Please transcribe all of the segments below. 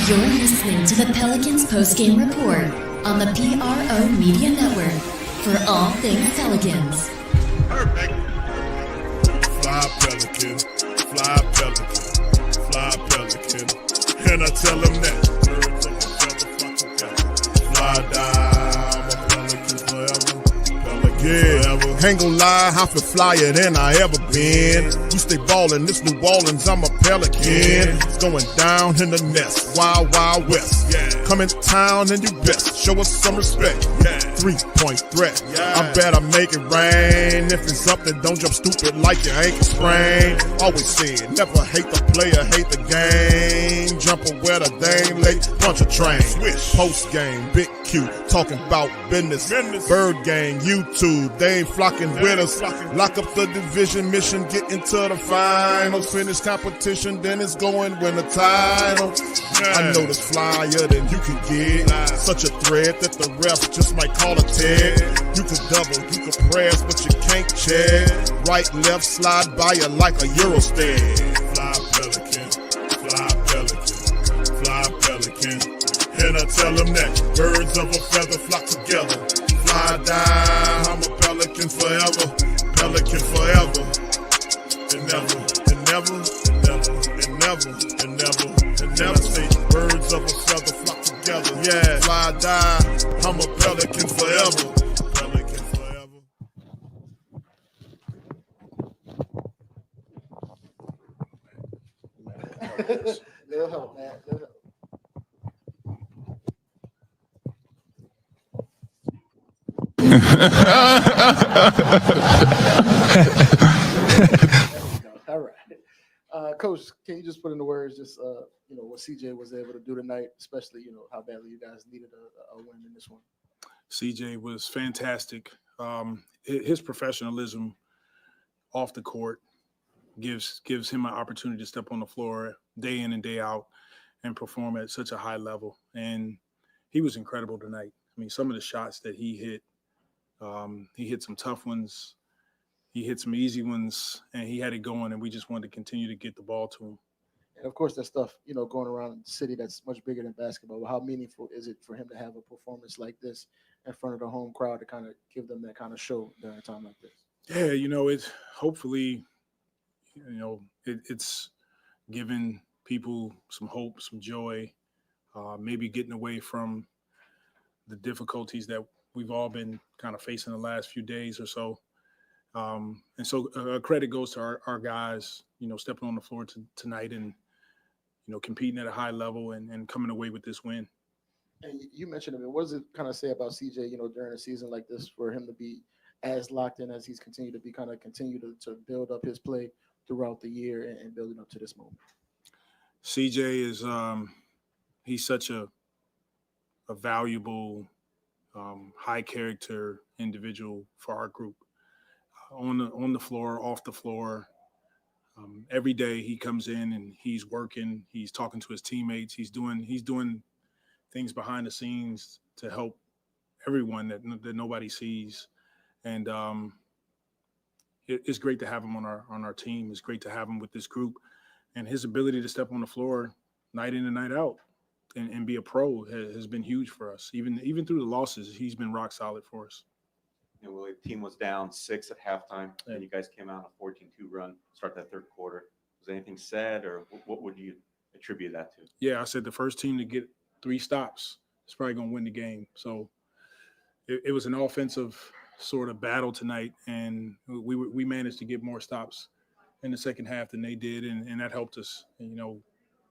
You're listening to the Pelicans postgame report on the PRO Media Network for all things Pelicans. Perfect. Fly Pelican, fly Pelican, fly Pelican. And I tell them that. Fly down, I'm a Pelican forever. Yeah, ain't gon' lie, I feel flyer than I ever been. We stay ballin', this New Orleans, I'm a Pelican. It's going down in the nest, wild, wild west. Come in town and you best, show us some respect. 3-point threat, I better make it rain. If it's up, then don't jump stupid like your ankle sprain. Always said, never hate the player, hate the game. Jumper where the dame late, bunch of train. Post game, big Q, talking about business. Bird gang, YouTube, they ain't flocking with us. Lock up the division mission, get into the finals. Finish competition, then it's going win the title. I know this flyer than you can get. Such a threat that the refs just might call a tag. You could double, you could press, but you can't check. Right, left, slide by you like a Eurostep. Fly Pelican, fly Pelican, fly Pelican. And I tell them that birds of a feather flock together. Fly down, I'm a Pelican forever, Pelican forever. And never, and never, and never, and never, and never, and never say birds of a feather flock together. Yeah, fly down, I'm a Pelican forever, Pelican forever. Little help, man. Little help. All right. Coach, can you just put into words just what CJ was able to do tonight, especially how badly you guys needed a win in this one? CJ was fantastic. His professionalism off the court gives him an opportunity to step on the floor day in and day out and perform at such a high level. And he was incredible tonight. I mean, some of the shots that he hit some tough ones. He hit some easy ones, and he had it going, and we just wanted to continue to get the ball to him. And, of course, that stuff, going around the city that's much bigger than basketball. But how meaningful is it for him to have a performance like this in front of the home crowd to kind of give them that kind of show during a time like this? Yeah, it's hopefully, it's giving people some hope, some joy, maybe getting away from the difficulties that we've all been kind of facing the last few days or so. And so credit goes to our guys, stepping on the floor tonight and, competing at a high level and coming away with this win. And you mentioned him. What does it kind of say about CJ, during a season like this for him to be as locked in as he's continued to be, continue to build up his play throughout the year and building up to this moment? CJ is he's such a valuable, high character individual for our group. On the floor, off the floor, every day he comes in and he's working. He's talking to his teammates. He's doing things behind the scenes to help everyone that nobody sees. And it's great to have him on our team. It's great to have him with this group, and his ability to step on the floor night in and night out and be a pro has been huge for us. Even through the losses, he's been rock solid for us. The team was down 6 at halftime, and you guys came out on a 14-2 run, start that third quarter. Was anything said, or what would you attribute that to? Yeah, I said the first team to get 3 stops is probably going to win the game. So it was an offensive sort of battle tonight, and we managed to get more stops in the second half than they did, and that helped us. And,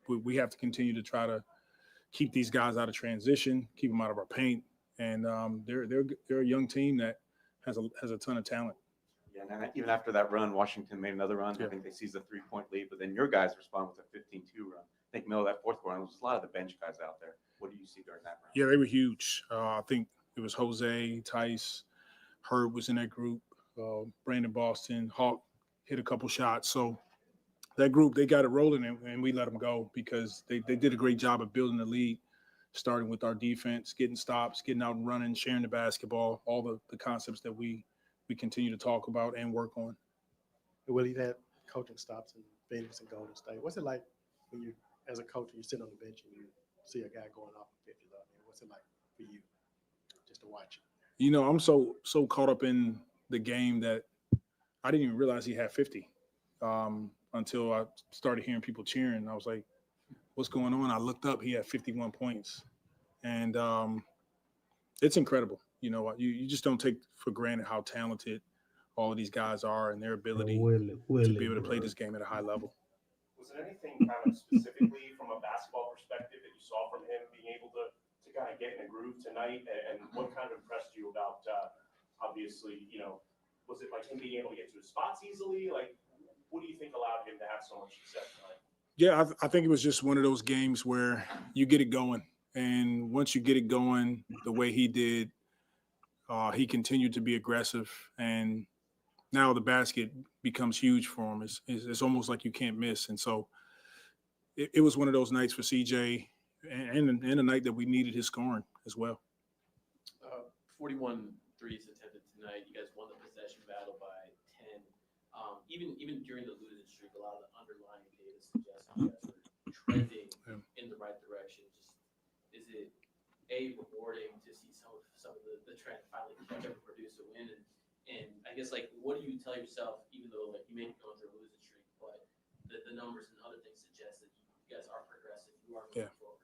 we have to continue to try to keep these guys out of transition, keep them out of our paint, and they're a young team that has a ton of talent. Yeah, and even after that run, Washington made another run. Yeah. I think they seized a 3-point lead, but then your guys respond with a 15-2 run. I think middle of that fourth quarter, there was a lot of the bench guys out there. What do you see during that run? Yeah, they were huge. I think it was Jose, Tice, Herb was in that group, Brandon Boston, Hawk hit a couple shots. So that group, they got it rolling, and we let them go because they did a great job of building the lead, starting with our defense, getting stops, getting out and running, sharing the basketball, all the concepts that we continue to talk about and work on. Will, you've had coaching stops in Phoenix and Golden State. What's it like when you, as a coach, and you're sitting on the bench and see a guy going off of 50. I mean, what's it like for you just to watch it? You know, I'm so caught up in the game that I didn't even realize he had 50 until I started hearing people cheering. I was like, what's going on? I looked up, he had 51 points. And it's incredible. You know, you just don't take for granted how talented all of these guys are and their ability to be able to play this game at a high level. Was there anything kind of specifically from a basketball perspective that you saw from him being able to kind of get in a groove tonight? And what kind of impressed you about, obviously, you know, was it like him being able to get to his spots easily? Like, what do you think allowed him to have so much success tonight? Yeah, I think it was just one of those games where you get it going. And once you get it going the way he did, he continued to be aggressive. And now the basket becomes huge for him. It's almost like you can't miss. And so it was one of those nights for CJ and a night that we needed his scoring as well. 41 threes attempted tonight. You guys won the possession battle by 10. Even during the losing streak, a lot of the underlying data suggests you guys were trending in the right direction. Just is it rewarding to see some of the trend finally catch up and produce a win? And I guess, like, what do you tell yourself, even though, like, you may be going through a losing streak, but the numbers and other things suggest that you guys are progressive, you are moving forward?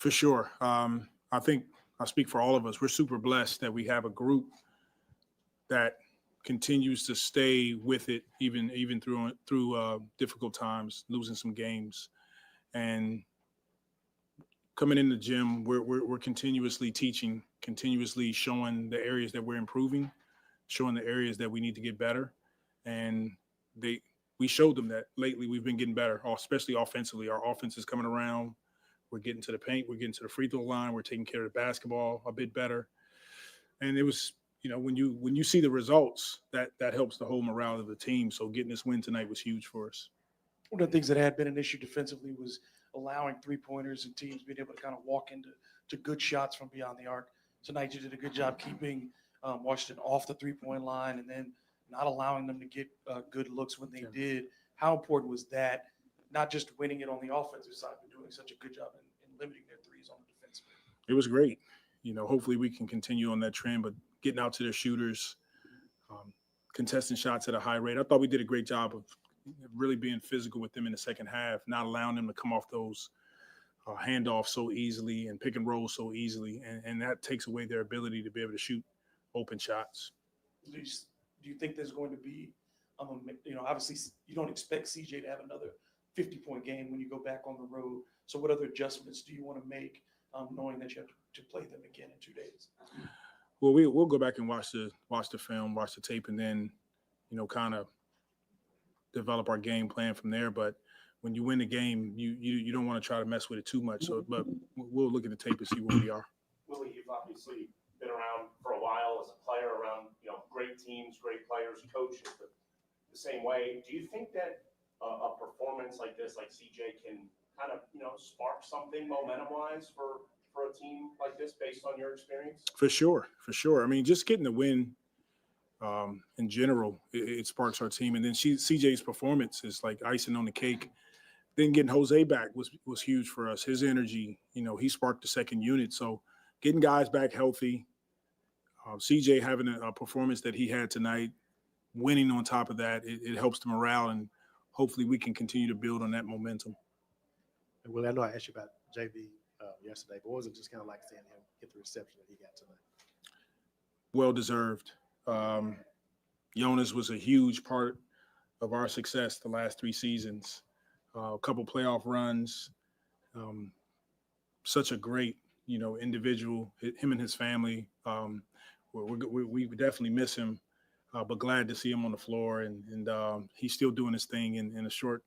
For sure. I think I speak for all of us. We're super blessed that we have a group that continues to stay with it, even through difficult times, losing some games, and coming in the gym. We're continuously teaching, continuously showing the areas that we're improving, showing the areas that we need to get better, and we showed them that lately we've been getting better, especially offensively. Our offense is coming around. We're getting to the paint. We're getting to the free throw line. We're taking care of the basketball a bit better. And it was, you know, when you see the results, that helps the whole morale of the team. So getting this win tonight was huge for us. One of the things that had been an issue defensively was allowing three-pointers and teams being able to kind of walk into good shots from beyond the arc. Tonight you did a good job keeping Washington off the three-point line and then not allowing them to get good looks when they did. How important was that, not just winning it on the offensive side, but doing such a good job in limiting their threes on the defensive end? It was great. You know, hopefully we can continue on that trend, but getting out to their shooters, contesting shots at a high rate. I thought we did a great job of really being physical with them in the second half, not allowing them to come off those handoffs so easily and pick and roll so easily. And that takes away their ability to be able to shoot open shots. Do you think there's going to be, you know, obviously you don't expect CJ to have another 50-point game when you go back on the road. So what other adjustments do you want to make, knowing that you have to play them again in 2 days? Well, we'll go back and watch the film, watch the tape, and then, you know, kind of develop our game plan from there. But when you win the game, you don't want to try to mess with it too much. So, but we'll look at the tape and see where we are. Willie, you've obviously been around for a while as a player, around, you know, great teams, great players, coaches the same way. Do you think that a performance like this, like CJ, can kind of, you know, spark something momentum-wise for a team like this based on your experience? For sure. I mean, just getting the win in general, it sparks our team. And then CJ's performance is like icing on the cake. Then getting Jose back was huge for us. His energy, you know, he sparked the second unit. So getting guys back healthy, CJ having a performance that he had tonight, winning on top of that, it helps the morale, and hopefully we can continue to build on that momentum. And Willie, I know I asked you about JV yesterday, but what was it just kind of like seeing him get the reception that he got tonight? Well deserved. Jonas was a huge part of our success the last 3 seasons. A couple playoff runs. Such a great, you know, individual. Him and his family. We definitely miss him, but glad to see him on the floor, and he's still doing his thing in a short.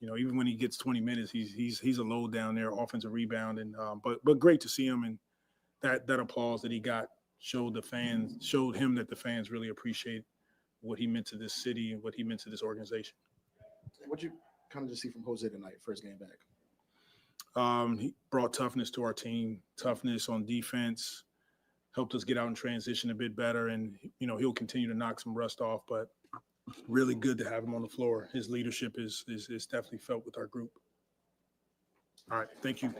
You know, even when he gets 20 minutes, he's a load down there, offensive rebound, and but great to see him, and that applause that he got showed him that the fans really appreciate what he meant to this city and what he meant to this organization. What you kind of just see from Jose tonight, first game back? He brought toughness to our team, toughness on defense, helped us get out and transition a bit better, and you know he'll continue to knock some rust off, but really good to have him on the floor. His leadership is definitely felt with our group. All right. Thank you.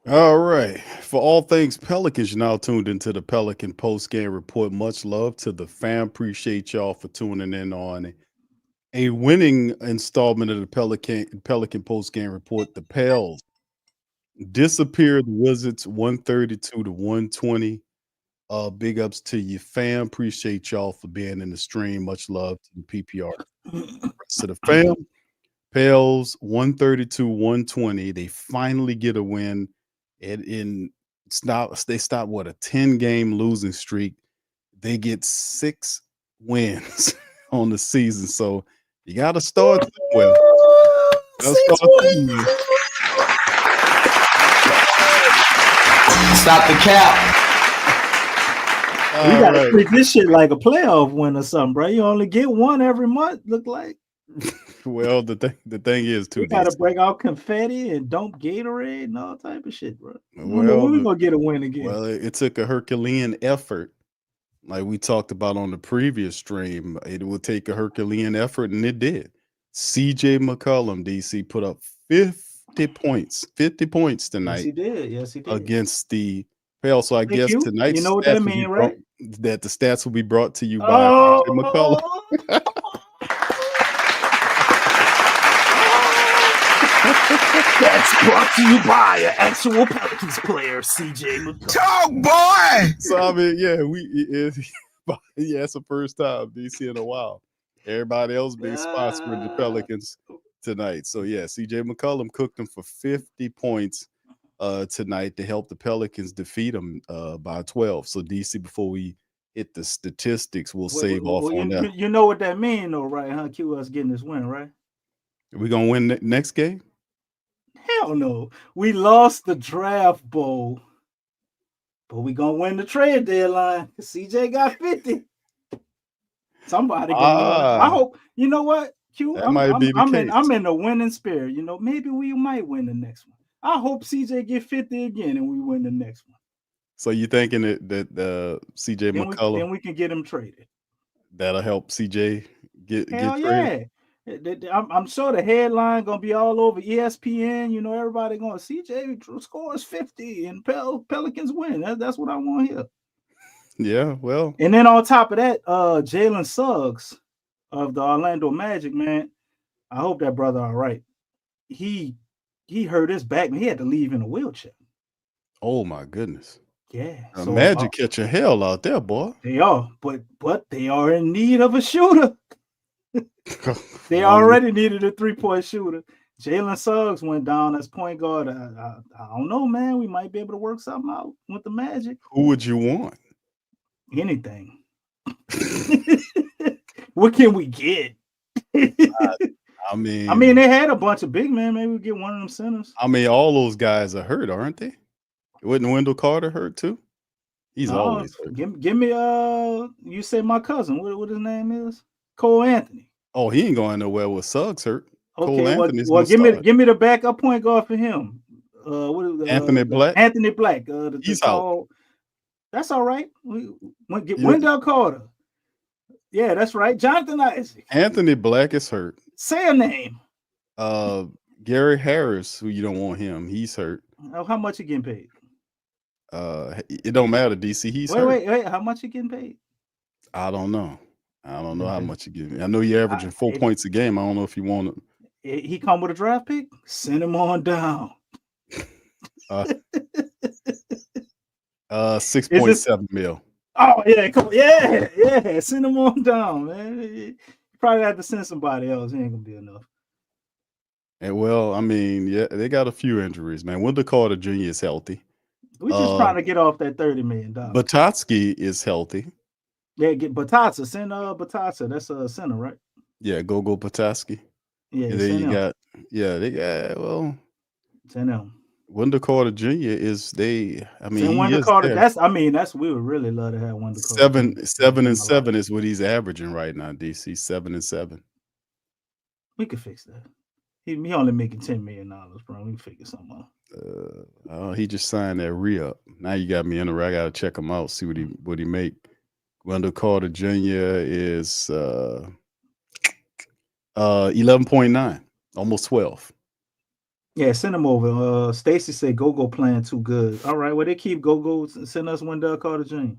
All right. For all things Pelicans, you're now tuned into the Pelican post-game report. Much love to the fam. Appreciate y'all for tuning in on a winning installment of the Pelican post-game report. The Pels disappeared the Wizards 132-120. Big ups to you, fam. Appreciate y'all for being in the stream. Much love to the PPR. Rest of the fam. Pels 132-120. They finally get a win. They stopped what, a 10-game losing streak. They get 6 wins on the season. So you got to start somewhere. Stop the cap. You gotta treat this shit like a playoff win or something, bro. You only get one every month. Look like. Well, the thing is, too, you gotta break out confetti and dump Gatorade and all type of shit, bro. Well, when we gonna get a win again? Well, it took a Herculean effort, like we talked about on the previous stream. It would take a Herculean effort, and it did. CJ McCollum, DC, put up 50 points tonight. Yes, he did. Yes, he did. Against the Pels. So I guess tonight, you know what that means, right? That the stats will be brought to you by CJ McCollum. That's brought to you by an actual Pelicans player, CJ McCollum. Talk, boy. So I mean, it's the first time DC in a while. Everybody else being sponsored with the Pelicans tonight. So yeah, CJ McCollum cooked them for 50 points tonight to help the Pelicans defeat them by 12. So DC, before we hit the statistics, we'll save off on that. You know what that means, though, right? Huh? Q us getting this win, right? Are we gonna win next game? Hell no. We lost the draft bowl, but we gonna win the trade deadline. CJ got 50. Somebody gonna I hope. You know what, Q? I'm in the winning spirit. You know, maybe we might win the next one. I hope CJ get 50 again and we win the next one. So you thinking that CJ McCollum, then we can get him traded. That'll help CJ get traded? Yeah. I'm sure the headline gonna be all over ESPN. You know, everybody going, CJ scores 50 and Pelicans win. That's what I want here. Yeah, well. And then on top of that, Jalen Suggs of the Orlando Magic, man. I hope that brother all right. He hurt his back, man. He had to leave in a wheelchair. Oh my goodness. Yeah. So, Magic catching hell out there, boy. They are, but they are in need of a shooter. They already needed a 3-point shooter. Jalen Suggs went down as point guard. I don't know, man. We might be able to work something out with the Magic. Who would you want? Anything. What can we get? I mean, they had a bunch of big men. Maybe we get one of them centers. I mean, all those guys are hurt, aren't they? Wasn't Wendell Carter hurt too? He's always hurt. Give me you said my cousin. What his name is? Cole Anthony. Oh, he ain't going nowhere with Suggs hurt. Okay, Cole Anthony's give me the backup point guard for him. Anthony Black. Anthony Black. He's out. That's all right. Wendell Carter. Yeah, that's right. Jonathan Isaac. Anthony Black is hurt. Say a name. Gary Harris, who you don't want him. He's hurt. How much you getting paid? It don't matter, DC. He's hurt. Wait. How much you getting paid? I don't know. How much you give me. I know you're averaging 4 points a game. I don't know if you want to. He come with a draft pick. Send him on down. 6.7 mil. Oh yeah, come on. Yeah. Send him on down, man. You probably have to send somebody else. It ain't gonna be enough. And well, I mean, yeah, they got a few injuries, man. Wendell Carter Jr. is healthy. We just trying to get off that $30 million. Batatsky is healthy. Yeah, get Batata. Send Batata. That's a center, right? Yeah, go Batatsky. Yeah, and then they got send him. Wendell Carter Jr. is Wendell Carter. That's we would really love to have Wendell Carter. 7-7 is what he's averaging right now. DC 7-7. We could fix that. He only making $10 million, bro. We can figure something out. He just signed that re-up. Now you got me in the I gotta check him out, see what he make. Wendell Carter Jr. is 11.9, almost 12. Yeah, send them over. Stacy said Go playing too good. All right, well they keep Go. Send us Wendell Carter Jr.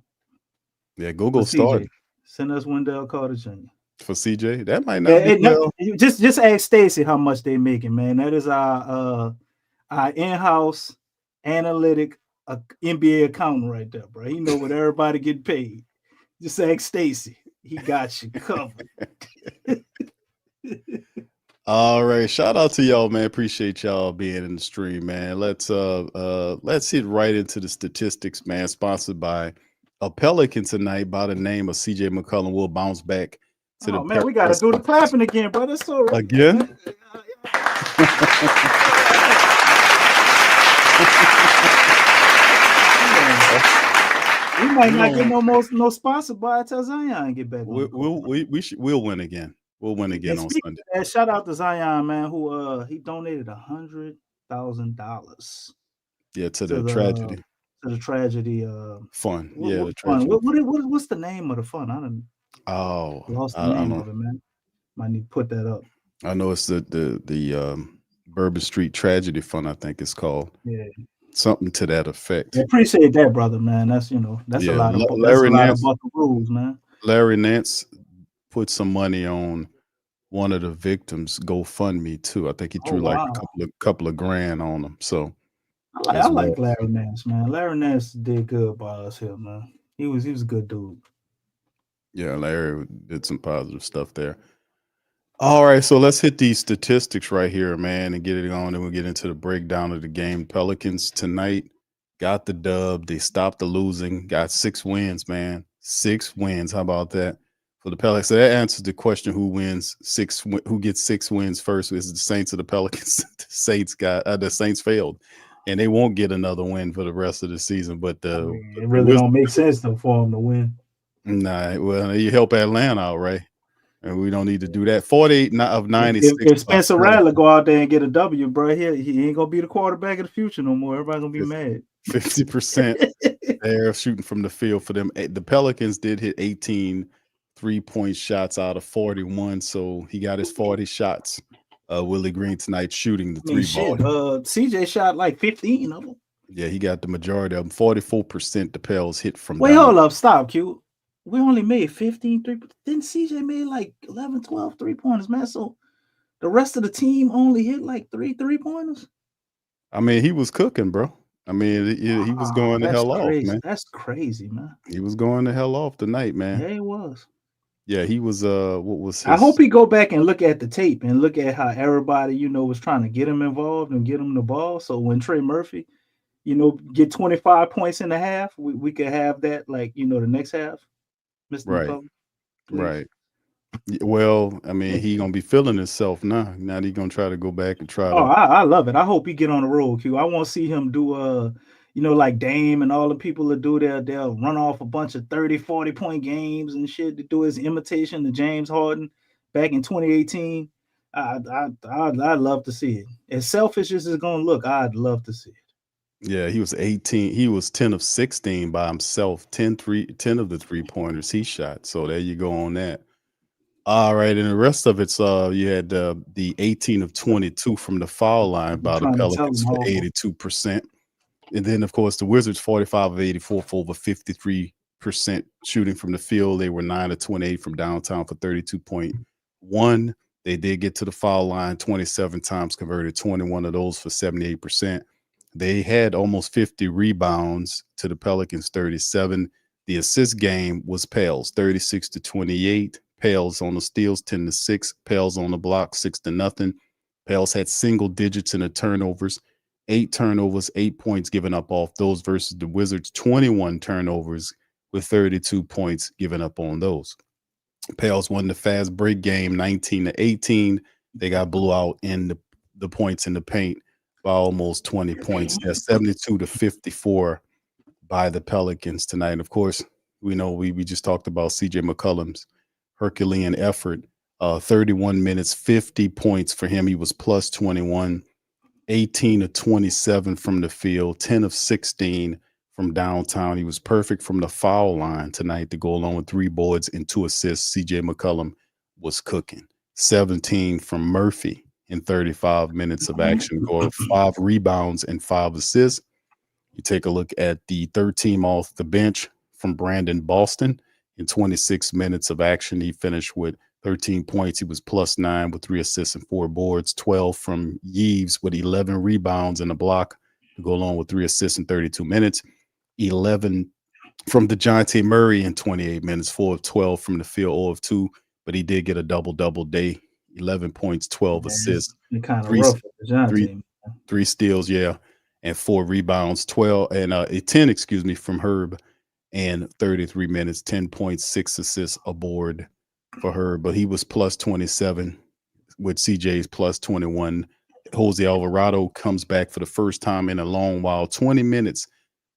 Yeah, for Go CJ. starting Send us Wendell Carter Jr. for CJ. That might not Yeah, be well. just ask Stacy how much they making, man. That is our in-house analytic NBA accountant right there, bro. He know what everybody get paid. Just ask Stacy. He got you covered. All right, shout out to y'all, man. Appreciate y'all being in the stream, man. Let's hit right into the statistics, man. Sponsored by a Pelican tonight by the name of CJ McCollum. Will bounce back to the Oh man, we gotta do the clapping again, brother. It's all right. again. We might not get no sponsor by until Zion get back. We'll win again. We'll win again on Sunday. Shout out to Zion, man, who he donated $100,000. Yeah, to the tragedy. To the tragedy fund. The tragedy. What's the name of the fund? I don't lost the name of it, man. Might need to put that up. I know it's the Bourbon Street Tragedy Fund, I think it's called. Yeah. Something to that effect. I appreciate that, brother, man. That's a lot of rules, man. Larry Nance put some money on one of the victims' GoFundMe too. I think he drew like a couple of grand on them. So I like Larry Nance, man. Larry Nance did good by us here, man. He was a good dude. Yeah, Larry did some positive stuff there. All right, so let's hit these statistics right here, man, and get it on, and we'll get into the breakdown of the game. Pelicans tonight got the dub. They stopped the losing, got 6 wins, man. 6 wins. How about that for the Pelicans? So that answers the question: who gets 6 wins first? Is it the Saints or the Pelicans? The Saints failed, and they won't get another win for the rest of the season. But it really don't make sense though for them to win. Nah, well, you help Atlanta out, right? And we don't need to do that. 48 of 96. If Spencer Rattler go out there and get a W, bro, he ain't gonna be the quarterback of the future no more. Everybody gonna be mad. 50% they're shooting from the field for them. The Pelicans did hit 18 3-point shots out of 41, so he got his 40 shots. Willie Green tonight shooting the 3 ball. CJ shot like 15 of them. Yeah, he got the majority of them. 44% the Pels hit from. Wait, hold up, stop, Q. We only made 15 Then CJ made like 11, 12 3-pointers, man. So the rest of the team only hit like 3 3-pointers. I mean, he was cooking, bro. I mean, he was going the hell off, man. That's crazy, man. He was going the hell off tonight, man. Yeah, he was. Yeah, he was. What was his? I hope he go back and look at the tape and look at how everybody, was trying to get him involved and get him the ball. So when Trey Murphy, get 25 points in the half, we could have that like, the next half. Mr. Right. McCollum, right. Well, I mean, he gonna be feeling himself now. Now he gonna try to go back and try. I love it. I hope he get on the road, Q. I want to see him do like Dame and all the people that do they'll run off a bunch of 30, 40-point games and shit to do his imitation of James Harden back in 2018. I'd love to see it. As selfish as it's gonna look, I'd love to see it. Yeah, he was 18. He was 10 of 16 by himself. 10 of the 3-pointers he shot. So there you go on that. All right, and the rest of it's you had the 18 of 22 from the foul line by the Pelicans for 82%. And then of course the Wizards 45 of 84 for over 53% shooting from the field. They were 9 of 28 from downtown for 32.1. They did get to the foul line 27 times, converted 21 of those for 78%. They had almost 50 rebounds to the Pelicans 37. The assist game was Pels 36 to 28. Pels on the steals 10 to 6. Pels on the block 6 to nothing. Pels had single digits in the turnovers, 8 turnovers, 8 points given up off those versus the Wizards 21 turnovers with 32 points given up on those. Pels won the fast break game 19 to 18. They got blew out in the points in the paint by almost 20 points. That's 72 to 54 by the Pelicans tonight. And of course, we know we just talked about CJ McCollum's Herculean effort. 31 minutes, 50 points for him. He was plus 21, 18 of 27 from the field, 10 of 16 from downtown. He was perfect from the foul line tonight to go along with 3 boards and 2 assists. CJ McCollum was cooking. 17 from Murphy in 35 minutes of action, scored 5 rebounds and 5 assists. You take a look at the third team off the bench from Brandon Boston. In 26 minutes of action, he finished with 13 points. He was +9 with 3 assists and 4 boards. 12 from Yves with 11 rebounds and a block to go along with 3 assists in 32 minutes. 11 from Dejounte Murray in 28 minutes, 4 of 12 from the field, 0 of 2. But he did get a double-double day, 11 points, 12 assists. Kind of rough for Dejounte. Three steals, and 4 rebounds, 10, from Herb, and 33 minutes, 10 points, 6 assists aboard for Herb. But he was +27 with CJ's +21. Jose Alvarado comes back for the first time in a long while. 20 minutes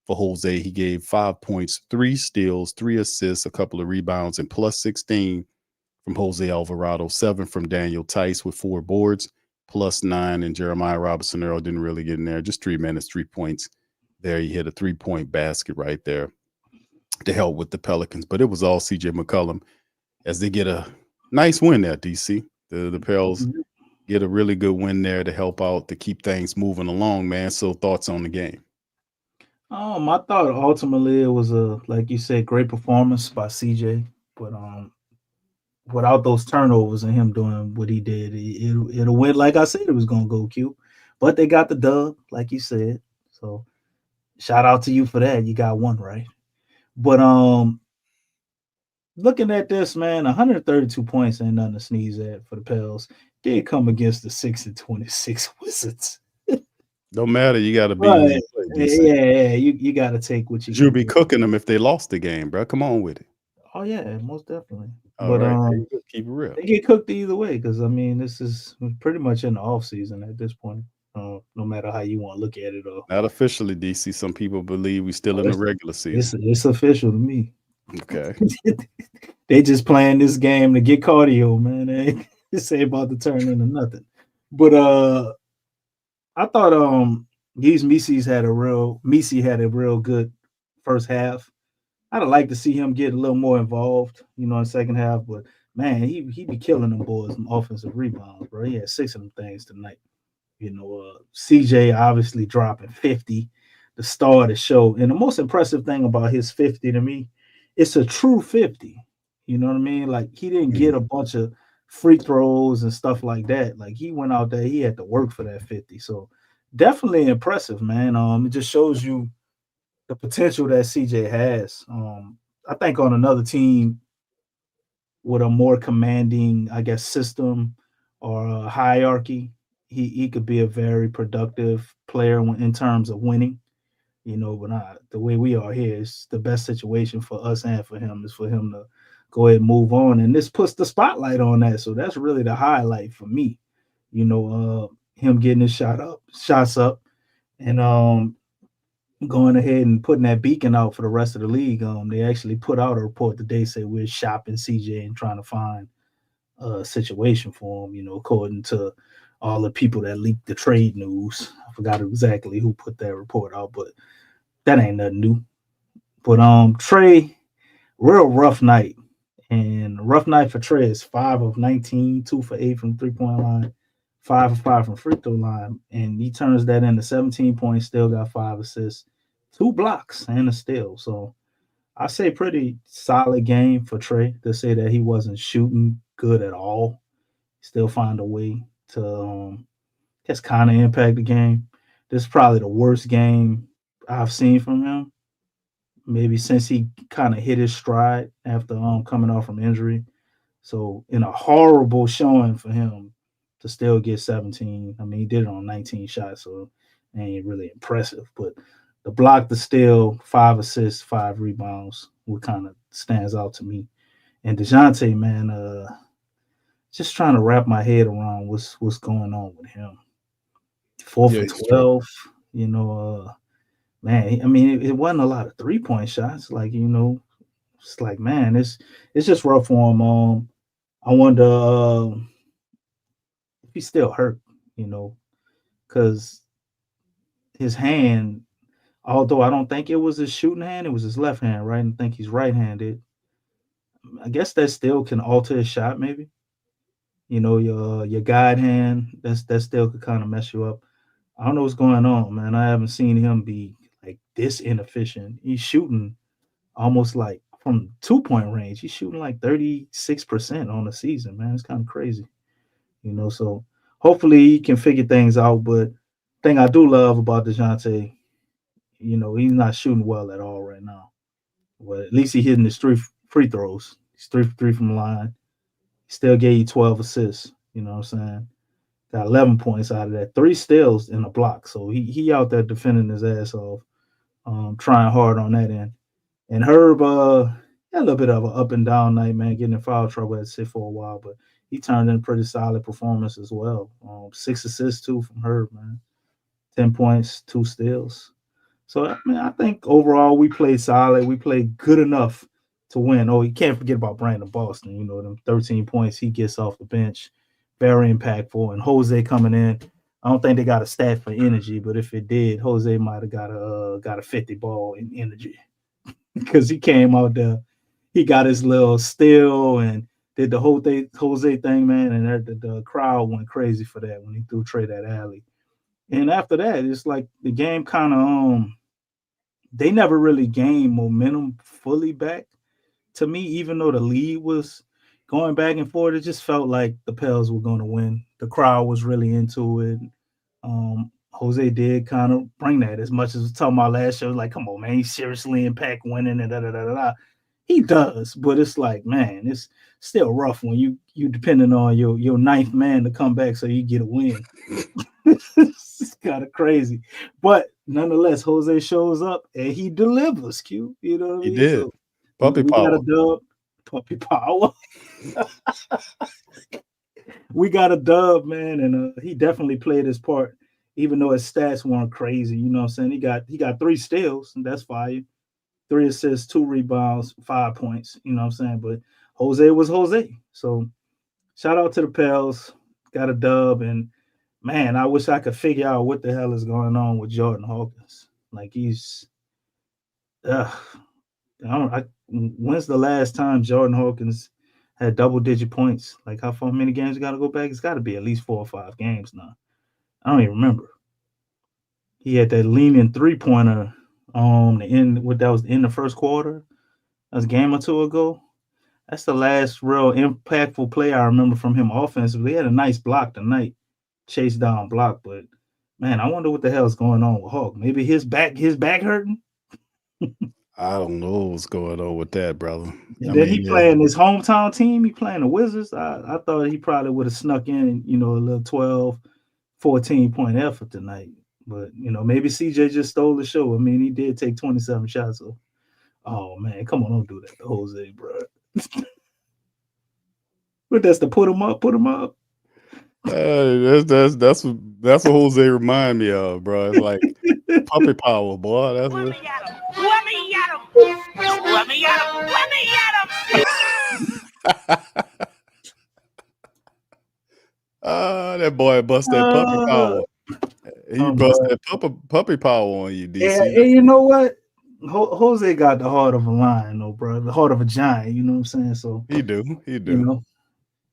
for Jose. He gave 5 points, 3 steals, 3 assists, a couple of rebounds, and +16 from Jose Alvarado, 7 from Daniel Tice with 4 boards, +9, and Jeremiah Robinson Earl didn't really get in there. Just 3 minutes, 3 points there. He hit a 3-point basket right there to help with the Pelicans. But it was all CJ McCollum as they get a nice win there, DC. The Pels get a really good win there to help out, to keep things moving along, man. So thoughts on the game? I thought ultimately it was like you said, great performance by CJ. But without those turnovers and him doing what he did, it'll win like I said it was gonna go, Q. But they got the dub, like you said. So shout out to you for that. You got one right. But looking at this, man, 132 points ain't nothing to sneeze at for the Pels. Did come against the 6-26 Wizards. Don't matter. You got to be. You got to take what you. You'll be cooking them if they lost the game, bro. Come on with it. Oh yeah, most definitely. All right, keep it real. They get cooked either way because I mean this is pretty much in the off season at this point. No matter how you want to look at it, or not officially, DC. Some people believe we're still in the regular season. It's official to me. Okay. They just playing this game to get cardio, man. They ain't say about to turn into nothing. But I thought Messi had a real good first half. I'd have liked to see him get a little more involved, in the second half. But man, he be killing them boys in offensive rebounds, bro. He had 6 of them things tonight. CJ obviously dropping 50, the star of the show. And the most impressive thing about his 50 to me, it's a true 50. You know what I mean? Like he didn't get a bunch of free throws and stuff like that. Like he went out there, he had to work for that 50. So definitely impressive, man. It just shows you the potential that CJ has. I think on another team with a more commanding, I guess, system or a hierarchy, he could be a very productive player in terms of winning. But the way we are here is the best situation for us and for him is for him to go ahead and move on. And this puts the spotlight on that. So that's really the highlight for me. Him getting his shots up and going ahead and putting that beacon out for the rest of the league. They actually put out a report today say we're shopping CJ and trying to find a situation for him, according to all the people that leaked the trade news. I forgot exactly who put that report out, but that ain't nothing new. But Trey, real rough night. And rough night for Trey is 5 of 19, 2 for 8 from 3-point line, 5 for 5 from free throw line. And he turns that into 17 points, still got 5 assists, 2 blocks, and a steal. So I say pretty solid game for Trey to say that he wasn't shooting good at all. Still find a way to just kind of impact the game. This is probably the worst game I've seen from him, maybe since he kind of hit his stride after coming off from injury. So in a horrible showing for him to still get 17. I mean, he did it on 19 shots, so it ain't really impressive. But the block, the steal, 5 assists, 5 rebounds, what kind of stands out to me. And Dejounte, man, just trying to wrap my head around what's going on with him. 4 for 12, man. I mean, it wasn't a lot of 3-point shots. Like, it's like, man, it's just rough for him. I wonder if he's still hurt, because his hand, although I don't think it was his shooting hand, it was his left hand, right? And I think he's right-handed. I guess that still can alter his shot, maybe. You know, your guide hand, that still could kind of mess you up. I don't know what's going on, man. I haven't seen him be like this inefficient. He's shooting almost like from 2-point range. He's shooting like 36% on the season, man. It's kind of crazy. You know, so hopefully he can figure things out. But thing I do love about Dejounte, you know, he's not shooting well at all right now. But at least he's hitting his 3 free throws. He's 3 for 3 from the line. He still gave you 12 assists. You know what I'm saying? Got 11 points out of that. 3 steals in a block. So he out there defending his ass off, trying hard on that end. And Herb had a little bit of an up and down night, man, getting in foul trouble at sit for a while, but he turned in pretty solid performance as well. 6 assists too from Herb, man. 10 points, 2 steals. So I mean, I think overall we played solid. We played good enough to win. Oh, you can't forget about Brandon Boston. You know, them 13 points he gets off the bench, very impactful. And Jose coming in, I don't think they got a stat for energy, but if it did, Jose might have got a 50 ball in energy because he came out there. He got his little steal and did the whole Jose thing, man. And the crowd went crazy for that when he threw Trey that alley. And after that, it's like the game kind of they never really gained momentum fully back. To me, even though the lead was going back and forth, it just felt like the Pels were going to win. The crowd was really into it. Jose did kind of bring that as much as we were talking about last year. Like, come on, man, he's seriously impact winning and da-da-da-da-da. He does, but it's like, man, it's still rough when you depending on your ninth man to come back so you get a win. It's kind of crazy. But nonetheless, Jose shows up and he delivers, Q. You know what I mean? He did. So Puppy we power. got a dub. Puppy power. We got a dub, man, and he definitely played his part, even though his stats weren't crazy. You know what I'm saying? He got 3 steals, and that's fire. 3 assists, 2 rebounds, 5 points. You know what I'm saying? But Jose was Jose. So shout out to the Pels. Got a dub, and man, I wish I could figure out what the hell is going on with Jordan Hawkins. Like he's, when's the last time Jordan Hawkins had double-digit points? Like how many games you got to go back? It's got to be at least 4 or 5 games now. I don't even remember. He had that leaning 3-pointer the end. What that was in the first quarter. That was a game or 2 ago. That's the last real impactful play I remember from him offensively. He had a nice block tonight, chase down block, but man, I wonder what the hell is going on with Hawk. Maybe his back hurting. I don't know what's going on with that, brother. And then he playing his hometown team. He playing the Wizards. I thought he probably would have snuck in, you know, a little 12, 14-point effort tonight. But, you know, maybe CJ just stole the show. I mean, he did take 27 shots. So, oh, man, come on, don't do that to Jose, bro. But that's to put him up. That's what Jose remind me of, bro. It's like puppy power, boy. That's what. Let me at him. That boy bust that puppy power. He bust that puppy power on you, DC. And you know what? Jose got the heart of a lion, though, bro. The heart of a giant. You know what I'm saying? So he do. You know,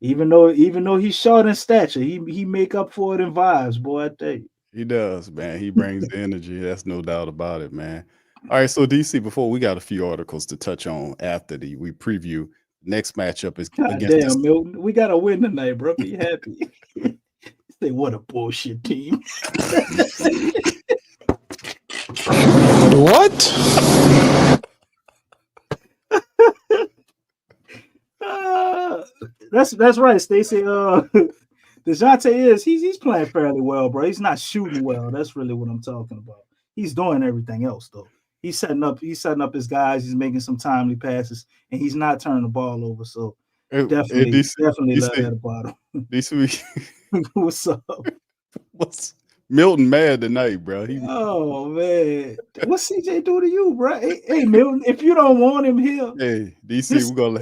even though he's short in stature, he make up for it in vibes, boy. I tell you. He does, man. He brings the energy. That's no doubt about it, man. All right, so DC, before we got a few articles to touch on after we preview. Next matchup is against Milton. We got to win tonight, bro. Be happy. Say what a bullshit team. What? That's right, Stacey. Dejounte he's playing fairly well, bro. He's not shooting well. That's really what I'm talking about. He's doing everything else though. He's setting up his guys. He's making some timely passes, and he's not turning the ball over. So definitely love that about him. DC, what's up? What's Milton mad tonight, bro? Oh man, what's CJ do to you, bro? Hey, Milton, if you don't want him here, hey DC, we're gonna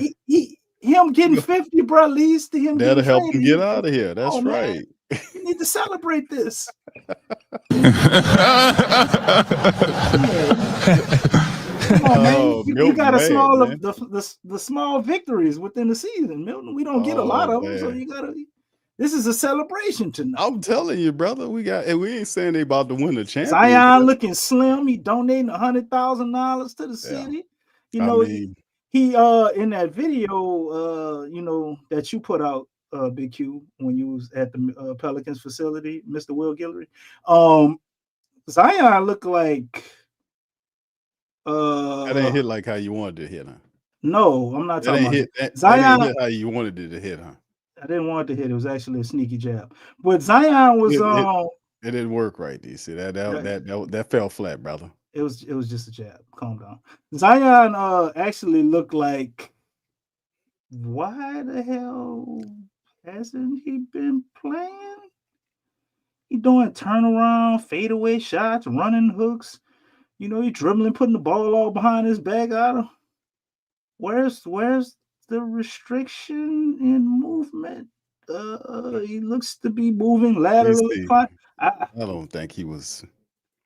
him getting 50, bro, leads to him. That'll help him get out of here. That's right. You need to celebrate this. Come on, man. You got a small of the small victories within the season, Milton. We don't get a lot of them, so you gotta This is a celebration tonight. I'm telling you, brother, we ain't saying they about to win the championship. Zion looking slim. He donating $100,000 to the city. You know, he in that video, you know, that you put out, Big Q, when you was at the Pelicans facility, Mr. Will Guillory. Zion looked like that ain't hit like how you wanted to hit, huh? No, I'm not talking about that. Zion. That ain't hit how you wanted it to hit, huh? I didn't want it to hit. It was actually a sneaky jab. But Zion was it didn't work right, DC. That fell flat, brother. It was just a jab. Calm down. Zion actually looked like, why the hell hasn't he been playing? He doing turnaround, fadeaway shots, running hooks. You know, he dribbling, putting the ball all behind his back out of. Where's the restriction in movement? He looks to be moving laterally. I don't think he was.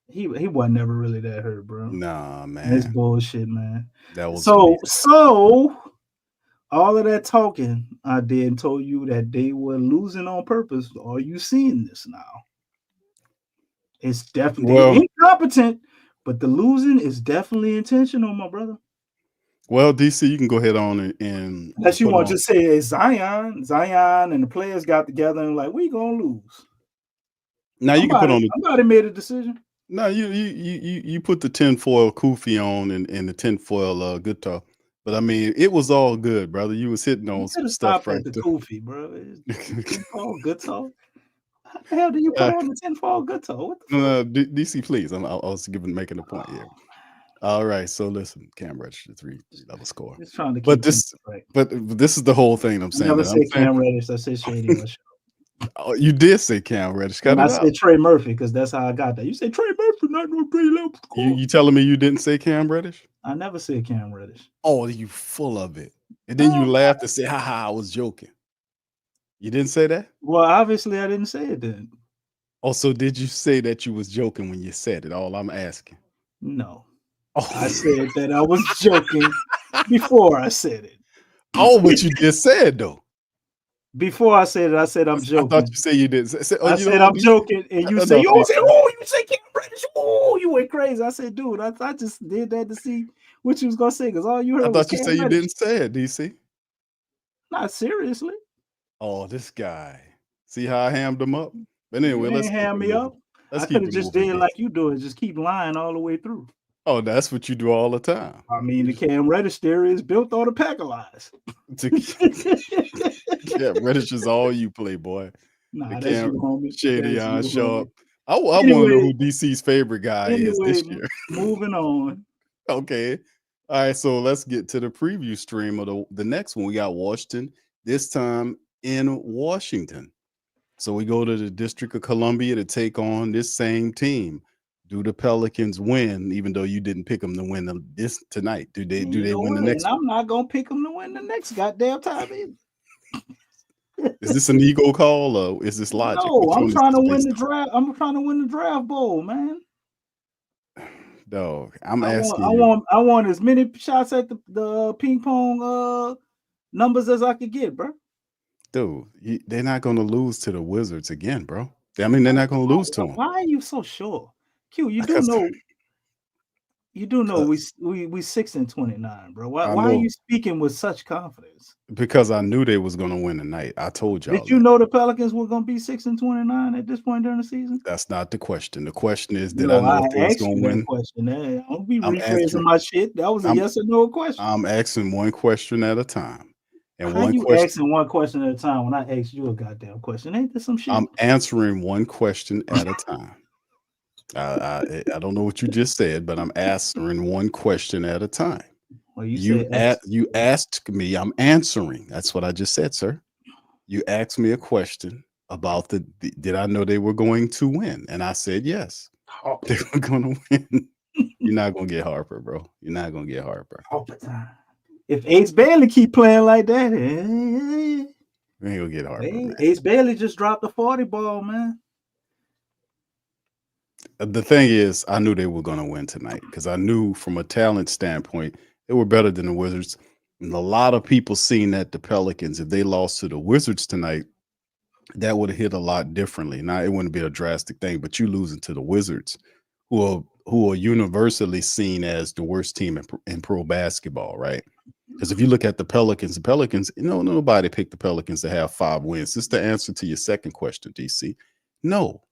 He wasn't never really that hurt, bro. Nah, man. That's bullshit, man. That was so all of that talking I did and told you that they were losing on purpose. Are you seeing this now? It's definitely incompetent, but the losing is definitely intentional, my brother. Well, DC, you can go ahead on and unless you want to say it's Zion and the players got together and like, we gonna lose. Now you can put on. Somebody made a decision. No, you put the tinfoil Kofi on and the tinfoil guitar, but I mean it was all good, brother. You was hitting on some stuff right there. The Kofi, bro. Tinfoil guitar. How the hell do you put on the tinfoil guitar? What the fuck? DC, please. I was making a point here. All right, so listen, Cam Reddish, 3 level score. Just trying to keep but this is the whole thing I'm saying. I never said Cam Reddish. I said Shady. Oh, you did say Cam Reddish. I said Trey Murphy because that's how I got that. You said Trey Murphy, not no 3 level score. You telling me you didn't say Cam Reddish? I never said Cam Reddish. Oh, you full of it. And then you laughed and said, haha, I was joking. You didn't say that? Well, obviously I didn't say it then. Also, did you say that you was joking when you said it? All I'm asking. No. Oh. I said that I was joking before I said it. Oh, but you just said though. Before I said it, I said I'm joking. I thought you said you didn't. I said I'm joking, and you say, you say Cam Reddish. Oh, you went crazy. I said, dude, I just did that to see what you was gonna say because all you heard. I thought you said you didn't say it, DC. Not seriously. Oh, this guy. See how I hammed him up? But anyway, let's ham me up. I could have just did like you do it, just keep lying all the way through. Oh, that's what you do all the time. I mean, the Cam Reddish theory is built on a pack of lies. Yeah, Reddish is all you, playboy. Nah, the Cam, homie. Shady on Sharp. I want to know who DC's favorite guy is this year. Moving on. Okay. All right, so let's get to the preview stream of the next one. We got Washington, this time in Washington. So we go to the District of Columbia to take on this same team. Do the Pelicans win, even though you didn't pick them to win this tonight? Do they win the next? I'm not gonna pick them to win the next goddamn time either. Is this an ego call or is this logic? No, I'm trying to win the draft. I'm trying to win the draft bowl, man. Dog, I'm asking. I want as many shots at the ping pong numbers as I could get, bro. Dude, they're not going to lose to the Wizards again, bro. I mean, they're not going to lose to them. Why are you so sure? Q, you do know we 6-29, bro. Why are you speaking with such confidence? Because I knew they was going to win tonight. I told y'all. Did you know the Pelicans were going to be 6-29 at this point during the season? That's not the question. The question is, did I know if they was going to win? Question. I don't be rephrasing my shit. That was a yes or no question. I'm asking one question at a time. And how you asking one question at a time when I asked you a goddamn question? Ain't there some shit? I'm answering one question at a time. I don't know what you just said, but I'm answering one question at a time. Well, you asked me, I'm answering. That's what I just said, sir. You asked me a question about did I know they were going to win? And I said yes. Oh. They were going to win. You're not going to get Harper, bro. You're not going to get Harper. If Ace Bailey keep playing like that, we ain't gonna get Harper. Ace Bailey just dropped the 40 ball, man. The thing is, I knew they were gonna win tonight because I knew from a talent standpoint they were better than the Wizards. And a lot of people seen that the Pelicans, if they lost to the Wizards tonight, that would have hit a lot differently. Now it wouldn't be a drastic thing, but you losing to the Wizards, who are universally seen as the worst team in pro basketball, right? Because if you look at the Pelicans, nobody picked the Pelicans to have 5 wins. This is the answer to your second question, DC. No,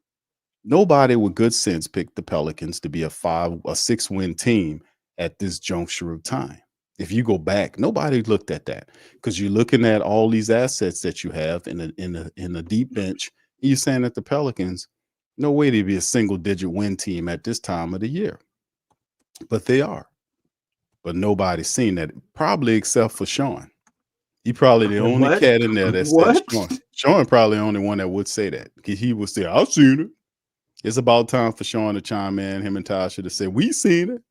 nobody with good sense picked the Pelicans to be a 6-win team at this juncture of time. If you go back, nobody looked at that because you're looking at all these assets that you have in a deep bench. You're saying that the Pelicans, no way to be a single-digit win team at this time of the year, but they are. But nobody's seen that, probably except for Sean. He probably the only cat in there that said Sean. Sean probably the only one that would say that. He would say, I've seen it. It's about time for Sean to chime in, him and Tasha, to say, we seen it.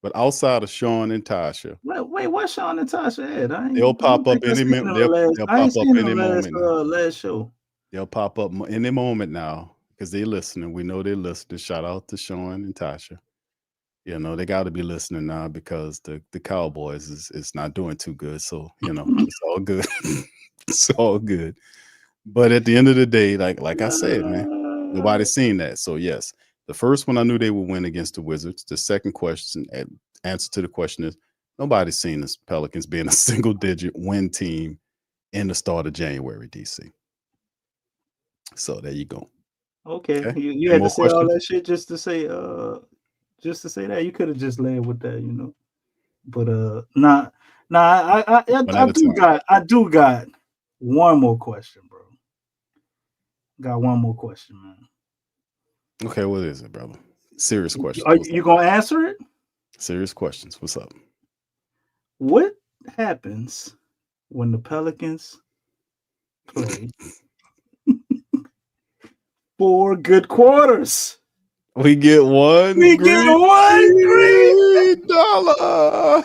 But outside of Sean and Tasha. Wait, what's Sean and Tasha at? They'll pop up any minute. They'll pop up any moment. Last show. They'll pop up any moment now because they're listening. We know they're listening. Shout out to Sean and Tasha. You know, they got to be listening now because the Cowboys is not doing too good. So, you know, it's all good. It's all good. But at the end of the day, like I said, man, nobody's seen that. So, yes, the first one I knew they would win against the Wizards. The second question, answer to the question is, nobody's seen the Pelicans being a single-digit win team in the start of January, DC. So there you go. Okay. You had to say all that shit just to say that. You could have just led with that, you know. But I do got one more question, bro. Got one more question, man. Okay, what is it, brother? Serious question. Are you gonna answer it? Serious questions. What's up? What happens when the Pelicans play 4 good quarters? We get one. We get $1 green dollar.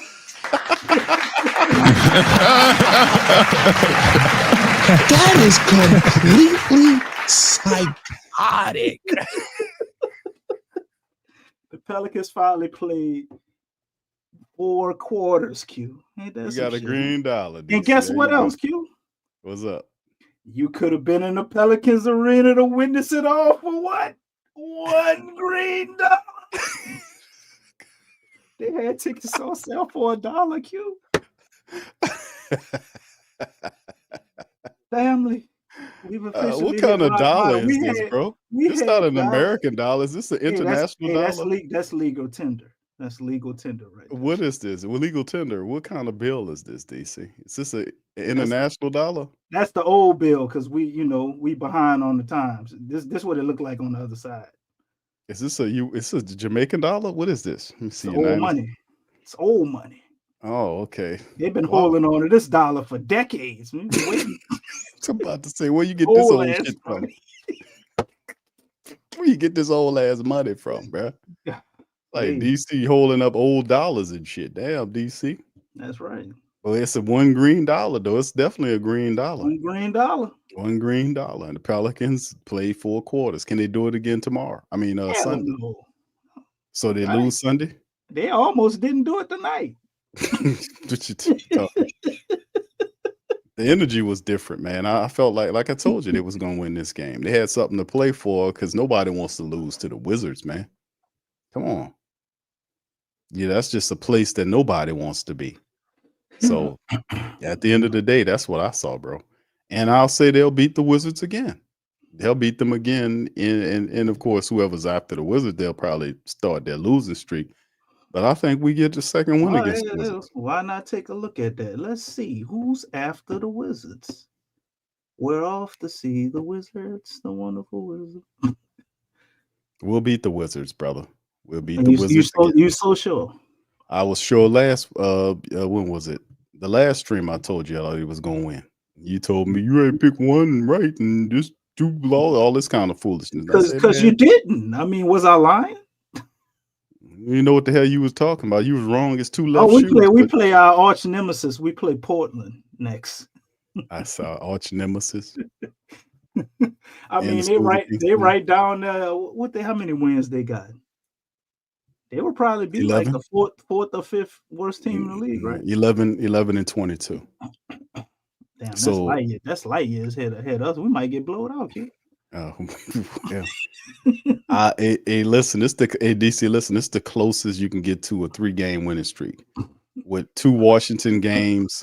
That is completely psychotic. The Pelicans finally played 4 quarters, Q. Ain't that we got a green dollar. And guess what else, Q? What's up? You could have been in the Pelicans arena to witness it all for what? $1 green dollar. They had tickets on sale for $1, Q. Family. What kind of dollar is this, bro? It's not an American dollar. Is this an international dollar? That's legal tender. That's legal tender, right? What is this? Legal tender. What kind of bill is this, DC? Is this an international dollar? That's the old bill because we behind on the times. This what it looked like on the other side. Is this it's a Jamaican dollar? What is this? Let me see. It's old money. It's old money. Oh, okay. They've been holding on to this dollar for decades. I'm about to say, where you get this old shit from? Where you get this old ass money from, bro? Yeah. Like DC holding up old dollars and shit. Damn, DC. That's right. Well, it's a $1 green dollar, though. It's definitely a green dollar. $1 green dollar. $1 green dollar. And the Pelicans play 4 quarters. Can they do it again tomorrow? I mean, Sunday. No. So they lose Sunday? They almost didn't do it tonight. The energy was different, man. I felt like I told you they was going to win this game. They had something to play for because nobody wants to lose to the Wizards, man. Come on. Yeah, that's just a place that nobody wants to be. So at the end of the day, that's what I saw, bro. And I'll say they'll beat the Wizards again. They'll beat them again. And of course, whoever's after the Wizards, they'll probably start their losing streak. But I think we get the second win against the Wizards. Why not take a look at that? Let's see who's after the Wizards. We're off to see the Wizards, the wonderful Wizards. We'll beat the Wizards, brother. We'll beat the Wizards. You so sure? I was sure last. When was it? The last stream I told you he was gonna win. You told me you ain't pick one right and just do all this kind of foolishness. Because you didn't. I mean, was I lying? You know what the hell you was talking about? You was wrong. It's 2 left shoes. We play our arch nemesis. We play Portland next. I saw arch nemesis. I mean, they write down how many wins they got. They would probably be 11? Like the fourth or fifth worst team in the league, right? 11 and 22. Damn, that's So light years. That's light years ahead of us. We might get blowed out, kid. yeah. Listen, DC, listen, it's the closest you can get to a 3-game winning streak with 2 Washington games,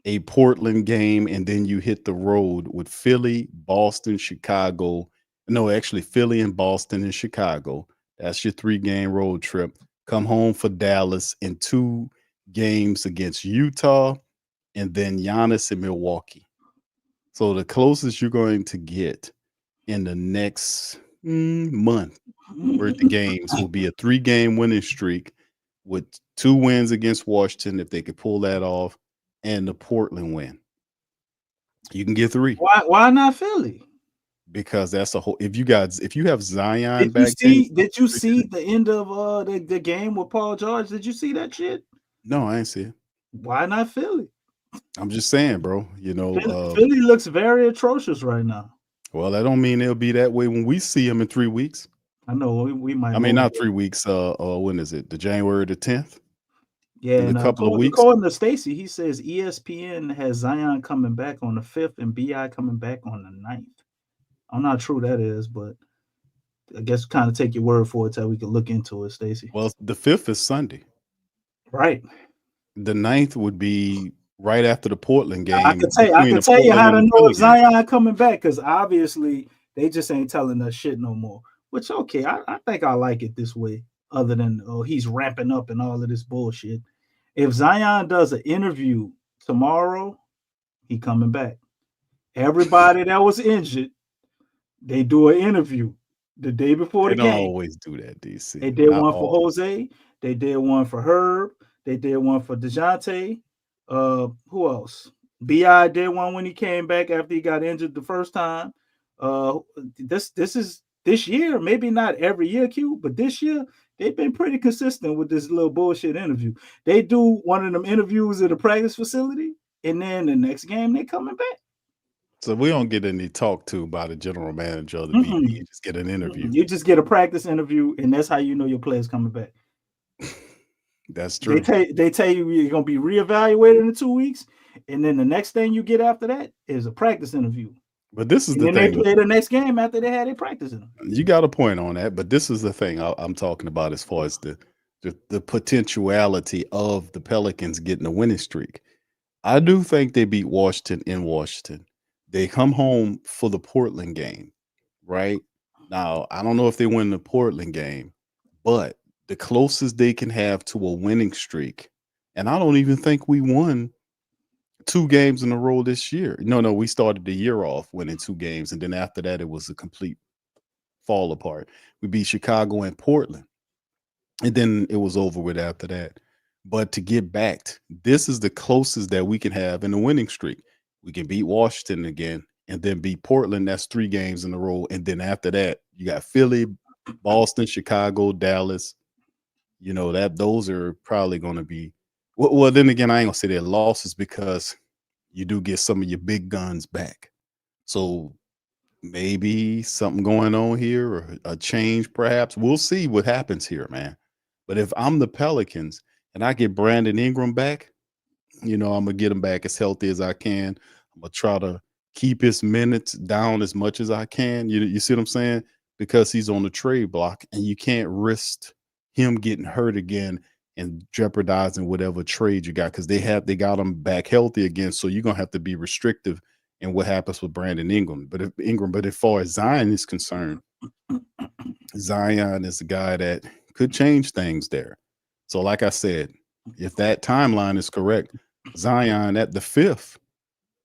a Portland game, and then you hit the road with Philly, Boston, Chicago. No, actually Philly and Boston and Chicago. That's your 3-game road trip. Come home for Dallas and 2 games against Utah and then Giannis in Milwaukee. So the closest you're going to get in the next month worth of games will be a 3-game winning streak with 2 wins against Washington if they could pull that off, and the Portland win. You can get 3. Why not Philly? Because that's a whole. If you have Zion Did you back see? then, Did you see the end of the game with Paul George? Did you see that shit? no, I ain't see it. Why not Philly? I'm just saying, bro. You know, Philly looks very atrocious right now. well, that don't mean it'll be that way when we see him in 3 weeks. I know we might. I mean, not 3 weeks. When is it? The January the 10th? Yeah, in a couple of weeks. According to Stacy, he says ESPN has Zion coming back on the 5th and BI coming back on the 9th. I'm not sure that is, but I guess kind of take your word for it till we can look into it, Stacy. Well, the 5th is Sunday. Right. The 9th would be right after the Portland game. I can tell you how to know if Zion coming back, because obviously they just ain't telling us shit no more. Which, okay, I think I like it this way, other than he's ramping up and all of this bullshit. If Zion does an interview tomorrow, he coming back. Everybody that was injured, they do an interview the day before the game. They don't always do that, DC. They did one for Jose. They did one for Herb. They did one for Dejounte. Who else? B.I. did one when he came back after he got injured the first time. This year, maybe not every year, Q, but this year they've been pretty consistent with this little bullshit interview. They do one of them interviews at a practice facility, and then the next game they coming back. So we don't get any talk to by the general manager of the BP. You just get an interview. You just get a practice interview, and that's how you know your player's coming back. That's true. They tell you you're gonna be reevaluated in 2 weeks, and then the next thing you get after that is a practice interview. But this is the thing. Then they play the next game after they had a practice interview. You got a point on that, but this is the thing I'm talking about as far as the potentiality of the Pelicans getting a winning streak. I do think they beat Washington in Washington. They come home for the Portland game, right? Now, I don't know if they win the Portland game, but the closest they can have to a winning streak, and I don't even think we won 2 games in a row this year. No, we started the year off winning 2 games, and then after that, it was a complete fall apart. We beat Chicago and Portland, and then it was over with after that. But to get back, this is the closest that we can have in a winning streak. We can beat Washington again, and then beat Portland. That's 3 games in a row, and then after that, you got Philly, Boston, Chicago, Dallas. You know that those are probably going to be. Well, then again, I ain't gonna say they're losses because you do get some of your big guns back. So maybe something going on here or a change, perhaps. We'll see what happens here, man. But if I'm the Pelicans and I get Brandon Ingram back, I'm gonna get him back as healthy as I can. I'm gonna try to keep his minutes down as much as I can. You see what I'm saying? Because he's on the trade block, and you can't risk him getting hurt again and jeopardizing whatever trade you got, because they got him back healthy again. So you're gonna have to be restrictive in what happens with Brandon Ingram. But as far as Zion is concerned, Zion is a guy that could change things there. So like I said, if that timeline is correct, Zion at the 5th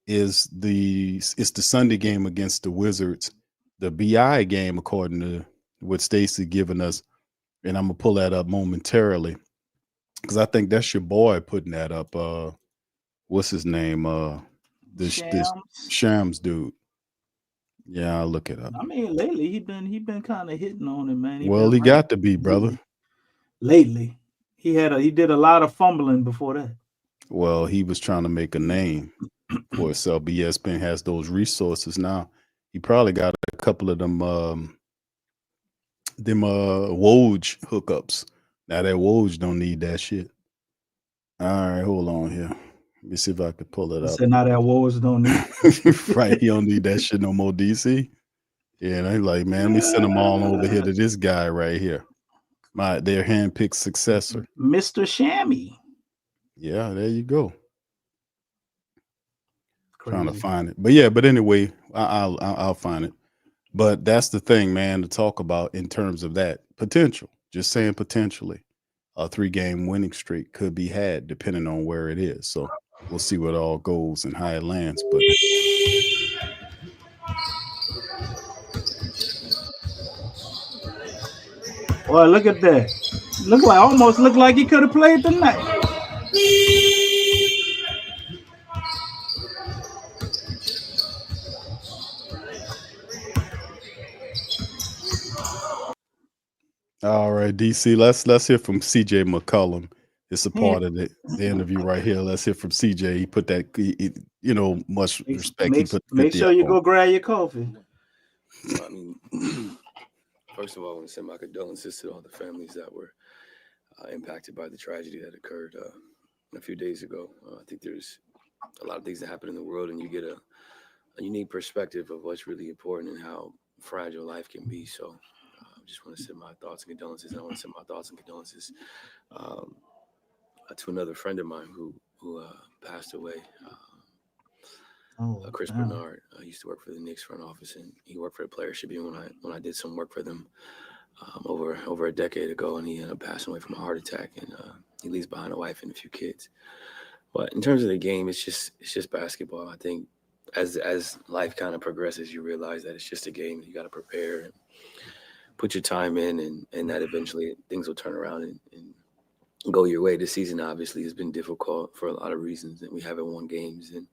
is the Sunday game against the Wizards, the BI game, according to what Stacy giving us. And I'm gonna pull that up momentarily, because I think that's your boy putting that up. What's his name? This Shams dude. Yeah, I'll look it up. I mean, lately he been kind of hitting on it, man. He got to be, brother. Lately, he did a lot of fumbling before that. Well, he was trying to make a name for himself. But ESPN has those resources now. He probably got a couple of them Woj hookups. Now that Woj don't need that shit. All right, hold on here. Let me see if I can pull it up. So now that Wars don't need. Right, he don't need that shit no more, DC. Yeah, and they like, man, let me send them all over here to this guy right here. Their handpicked successor. Mr. Shammy. Yeah, there you go. Crazy. Trying to find it. But anyway, I'll find it. But that's the thing, man, to talk about in terms of that potential. Just saying potentially. A 3-game winning streak could be had depending on where it is. So we'll see what all goes and how it lands. But Boy, look at that. Almost looked like he could have played tonight. all right, DC, let's hear from CJ McCollum. It's a part of the interview right here. Let's hear from CJ. He put that, much respect. Make sure you go grab your coffee. I mean, first of all, I want to send my condolences to all the families that were impacted by the tragedy that occurred a few days ago. I think there's a lot of things that happen in the world, and you get a unique perspective of what's really important and how fragile life can be. So I just want to send my thoughts and condolences. And I want to send my thoughts and condolences to another friend of mine who passed away. Chris Bernard. I used to work for the Knicks front office, and he worked for the Players Tribune when I did some work for them over a decade ago, and he ended up passing away from a heart attack, and he leaves behind a wife and a few kids. But in terms of the game, it's just basketball. I think as life kind of progresses, you realize that it's just a game. You got to prepare and put your time in, and that eventually things will turn around and go your way. This season obviously has been difficult for a lot of reasons, and we haven't won games, and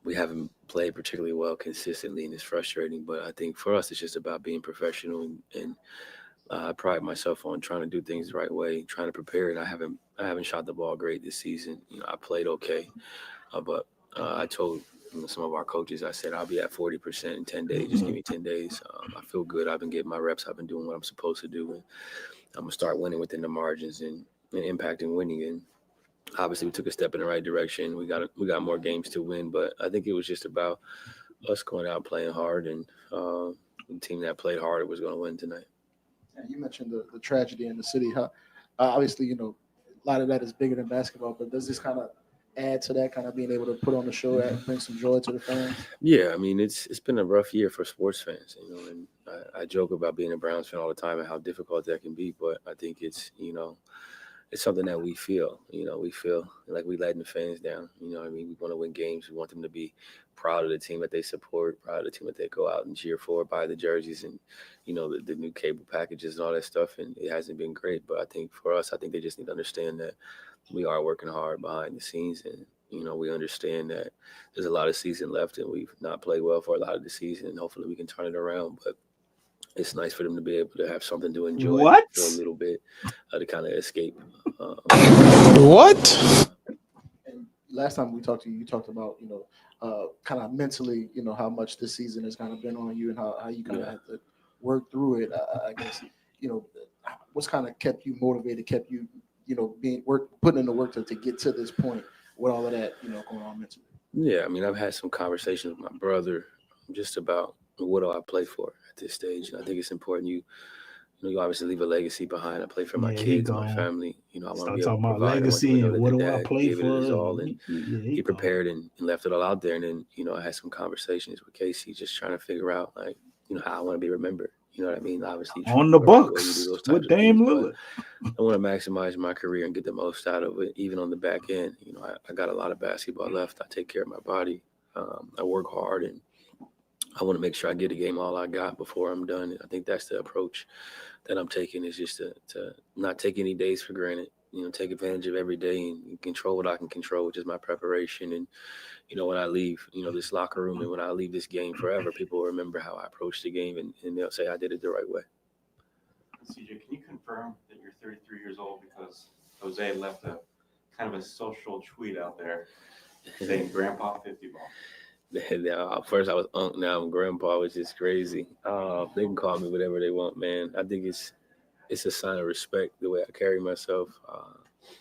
we haven't played particularly well consistently, and it's frustrating. But I think for us, it's just about being professional, and I pride myself on trying to do things the right way, trying to prepare. And I haven't shot the ball great this season. I played okay, but I told some of our coaches, I said I'll be at 40% in 10 days. Just give me 10 days. I feel good. I've been getting my reps. I've been doing what I'm supposed to do, and I'm gonna start winning within the margins and impacting winning. And obviously, we took a step in the right direction. We got more games to win, but I think it was just about us going out playing hard, and the team that played harder was going to win tonight. And you mentioned the tragedy in the city. Obviously, a lot of that is bigger than basketball, but does this kind of add to that, kind of being able to put on the show and bring some joy to the fans? Yeah, I mean, it's been a rough year for sports fans, and I joke about being a Browns fan all the time and how difficult that can be, but I think it's something that we feel. We feel like we letting the fans down. We want to win games. We want them to be proud of the team that they support, proud of the team that they go out and cheer for, buy the jerseys and, the new cable packages and all that stuff. And it hasn't been great. But I think for us, they just need to understand that we are working hard behind the scenes. And, we understand that there's a lot of season left and we've not played well for a lot of the season. And hopefully we can turn it around. But it's nice for them to be able to have something to enjoy for a little bit, to kind of escape. What? And last time we talked to you, you talked about, kind of mentally, how much this season has kind of been on you and how you kind of have to work through it. I guess, what's kind of kept you motivated, kept you, putting in the work to get to this point with all of that, going on mentally? Yeah, I mean, I've had some conversations with my brother just about what do I play for at this stage. And I think it's important you obviously leave a legacy behind. I play for my kids, my family. I want to be able to provide. Legacy and what do I play for? He prepared and left it all out there. And then, I had some conversations with Casey, just trying to figure out how I want to be remembered. You know what I mean? Obviously, on the Bucks with Dame Lillard. I want to maximize my career and get the most out of it, even on the back end. I got a lot of basketball left. I take care of my body. I work hard, and I want to make sure I get a game all I got before I'm done. And I think that's the approach that I'm taking, is just to not take any days for granted. Take advantage of every day and control what I can control, which is my preparation. And, when I leave, this locker room and when I leave this game forever, people will remember how I approached the game and they'll say I did it the right way. CJ, can you confirm that you're 33 years old? Because Jose left a kind of a social tweet out there saying Grandpa 50 ball. First I was Unc, now I'm Grandpa, which is crazy. They can call me whatever they want, man. I think it's a sign of respect, the way I carry myself.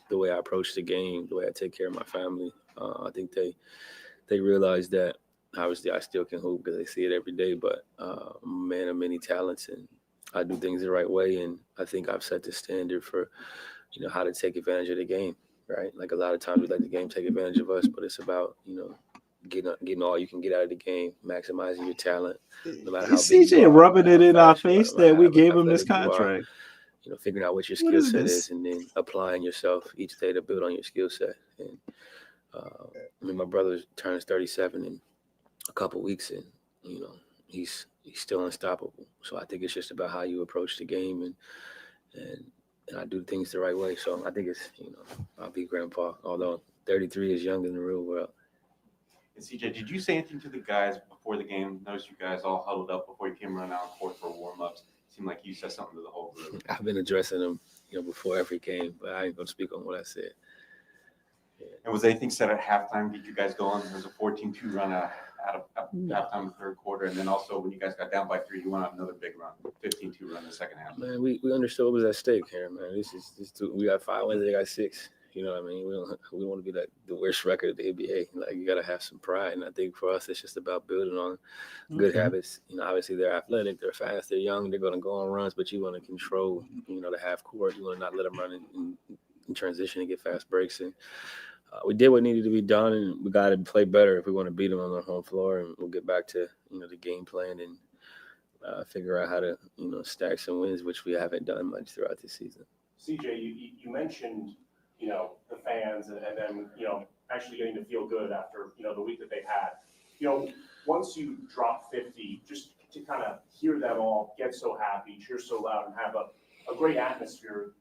the way I approach the game, the way I take care of my family. I think they realize that obviously I still can hoop because they see it every day, but I'm a man of many talents and I do things the right way. And I think I've set the standard for, how to take advantage of the game, right? Like a lot of times we let the game take advantage of us, but it's about, getting all you can get out of the game, maximizing your talent. No matter how big you CJ are, rubbing no it matter in how our fast you are, face no matter that we how gave him this athletic you are, contract. Figuring out what your What skill is set this? is and then applying yourself each day to build on your skill set. And my brother turns 37 in a couple weeks, and he's still unstoppable. So I think it's just about how you approach the game, and I do things the right way. So I think it's I'll be grandpa, although 33 is young in the real world. And CJ, did you say anything to the guys before the game? Noticed you guys all huddled up before you came running out on court for warm-ups. Seemed like you said something to the whole group. I've been addressing them, before every game, but I ain't gonna speak on what I said. Yeah. And was anything said at halftime? Did you guys go on? There was a 14-2 run out of halftime in the third quarter, and then also when you guys got down by 3, you went on another big run, 15-2 run in the second half. Man, we understood what was at stake here, man. We got 5 wins, they got 6. You know what I mean? We want to be like the worst record of the NBA. Like, you got to have some pride. And I think for us, it's just about building on good habits. Obviously they're athletic, they're fast, they're young, they're going to go on runs, but you want to control, the half court. You want to not let them run in transition and get fast breaks. And we did what needed to be done, and we got to play better if we want to beat them on their home floor. And we'll get back to, the game plan and figure out how to, stack some wins, which we haven't done much throughout this season. CJ, you mentioned, the fans and then, actually getting to feel good after, the week that they've had. Once you drop 50, just to kind of hear them all get so happy, cheer so loud, and have a great atmosphere,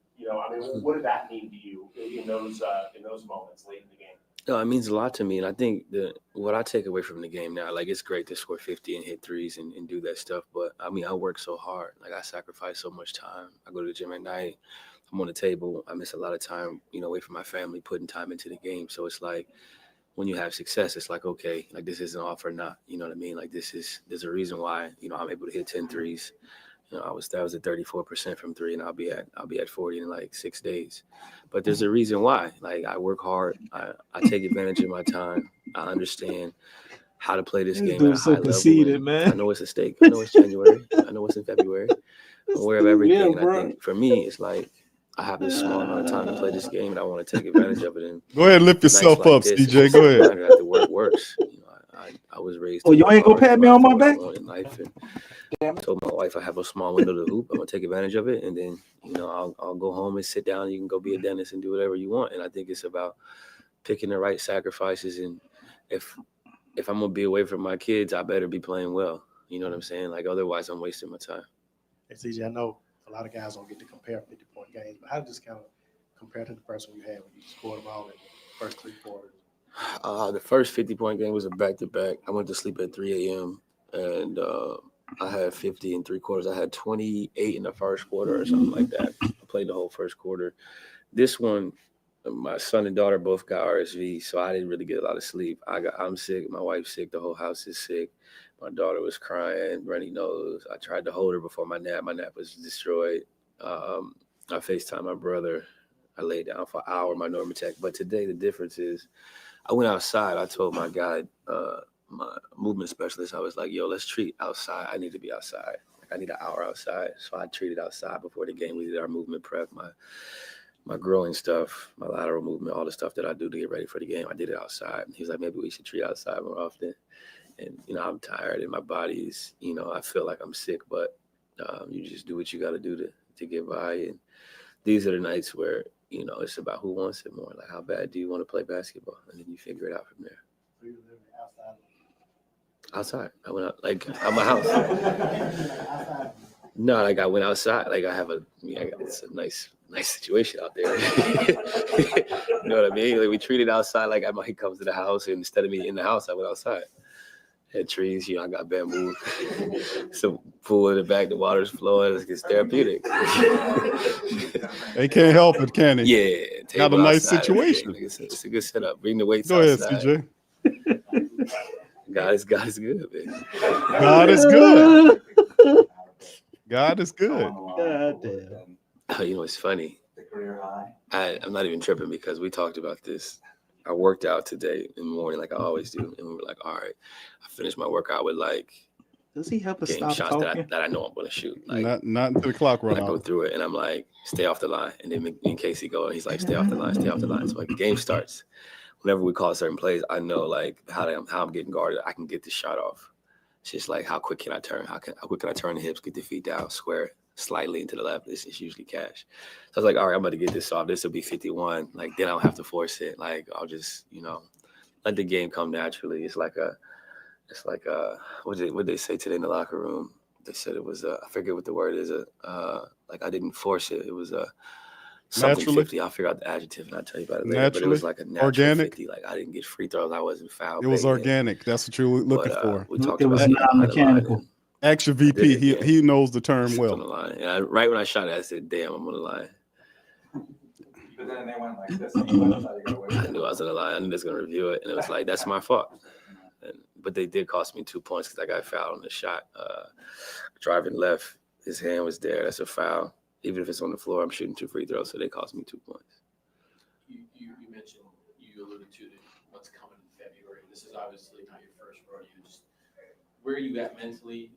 what did that mean to you in those moments late in the game? No, it means a lot to me. And I think what I take away from the game now, like, it's great to score 50 and hit threes and do that stuff. But, I work so hard. Like, I sacrifice so much time. I go to the gym at night. I'm on the table. I miss a lot of time, away from my family, putting time into the game. So it's like when you have success, it's like, okay, like, this isn't all for naught. You know what I mean? Like, there's a reason why, I'm able to hit 10 threes. That was at 34% from 3, and I'll be at 40 in like 6 days. But there's a reason why. Like, I work hard. I take advantage of my time. I understand how to play this game at a high level. Conceited, man. I know it's a stake. I know it's January. I know it's in February. I'm aware of everything. And I think for me, it's like, I have this small amount of time to play this game, and I want to take advantage of it. And go ahead, lift yourself up, CJ. Go ahead. That the work works. I was raised. Oh, you ain't gonna pat me on my back? In life, and I told my wife I have a small window to hoop. I'm gonna take advantage of it, and then I'll go home and sit down. You can go be a dentist and do whatever you want. And I think it's about picking the right sacrifices. And if I'm gonna be away from my kids, I better be playing well. You know what I'm saying? Like, otherwise, I'm wasting my time. Hey, CJ, I know a lot of guys don't get to compare 50-point games, but how does this kind of compare to the first one you had when you scored them all in the first 3 quarters? The first 50-point game was a back-to-back. I went to sleep at 3 a.m. and I had 50 in 3 quarters. I had 28 in the first quarter or something like that. I played the whole first quarter. This one, my son and daughter both got RSV, so I didn't really get a lot of sleep. I'm sick. My wife's sick. The whole house is sick. My daughter was crying, runny nose. I tried to hold her before my nap. My nap was destroyed. I FaceTimed my brother. I laid down for an hour, my Normatec. But today the difference is I went outside. I told my guy, my movement specialist, I was like, yo, let's treat outside. I need to be outside. Like, I need an hour outside. So I treated outside before the game. We did our movement prep, my growing stuff, my lateral movement, all the stuff that I do to get ready for the game. I did it outside. He was like, maybe we should treat outside more often. And, I'm tired and my body is, I feel like I'm sick, but you just do what you got to do to get by. And these are the nights where, it's about who wants it more. Like, how bad do you want to play basketball? And then you figure it out from there. So you live Outside. I went out, like, at my house. outside? No, like, I went outside. Like, it's a nice situation out there. You know what I mean? Like, we treated outside like he comes to the house, and instead of me in the house, I went outside. Had trees, I got bamboo, some pool in the back, the water's flowing. It's therapeutic. They can't help it, can they? Yeah. Got a nice situation. It's a good setup. Bring the weights Go ahead, outside. CJ. God is good, man. God is good. God is good. God damn. It's funny. career high? I'm not even tripping because we talked about this. I worked out today in the morning like I always do. And we were like, all right, I finished my workout with like Does he help us game stop shots talking? that I know I'm going to shoot. Like, not until the clock run and I go out. through it and I'm like, stay off the line. And then me and Casey go and he's like, stay off the line, stay off the line. So like the game starts. Whenever we call certain plays, I know like how I'm getting guarded. I can get the shot off. It's just like how quick can I turn? How quick can I turn the hips, get the feet down, square it slightly into the left? It's usually cash. So I was like, all right, I'm about to get this off. This will be 51. Like then I don't have to force it. Like I'll just, let the game come naturally. It's like what did they say today in the locker room? They said it was I forget what the word is. Like I didn't force it. It was something Naturally? 50. I'll figure out the adjective and I'll tell you about it later. But it was like a natural Organic? 50. Like I didn't get free throws. I wasn't fouled. It was organic. That's what you were looking for. We talked It was about non-mechanical. Ask your VP. He knows the term on well. the line. And right when I shot it, I said, "Damn, I'm on the line." But then they went like this. And you thought you got away with I knew I was on the line. I knew they was gonna review it, and it was like, "That's my fault." But they did cost me 2 points because I got fouled on the shot. Driving left, his hand was there. That's a foul. Even if it's on the floor, I'm shooting 2 free throws, so they cost me 2 points. You mentioned, you alluded to what's coming in February. This is obviously not your first rodeo. Just where are you at mentally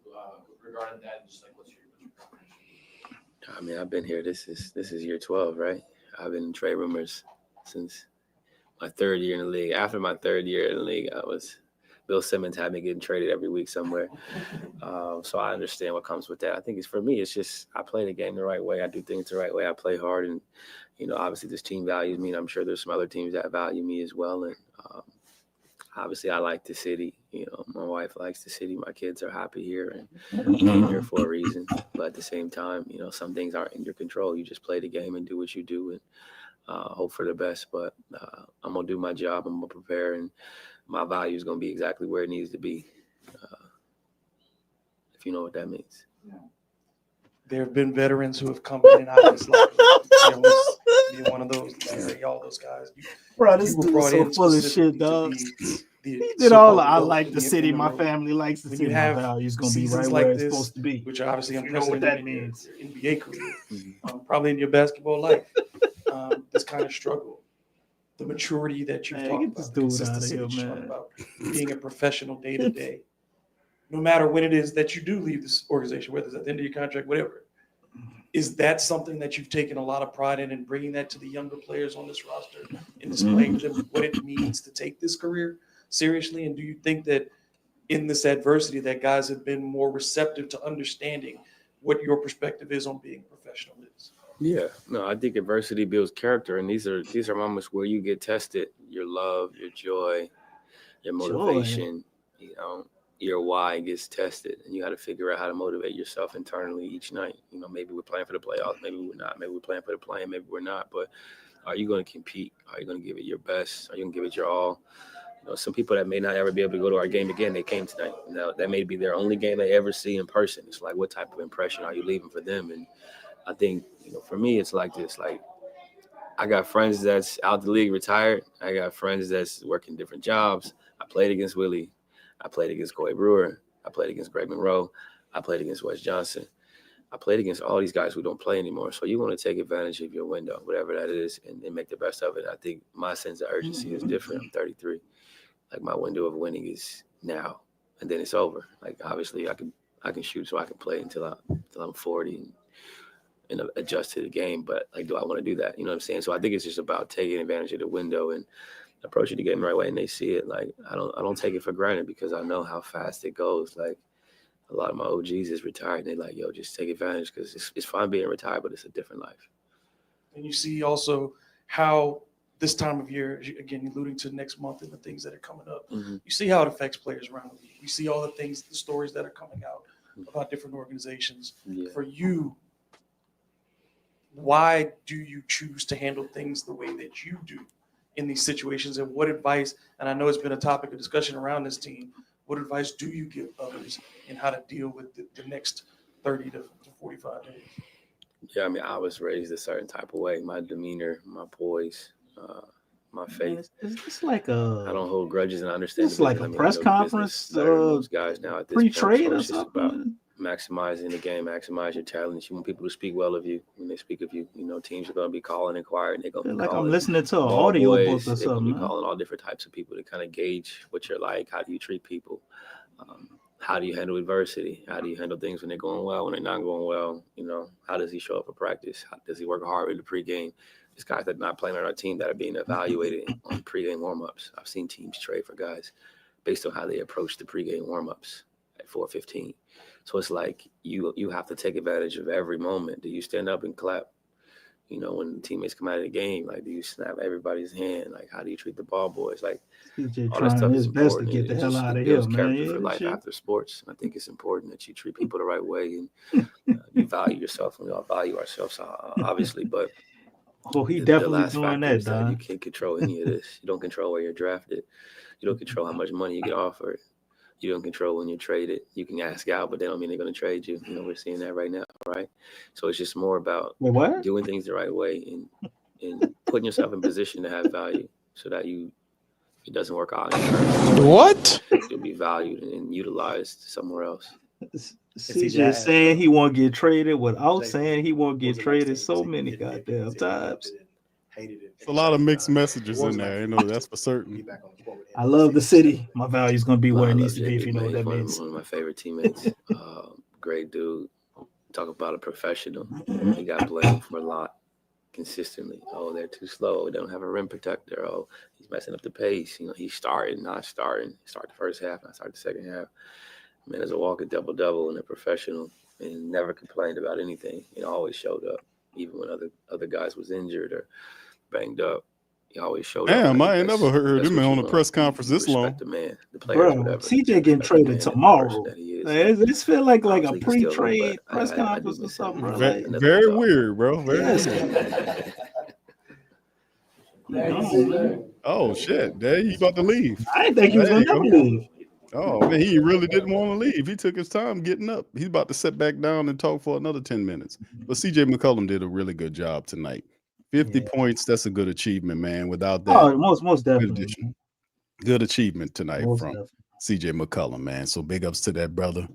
regarding that, and just like what's your preparation? I mean, I've been here. This is year 12, right? I've been in trade rumors since my 3rd year in the league. After my 3rd year in the league, Bill Simmons had me getting traded every week somewhere. So I understand what comes with that. I think for me, it's just I play the game the right way. I do things the right way. I play hard. And, obviously this team values me. And I'm sure there's some other teams that value me as well. And obviously I like the city. My wife likes the city. My kids are happy here and came here for a reason. But at the same time, some things aren't in your control. You just play the game and do what you do and hope for the best. But I'm going to do my job. I'm going to prepare. And my value is going to be exactly where it needs to be, if you know what that means. There have been veterans who have come in and out of this locker room. You're one of those guys, all those guys. Bro, this dude is so full of shit, dog. He did all I like the city. My family likes the city. My value's going to be right where it's supposed to be. Which obviously you know what that means. In your NBA career, probably in your basketball life, this kind of struggle. The maturity that you've talked about, the consistency that you're talking about, being a professional day to day, no matter when it is that you do leave this organization, whether it's at the end of your contract, whatever. Is that something that you've taken a lot of pride in and bringing that to the younger players on this roster and displaying to them what it means to take this career seriously? And do you think that in this adversity that guys have been more receptive to understanding what your perspective is on being professional is? Yeah, no, I think adversity builds character, and these are moments where you get tested. Your love, your joy, your motivation, your why gets tested, and you got to figure out how to motivate yourself internally each night. Maybe we're playing for the playoffs, maybe we're not. Maybe we're playing for the play, maybe we're not. But are you going to compete? Are you going to give it your best? Are you going to give it your all? Some people that may not ever be able to go to our game again, they came tonight. Now that may be their only game they ever see in person. It's like, what type of impression are you leaving for them? And I think, for me, it's like this. Like, I got friends that's out the league, retired. I got friends that's working different jobs. I played against Willie. I played against Corey Brewer. I played against Greg Monroe. I played against Wes Johnson. I played against all these guys who don't play anymore. So you want to take advantage of your window, whatever that is, and make the best of it. I think my sense of urgency is different. I'm 33. Like, my window of winning is now, and then it's over. Like, obviously, I can shoot so I can play until I'm 40 and adjust to the game. But like, do I want to do that? You know what I'm saying? So I think it's just about taking advantage of the window and approaching the game the right way. And they see it. Like, I don't take it for granted because I know how fast it goes. Like, a lot of my OGs is retired. And they're like, yo, just take advantage because it's fun being retired, but it's a different life. And you see also how this time of year, again, alluding to next month and the things that are coming up, you see how it affects players around the league. You see all the things, the stories that are coming out about different organizations. Yeah. For you, why do you choose to handle things the way that you do in these situations? And what advice, and I know it's been a topic of discussion around this team, what advice do you give others in how to deal with the next 30 to 45 days? Yeah, I mean, I was raised a certain type of way. My demeanor, my poise, my faith. It's like a. I don't hold grudges, and I understand. It's like a press conference. Most guys now at this pre-trade point, or so it's just about something. maximizing the game, maximize your talents. You want people to speak well of you. When they speak of you, teams are going to be calling, inquiring. They're going to be Like calling I'm listening to an ball audio boys. book or They're going to something. be calling all different types of people to kind of gauge what you're like. How do you treat people? How do you handle adversity? How do you handle things when they're going well, when they're not going well? How does he show up for practice? How does he work hard in the pregame? There's guys that are not playing on our team that are being evaluated on pregame warmups. I've seen teams trade for guys based on how they approach the pregame warmups at 4:15. So it's like you have to take advantage of every moment. Do you stand up and clap? When teammates come out of the game, like, do you snap everybody's hand? Like, how do you treat the ball boys? Like, CJ all that stuff trying is his best to important. get the hell out It of builds here, character man. for life Shit. after sports. And I think it's important that you treat people the right way and you value yourself, and we all value ourselves, obviously. But He the definitely last doing factor that, is that you Don. can't control any of this. You don't control where you're drafted. You don't control how much money you get offered. You don't control when you're traded. You can ask out, but they don't mean they're going to trade you. We're seeing that right now, right? So it's just more about What? doing things the right way and putting yourself in position to have value, so that it doesn't work out. What? You'll be valued and utilized somewhere else. CJ saying he won't get traded without saying he won't get traded so many goddamn times. It's a lot of mixed messages in there. That's for certain. I love the city. My value's gonna be where it I needs love to be, if JB, you know what man. that He's means. one of my favorite teammates. Great dude. Talk about a professional. He got blamed for a lot consistently. Oh, they're too slow. They don't have a rim protector. Oh, he's messing up the pace. He's starting, not starting. Start the first half, not start the second half. Man, as a walking double-double and a professional, and never complained about anything. Always showed up, even when other guys was injured or banged up. He always showed up. Damn, I ain't never heard him on a press conference this long. Respect the man, the players, whatever. CJ getting traded tomorrow. It's feel like a Obviously, he still pre-trade don't, but press I do conference or miss something, him. bro. Very weird, bro. Very Yes. weird. Oh shit! There you about to leave. I didn't think he was There gonna you never go. leave. Oh man, he really didn't want to leave. He took his time getting up. He's about to sit back down and talk for another 10 minutes. But CJ McCollum did a really good job tonight. 50 points, that's a good achievement, man. Without that, Oh, most definitely. Good achievement tonight Most from definitely. CJ McCollum, man. So big ups to that brother.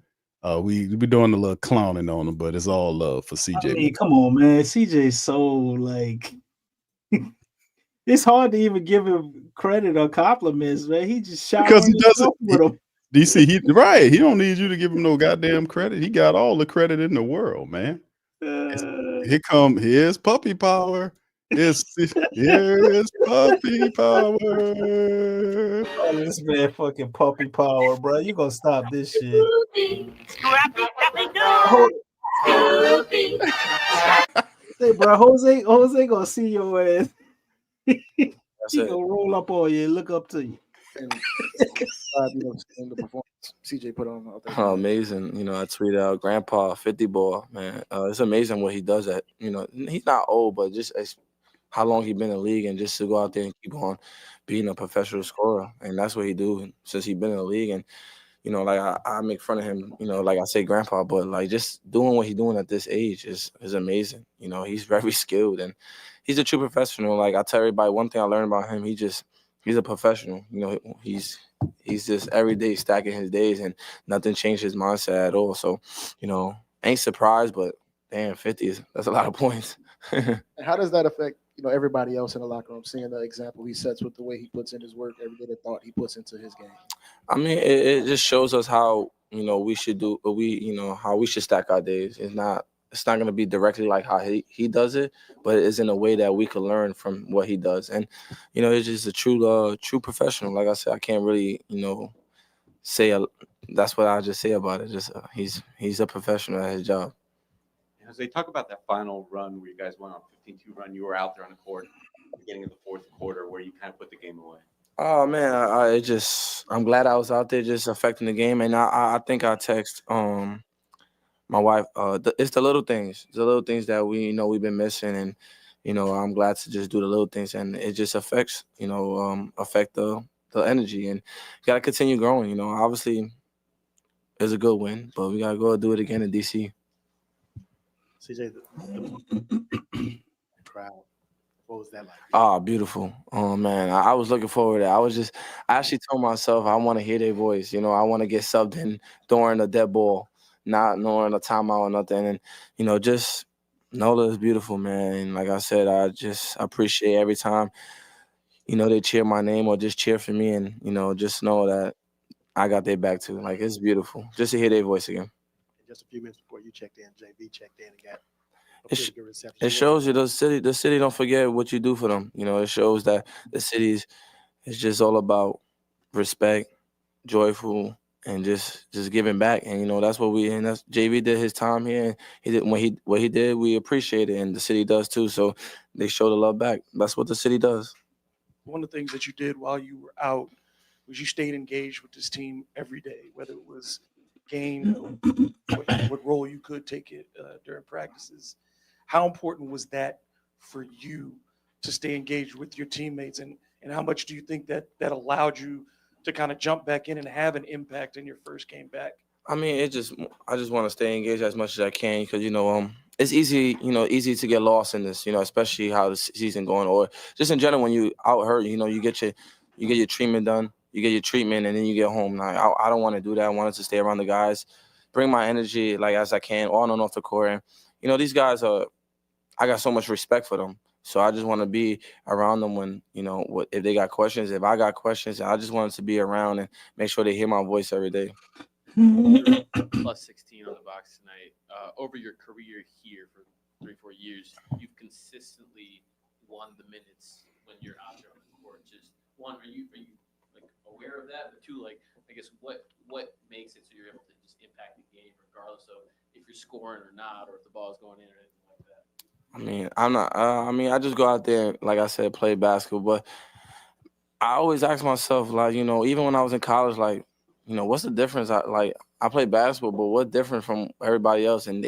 We doing a little clowning on him, but it's all love for CJ. I mean, come on, man. CJ's so like it's hard to even give him credit or compliments, man. He just because he doesn't with him. DC, he don't need you to give him no goddamn credit. He got all the credit in the world, man. Here's puppy power. Here's puppy power. Oh, this man fucking puppy power, bro. You gonna stop this shit. Say, bro, Jose gonna see your ass. He gonna roll up on you and look up to you. And seeing the performance CJ put on out there. Oh, amazing. I tweeted out Grandpa 50 ball, man. It's amazing what he does at, he's not old, but just how long he been in the league, and just to go out there and keep on being a professional scorer. And that's what he do since he been in the league. And, like I make fun of him, like I say Grandpa, but like just doing what he's doing at this age is amazing. He's very skilled and he's a true professional. Like I tell everybody, one thing I learned about him, he's a professional. He's just every day stacking his days, and nothing changed his mindset at all. So, ain't surprised, but damn, 50 that's a lot of points. And how does that affect everybody else in the locker room, seeing the example he sets with the way he puts in his work every day, the thought he puts into his game? I mean, it just shows us how we should do, how we should stack our days. It's not going to be directly like how he does it, but it's in a way that we can learn from what he does. And it's just a true professional. Like I said, I can't really say that's what I just say about it. Just he's a professional at his job. As they talk about that final run where you guys went on 15-2 run, you were out there on the court at the beginning of the fourth quarter where you kind of put the game away. Oh man, I'm glad I was out there just affecting the game, and I think I text my wife. It's the little things that we've been missing, and I'm glad to just do the little things, and it just affects affect the energy, and you gotta continue growing. Obviously it's a good win, but we gotta go do it again in DC. CJ, the crowd, what was that like? Oh, beautiful. Oh man, I was looking forward to that. I actually told myself I want to hear their voice. I want to get subbed in during the dead ball. not knowing a timeout or nothing. And, just NOLA is beautiful, man. And like I said, I just appreciate every time, they cheer my name or just cheer for me and, just know that I got their back too. Like, it's beautiful just to hear their voice again. Just a few minutes before you checked in, JV checked in and got a It, pretty good reception. it shows you the city don't forget what you do for them. It shows that the city's it's just all about respect, joyful, and just giving back. And that's what that's JV did his time here, and he did what he did. We appreciate it, and the city does too. So they show the love back. That's what the city does. One of the things that you did while you were out was you stayed engaged with this team every day, whether it was game, what role you could take it during practices. How important was that for you to stay engaged with your teammates, and how much do you think that allowed you to kind of jump back in and have an impact in your first game back? I mean, I just want to stay engaged as much as I can because it's easy to get lost in this, especially how the season going, or just in general when you out hurt, you get your treatment done, you get your treatment, and then you get home. Like, I don't want to do that. I wanted to stay around the guys, bring my energy like as I can on and off the court. And these guys I got so much respect for them. So I just want to be around them when, if they got questions, if I got questions, I just wanted to be around and make sure they hear my voice every day. Plus 16 on the box tonight. Over your career here for 3-4 years, you've consistently won the minutes when you're out there on the court. Just one, are you like aware of that? But two, like, I guess what makes it so you're able to just impact the game regardless of if you're scoring or not, or if the ball is going in or anything like that? I mean, I'm not. I just go out there, like I said, play basketball. But I always ask myself, like, even when I was in college, like, what's the difference? I play basketball, but what different from everybody else? And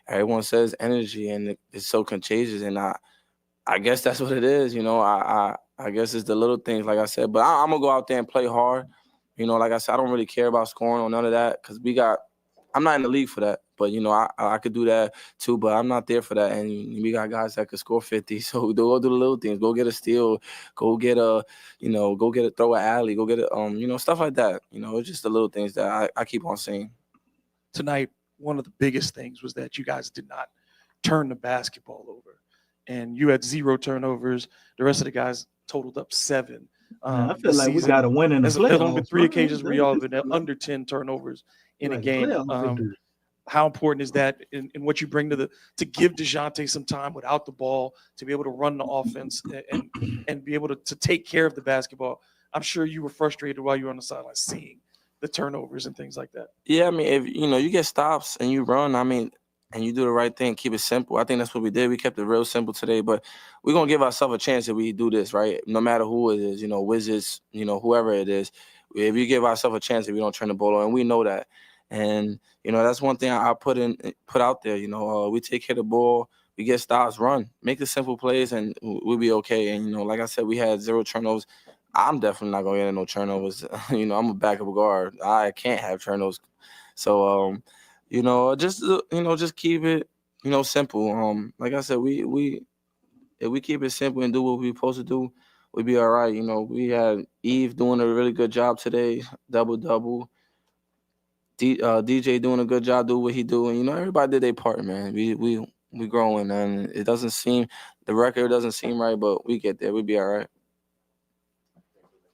everyone says energy, and it's so contagious. And I guess that's what it is. I guess it's the little things, like I said. But I'm gonna go out there and play hard. Like I said, I don't really care about scoring or none of that because I'm not in the league for that. But, I could do that too, but I'm not there for that. And we got guys that could score 50. So go do the little things. Go get a steal. Go get throw an alley. Go get stuff like that. It's just the little things that I keep on saying. Tonight, one of the biggest things was that you guys did not turn the basketball over. And you had 0 turnovers. The rest of the guys totaled up 7. I feel like we got to win in the playoffs. There's only been 3 occasions where y'all have been under 10 turnovers in a game. How important is that in what you bring to give Dejounte some time without the ball, to be able to run the offense and be able to take care of the basketball? I'm sure you were frustrated while you were on the sideline seeing the turnovers and things like that. Yeah, I mean, if you get stops and you run, and you do the right thing, keep it simple. I think that's what we did. We kept it real simple today, but we're gonna give ourselves a chance if we do this, right? No matter who it is, Wizards, whoever it is. If we give ourselves a chance if we don't turn the ball over, and we know that. And, that's one thing I put out there, we take care of the ball, we get stops, run, make the simple plays, and we'll be okay. And, like I said, we had 0 turnovers. I'm definitely not going to get no turnovers. I'm a backup guard. I can't have turnovers. So, just keep it, simple. Like I said, if we keep it simple and do what we're supposed to do, we'll be all right. We had Eve doing a really good job today, double-double. DJ doing a good job, do what he do, and everybody did their part, man. We growing, and the record doesn't seem right, but we get there. We'll be all right.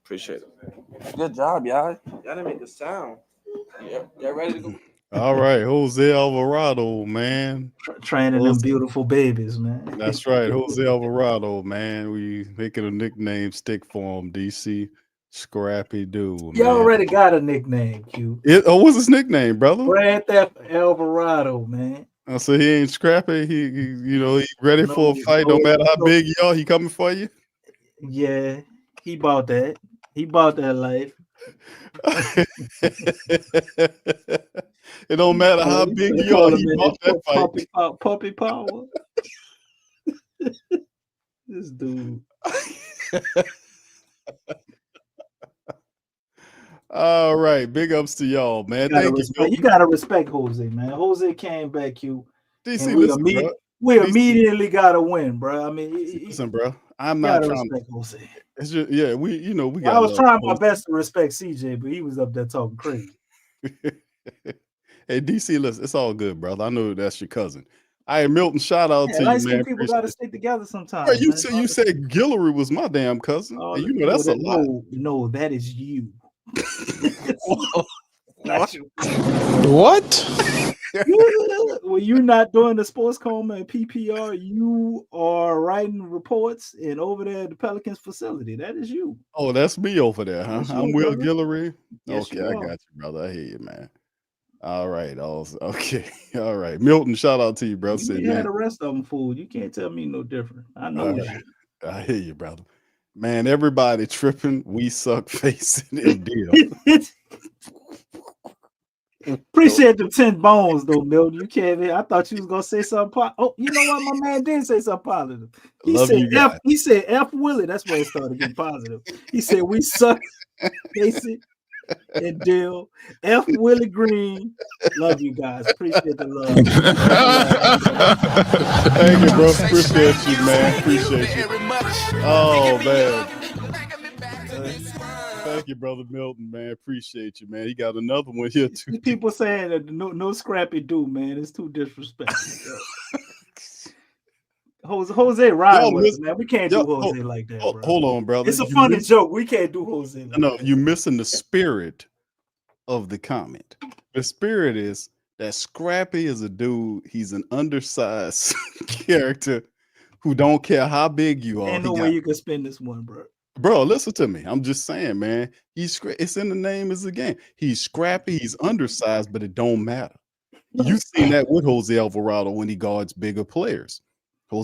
Appreciate it. Good job, y'all. Y'all didn't make the sound. Y'all ready to go? All right, Jose Alvarado, man. Training them beautiful babies, man. That's right, Jose Alvarado, man. We making a nickname stick for him, DC. Scrappy dude. You already got a nickname, Q. What's his nickname, brother? Grand Theft Alvarado, man. So he ain't scrappy. He ready for a fight, no matter how big you are. He coming for you. Yeah, he bought that. He bought that life. It don't matter how big you are. He bought that fight. Puppy power. This dude. All right, big ups to y'all, man. Thank you. You gotta respect Jose, man. Jose came back, DC, listen, bro. We immediately gotta win, bro. I mean, listen, bro. I'm not trying to respect Jose. It's just, we got. I was trying my best to respect CJ, but he was up there talking crazy. Hey, DC, listen, it's all good, brother. I know that's your cousin. All right, Milton, shout out Yeah, to light you, skinned man. people Appreciate got to it. stick together Bro, sometimes, you man. said Guillory was my damn cousin. And you know that's a lot. No, that is you. What? What? When you're not doing the sports coma and PPR, you are writing reports and over there at the Pelicans facility. That is you. Oh, that's me over there, huh? That's I'm you, Will brother. Guillory. Yes, Okay, you I are. got you, brother. I hear you, man. All right. Okay. All right. Milton, shout out to you, bro. You Say, ain't had man. the rest of them fooled. You can't tell me no different. I know All it's right. you. I hear you, brother. Man, everybody tripping. We suck facing and deal. Appreciate the 10 bones, though, Milton. You can't. I thought you was gonna say something. Oh, you know what? My man did say something positive. He Love said you F. guys. He said F. Willie. That's where it started getting positive. He said we suck, Casey and Dill. F. Willie Green. Love you guys. Appreciate the love. Thank you, bro. Appreciate you, man. Appreciate you. Oh, man. Thank you, brother Milton, man. Appreciate you, man. He got another one here too. People saying that no scrappy do, man. It's too disrespectful. Jose ride with us, man. We can't do Jose like that, bro. Hold on, brother. It's a funny joke. We can't do Jose like No, that. you're missing the spirit of the comment. The spirit is that Scrappy is a dude. He's an undersized character who don't care how big you are. Ain't no way you can spin this one, bro. Bro, listen to me. I'm just saying, man. It's in the name of the game. He's scrappy. He's undersized, but it don't matter. You've seen that with Jose Alvarado when he guards bigger players.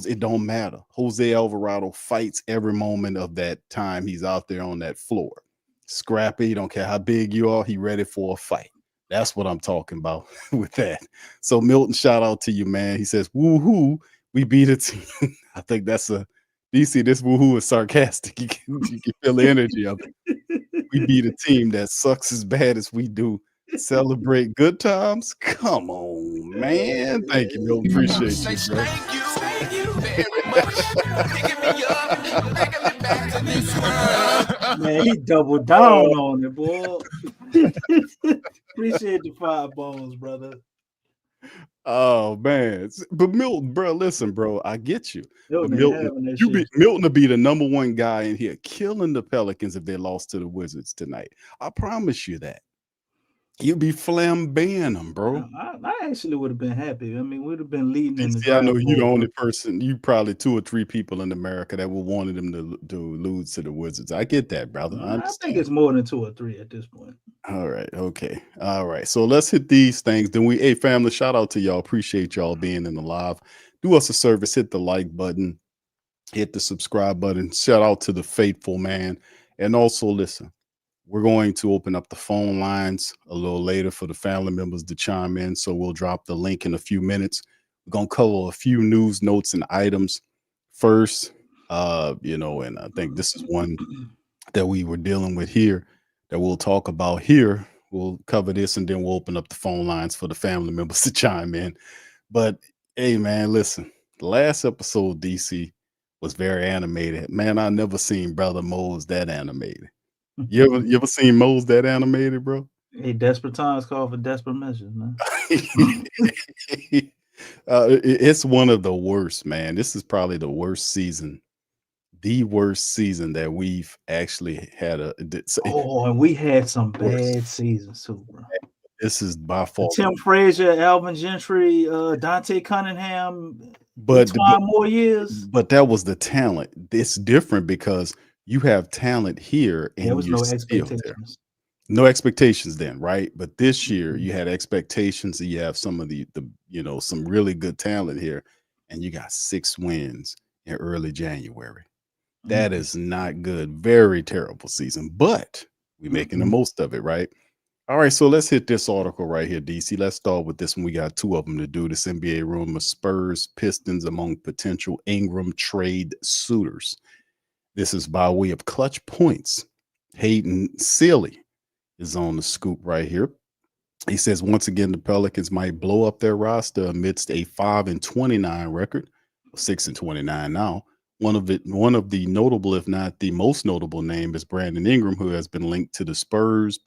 It don't matter. Jose Alvarado fights every moment of that time he's out there on that floor. Scrappy, don't care how big you are. He ready for a fight. That's what I'm talking about with that. So Milton, shout out to you, man. He says, woohoo, we beat a team. I think that's a DC, this woohoo is sarcastic. You can feel the energy of it. We beat a team that sucks as bad as we do. Celebrate good times. Come on, man. Thank you, Milton. Appreciate you, bro. Thank you very much. Picking me up, taking me back to this world. Man, he doubled down on it, boy. Appreciate the 5 bones, brother. Oh man, but Milton, bro, listen, bro, I get you. But Milton Milton will be the number 1 guy in here killing the Pelicans if they lost to the Wizards tonight. I promise you that. You'd be flambeing them, bro. I actually would have been happy. I mean, we'd have been leading in the See, I know draft you're the board, only bro. person. You probably 2 or 3 people in America that would wanted them to lose to the Wizards. I get that, brother. I I understand. think it's more than 2 or 3 at this point. All right. Okay. All right. So let's hit these things. Then hey, family, shout out to y'all. Appreciate y'all being in the live. Do us a service. Hit the like button. Hit the subscribe button. Shout out to the faithful, man. And also, listen, we're going to open up the phone lines a little later for the family members to chime in. So we'll drop the link in a few minutes. We're going to cover a few news, notes, and items first. And I think this is one that we were dealing with here that we'll talk about here. We'll cover this and then we'll open up the phone lines for the family members to chime in. But hey, man, listen, the last episode, DC, was very animated. Man, I never seen Brother Mose that animated. You ever seen Mose that animated, bro? Hey, desperate times call for desperate measures, man. It's one of the worst, man. This is probably the worst season that we've actually had. And we had some bad seasons too, bro. This is by far Tim Frazier, Alvin Gentry, Dante Cunningham, but more years. But that was the talent. It's different because you have talent here and there was no expectations. There. No expectations then, right? But this year you had expectations. And you have some of the some really good talent here, and you got 6 wins in early January. That is not good. Very terrible season, but we're making the most of it, right? All right, so let's hit this article right here, DC. Let's start with this one. We got 2 of them to do. This NBA rumor: Spurs, Pistons among potential Ingram trade suitors. This is by way of Clutch Points. Hayden Sealy is on the scoop right here. He says, once again, the Pelicans might blow up their roster amidst a 5-29 record, 6-29 now. One of the notable, if not the most notable name, is Brandon Ingram, who has been linked to the Spurs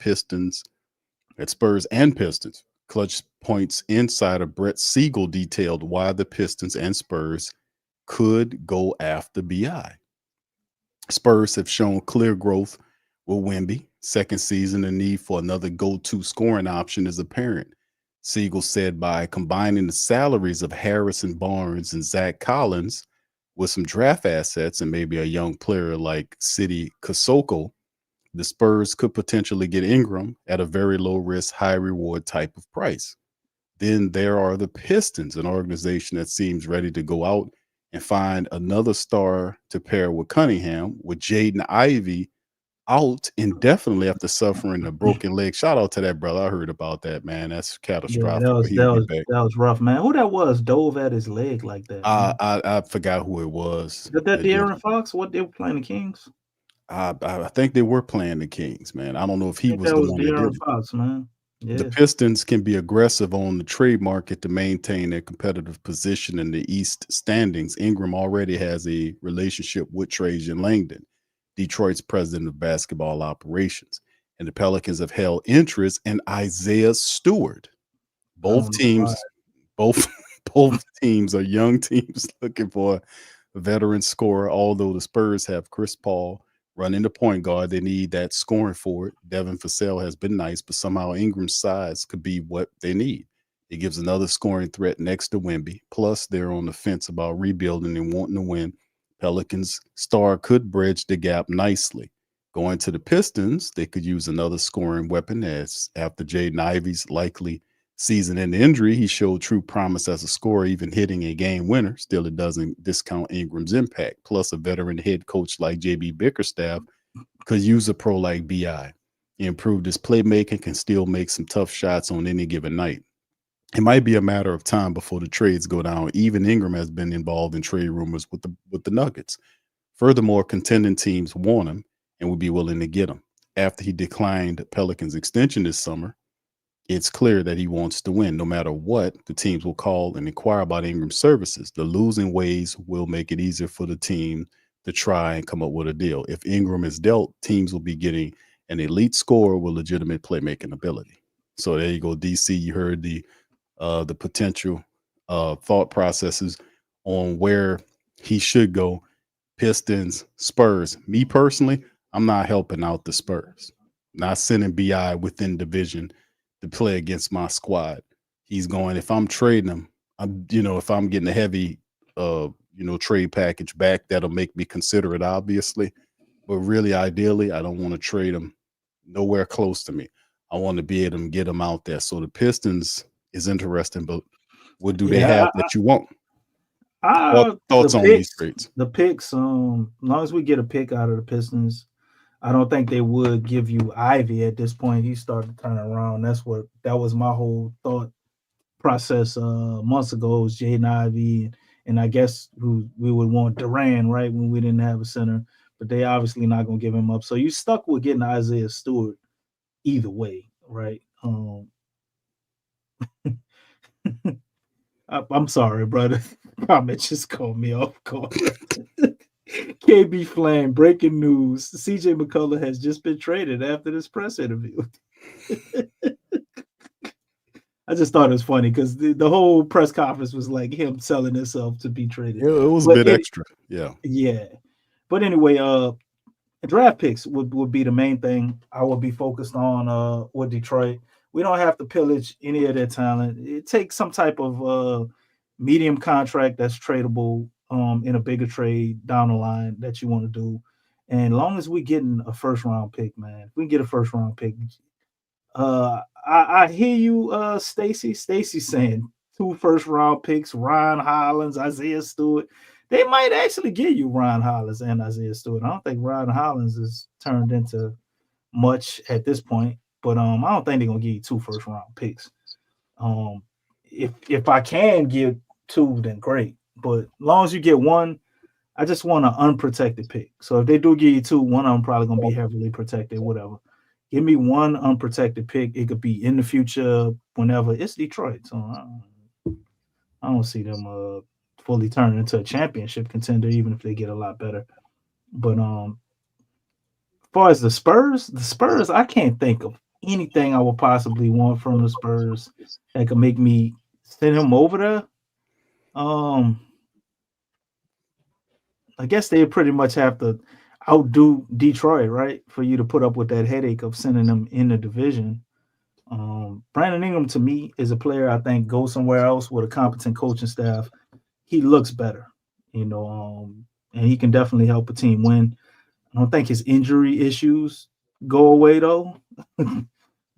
and Pistons. Clutch Points insider Brett Siegel detailed why the Pistons and Spurs could go after BI. Spurs have shown clear growth with Wemby. Second season, the need for another go-to scoring option is apparent. Siegel said by combining the salaries of Harrison Barnes and Zach Collins with some draft assets and maybe a young player like Sidi Kosoko, the Spurs could potentially get Ingram at a very low risk, high reward type of price. Then there are the Pistons, an organization that seems ready to go out and find another star to pair with Cunningham, with Jaden Ivey out indefinitely after suffering a broken leg. Shout out to that brother. I heard about that, man. That's Yeah, catastrophic. that But was he'll that be was back. that was rough, man. Who that was dove at his leg like that? Man? I forgot who it was. That that did De'Aaron it. Fox? What they were playing the Kings? I think they were playing the Kings, man. I don't know if I he think was that the was one that did De'Aaron it. Fox, man. The Yeah. Pistons can be aggressive on the trade market to maintain their competitive position in the East standings. Ingram already has a relationship with Trajan Langdon, Detroit's president of basketball operations, and the Pelicans have held interest in Isaiah Stewart. Both teams, both teams are young teams looking for a veteran scorer. Although the Spurs have Chris Paul running the point guard, they need that scoring for it. Devin Vassell has been nice, but somehow Ingram's size could be what they need. It gives another scoring threat next to Wemby. Plus, they're on the fence about rebuilding and wanting to win. Pelicans star could bridge the gap nicely. Going to the Pistons, they could use another scoring weapon, as after Jaden Ivey's likely season-end injury, he showed true promise as a scorer, even hitting a game winner. Still, it doesn't discount Ingram's impact. Plus, a veteran head coach like JB Bickerstaff could use a pro like BI. He improved his playmaking, can still make some tough shots on any given night. It might be a matter of time before the trades go down. Even Ingram has been involved in trade rumors with the Nuggets. Furthermore, contending teams want him and would be willing to get him. After he declined Pelicans' extension this summer, it's clear that he wants to win. No matter what, the teams will call and inquire about Ingram's services. The losing ways will make it easier for the team to try and come up with a deal. If Ingram is dealt, teams will be getting an elite scorer with legitimate playmaking ability. So there you go, DC. You heard the potential thought processes on where he should go. Pistons, Spurs. Me personally, I'm not helping out the Spurs. Not sending BI within division to play against my squad. He's going, if I'm trading him, if I'm getting a heavy trade package back, that'll make me consider it, obviously. But really, ideally, I don't want to trade him nowhere close to me. I want to be able to get him out there. So the Pistons is interesting, but what do they have that you want? Thoughts on these trades? The picks, as long as we get a pick out of the Pistons, I don't think they would give you Ivy at this point. He started to turn around. That was my whole thought process months ago. Was Jaden Ivey, and I guess we would want Duran, right, when we didn't have a center, but they obviously not gonna give him up. So you stuck with getting Isaiah Stewart either way, right? I'm sorry, brother. Comment just called me off guard. KB Flame, breaking news. CJ McCollum has just been traded after this press interview. I just thought it was funny because the whole press conference was like him selling himself to be traded. It was a bit extra. Yeah. Yeah. But anyway, draft picks would be the main thing I would be focused on with Detroit. We don't have to pillage any of their talent. It takes some type of medium contract that's tradable in a bigger trade down the line that you want to do. And as long as we getting a first round pick, man, if we get a first round pick, I hear you, Stacy. Stacy saying 2 first round picks, Ryan Hollins, Isaiah Stewart. They might actually give you Ryan Hollins and Isaiah Stewart. I don't think Ryan Hollins is turned into much at this point, but I don't think they're gonna give you 2 first round picks. If I can give 2, then great. But as long as you get 1, I just want an unprotected pick. So if they do give you 2, one of them probably gonna be heavily protected, whatever. Give me 1 unprotected pick. It could be in the future, whenever. It's Detroit, so I don't see them fully turning into a championship contender, even if they get a lot better. But as far as the Spurs, I can't think of anything I would possibly want from the Spurs that could make me send him over there. I guess they pretty much have to outdo Detroit, right, for you to put up with that headache of sending them in the division. Brandon Ingram, to me, is a player I think go somewhere else with a competent coaching staff. He looks better, and he can definitely help a team win. I don't think his injury issues go away, though.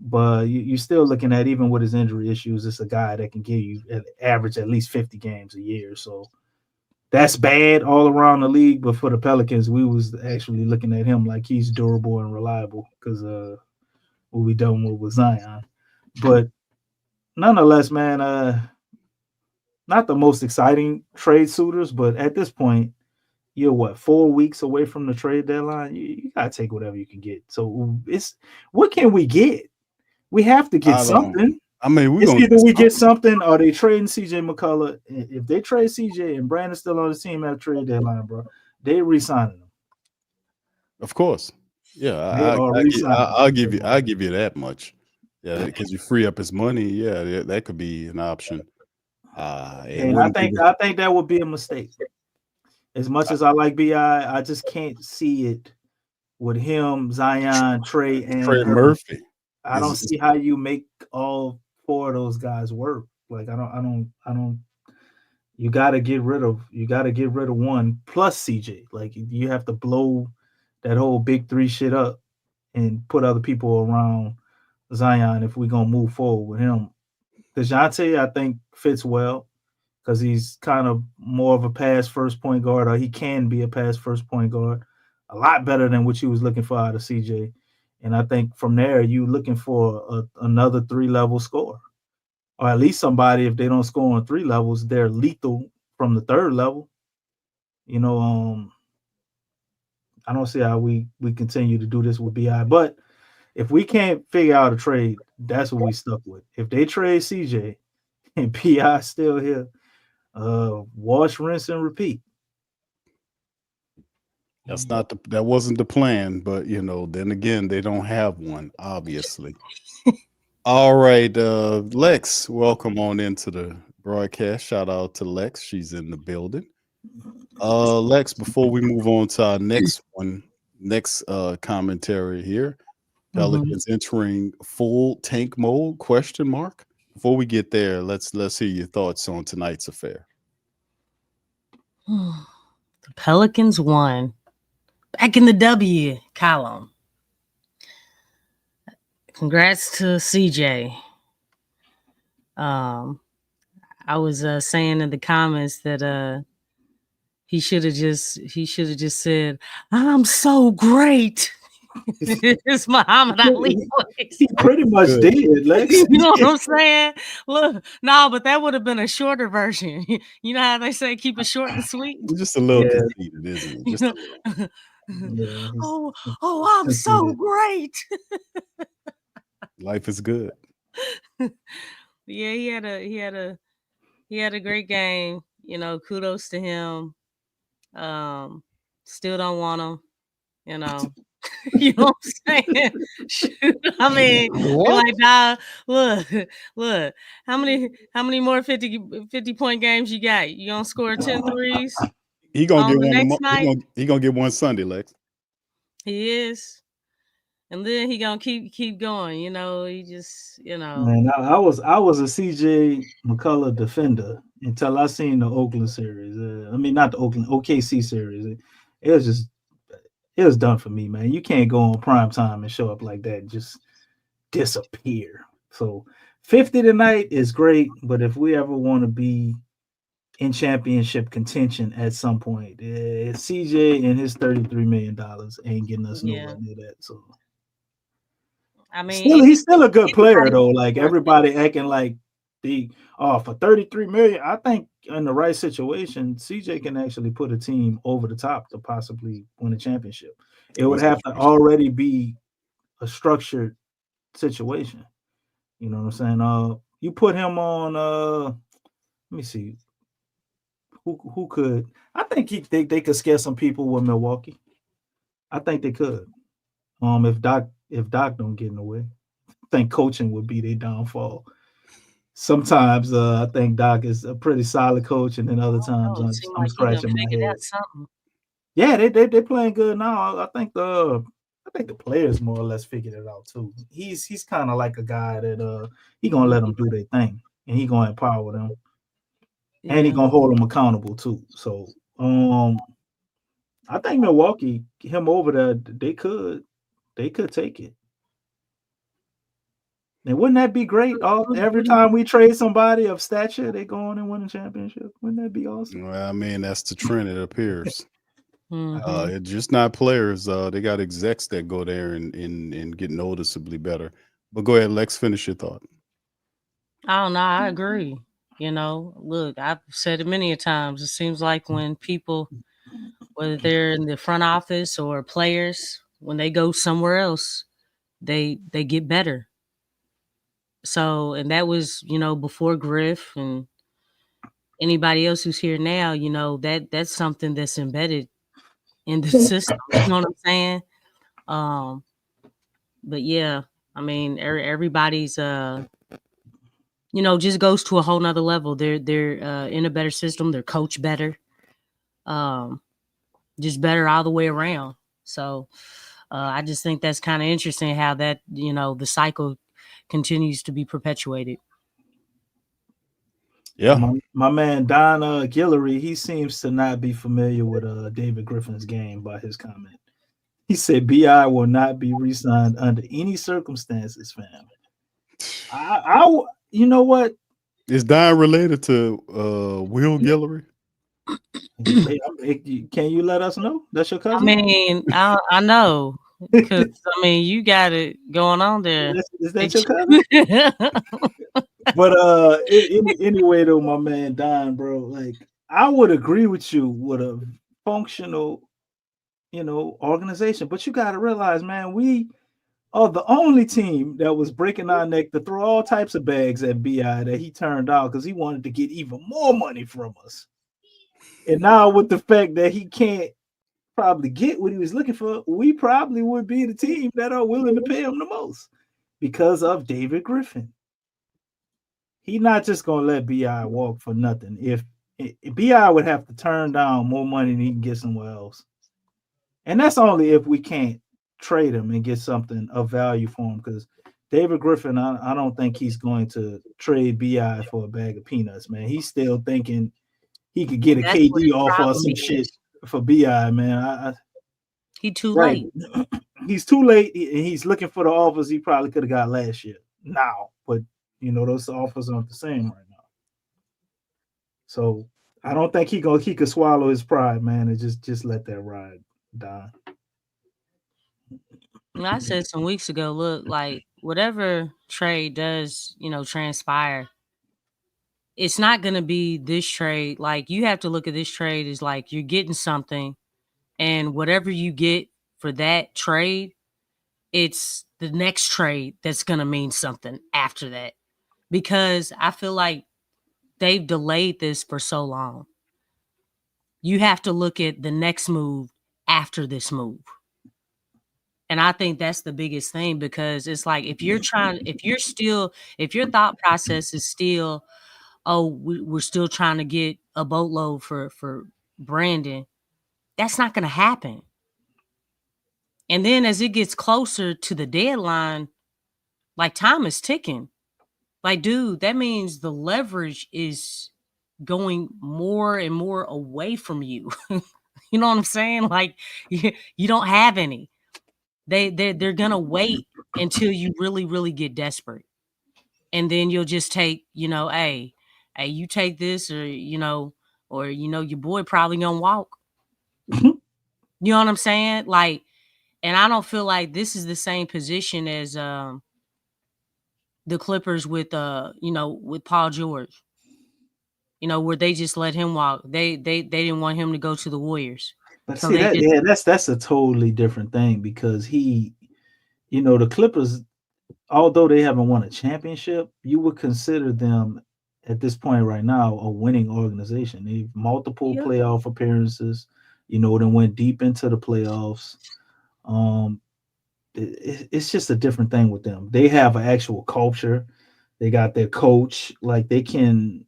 But you're still looking at, even with his injury issues, it's a guy that can give you an average at least 50 games a year. So that's bad all around the league. But for the Pelicans, we was actually looking at him like he's durable and reliable because what we done with Zion. But nonetheless, man, not the most exciting trade suitors, but at this point, you're 4 weeks away from the trade deadline. You gotta take whatever you can get. So what can we get? We have to get something. I mean, it's either we get something or they trading CJ McCollum. If they trade CJ and Brandon's still on the team at trade deadline, bro, they re-signing him. Of course. Yeah, I'll give you that much. Yeah, because you free up his money. Yeah, that could be an option. And I think that would be a mistake. As much as I like BI, I just can't see it with him, Zion, Trey, and Murphy. I don't see how you make all 4 of those guys work. Like I don't. You got to get rid of one plus CJ. Like you have to blow that whole big 3 shit up and put other people around Zion if we're gonna move forward with him. Dejounte, I think, fits well because he's kind of more of a pass first point guard, or he can be a pass first point guard. A lot better than what you was looking for out of CJ. And I think from there, you're looking for another 3-level scorer. Or at least somebody, if they don't score on 3 levels, they're lethal from the 3rd level. I don't see how we continue to do this with BI. But if we can't figure out a trade, that's what we stuck with. If they trade CJ and BI still here, wash, rinse, and repeat. That wasn't the plan, but then again, they don't have one, obviously. All right, Lex, welcome on into the broadcast. Shout out to Lex. She's in the building. Lex, before we move on to our next commentary here, Pelicans entering full tank mode, ? Before we get there, let's hear your thoughts on tonight's affair. The Pelicans won. Back in the W column. Congrats to CJ. I was saying in the comments that he should have just said, "I'm so great." It's Muhammad Ali. He pretty much did, Lex. You know what I'm saying? Look, no, but that would have been a shorter version. You know how they say keep it short and sweet? Just a little conceited, isn't it? Just a little. I'm so great. Life is good. Yeah, he had a great game. Kudos to him. Still don't want him. You know what I'm saying? Shoot, I mean, like, nah, look. How many more 50-point games you got? You gonna score 10 threes? He gonna get one next night? He gonna get one Sunday, Lex. He is. And then he gonna keep going, he just, Man, I was a CJ McCollum defender until I seen the Oakland series. Not the Oakland, OKC series. It was done for me, man. You can't go on prime time and show up like that and just disappear. So 50 tonight is great, but if we ever want to be in championship contention at some point, CJ and his $33 million ain't getting us nowhere near that. So he's still a good player though. Like everybody acting like for $33 million. I think in the right situation, CJ can actually put a team over the top to possibly win a championship. It would have to already be a structured situation. You know what I'm saying? You put him on. Let me see. Who could? I think they could scare some people with Milwaukee. I think they could. If Doc don't get in the way. think coaching would be their downfall. Sometimes I think Doc is a pretty solid coach, and then other times Oh, it seemed I'm like he done scratching my figured head. out something. Yeah, they playing good now. I think the players more or less figured it out too. He's kind of like a guy that he gonna let them do their thing, and he gonna empower them, and he Yeah. gonna hold them accountable too. So I think Milwaukee, him over there, they could take it. And wouldn't that be great? Every time we trade somebody of stature, they go on and win a championship. Wouldn't that be awesome? Well, I mean, that's the trend, it appears. Mhm. It's just not players. They got execs that go there and get noticeably better. But go ahead, Lex, finish your thought. I don't know. I agree. You know, look, I've said it many a times. It seems like when people, whether they're in the front office or players, when they go somewhere else, they get better. So, and that was, you know, before Griff and anybody else who's here now, you know, that's something that's embedded in the system. You know what I'm saying? But yeah, I mean, everybody's you know, just goes to a whole nother level. They're in a better system. They're coached better, just better all the way around. So I just think that's kind of interesting how that, you know, the cycle continues to be perpetuated. Yeah. My man Don Guillory, he seems to not be familiar with David Griffin's game by his comment. He said BI will not be re-signed under any circumstances, fam. You know what? Is Don related to Will Guillory? Can you let us know? That's your cousin? I mean, I know, because I mean, you got it going on there. Is that your cousin? But anyway, though, my man Don, bro, like I would agree with you with a functional, you know, organization. But you got to realize, man, we are the only team that was breaking our neck to throw all types of bags at BI that he turned out because he wanted to get even more money from us. And now with the fact that he can't probably get what he was looking for, we probably would be the team that are willing to pay him the most because of David Griffin. He's not just gonna let BI walk for nothing. If BI would have to turn down more money than he can get somewhere else, and that's only if we can't trade him and get something of value for him. Because David Griffin, I don't think he's going to trade BI for a bag of peanuts, man. He's still thinking he could get a KD offer or some shit for BI, man. He too late. He's too late, and he's looking for the offers he probably could have got last year. Now, but you know those offers aren't the same right now. So I don't think he could swallow his pride, man, and just let that ride die. I said some weeks ago, look, like whatever trade does, you know, transpire, it's not going to be this trade. Like you have to look at this trade as like you're getting something, and whatever you get for that trade, it's the next trade that's going to mean something after that. Because I feel like they've delayed this for so long. You have to look at the next move after this move. And I think that's the biggest thing, because it's like if your thought process is still, oh, we're still trying to get a boatload for Brandon, that's not going to happen. And then as it gets closer to the deadline, like time is ticking. Like, dude, that means the leverage is going more and more away from you. You know what I'm saying? Like you don't have any. They're gonna wait until you really, really get desperate. And then you'll just take, you know, hey, you take this, or your boy probably gonna walk. You know what I'm saying? Like, and I don't feel like this is the same position as the Clippers with with Paul George. You know, where they just let him walk. They didn't want him to go to the Warriors. But So see that's a totally different thing, because the Clippers, although they haven't won a championship, you would consider them at this point right now a winning organization. They've multiple playoff appearances, then went deep into the playoffs. it's just a different thing with them. They have an actual culture. They got their coach. Like they can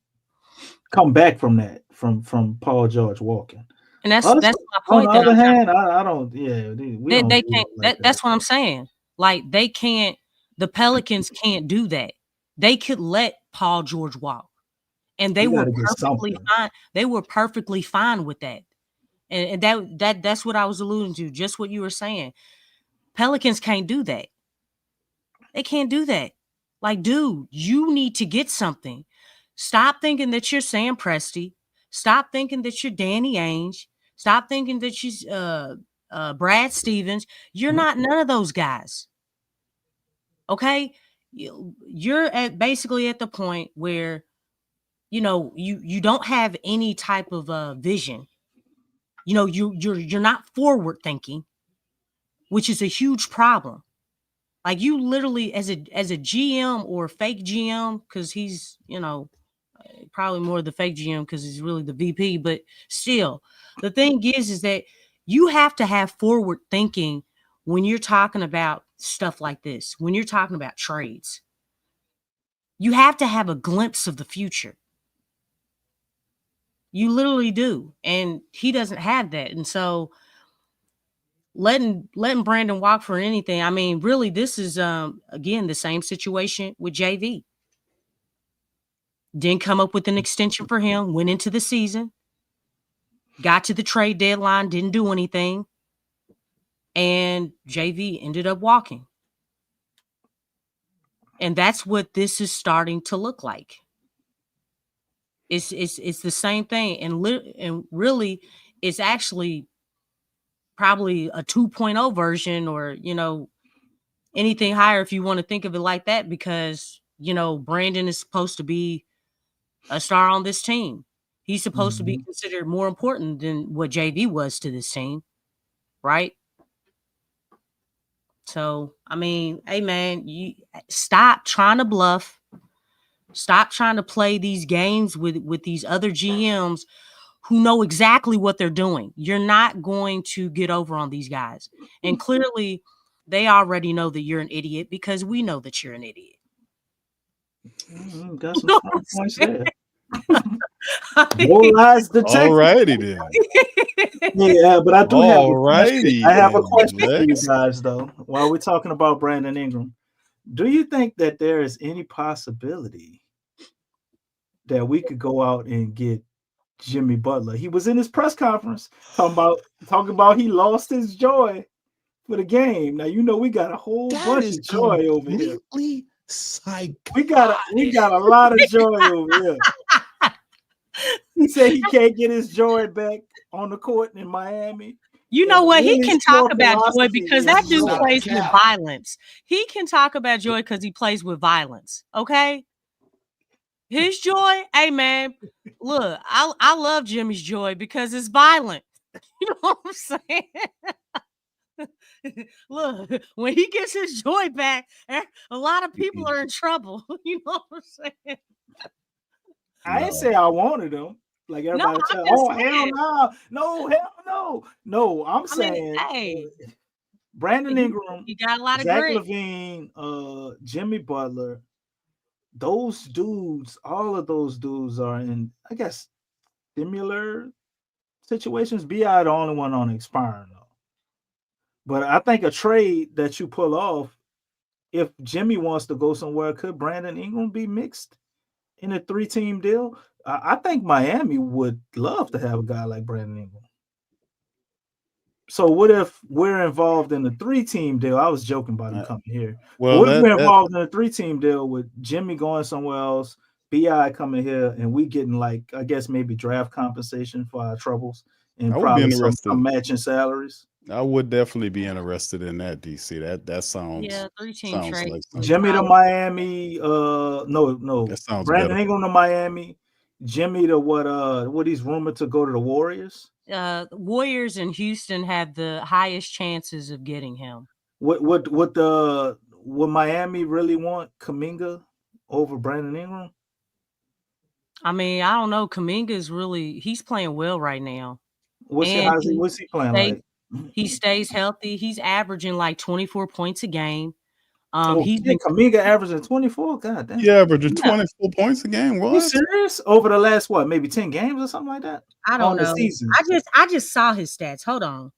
come back from that from Paul George walking. And that's Us, my on point. the other hand, I don't. Yeah, we don't They do can't. it like That's what I'm saying. Like they can't. The Pelicans can't do that. They could let Paul George walk, and they We were gotta get perfectly something. fine. They were perfectly fine with that, and that's what I was alluding to. Just what you were saying. Pelicans can't do that. They can't do that. Like, dude, you need to get something. Stop thinking that you're Sam Presti. Stop thinking that you're Danny Ainge. Stop thinking that you're Brad Stevens. You're not none of those guys. Okay? You're basically at the point where you don't have any type of vision. You're not forward thinking, which is a huge problem. Like you literally as a GM or fake GM, because he's, probably more the fake GM because he's really the VP, but still, the thing is that you have to have forward thinking when you're talking about stuff like this, when you're talking about trades. You have to have a glimpse of the future. You literally do. And he doesn't have that. And so letting Brandon walk for anything. I mean, really, this is again the same situation with JV. Didn't come up with an extension for him, went into the season, got to the trade deadline, didn't do anything, and JV ended up walking. And that's what this is starting to look like. It's the same thing, and really, it's actually probably a 2.0 version, or anything higher if you want to think of it like that, because Brandon is supposed to be a star on this team. He's supposed to be considered more important than what JV was to this team, right? So, I mean, hey man, you stop trying to bluff. Stop trying to play these games with these other GMs who know exactly what they're doing. You're not going to get over on these guys. And clearly, they already know that you're an idiot because we know that you're an idiot. Got some strong points there. All righty then. Yeah, but I do have a question. Alrighty I have a then, question for you Lex. guys, though. While we're talking about Brandon Ingram, do you think that there is any possibility that we could go out and get Jimmy Butler? He was in his press conference talking about he lost his joy for the game. Now we got a whole bunch of joy over here. We got a lot of joy over here. He said he can't get his joy back on the court in Miami. You know what? He can talk about joy because that dude plays with violence. He can talk about joy because he plays with violence. Okay? His joy, hey man, look, I love Jimmy's joy because it's violent. You know what I'm saying? Look, when he gets his joy back, a lot of people are in trouble. You know what I'm saying? I didn't say I wanted him. Like everybody said, oh hell no, no, hell no. No, I'm saying hey, Brandon Ingram, you got a lot of Zach grit. LaVine, Jimmy Butler, those dudes, all of those dudes are in, I guess, similar situations. B.I. the only one on expiring though. But I think a trade that you pull off, if Jimmy wants to go somewhere, could Brandon Ingram be mixed in a 3-team deal? I think Miami would love to have a guy like Brandon Ingram. So what if we're involved in a 3-team deal? I was joking about him coming here. Well, what if we're involved in a 3-team deal with Jimmy going somewhere else, B.I. coming here, and we getting like, I guess maybe draft compensation for our troubles and probably some matching salaries? I would definitely be interested in that, DC. That sounds 3-team trade. like Jimmy to Miami. No. That sounds Brandon better. Ingram to Miami. Jimmy to what he's rumored to go to the Warriors. Warriors and Houston have the highest chances of getting him. Would Miami really want Kuminga over Brandon Ingram? I mean, I don't know. Kuminga's he's playing well right now. What's he playing like? He stays healthy. He's averaging like 24 points a game. He's been Kuminga averaging 24. God damn. He averaging 24 points a game. You What? serious? Over the last maybe 10 games or something like that? I don't On know. the season. I just saw his stats. Hold on.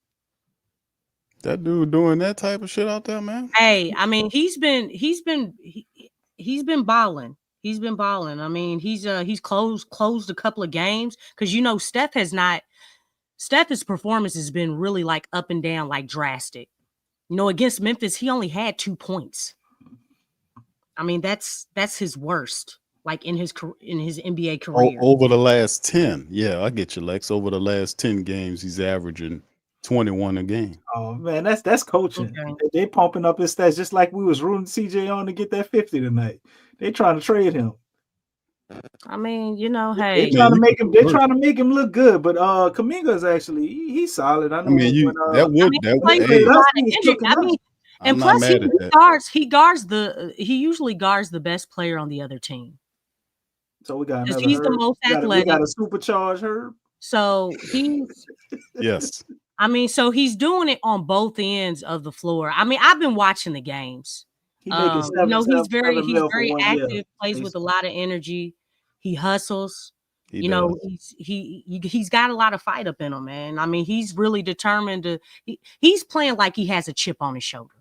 That dude doing that type of shit out there, man. Hey, I mean, he's been balling. He's been balling. I mean, he's closed a couple of games because Steph's performance has been really like up and down, like drastic. Against Memphis, he only had 2 points. I mean, that's his worst, like in his NBA career. Over the last 10. Yeah, I get you, Lex. Over the last 10 games, he's averaging 21 a game. Oh man, that's coaching. Okay. They pumping up his stats just like we was rooting CJ on to get that 50 tonight. They trying to trade him. I mean, They hey, trying to make him. They're trying to make him look good, but Kuminga is actually he's solid. I know. I mean, and plus he usually guards the best player on the other team. So we got another. He's the most athletic. We got a supercharged Herb. So he's yes. I mean, so he's doing it on both ends of the floor. I mean, I've been watching the games. He's very active, plays with a lot of energy. He hustles. He's got a lot of fight up in him, man. I mean, he's really determined to. He's playing like he has a chip on his shoulder.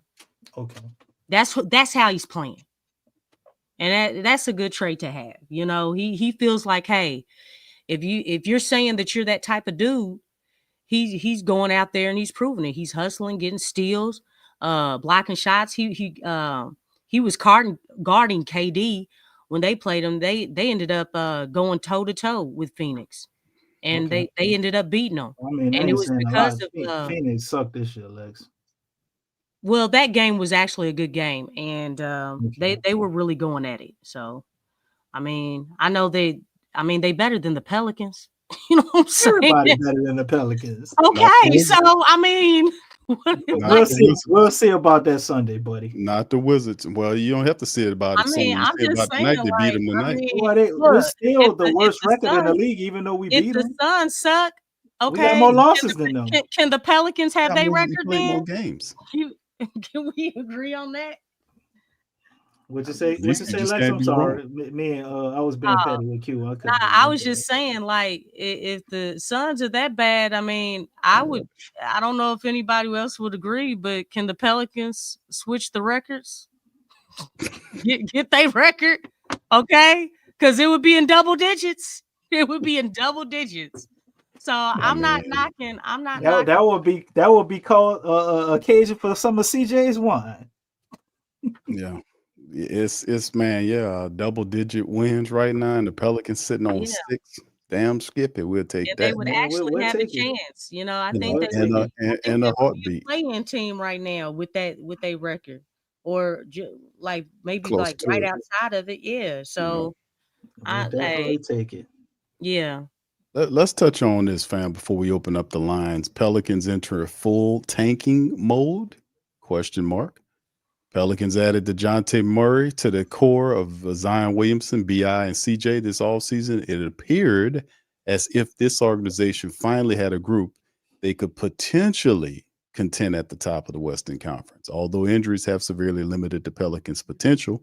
Okay, that's how he's playing, and that's a good trait to have. He feels like, hey, if you're saying that you're that type of dude, he's going out there and he's proving it. He's hustling, getting steals, blocking shots. He was guarding KD when they played him. They ended up going toe to toe with Phoenix, and they ended up beating them. I mean, and it was because of Phoenix sucked this shit, Lex. Well, that game was actually a good game, and they were really going at it. So, I mean, I know they better than the Pelicans. You know what I'm saying? Everybody better than the Pelicans. Okay, so I mean, we'll see about that Sunday, buddy. Not the Wizards. Well, you don't have to see it about it. I mean, I'm just saying, tonight. They beat them tonight. We're still the worst record in the league, even though we beat them. If the Suns suck, okay, we got more losses than them. Can the Pelicans have their record then? More games. Can we agree on that? What you say? Lex? I'm sorry. Me and I was being petty with Q. I was just saying, like, if the Suns are that bad, I mean, I don't know if anybody else would agree, but can the Pelicans switch the records? get their record, okay? Because it would be in double digits. It would be in double digits. So I'm not knocking. That would be called occasion for some of CJ's wine. Yeah. It's man, double digit wins right now, and the Pelicans sitting on 6. Damn, skip it. We'll take that. They would actually have a chance. I think and a heartbeat playing team right now with their record, or like maybe close like right outside of it. Yeah. So I definitely take it. Yeah. Let's touch on this, fam, before we open up the lines. Pelicans enter a full tanking mode? ? Pelicans added Dejounte Murray to the core of Zion Williamson, BI, and CJ this offseason. It appeared as if this organization finally had a group they could potentially contend at the top of the Western Conference. Although injuries have severely limited the Pelicans' potential,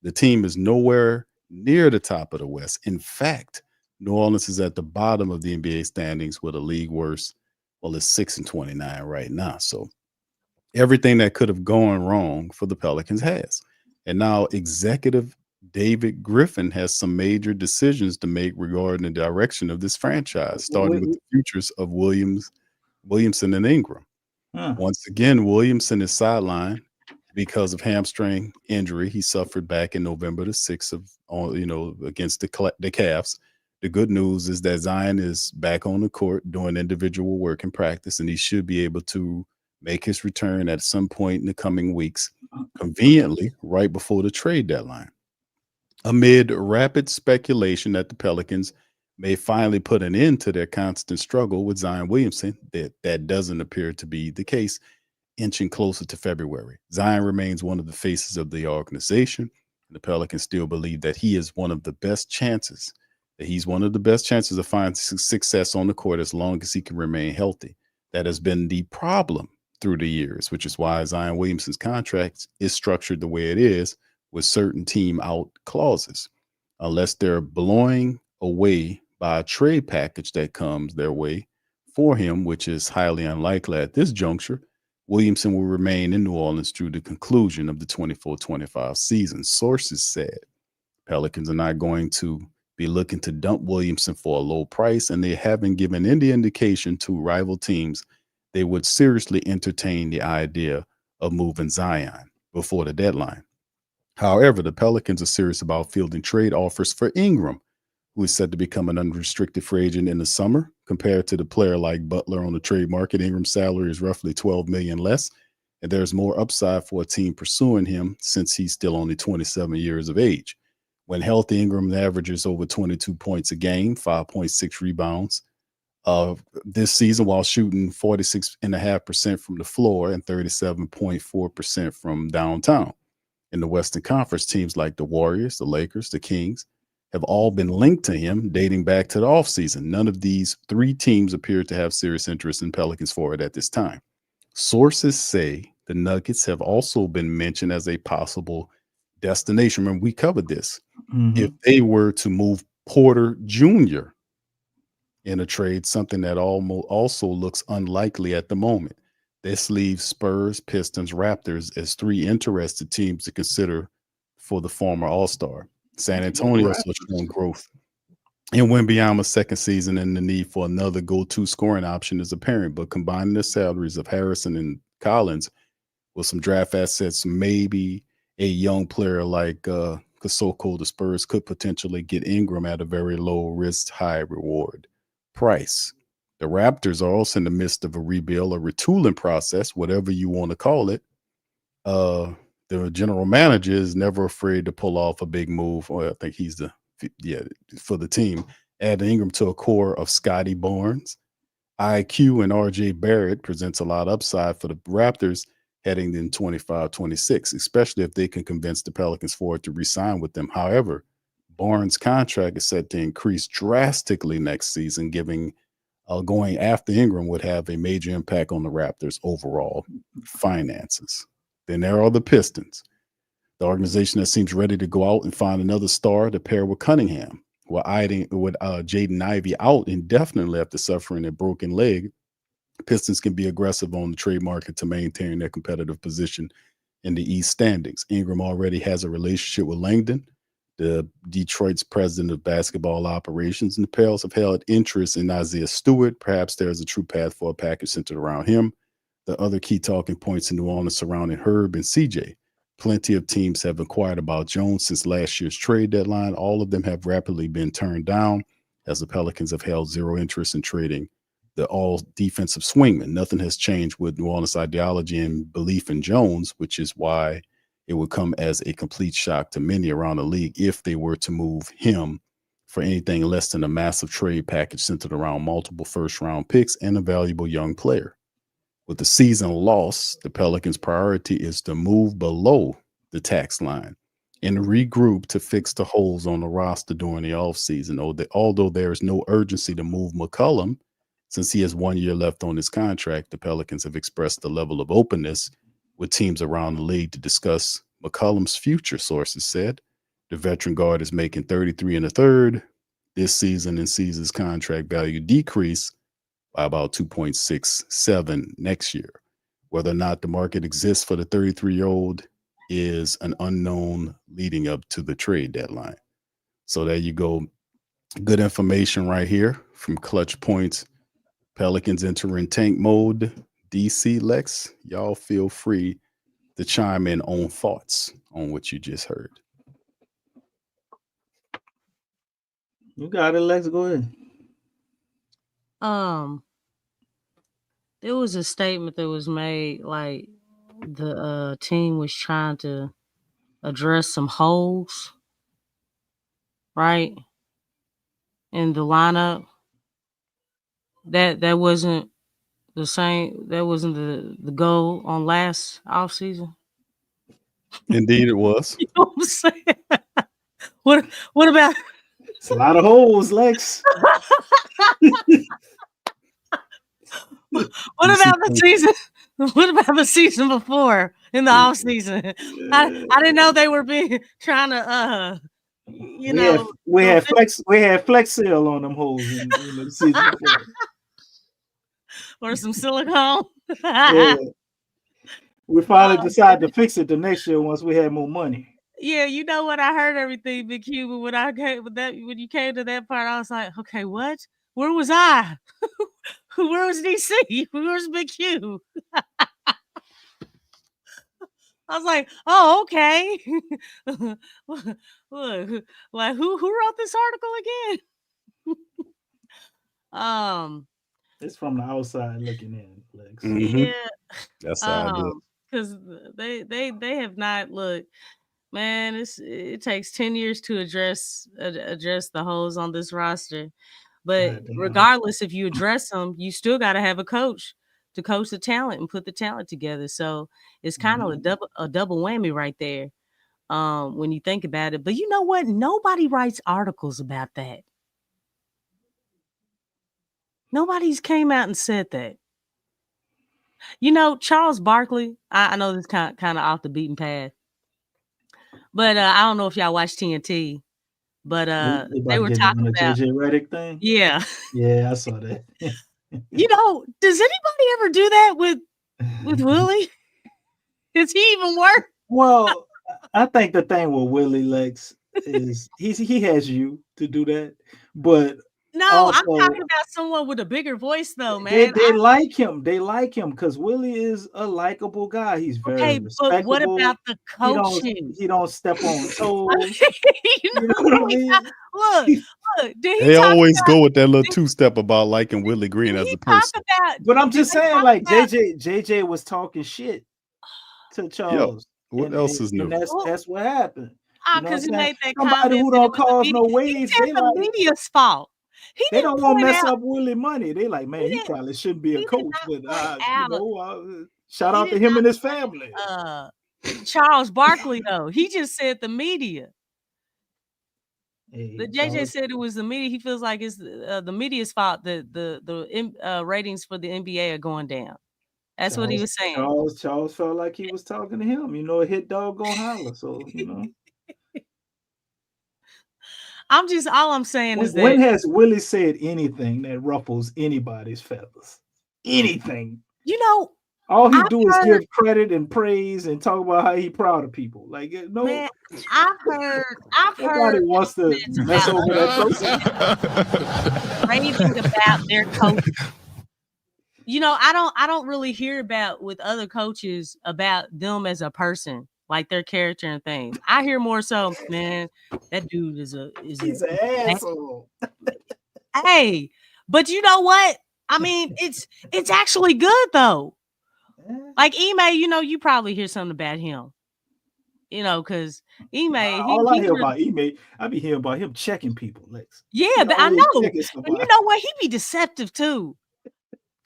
the team is nowhere near the top of the West. In fact, New Orleans is at the bottom of the NBA standings with a league worst. Well, it's 6-29 right now. So everything that could have gone wrong for the Pelicans has. And now executive David Griffin has some major decisions to make regarding the direction of this franchise, starting with the futures of Williamson and Ingram. Once again, Williamson is sidelined because of hamstring injury he suffered back in November the 6th against the Cavs. The good news is that Zion is back on the court doing individual work and practice, and he should be able to make his return at some point in the coming weeks, conveniently right before the trade deadline. Amid rapid speculation that the Pelicans may finally put an end to their constant struggle with Zion Williamson, that doesn't appear to be the case, inching closer to February. Zion remains one of the faces of the organization. The Pelicans still believe that he is one of the best chances, of finding success on the court as long as he can remain healthy. That has been the problem through the years, which is why Zion Williamson's contract is structured the way it is with certain team out clauses. Unless they're blowing away by a trade package that comes their way for him, which is highly unlikely at this juncture, Williamson will remain in New Orleans through the conclusion of the 24-25 season. Sources said Pelicans are not going to be looking to dump Williamson for a low price, and they haven't given any indication to rival teams they would seriously entertain the idea of moving Zion before the deadline. However, the Pelicans are serious about fielding trade offers for Ingram, who is set to become an unrestricted free agent in the summer. Compared to the player like Butler on the trade market, Ingram's salary is roughly $12 million less, and there's more upside for a team pursuing him since he's still only 27 years of age. When healthy, Ingram averages over 22 points a game, 5.6 rebounds this season, while shooting 46.5% from the floor and 37.4% from downtown. In the Western Conference, teams like the Warriors, the Lakers, the Kings have all been linked to him dating back to the offseason. None of these three teams appear to have serious interest in Pelicans forward at this time. Sources say the Nuggets have also been mentioned as a possible destination. Remember, we covered this. If they were to move Porter Jr. in a trade, something that also looks unlikely at the moment. This leaves Spurs, Pistons, Raptors as three interested teams to consider for the former All-Star. San Antonio also showing growth in Wembanyama's second season, and the need for another go-to scoring option is apparent. But combining the salaries of Harrison and Collins with some draft assets, maybe a young player like Kasoko, the Spurs could potentially get Ingram at a very low risk, high reward price. The Raptors are also in the midst of a rebuild, a retooling process, whatever you want to call it. The general manager is never afraid to pull off a big move. Or I think he's for the team. Add Ingram to a core of Scotty Barnes, IQ, and RJ Barrett presents a lot of upside for the Raptors heading in 25-26, especially if they can convince the Pelicans forward to re-sign with them. However, Barnes' contract is set to increase drastically next season, going after Ingram would have a major impact on the Raptors' overall finances. Then there are the Pistons, the organization that seems ready to go out and find another star to pair with Cunningham. With Jaden Ivey out indefinitely after suffering a broken leg, Pistons can be aggressive on the trade market to maintain their competitive position in the East standings. Ingram already has a relationship with Langdon, the Detroit's president of basketball operations, and the Pels have held interest in Isaiah Stewart. Perhaps there's a true path for a package centered around him. The other key talking points in New Orleans surrounding Herb and CJ. Plenty of teams have inquired about Jones since last year's trade deadline. All of them have rapidly been turned down, as the Pelicans have held zero interest in trading the all-defensive swingman. Nothing has changed with New Orleans' ideology and belief in Jones, which is why it would come as a complete shock to many around the league if they were to move him for anything less than a massive trade package centered around multiple first-round picks and a valuable young player. With the season loss, the Pelicans' priority is to move below the tax line and regroup to fix the holes on the roster during the offseason. Although there is no urgency to move McCollum, since he has 1 year left on his contract, the Pelicans have expressed a level of openness with teams around the league to discuss McCollum's future, sources said. The veteran guard is making $33 1/3 this season and sees his contract value decrease by about 2.67 next year. Whether or not the market exists for the 33-year-old is an unknown leading up to the trade deadline. So there you go. Good information right here from Clutch Points. Pelicans entering tank mode. DC, Lex, y'all feel free to chime in on thoughts on what you just heard. You got it, Lex. Go ahead. There was a statement that was made, like the team was trying to address some holes, right, in the lineup. That wasn't the same. That wasn't the goal on last offseason. Indeed, it was. You know what I'm saying? What about? It's a lot of holes, Lex. What about the season? What about the season before in the off season? I didn't know they were trying to we had flex sale on them hoes in the season before. Or some silicone. Yeah. We finally decided to fix it the next year once we had more money. Yeah, you know what? I heard everything, Big Q, but when you came to that part, I was like, okay, what? Where was I? Where was DC? Where was Big Q? I was like, oh, okay. Look, like who wrote this article again? It's from the outside looking in, Lex. Yeah. That's how it is. Because they have not looked, man. It takes 10 years to address the holes on this roster, but regardless, if you address them, you still got to have a coach to coach the talent and put the talent together. So it's kind of a double whammy right there, when you think about it. But you know what? Nobody writes articles about that. Nobody's came out and said that. You know, Charles Barkley, I know this kind of off the beaten path, but I don't know if y'all watch TNT, but they were talking about JJ Redick thing. Yeah. Yeah, I saw that. You know, does anybody ever do that with Willie? Does he even work? Well, I think the thing with Willie Lex is he has you to do that, but no, also, I'm talking about someone with a bigger voice, though, man. They like him. They like him because Willie is a likable guy. He's very respectable. But what about the coaching? He don't step on toes. You know what I mean? Look. They always go with that little two-step about liking Willie Green as a person. But I'm just saying, like JJ was talking shit to Charles. Yo, what else is new? And that's what happened. Because he made that somebody who don't cause no waves. It's the media's fault. They don't want to mess up Willie money. They like, man, he probably shouldn't be a coach. But shout out to him and his family. Charles Barkley, though, he just said the media. The JJ said it was the media. He feels like it's the media's fault that the ratings for the NBA are going down. That's what he was saying. Charles felt like he was talking to him. You know, a hit dog gonna holler. So you know. All I'm saying is that when has Willie said anything that ruffles anybody's feathers? Anything. You know, all he do is give credit and praise and talk about how he proud of people. Like no, man, I've nobody heard wants to mess over that person. Raving about their coach. You know, I don't really hear about with other coaches about them as a person. Like their character and things. I hear more so, man, that dude is he's an asshole. Hey, but you know what? I mean, it's actually good though. Like Ime, you know, you probably hear something about him. You know, because Ime, I hear about Ime, I be hearing about him checking people, Lex. Yeah, but I know. And you know what? He be deceptive too.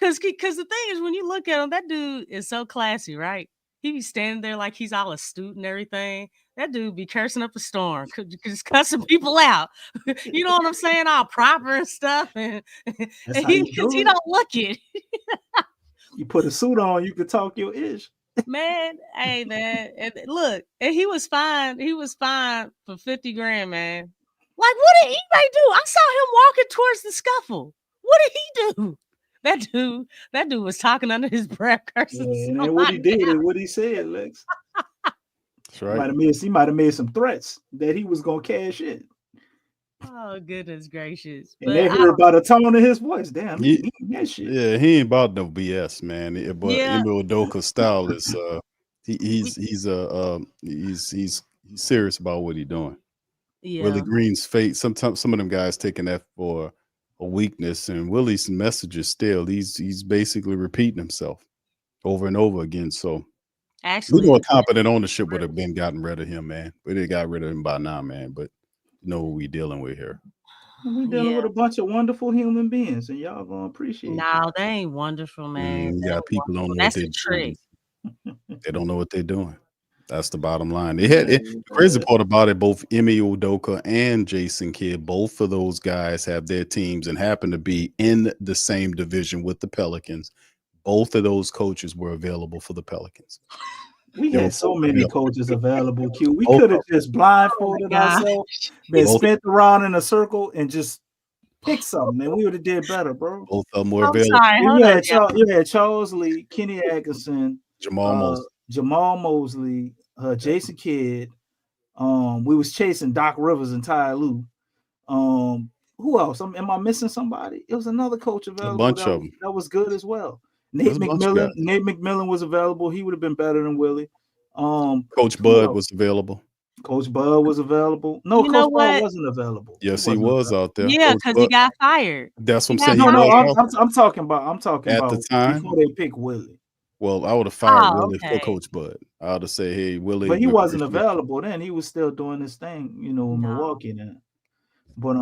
Because the thing is, when you look at him, that dude is so classy, right? He be standing there like he's all astute and everything. That dude be cursing up a storm, just cussing people out. You know what I'm saying? All proper and stuff. And he don't look it. You put a suit on, you could talk your ish. Man, hey man. And look, and he was fine. He was fine for 50 grand, man. Like, what did Ime do? I saw him walking towards the scuffle. What did he do? That dude was talking under his breath, cursing. Yeah, and what he did and what he said, Lex. That's right. He might have made some threats that he was gonna cash in. Oh goodness gracious! And they heard about the tone of his voice. Damn, that shit. Yeah, he ain't about no BS, man. But Emil Udoka's style is he's serious about what he's doing. Yeah. Willie Green's fate. Sometimes some of them guys taking that for a weakness, and Willie's messages still he's basically repeating himself over and over again. So actually, we know a competent ownership would have been gotten rid of him, man. But they got rid of him by now, man. But you know what we dealing with here. We're dealing with a bunch of wonderful human beings, and y'all gonna appreciate it. No, they ain't wonderful, man. You got people don't know That's what the trick. They don't know what they're doing. That's the bottom line. They had the crazy part about it. Both Ime Udoka and Jason Kidd, both of those guys have their teams and happen to be in the same division with the Pelicans. Both of those coaches were available for the Pelicans. We They were had so both many available. coaches available, Q. We Both could have of just blindfolded gosh. ourselves, been Both- spent around in a circle, and just picked something, and we would have did better, bro. Both of them were I'm available. sorry. And Hold you up, had, y'all. you had Charles Lee, Kenny Atkinson, Jamal Mosley, Jason Kidd. We was chasing Doc Rivers and Ty Lue. Who else? Am I missing somebody? It was another coach available bunch that, of 'em. that was good as well. There's Nate a bunch of McMillan. guys. Nate McMillan was available. He would have been better than Willie. Coach who Bud else? was available. Coach Bud was available. No, You know Coach Bud what? wasn't available. Yes, he wasn't was available. out there. Yeah, Coach because he Bud- got fired. That's what I'm He saying. got He No, was out I'm talking about. I'm talking at about the time. before they picked Willie. Well, I would have fired Oh, Willie for okay. Coach Bud. I would have said, "Hey, Willie," But he we wasn't appreciate you. available then. He was still doing his thing, in No. Milwaukee then. But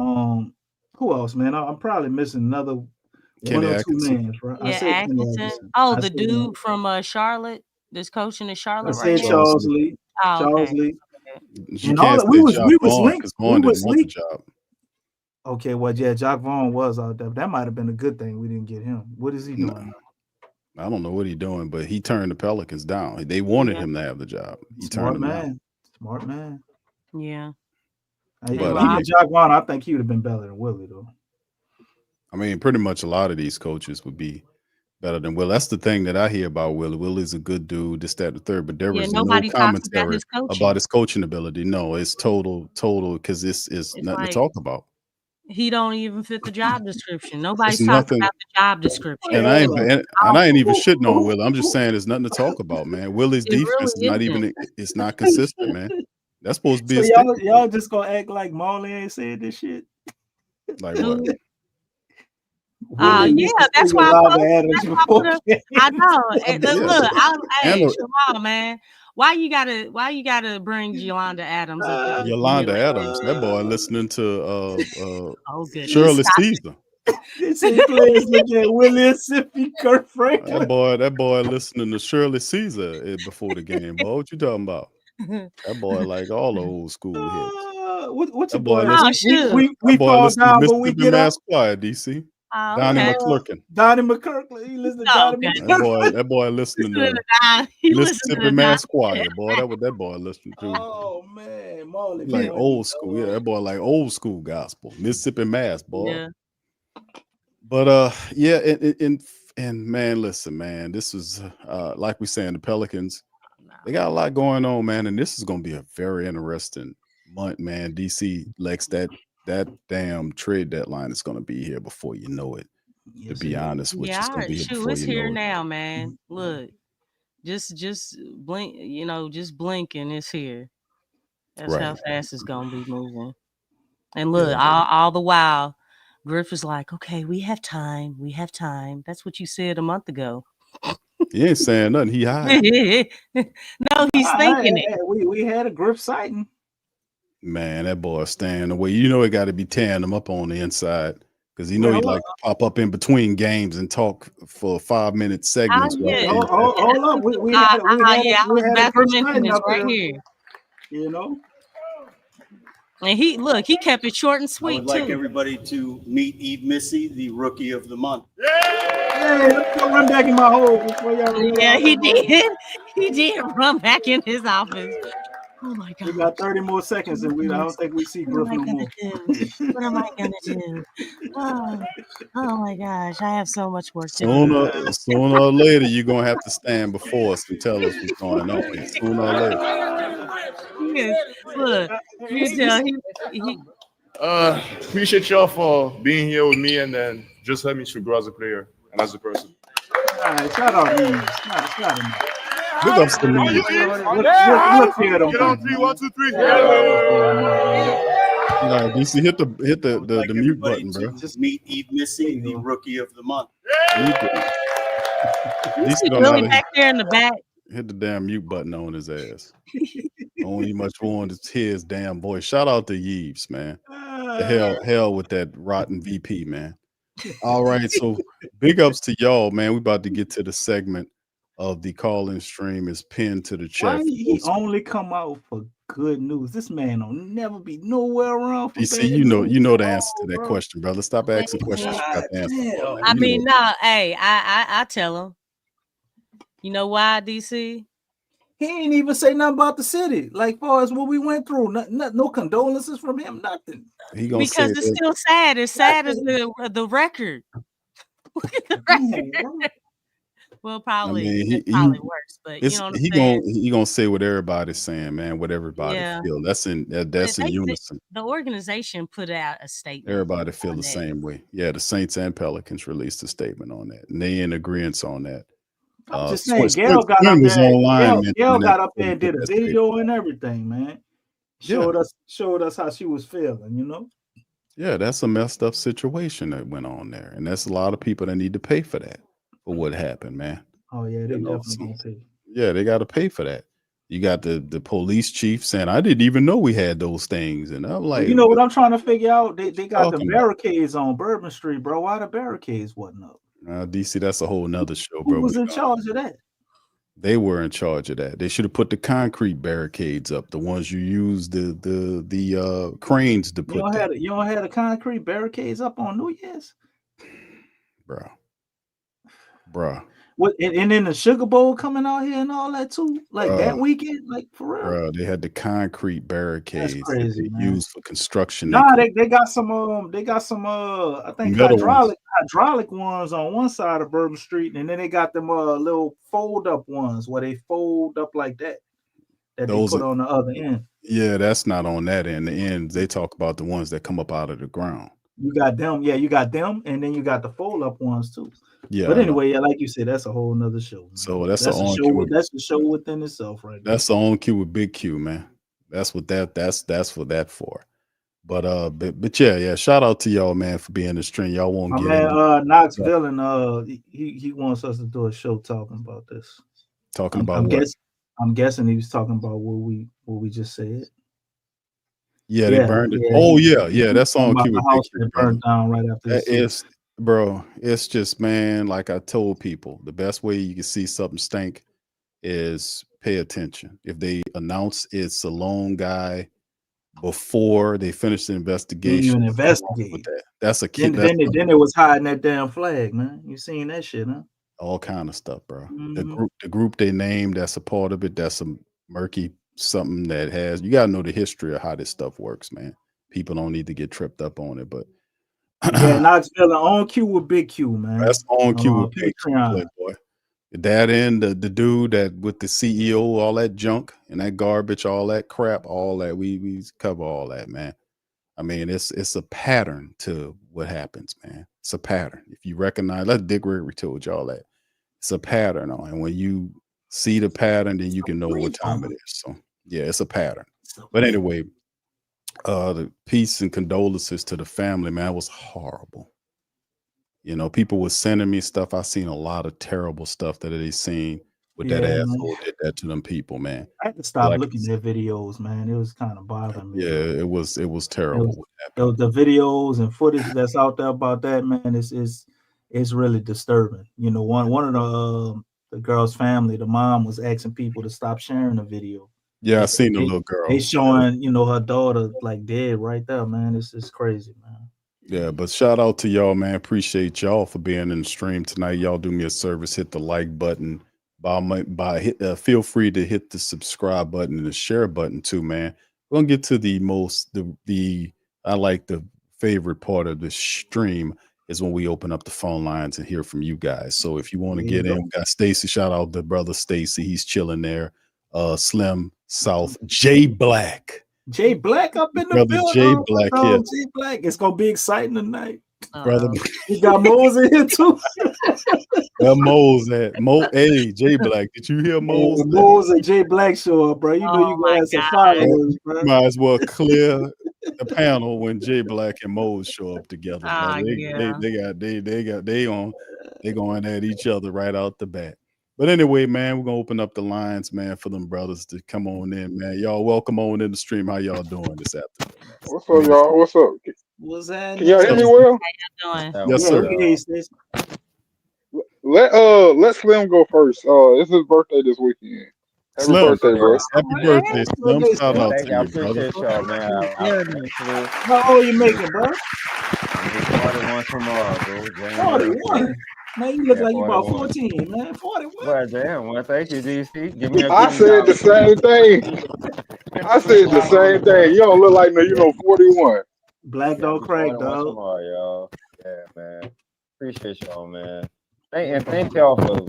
who else, man? I'm probably missing another Kenny one or Atkinson. two names, right? I Yeah, said Kenny Atkinson. Atkinson. Oh, I the said, dude from Charlotte, that's coaching in I Charlotte said right now. Charles Lee. Oh, Charles okay. Lee. You And all can't that we say was Jock Vaughn linked. because We Vaughn was didn't want the linked. job. Okay, well, yeah, Jock Vaughn was out there. That might have been a good thing we didn't get him. What is he No. doing now? I don't know what he's doing, but he turned the Pelicans down. They wanted Yeah. him to have the job. He Smart turned him down. man. Smart man. Yeah. But, Even Jock Vaughn, I think he would have been better than Willie, though. I mean, pretty much a lot of these coaches would be better than Will. That's the thing that I hear about Willie. Willie's a good dude, this, that, the third, but there Yeah, was no nobody talks about commentary his coaching. about his coaching ability. No, it's total, because it's nothing like- to talk about. He don't even fit the job description. Nobody's It's talking nothing- about the job description. And I ain't even shitting on Willie. I'm just saying there's nothing to talk about, man. Willie's It really defense is not isn't. even, it's not consistent, man. That's supposed to be So a stick. y'all just gonna act like Marley ain't said this shit? Like what? Willie Yeah, used to that's sing why I Yolanda posted. Adams That's why I before put up. game. I know. And Yeah. look, hey, And Jamal, man, why you gotta bring Yolanda Adams up there? Yolanda Adams, that boy listening to Oh goodness. Shirley Stop it. Caesar. They say players look at Willie Sippy, Kurt Franklin. That boy listening to Shirley Caesar before the game, boy. What you talking about? That boy like all the old school hits. What's That your boy boy? listen- We That boy fall listen to down, but we Mississippi get Mass up. Choir, DC. Oh, Donnie okay. McClurkin. Donnie McClurkin. He listen to Oh, Donnie okay. McClurkin. That boy listening Listen to to Don. He listen Mississippi to Mass Don. Choir, boy. That what that boy listening to. Oh man, Marley. Like boy. old school, yeah. That boy like old school gospel, Mississippi Mass, boy. Yeah. But yeah, and man, listen, man, this is like we saying the Pelicans, they got a lot going on, man, and this is gonna be a very interesting month, man. DC Lex, that damn trade deadline is gonna be here before you know it. To be honest with you, it's gonna be here Shoot, before it's you here know it. now, man. Look, just blink, just blink and it's here. That's how Right. fast it's gonna be moving. And look, Yeah. all the while, Griff is like, okay, we have time. We have time. That's what you said a month ago. He ain't saying nothing. He hiding. No, he's thinking it. We had a Griff sighting. Man, that boy staying away. You know, it got to be tearing him up on the inside because he know he like to pop up in between games and talk for 5-minute segments. yeah. Hold up. We had I was a about Griff to mention sighting this up right there. here. You know? And he kept it short and I sweet would like too. everybody to meet Eve Missy, the rookie of the month. Hey, let's go run back in my hole before y'all. Yeah, he did. He did run back in his office. Oh my god. We got 30 more seconds and I don't think we see Griff no more. What am I gonna do? Oh my gosh, I have so much work to do. Sooner or later, you're gonna have to stand before us and tell us what's going on. here. Sooner or later. Yes. Look, you tell he Appreciate y'all for being here with me and then just let me to grow as a player and as a person. All right, shout out Eves. Shout him out. Big ups to me. Look here at him. Get on 3, 1, 2, 3. Nah, DC, hit the mute button, bro. Just meet Eve Missy, the rookie of the month. DC don't Billy know how back there in the back. to hit the damn mute button on his ass. Only much wanted to hear his damn voice. Shout out to Yeeves, man. The hell with that rotten VP, man. All right, so big ups to y'all, man. We about to get to the segment of the call-in stream is pinned to the chat. Why he only come out for good news? This man will never be nowhere around. For DC, bad you know news. the answer to that question, brother. Stop asking questions. You got the answer for, man. I You mean, know. no, hey, I tell him. You know why, DC? He ain't even say nothing about the city. Like far as what we went through, no condolences from him, nothing. He gonna Because say it's that. still sad. It's sad as the record. Look at the record. Well, probably it's probably worse, but you know what I'm saying. He gonna say what everybody's saying, man. What everybody feel. That's in unison. The organization put out a statement. Everybody feel the same way. Yeah, the Saints and Pelicans released a statement on that, and they in agreement on that. I'm just saying, Gail got up there. Online, Gail got up there and did a video and everything, man. Showed us how she was feeling, you know. Yeah, that's a messed up situation that went on there, and that's a lot of people that need to pay for that, for what happened, man. Oh yeah, they definitely gonna pay. Yeah, they got to pay for that. You got the police chief saying, "I didn't even know we had those things," and I'm like, you know what I'm trying to figure out? They got the barricades on Bourbon Street, bro. Why the barricades wasn't up? DC, that's a whole nother show, bro. Who was in charge of that? They were in charge of that. They should have put the concrete barricades up, the ones you use the cranes to put. You don't have the concrete barricades up on New Year's, bro. What and then the Sugar Bowl coming out here and all that too, like that weekend, like for real. Bro, they had the concrete barricades crazy, that they used for construction. Nah, they got some I think hydraulic ones on one side of Bourbon Street, and then they got them little fold up ones where they fold up like that those they put on the other end. Yeah, that's not on that end. The end they talk about the ones that come up out of the ground. You got them, you got them, and then you got the fold up ones too. Yeah, but anyway, like you said, that's a whole nother show. Man. So that's a show. That's the show within itself, right? That's the on cue with Big Q, man. That's what that's what that for. But yeah. Shout out to y'all, man, for being the stream. Y'all won't get man. Knoxville and he wants us to do a show talking about this. Talking about what? I'm guessing he was talking about what we just said. Yeah, they burned it. Oh yeah. That's on cue with Big Q. Burned down right after this. Bro, it's just, man, like I told people, the best way you can see something stink is pay attention. If they announce it's a lone guy before they finish the investigation, investigate. That's a key. Then it was hiding that damn flag, man. You seen that shit, huh? All kind of stuff, bro. Mm-hmm. The group they named, that's a part of it. That's some murky something that has. You gotta know the history of how this stuff works, man. People don't need to get tripped up on it, but. Yeah, Knoxville on cue with Big Q, man. That's on cue with Big Q, boy. That and the dude that with the CEO, all that junk and that garbage, all that crap, all that we cover all that, man. I mean, it's a pattern to what happens, man. It's a pattern. If you recognize, like Dick Gregory told y'all that it's a pattern, and when you see the pattern, then you can know what time it is. So yeah, it's a pattern. But anyway. The peace and condolences to the family, man. It was horrible. You know, people were sending me stuff. I seen a lot of terrible stuff that they seen with that asshole did that to them people, man. I had to stop looking at videos, man. It was kind of bothering me. Yeah, it was terrible. The videos and footage that's out there about that, man, it's really disturbing. You know, one of the girl's family, the mom was asking people to stop sharing the video. Yeah, I seen the little girl. They showing, her daughter like dead right there, man. It's crazy, man. Yeah, but shout out to y'all, man. Appreciate y'all for being in the stream tonight. Y'all do me a service, hit the like button. Feel free to hit the subscribe button and the share button too, man. We're gonna get to the favorite part of the stream is when we open up the phone lines and hear from you guys. So if you want to get in, we got Stacy. Shout out to brother Stacy. He's chilling there. Slim South, Jay Black up in the building. Jay Black, yeah. Jay Black. It's gonna be exciting tonight, brother. We got Moles in here too. Moles at Hey, Jay Black. Did you hear Moles? Moles and Jay Black show up, bro. You know you gonna have some followers, bro. Might as well clear the panel when Jay Black and Moles show up together. They going at each other right out the bat. But anyway, man, we're gonna open up the lines, man, for them brothers to come on in, man. Y'all welcome on in the stream. How y'all doing this afternoon? What's up, y'all? What's up? What's that? Can y'all hear me well? How y'all doing? Yes, sir. Let Slim go first. It's his birthday this weekend. Happy birthday, bro. Happy birthday, Slim. Shout out to I you, brother. appreciate y'all, man. How old you making, bro? I'm 41 tomorrow, bro. 41. Man, you look Yeah, like you about 41. 14, man. 41. Well, damn. Well, thank you, DC. Give me a I green said the dollar. same thing. I said the same thing. You don't look like no 41. Black Yeah, I'll don't be crack, 41 dog. tomorrow, y'all. Yeah, man. Appreciate y'all, man. Thank y'all for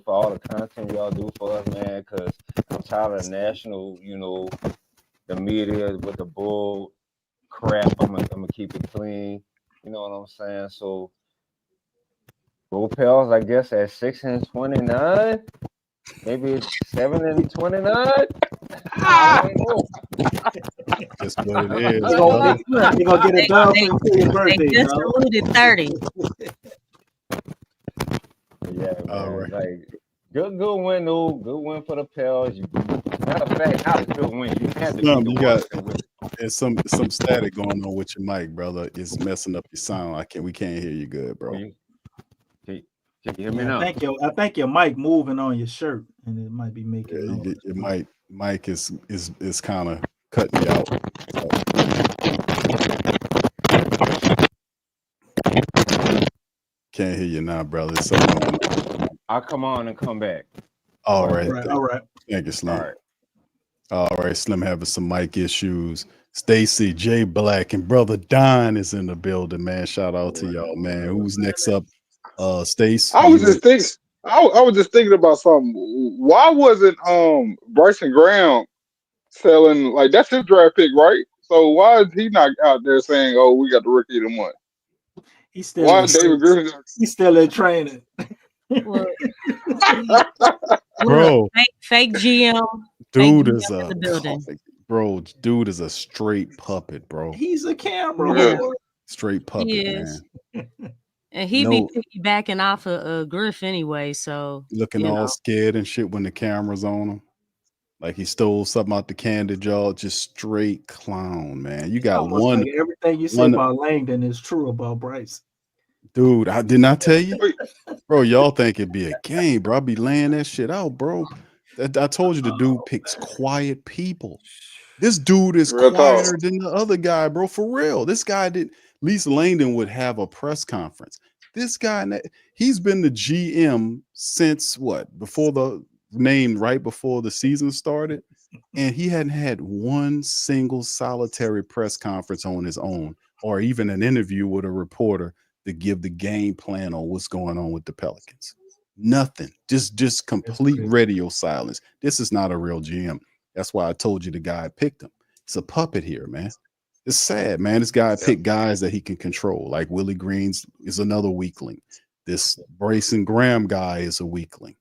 for all the content y'all do for us, man. Cause I'm tired of the national, the media with the bull crap. I'm gonna keep it clean. You know what I'm saying? So, go Pels, I guess at 6-29. Maybe it's 7-29. I don't know. Just what it is, You're brother. gonna get a dub for your birthday, They just dog. alluded 30. Yeah, man. All right. Like good win though. Good win for the Pels. Matter of fact, not a good win. You had to keep You it got working with it. there's some static going on with your mic, brother. It's messing up your sound. We can't hear you good, bro. Can you hear me Yeah, now? I think your mic moving on your shirt, and it might be making noise. Your mic is kind of cutting you out. So. Can't hear you now, brother. It's something going on. I'll come on and come back. All right. All right. Thank you, Slim. All right. All right, Slim having some mic issues. Stacy, J Black, and brother Don is in the building, man. Shout out to y'all, man. Who's next up? Stace. I was just thinking. I was just thinking about something. Why wasn't Bryson Graham selling like that's his draft pick, right? So why is he not out there saying, "Oh, we got the rookie of the month"? He's still Why is David Griffin? He's still in training. Well, Bro, fake GM. Dude fake is GM in the building. dude is a straight puppet, bro. He's a camera Yeah. boy. Straight puppet, He man. is. And he be piggybacking off of Griff anyway, so Looking all scared and shit when the camera's on him. Like he stole something out the candy jar. Just straight clown, man. You got Almost one. like everything you say about Langdon is true about Bryce. Dude, I did not tell you, bro. Y'all think it'd be a game, bro? I be laying that shit out, bro. I told you the dude picks quiet people. This dude is Real quieter talk. than the other guy, bro. For real. This guy did. Lisa Langdon would have a press conference. This guy, he's been the GM since what? Before the name, right before the season started, and he hadn't had one single solitary press conference on his own, or even an interview with a reporter to give the game plan on what's going on with the Pelicans. Nothing. Just complete radio silence. This is not a real GM. That's why I told you the guy picked him. It's a puppet here, man. It's sad, man. This guy picked guys that he can control. Like Willie Green's is another weakling. This Bryson Graham guy is a weakling.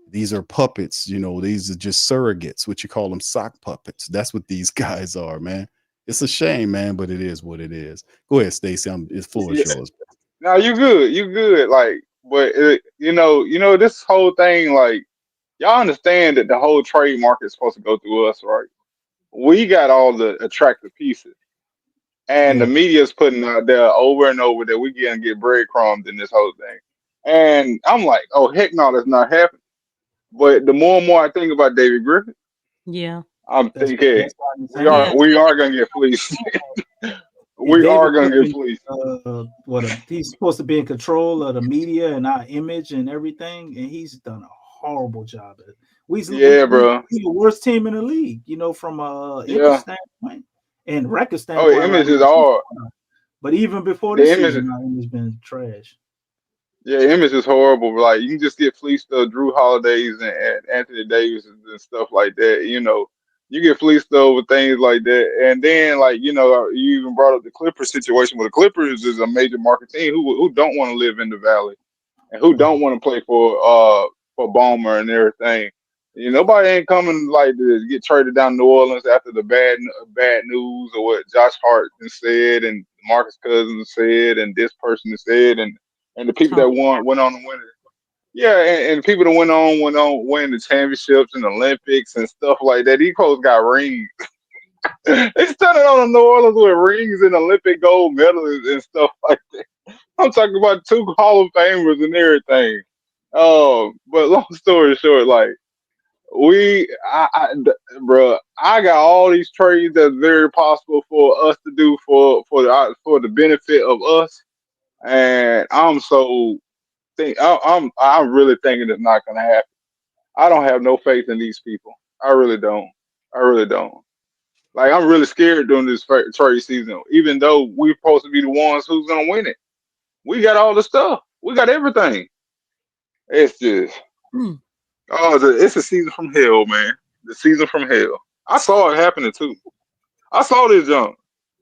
These are puppets, these are just surrogates, what you call them, sock puppets. That's what these guys are, man. It's a shame, man, but it is what it is. Go ahead, Stacey. It's floor is yours. No, you good. Like, but this whole thing, like, y'all understand that the whole trade market is supposed to go through us, right? We got all the attractive pieces, and the media's putting out there over and over that we gonna get breadcrumbs in this whole thing. And I'm like, oh heck no, that's not happening. But the more and more I think about David Griffin, yeah, I'm thinking we are gonna get fleeced. We are gonna get fleeced. He's supposed to be in control of the media and our image and everything, and he's done a horrible job at it. We're bro. the worst team in the league, from image standpoint and record standpoint. Oh, image is all. But even before this season, our image been trash. Yeah, image is horrible. Like you can just get fleeced of Drew Holidays and Anthony Davis and stuff like that. You get fleeced over things like that. And then you even brought up the Clippers situation. Well, the Clippers is a major market team who don't want to live in the Valley and who don't want to play for Ballmer and everything. Nobody ain't coming like to get traded down to New Orleans after the bad news or what Josh Hart said and Marcus Cousins said and this person said and the people that went on to win it. Yeah, and people that went on win the championships and Olympics and stuff like that. These folks got rings. They standing on New Orleans with rings and Olympic gold medals and stuff like that. I'm talking about 2 Hall of Famers and everything. But long story short, like I got all these trades that's very possible for us to do for the benefit of us, and I'm so I'm really thinking it's not gonna happen. I don't have no faith in these people. I really don't. I really don't. Like I'm really scared during this trade season, even though we're supposed to be the ones who's gonna win it. We got all the stuff. We got everything. It's just it's a season from hell, man. The season from hell. I saw it happening too. I saw this jump.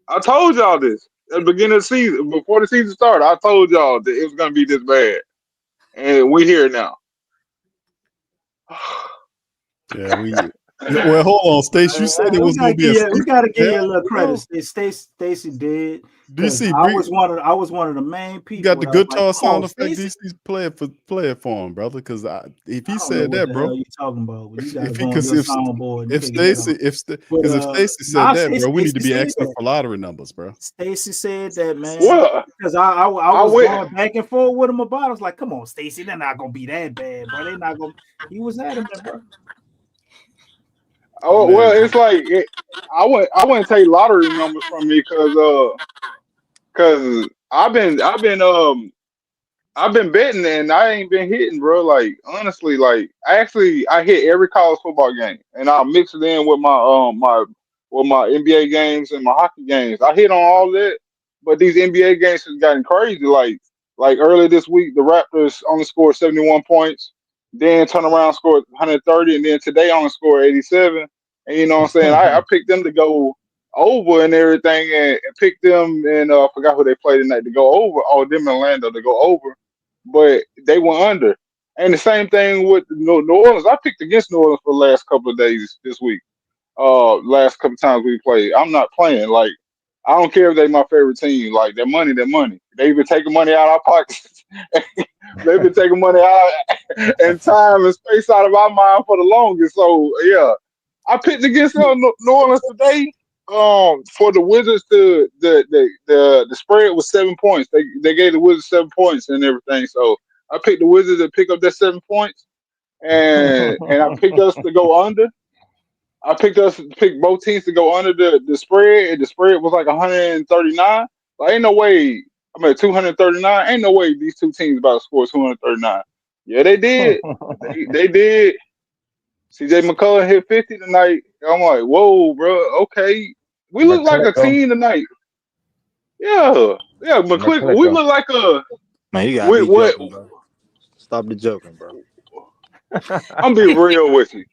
I told y'all this at the beginning of the season, before the season started. I told y'all that it was gonna be this bad, and we here now. Yeah, well, hold on, Stacey. You said it was going to be a. We gotta give you a little credit. Stacy did. DC, I was one of the main people. You got the guitar sound effect. Stacey? DC's play it for him, brother. Because if he I don't said know that, what the bro, hell you talking about? You gotta if go on your soundboard. if Stacey said that, bro, we need to be asking for lottery numbers, bro. Stacey said that, man. Well, because I was going back and forth with him about it. I was like, come on, Stacey, they're not gonna be that bad, bro. They're not gonna. He was adamant, bro. Oh well, it's like I wouldn't take lottery numbers from me because I've been betting and I ain't been hitting, bro. Like honestly, like I hit every college football game and I'll mix it in with my my NBA games and my hockey games. I hit on all that, but these NBA games has gotten crazy. Like earlier this week, the Raptors only scored 71 points. Then turn around, scored 130, and then today only scored 87. And you know what I'm saying? I picked them to go over and everything, and picked them and I forgot who they played tonight to go over. Oh, them in Orlando to go over, but they went under. And the same thing with New Orleans. I picked against New Orleans for the last couple of days this week. Last couple times we played, I'm not playing. Like I don't care if they my favorite team. Like their money, their money. They've been taking money out of our pockets. They've been taking money out and time and space out of our mind for the longest. So yeah, I picked against New Orleans today. For the Wizards to the spread was 7 points. They gave the Wizards 7 points and everything. So I picked the Wizards to pick up that 7 points, and I picked us to go under. I picked both teams to go under the spread, and the spread was like 139. Like, ain't no way. I mean, 239. Ain't no way these two teams about to score 239. Yeah, they did. they did. CJ McCollum hit 50 tonight. I'm like, whoa, bro. Okay, we look like a team tonight. Yeah, McClick. We look like a. Man, you gotta be joking, bro. Stop the joking, bro. I'm be real with you.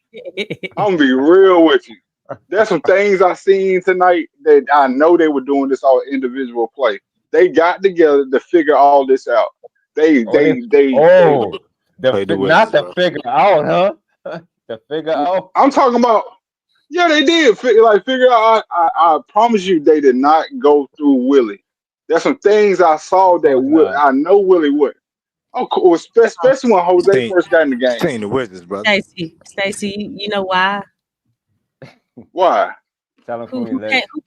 There's some things I seen tonight that I know they were doing this all individual play. They got together to figure all this out. Not to figure out, huh? To figure out. I'm talking about. Yeah, they did figure out. I promise you, they did not go through Willie. There's some things I saw that I know Willie would. Of course, especially when Jose first got in the game. Ain't the Wizards, brother. Stacey, you know why? Why? Who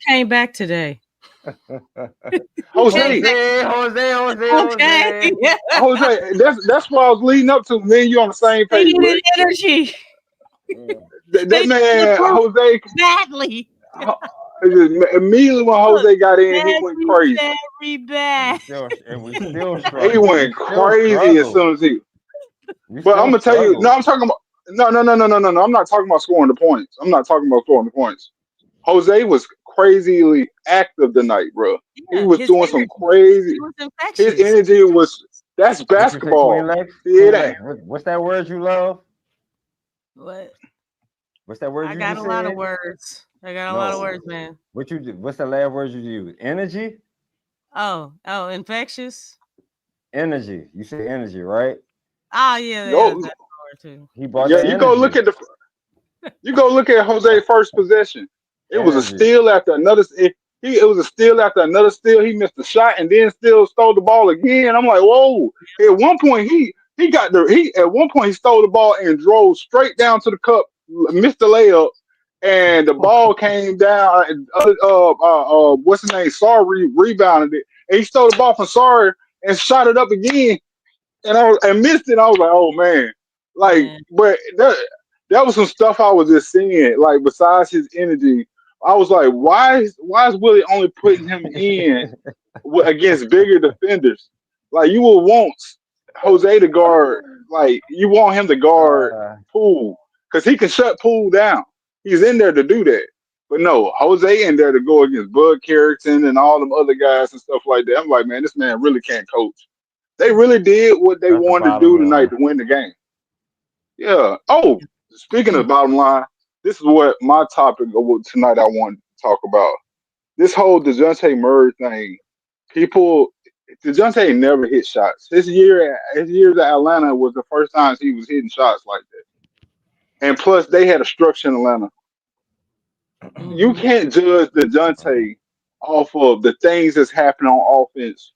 came back today? Jose. Okay. Jose. That's what I was leading up to. Me and you on the same page. He needed energy. That man, Jose, badly. Immediately when Jose got in, he went crazy. Very bad. And we still He went crazy as soon as he. But I'm gonna tell you, no, I'm talking about no. I'm not talking about scoring the points. Jose was crazily active tonight, bro. Yeah, he was doing some crazy. His energy that's basketball. What's that word you love? What? What's that word? I got a lot of words. Man. What's the last word you use? Energy. Oh, infectious. Energy. You say energy, right? Oh yeah. That's a word too. He brought. Yeah, you go look at Jose's first possession. It was a steal after another. It was a steal after another steal. He missed a shot and then still stole the ball again. I'm like, whoa! At one point, he stole the ball and drove straight down to the cup, missed the layup, and the ball came down. What's his name? Sorry, rebounded it, and he stole the ball from Sorry and shot it up again, and missed it. I was like, oh man! But that was some stuff I was just seeing. Like besides his energy. I was like, why is Willie only putting him in against bigger defenders? Like you will want Jose to guard. Like you want him to guard Poole because he can shut Poole down. He's in there to do that. But no, Jose in there to go against Bud Carrington and all them other guys and stuff like that. I'm like, man, this man really can't coach. They really did what they That's the wanted to bottom do tonight line. to win the game. Yeah. Oh, speaking of bottom line, this is what my topic of tonight I want to talk about. This whole Dejounte Murray thing. Dejounte never hit shots. His years at Atlanta was the first time he was hitting shots like that. And plus, they had a structure in Atlanta. You can't judge Dejounte off of the things that's happening on offense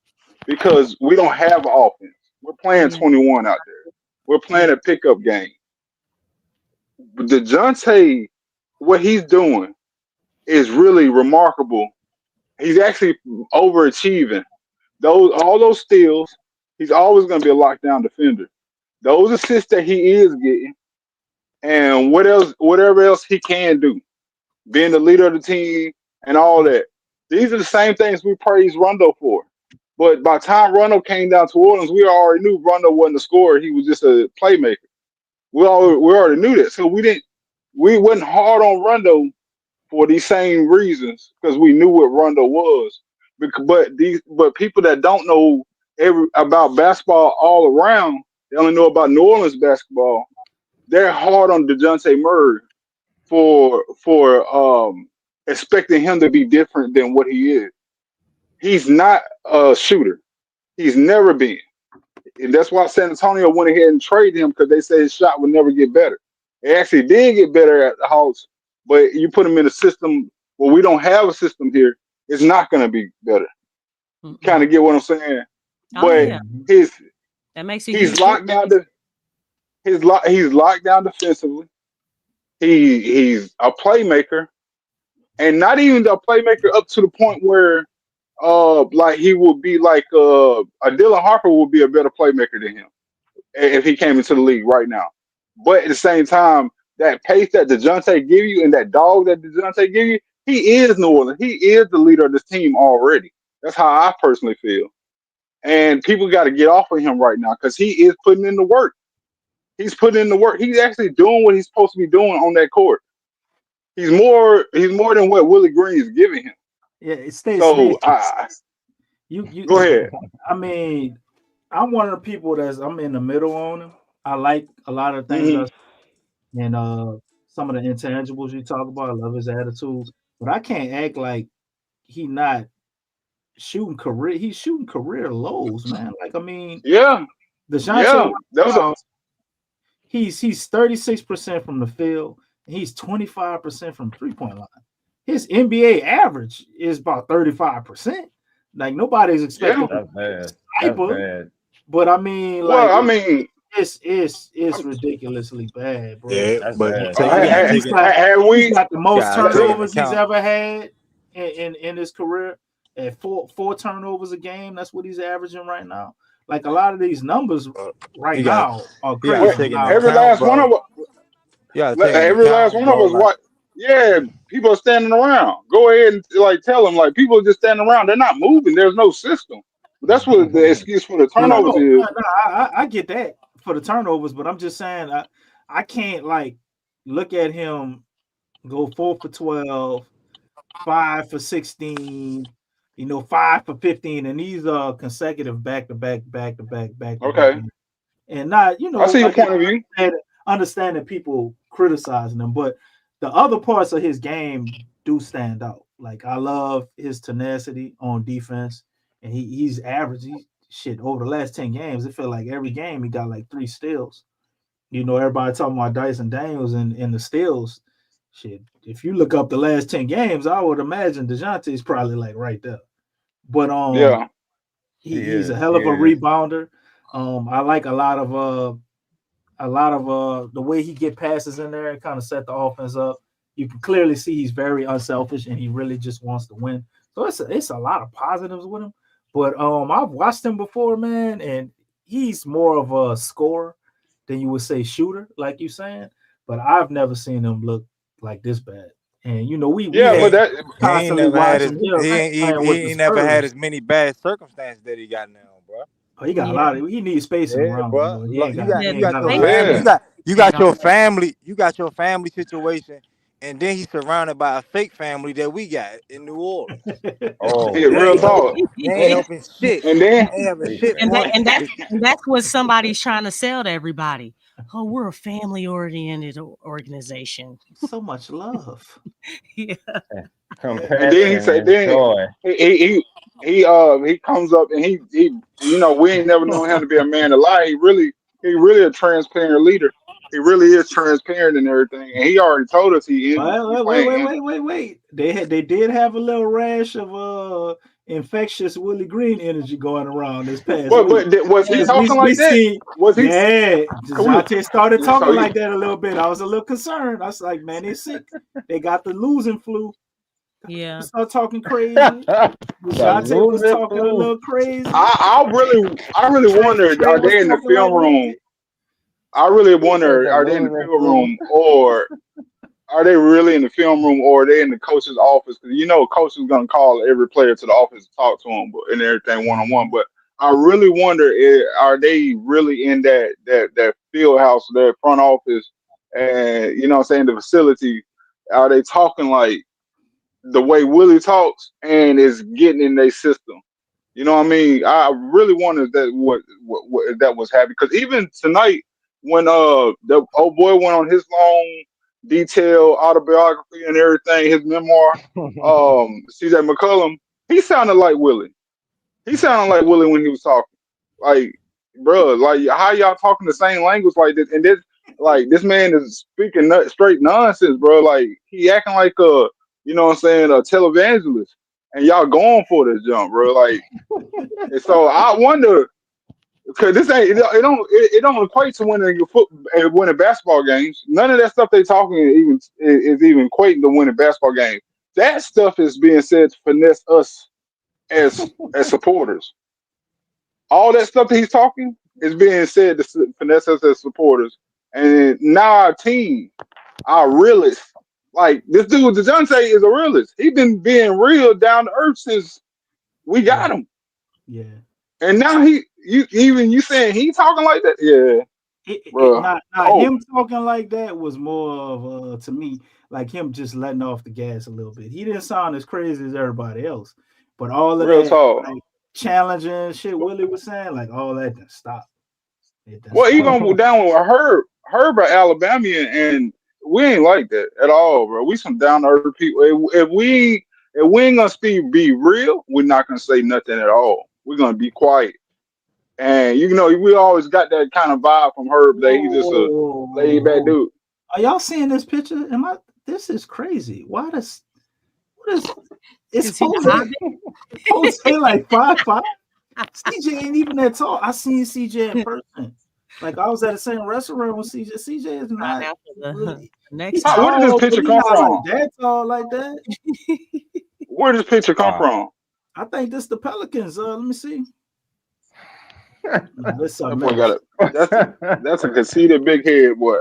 because we don't have offense. We're playing 21 out there. We're playing a pickup game. But Dejounte, what he's doing is really remarkable. He's actually overachieving. All those steals, he's always going to be a lockdown defender. Those assists that he is getting, and whatever else he can do, being the leader of the team and all that. These are the same things we praise Rondo for. But by the time Rondo came down to Orleans, we already knew Rondo wasn't a scorer. He was just a playmaker. We already knew that. So we wasn't hard on Rondo for these same reasons because we knew what Rondo was. But people that don't know about basketball all around, they only know about New Orleans basketball. They're hard on Dejounte Murray for expecting him to be different than what he is. He's not a shooter. He's never been. And that's why San Antonio went ahead and traded him because they said his shot would never get better. It actually did get better at the Hawks, but you put him in a system where we don't have a system here, it's not going to be better. Kind of get what I'm saying? That makes it he's locked down. He's locked down defensively. He's a playmaker, and not even a playmaker up to the point where, like he would be like a Dylan Harper would be a better playmaker than him if he came into the league right now. But at the same time, that pace that Dejounte give you and that dog that Dejounte give you, he is New Orleans. He is the leader of this team already. That's how I personally feel. And people got to get off of him right now because he is putting in the work. He's putting in the work. He's actually doing what he's supposed to be doing on that court. He's more than what Willie Green is giving him. Yeah, it stays. So you go ahead. I mean, I'm one of the people I'm in the middle on him. I like a lot of things and some of the intangibles you talk about. I love his attitudes, but I can't act like he not shooting career. He's shooting career lows, man. Like I mean, Dejounte, he's 36% from the field. He's 25% from 3-point line. His NBA average is about 35%. Like nobody's expecting That's bad. But I mean, it's ridiculously bad, bro. Yeah, but he's got the most turnovers he's ever had in his career. At four turnovers a game, that's what he's averaging right now. Like a lot of these numbers now are crazy. Every last one of us. Every last one of us. What? Yeah, people are standing around. Go ahead and tell them people are just standing around. They're not moving. There's no system. That's what the excuse for the turnovers is. I get that for the turnovers, but I'm just saying I can't look at him go 4 for 12, 5 for 16, 5 for 15, and these are consecutive back to back. Okay. And not, I see your point of view. Understanding people criticizing him, but the other parts of his game do stand out. Like I love his tenacity on defense, and he's averaging over the last 10 games. It felt like every game he got 3 steals. Everybody talking about Dyson Daniels in the steals. Shit, if you look up the last 10 games, I would imagine Dejounte is probably right there. But he's a hell of a rebounder. I like a lot of the way he get passes in there and kind of set the offense up. You can clearly see he's very unselfish and he really just wants to win. So it's a lot of positives with him. But I've watched him before, man, and he's more of a scorer than you would say shooter, like you're saying. But I've never seen him look like this bad. And he ain't never had as many bad circumstances that he got now, bro. Oh, he got a lot of. He needs spacing around. bro. Him, he ain't You got. got He your ain't got a lot family. of You got your family. You got your family situation, and then he's surrounded by a fake family that we got in New Orleans. Oh, Yeah, real talk. They ain't helping shit. And then They ain't having shit And for that's what somebody's trying to sell to everybody. Oh, we're a family-oriented organization. So much love. Yeah. And then he say, compassion and joy. he comes up and he we ain't never known him to be a man to lie. He really a transparent leader. He really is transparent and everything. And he already told us he Wait. They did have a little rash of infectious Willie Green energy going around this past But week. was he talking we like that? see, Was he? yeah, Dejounte started talking So like that a little bit. I was a little concerned. I was like, man, they sick. They got the losing flu. Yeah. Start talking crazy. Dejounte was talking a little crazy. I really wonder, Trey are was they in the talking film like room? that. I really wonder, are they in the film room, or are they really in the film room, or are they in the coach's office? Because coach is gonna call every player to the office to talk to him, and everything one on one. But I really wonder, are they really in that field house, that front office, and the facility? Are they talking like the way Willie talks, and is getting in their system? You know what I mean? I really wonder if that what if that was happening. Because even tonight, when the old boy went on his long, detailed autobiography and everything, his memoir, CJ McCollum, he sounded like Willie. He sounded like Willie when he was talking. Like, bro, like how y'all talking the same language like this? And this man is speaking straight nonsense, bro. Like he acting like a televangelist, and y'all going for this jump, bro. Like, and so I wonder, because this ain't it don't equate to winning basketball games. None of that stuff they talking is even equating to winning basketball games. That stuff is being said to finesse us as supporters. All that stuff that he's talking is being said to finesse us as supporters. And now our team, our realists, like this dude Dejounte is a realist. He's been being real down to earth since we got him. Yeah. And now you saying he talking like that? Yeah. Him talking like that was more of to me like him just letting off the gas a little bit. He didn't sound as crazy as everybody else, but all of real that talk. like challenging shit Willie was saying, like all that didn't stop. Well, even down with Herb at Alabama, and we ain't like that at all, bro. We some down to earth people. If we ain't gonna be real, we're not gonna say nothing at all. We're gonna be quiet. And we always got that kind of vibe from Herb that he's just a laid back dude. Are y'all seeing this picture? This is crazy. What is it's Jose like 5'5"? CJ ain't even that tall. I seen CJ in person. Like I was at the same restaurant with CJ. CJ is not really, next. Where did this picture come from? Like that tall like that. Where did this picture come from? I think this the Pelicans. Let me see. That's a conceited big head, boy.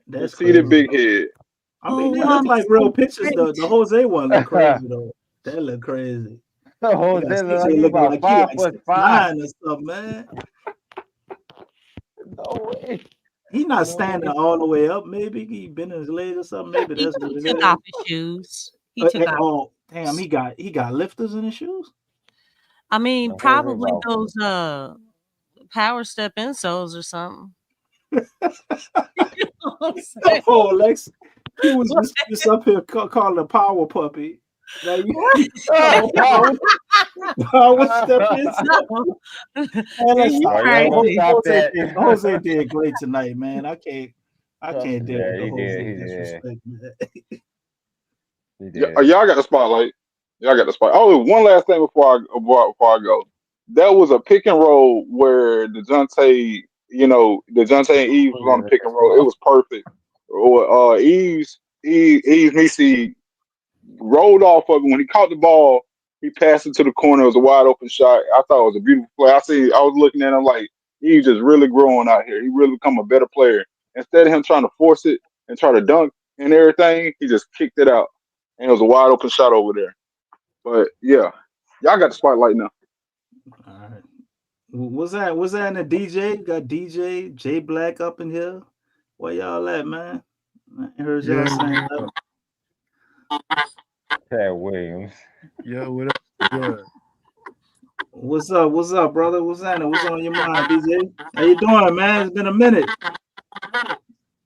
That's conceited big head. I mean, they look like real pictures. The Jose one look crazy though. That look crazy. Jose look like about 5'5" or something, man. No way. He not standing all the way up. Maybe he bent his leg or something. Maybe that's what it is. He took off his shoes. He took off. Oh, damn! He got lifters in his shoes. I mean, probably those power step insoles or something. Oh, Lex, he was just up here calling a power puppy. Like, power step insole. Jose did great tonight, man. I can't deal with the Jose disrespect, man. Y'all got the spotlight. Y'all got the spot. Oh, one last thing before I go. That was a pick and roll where Dejounte and Eve was on the pick and roll. It was perfect. Eve's Missy rolled off of it. When he caught the ball, he passed it to the corner. It was a wide open shot. I thought it was a beautiful play. I was looking at him like Eve's just really growing out here. He really become a better player. Instead of him trying to force it and try to dunk and everything, he just kicked it out. And it was a wide open shot over there. But yeah, y'all got the spotlight now. All right. What's that? What's that in the DJ? Got DJ J Black up in here. Where y'all at, man? I heard y'all saying that. Pat Williams. Yo, what up? Good. What's up? What's up, brother? What's that? What's on your mind, DJ? How you doing, man? It's been a minute.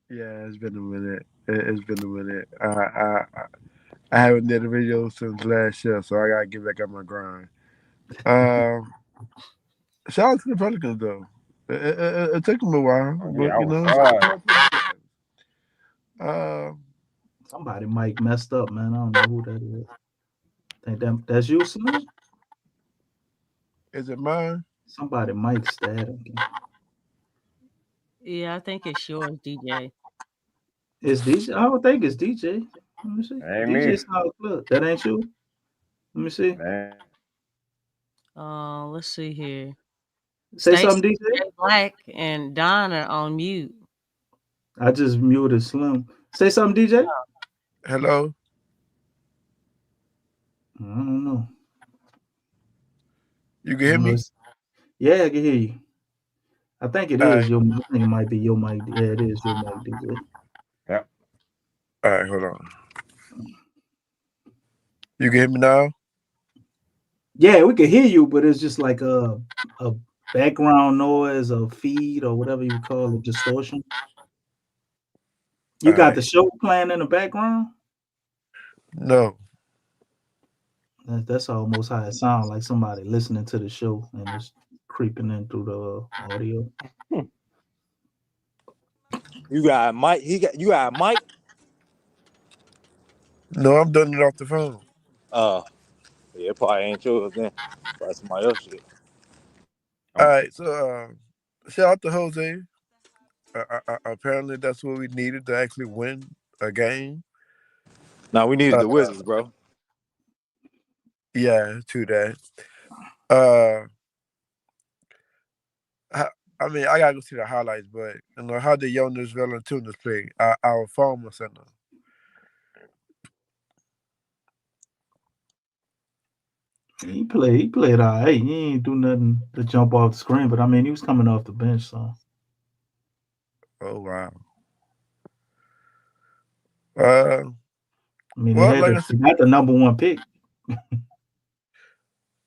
Yeah, it's been a minute. It's been a minute. I haven't did a video since last year, so I gotta get back on my grind. Shout out to the Pelicans though. It took them a while, but you know. Somebody mic messed up, man. I don't know who that is. Think that's you, Slim? Is it mine? Somebody mic static. Yeah, I think it's yours, DJ. It's DJ. I don't think it's DJ. Let me see. Ain't DJ me. sounds good. That ain't you. Let me see. Let's see here. Say Stacey, something, DJ. J Black and Don are on mute. I just muted Slim. Say something, DJ. Hello. I don't know. You can hear me? Yeah, I can hear you. I think it is your mic. I think it might be your mic. Yeah, it is your mic, DJ. Yep. All right, hold on. You can hear me now? Yeah, we can hear you, but it's just like a background noise or feed or whatever you call it, distortion. You got the show playing in the background? No. That's almost how it sounds, like somebody listening to the show and it's creeping in through the audio. You got Mike. You got Mike. No, I'm doing it off the phone. Yeah, it probably ain't yours then. Probably somebody else shit. All right, so shout out to Jose. Apparently, that's what we needed to actually win a game. Now we needed the Wizards, bro. Yeah, to that. I mean, I gotta go see the highlights, but you know how the Jonas Valanciunas play, our former center. He played all right. He ain't do nothing to jump off the screen, but I mean, he was coming off the bench, so. Oh wow. I mean, well, he like got the number one pick.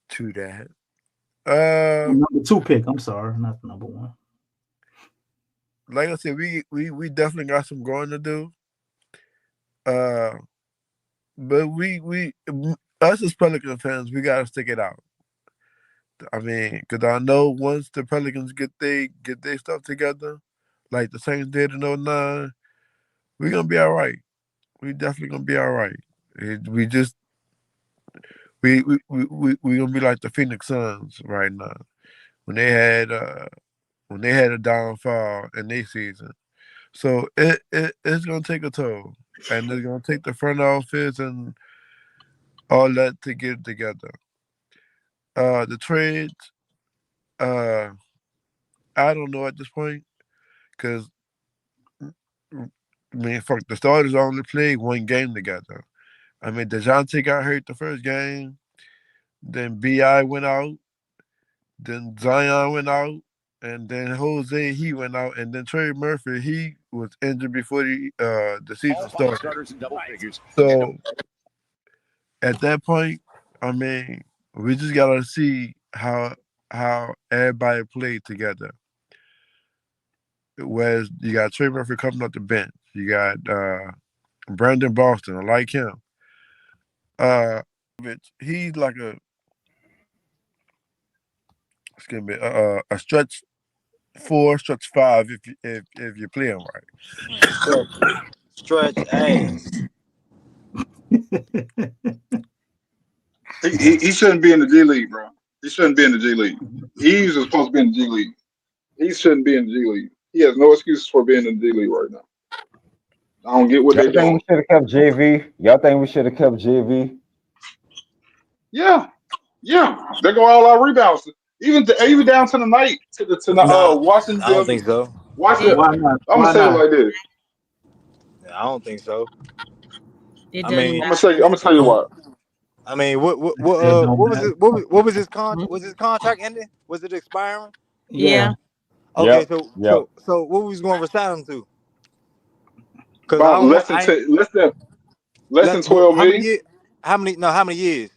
To that. Number two pick. I'm sorry, not the number one. Like I said, we definitely got some growing to do. But we us as Pelican fans, we gotta stick it out. I mean, because I know once the Pelicans get their stuff together, like the Saints did in 2009, we're gonna be all right. We definitely gonna be all right. We gonna be like the Phoenix Suns right now when they had a downfall in their season. So it's gonna take a toll, and it's gonna take the front office and all that to get it together. The trades, I don't know at this point, because I mean, fuck, the starters only played one game together. I mean, Dejounte got hurt the first game, then BI went out, then Zion went out, and then Jose, he went out, and then Trey Murphy, he was injured before the season started. So at that point, I mean, we just gotta see how everybody played together. Whereas you got Trey Murphy coming off the bench, you got Brandon Boston, I like him. He's like a stretch 4, stretch 5 if you play him right. Stretch ass. He shouldn't be in the G League, bro. He shouldn't be in the G League. He's supposed to be in the G League. He shouldn't be in the G League. He has no excuses for being in the G League right now. I don't get what Y'all they're doing. think we should have kept JV? Y'all think we should have kept JV? Yeah. They go all our rebounds. Even down to the night to the Washington. I don't think so. Washington. Why not? I'm gonna say it like this. I don't think so. It I mean, I'm gonna tell you what. I mean, what That don't was matter. it? What was his contract? Was his contract ending? Was it expiring? Yeah. Okay, Yep. so Yep. what was going to resign him to? Because I About don't know. less than 12 How many million. years? How many years?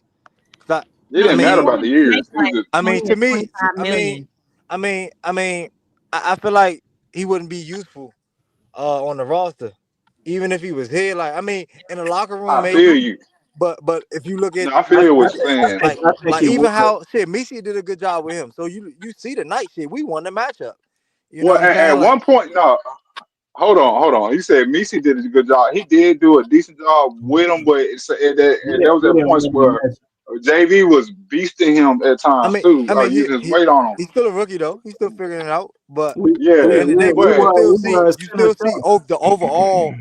'Cause It I didn't matter mean, about the He years. makes He was like just, I mean, 20 to or me, 25 million. I feel like he wouldn't be useful on the roster, even if he was here. Like, I mean, in the locker room I feel maybe, you. but if you look at No, I feel what you're saying. I think he even would. how shit Misi did a good job with him. So you see the night shit, we won the matchup. You know Well, what I'm at saying? Like, one point, no, hold on. You said Misi did a good job. He did do a decent job with him, but there was We at didn't points win the where match. JV was beasting him at times too, I mean, using his weight on him. he's still a rookie though. He's still figuring it out. But at the Yeah, end of the day, but you We were center still see shots. the overall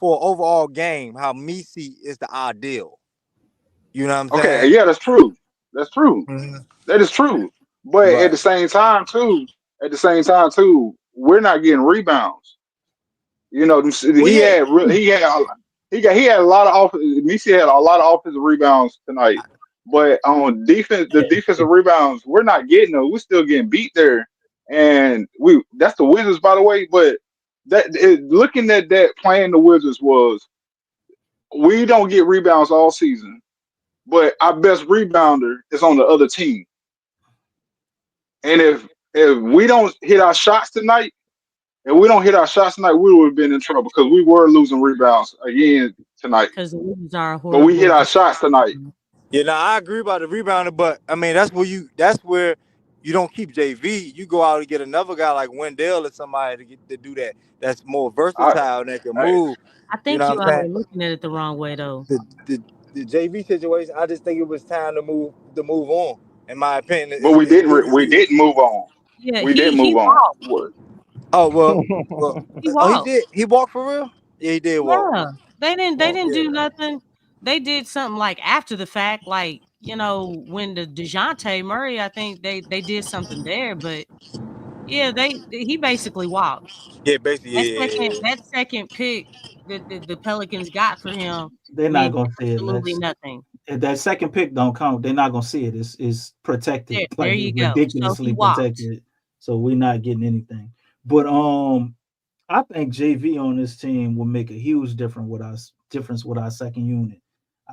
for overall game how Misi is the ideal. You know what I'm okay, saying? yeah, that's true. That's true. Mhm. That is true. But But at the same time too, we're not getting rebounds. You know, well, he yeah, had he had a lot of Misi had a lot of offensive rebounds tonight. But on defense, the defensive rebounds, we're not getting them. We're still getting beat there, and that's the Wizards, by the way. But looking at that, playing the Wizards was we don't get rebounds all season, but our best rebounder is on the other team. And if we don't hit our shots tonight, we would have been in trouble because we were losing rebounds again tonight. Because the Wizards are a But we hit horrible. our shots tonight. yeah, now I agree about the rebounder, but I mean that's where you don't keep JV. You go out and get another guy like Wendell or somebody to do that. That's more I, versatile and that can I, move. I You think know you what I'm all are saying? looking at it the wrong way, though. The JV situation, I just think it was time to move on. In my opinion, but we it's good to didn't. We see. didn't move on. Yeah, We didn't he move on. walked. Oh He oh he walked. did. He walked for real. Yeah, he did walk. Yeah, they didn't Yeah. do nothing. They did something like after the fact, like when the Dejounte Murray, I think they did something there, but yeah, he basically walked. Yeah, basically, yeah. That second pick that the Pelicans got for him They're not means gonna see it, absolutely Lex. nothing. If that second pick don't count, they're not gonna see it. It's protected, There like you go. So he ridiculously walked. protected. So we're not getting anything. But I think JV on this team will make a huge difference with our second unit.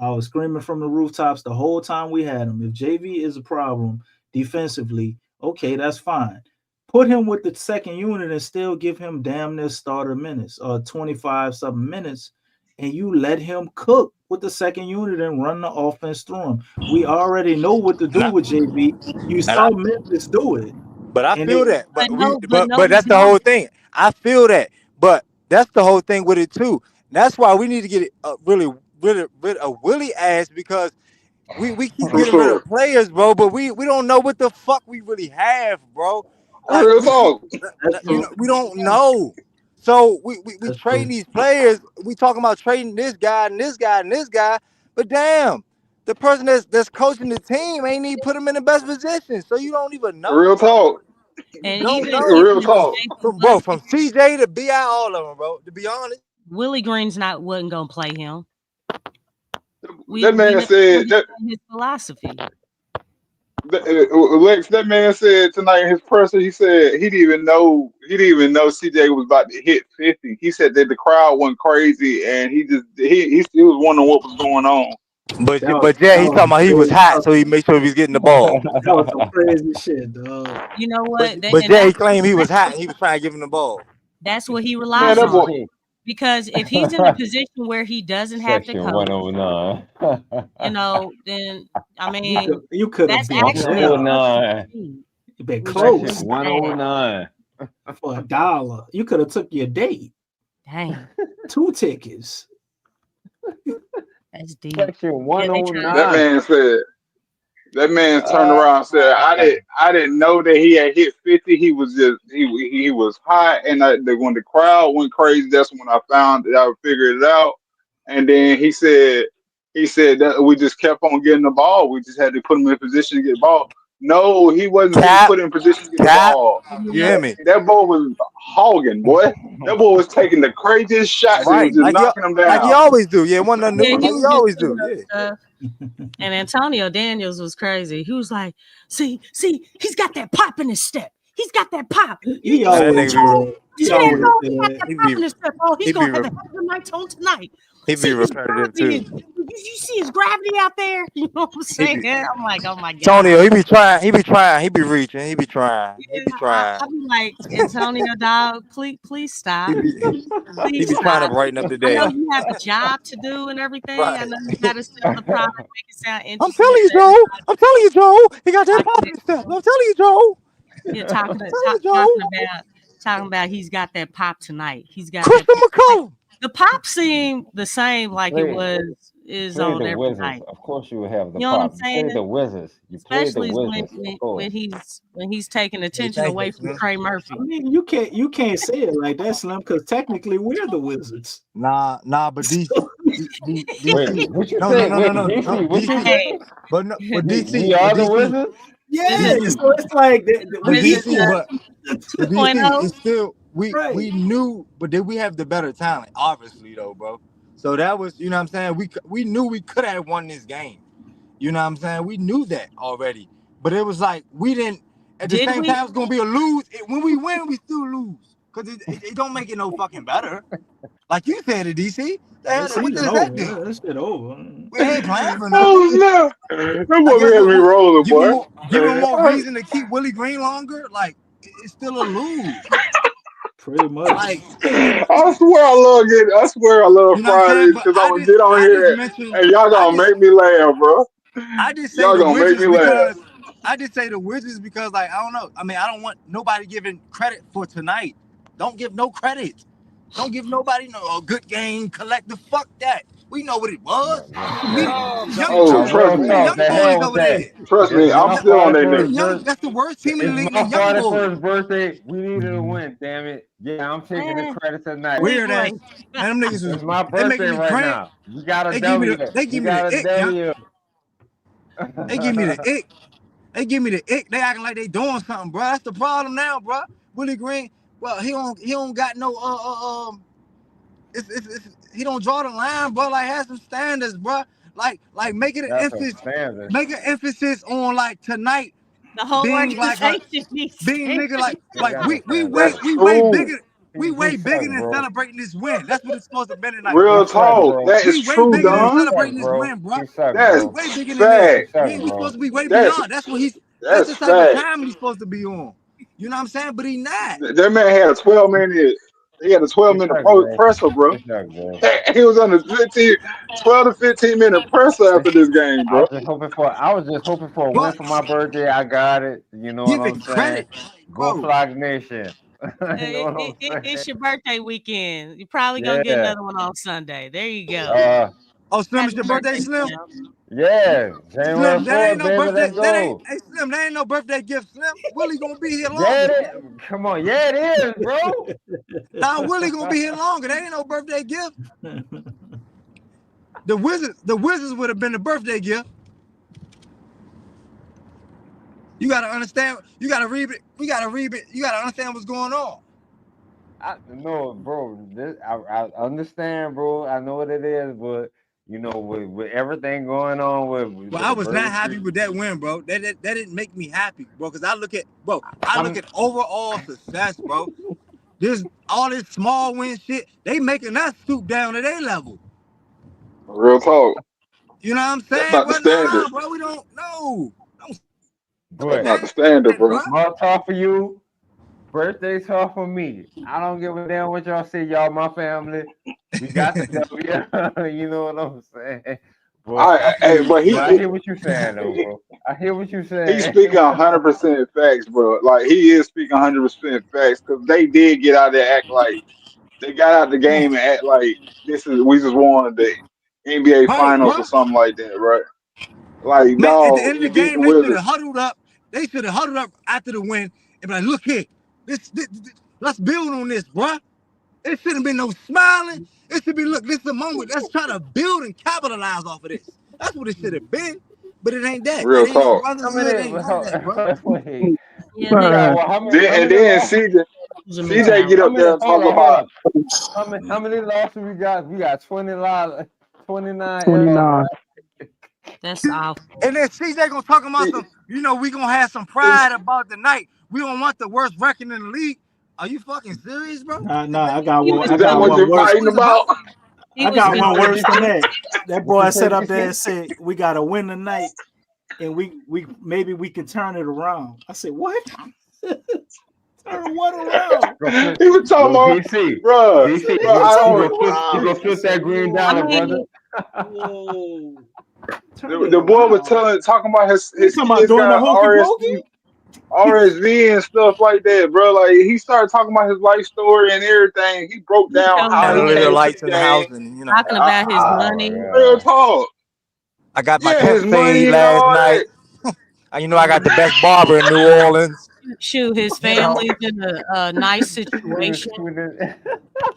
I was screaming from the rooftops the whole time we had him. If JV is a problem defensively, okay, that's fine. Put him with the second unit and still give him damn near starter minutes or 25 something minutes, and you let him cook with the second unit and run the offense through him. We already know what to do with JV. You And saw Memphis do it. but I And feel they that. But no, we that's the whole don't. thing. I feel that. But that's the whole thing with it too. That's why we need to get really rid of Willie ass because we keep True getting rid story. of players, bro. But we don't know what the fuck we really have, bro. Like Real talk. that's true. we don't know. So we That's trading true. these players. We talking about trading this guy and this guy and this guy. But damn, the person that's coaching the team ain't even put him in the best position. So you don't even know. Real talk. You And don't even know. Real talk. From bro, from CJ to BI, all of them, bro. To be honest, Willie Green's wasn't gonna play him. We That man never said that. his philosophy. Lex, that man said tonight in his presser, he said he didn't even know CJ was about to hit 50. He said that the crowd went crazy and he was wondering what was going on. but yeah, he talking about he was hot, so he made sure he was getting the ball. That was some crazy shit, dog. You know what? But yeah, he claimed he was hot and he was trying to give him the ball. That's what he Man, relies that boy. on. Because if he's in a position where he doesn't have to Section coach, 109. then I mean You could have that's been actually there. 109. You been which close is Section sad. 109. for $1. You could have took your date. Dang, 2 tickets. that's deep. Section Yeah, they trying. 109. That man turned around and said, I didn't know that he had hit 50. He was just he was hot, and when the crowd went crazy, that's when I found that I figured it out. And then he said that we just kept on getting the ball. We just had to put him in position to get the ball. No, he wasn't getting Cap, put in position to get the Cap. ball. You hear me? That boy was hogging, boy. That boy was taking the craziest shots and was Right, just knocking them like he down. always do. Yeah, one nothing new. Yeah, Like he he was just always doing do. Yeah. stuff. And Antonio Daniels was crazy. He was like, see, he's got that pop in his step. He's got that pop. He Nah, that always nigga did. See He that always ball? He got did. that he pop be in his step. Oh, he's he gonna be have a hell of a night on tonight. he See be his repetitive gravity. too. You see his gravity out there? You know what I'm He saying? be I'm like, oh my god. Antonio. He be trying. He be trying. He be reaching. He be trying. He be trying. I be like, Antonio, dog, please stop. He be Please trying to stop. brighten up the I know day. you have a job to do and everything. I Right. know you got to sell the product, make it sound I'm interesting. telling you, to Joe. everybody. I'm telling you, Joe. He got that Talking pop in his step. I'm telling you, Joe. Yeah, I'm telling you, Joe. talking about he's got that pop tonight. He's got Christian that pop. McCollum. The pop seemed the same like it is Play on the every Wizards. night. Of course you would have the You know what I'm pop. You played saying? the Wizards. You played the Especially Wizards, of course. when he's taking attention thank away you, from Slim. Trey Murphy. I mean, you can't say it like that, Slim, because technically we're the Wizards. Nah, but DC, Wait, what you no, say? no, Wait, no, DC, what you DC, say? but DC, We are the Wizards? Yeah, so it's like What is it? DC, but 2.0? it's still we Right. knew, but then we have the better talent, obviously though, bro. So that was, you know what I'm saying. We knew we could have won this game. You know what I'm saying. We knew that already, but it was like we didn't. At the Did same we? time, it's gonna be a lose. When we win, we still lose because it don't make it no fucking better. Like you said, it DC. That What season does over. that do? That shit over. We ain't playing for Oh nothing. no, that I boy guess had me rolling, boy. give him more reason to keep Willie Green longer. Like it's still a lose. Pretty much. Like I swear I love getting. I swear I love you know what I'm saying. Fridays But because I'm gonna get on I just here mentioned. and y'all gonna make me laugh, bro. I just say Y'all the gonna make Wizards me laugh. because I just say the Wizards because like I don't know. I mean I don't want nobody giving credit for tonight. Don't give no credit. Don't give nobody no good game collective. Fuck that. We know what it was. Oh, trust We me. the young The hell boys with over that. there. Trust It's me, I'm my still on that nigga. 41st That's the worst team in the It's league. The my young boys. 41st birthday. We needed a win, damn it. Yeah, I'm taking the credit tonight. Weird ass. Man, them niggas It's my they making birthday me right cramp. now. We got a They give me W. the We got a ick, yeah. W. They give me the ick. They give me the ick. They acting like they doing something, bro. That's the problem now, bro. Willie Green, well, he don't got no he don't draw the line, bro. Like have some standards, bro. Like make it an That's a emphasis. standard. Make an emphasis on like tonight The whole being like organization needs being nigga like That's we way true. bigger than celebrating this win. That's what it's supposed to be tonight, He bro. Real suck, talk. bro. That is We way true, bigger than He Don. suck, celebrating this bro. win, bro. He suck, That's We bro. way bigger than this. He fact. suck, We bro. supposed to be way That's beyond. That's the type of fact. time he's supposed to be on. You know what I'm saying? But he not. That man had a 12-minute. He had a He 12-minute suck, bro. presser, bro. He suck, bro. He was on the 12 to 15-minute presser after this game, I bro. was just hoping for a win But for my birthday. I got it. You know what give I'm it saying? credit, Go bro. Flock Nation. You know what I'm saying? It's your birthday weekend. You're probably gonna get Yeah. another one on Sunday. There you go. Oh, Slim, it's Happy your birthday, birthday, Slim? Slim. Yeah. January Slim, that ain't 4th, no baby. birthday. Let's go. Hey Slim, that ain't no birthday gift, Slim. Willie gonna be here Yeah, longer. come on. Yeah, it is, bro. Nah, Willie gonna be here longer. That ain't no birthday gift. The Wizards would have been the birthday gift. You gotta understand. You gotta read it. You gotta understand what's going on. No, bro. I understand, bro. I know what it is, but you know, with everything going on with I the was not happy birthday, with that win, bro. That didn't make me happy, bro. Because I look at overall success, bro. All this small win shit, they making us stoop down to their level. Real talk. You know what I'm That's saying? not the Well, standard. nah, bro, we don't know. That's not the standard, bro. small talk for you. Birthday talk for me. I don't give a damn what y'all say, y'all. My family, we got the W. You know what I'm saying? But I hear what you're saying, though, bro. I hear what you're saying. He's speaking 100% facts, bro. Like he is speaking 100% facts because they did get out there, act like they got out the game and act like we just won the NBA Right, Finals bro. or something like that, right? Like, Man, at the dog, end of the you beat game, the they should have Wizards. huddled up. They should have huddled up after the win and be like, look here, this let's build on this, bro. It shouldn't be no smiling. It should be, look, this is a moment. Let's try to build and capitalize off of this. That's what it should have been. but it ain't that. Real It ain't no talk. How brotherhood. It many? ain't none of that, bro. Wait. Yeah, We they got what? How And many then losses? CJ mentality. get How up many? there and Hold talk on, hold about on. How many losses we got? We got 29 L's. 29. That's awful. And then CJ gonna talk about some, we gonna have some pride about the night. We don't want the worst record in the league. Are you fucking serious, bro? Nah, I got He one. was I is that got what one you're worse. fighting about? he I was got one good. worse than that. That boy What you sat say, up there DC? and said, "We got to win tonight, and we maybe we can turn it around." I said, "What? Turn what around?" Go flip. He was talking Yo, about, DC. bro. DC. What Bro, you I You turn don't. go flip. You around? go I flip said, that green I dollar, "Whoa, brother. mean, whoa, turn it The boy was around." talking about You his talking about kids doing the got hokey RSV and stuff like that, bro. Like he started talking about his life story and everything. He broke he down told how he Chandelier came to lights the in the game. house, and talking about his Oh money. my Real god. talk. I got my Yeah, temp his fade money and last all night. that. I got the best barber in New Orleans. Shoot, his You know, family's in a nice He was situation. tweeting.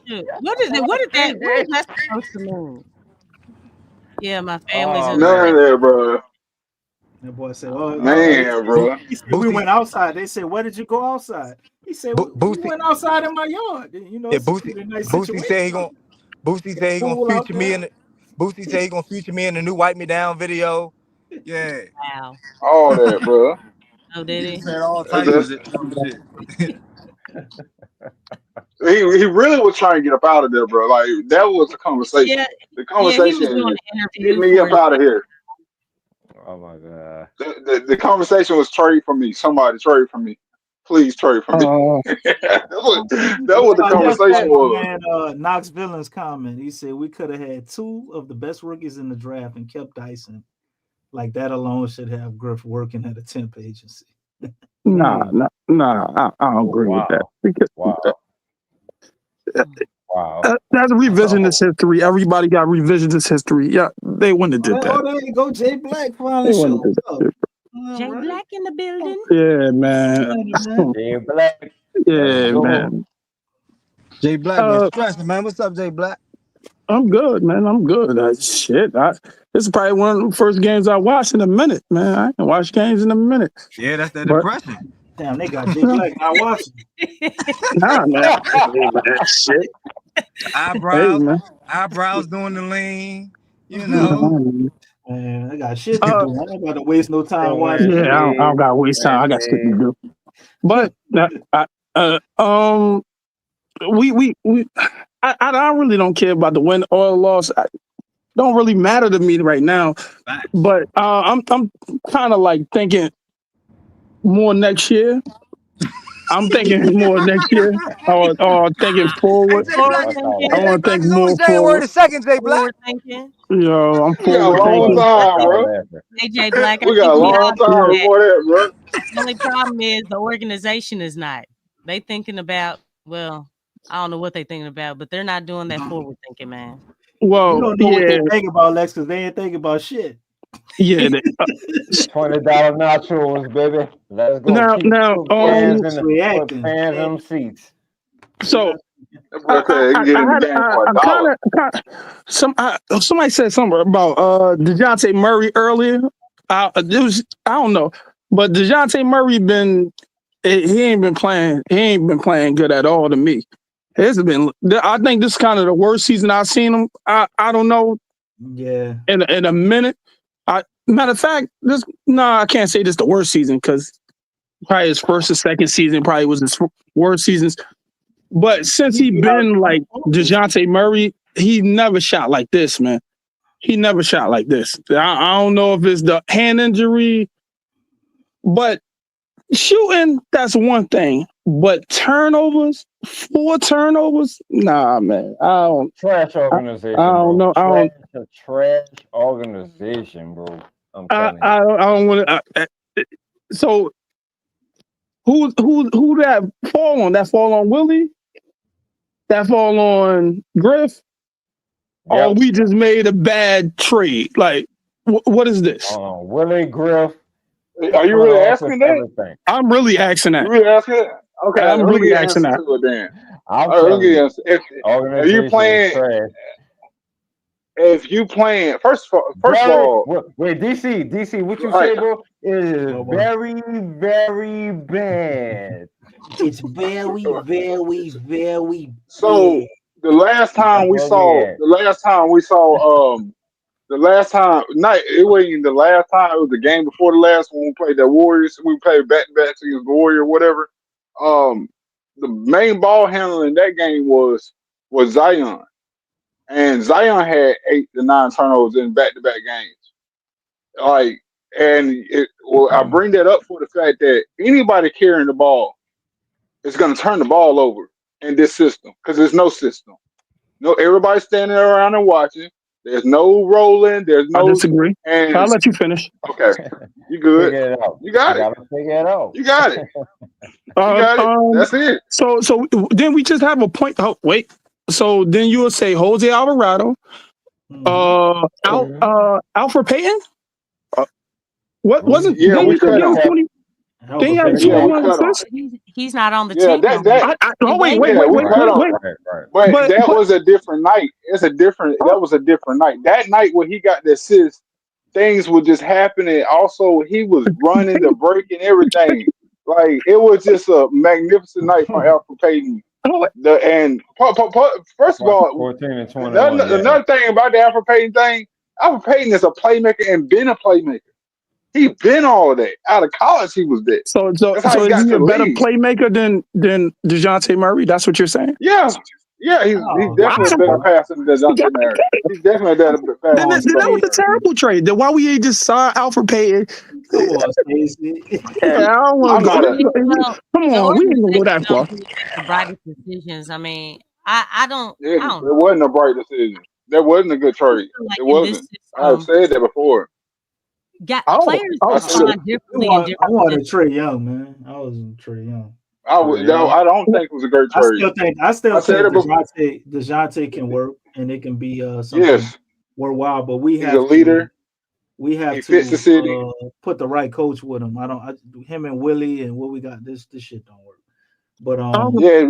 Shoot. What is it? What is that? What CJ. is that supposed to mean? Yeah, my family's Oh in a None nice. of man. that, bro. That boy said, "Well, Man, bro. he said we Boosie, went outside." They said, "Where did you go outside?" He said, "We Boosie, went outside in my yard. It's a pretty nice Boosie said he situation. gonna, Boosie It's said he gonna cool out feature me there." in the, Boosie said he gonna feature me in the new "Wipe Me Down" video. Yeah, Wow. All that, bro. Oh, did he he? said all types That's, of dumb shit. he really was trying to get up out of there, bro. Like that was the conversation. Yeah, The yeah. He was doing conversation, an get interview me for up his. out of here. Oh my god. The conversation was trade for me. Somebody trade for me. Please trade for me. That What was the about this conversation was. man, Knox Villain's comment? He said we could have had two of the best rookies in the draft and kept Dyson. Like that alone should have Griff working at a temp agency. Nah, I don't agree with that. Wow. Because Wow. Wow. that's revisionist history. Everybody got revisionist history. Yeah, they wouldn't have did that. There you go, Jay Black They finally wouldn't showed have up. did Jay Black in the building. that. Yeah, man. Jay Black. Yeah, Let's go. man. Jay Black been stressing, man. What's up, Jay Black? I'm good, man. I'm good. This is probably one of the first games I watched in a minute, man. I ain't watched games in a minute. Yeah, that's that But depression. Damn, they got Jay Black not watching. nah, man. Shit. Eyebrows doing the lean. You know. Man, I got shit to do. I ain't got to waste no time watching. Yeah, I don't gotta waste time. I got shit to do. But I really don't care about the win or loss. Don't really matter to me right now. But I'm kind of like thinking more next year. I'm thinking more next year, or thinking forward. Jay Black, I want to think it's more only January forward. the 2nd, Jay Black. Forward thinking. Yo, I'm We got a forward long thinking. time, bro. Hey, Jay Black, I We got think a we long all time know that. before that, bro. The only problem is the organization is not. They thinking about, well, I don't know what they thinking about, but they're not doing that forward thinking, man. Well, you don't know what they think about, Lex, because they ain't thinking about shit. Yeah. $20 nachos, baby. Let's go. Now, Put fans in them seats. So somebody said something about Dejounte Murray earlier. I don't know, but Dejounte Murray he ain't been playing good at all to me. I think this is kind of the worst season I've seen him. I don't know. Yeah. In a minute. Matter of fact, I can't say this the worst season because probably his first or second season probably was his worst seasons. But since he been like Dejounte Murray, he never shot like this, man. He never shot like this. I don't know if it's the hand injury, but shooting, that's one thing. But 4 turnovers? Nah, man. I don't. Trash organization, I don't know. A trash organization, bro. I'm telling you. I don't want to. So who that fall on? That fall on Willie? That fall on Griff? Or we just made a bad trade? Like, what is this? Willie, Griff. Are you really asking that? Everything. I'm really asking that. You really asking that? Okay, I'm let me really get an asking answer that. to it then. I'm All right, let telling me get an you, answer. If you organization playing, is trash. if you playing first of all, wait, DC, what you like, say, bro? It is Well, very, very bad. it's very, very, very so bad. the last time we That's where we saw, at. the last time, not it wasn't even the last time. It was the game before the last one. We played the Warriors. We played back to back against the Warrior, whatever. The main ball handler in that game was Zion, and Zion had 8 to 9 turnovers in back to back games. Like, I bring that up for the fact that anybody carrying the ball is going to turn the ball over in this system because there's no system. No, everybody's standing around and watching. There's no rolling. There's I no. disagree. And I'll let you finish. okay, you good? Figure it out. You got it. Gotta figure it out. You got it. You got it. That's it. So then we just have a point. Oh, wait. So then you will say Jose Alvarado, Alfred Payton. What wasn't? Yeah, Then we you said cut he him. had 20. Then he had Yeah, we 21 cut him. assists. He's not on the Yeah, team. that. Wait. Yeah, we cut him. But that But was a different night. That was a different night. That night when he got the assist, things were just happening. Also, he was running the break and everything. Like, it was just a magnificent night for Alfred Payton. First of all, 14 and 21. another thing about the Alfred Payton thing, Alfred Payton is a playmaker and been a playmaker. He been all of that. Out of college, he was that. So That's how he is got he to a the better league. playmaker than Dejounte Murray? That's what you're saying? Yeah, he's definitely a better passer than Dejounte Murray. He's definitely a better passer. Then that was a terrible trade. Then why we ain't just saw Alfred Payton? Come on, Stacey. Yeah, I don't want to go. Well, Come the on, we ain't gonna go that organization far. don't do the brightest decisions. I mean, I don't It know. wasn't a bright decision. That wasn't a good trade. Like It in this wasn't. I've system, said that before. players I said respond it. differently in I different wanted Trey Young, man. I was Trey Young. I don't think it was a great trade. I still said think it before. Dejounte can work and it can be something Yes, worthwhile, but we he's have a leader. we have He fits the to city. put the right coach with him. Him and Willie and what we got. This shit don't work. But Yeah,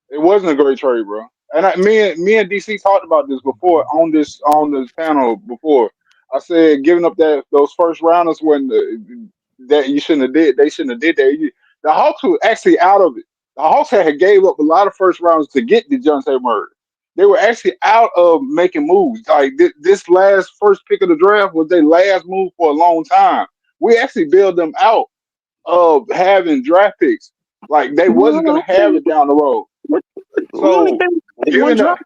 it wasn't a great trade, bro. And me and DC talked about this before on this panel before. I said giving up those first rounders when that you shouldn't have did. They shouldn't have did that. The Hawks were actually out of it. The Hawks had gave up a lot of first rounds to get Dejounte Murray. They were actually out of making moves. Like this last first pick of the draft was their last move for a long time. We actually bailed them out of having draft picks. Like they wasn't gonna have it down the road. So giving up,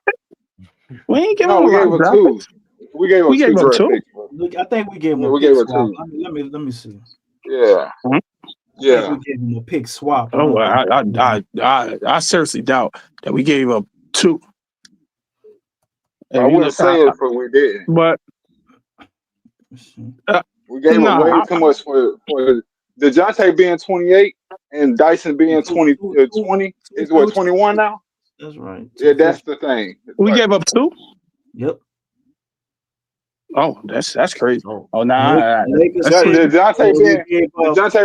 we ain't giving no, we him a gave lot of up draft two. picks. We gave up We gave two up draft two. picks. Bro. look, I think we gave him Yeah, a we pick gave up swap. two. Let me see. Yeah, I yeah. think we gave him a pick swap. Oh, I seriously doubt that we gave up two. I wouldn't say it, but we didn't. But we gave up way too much for DeJounte being 28 and Dyson being 20. Is what 21 now? That's right. Yeah, that's the thing. We gave up two. Yep. Oh, that's crazy. Oh, nah. DeJounte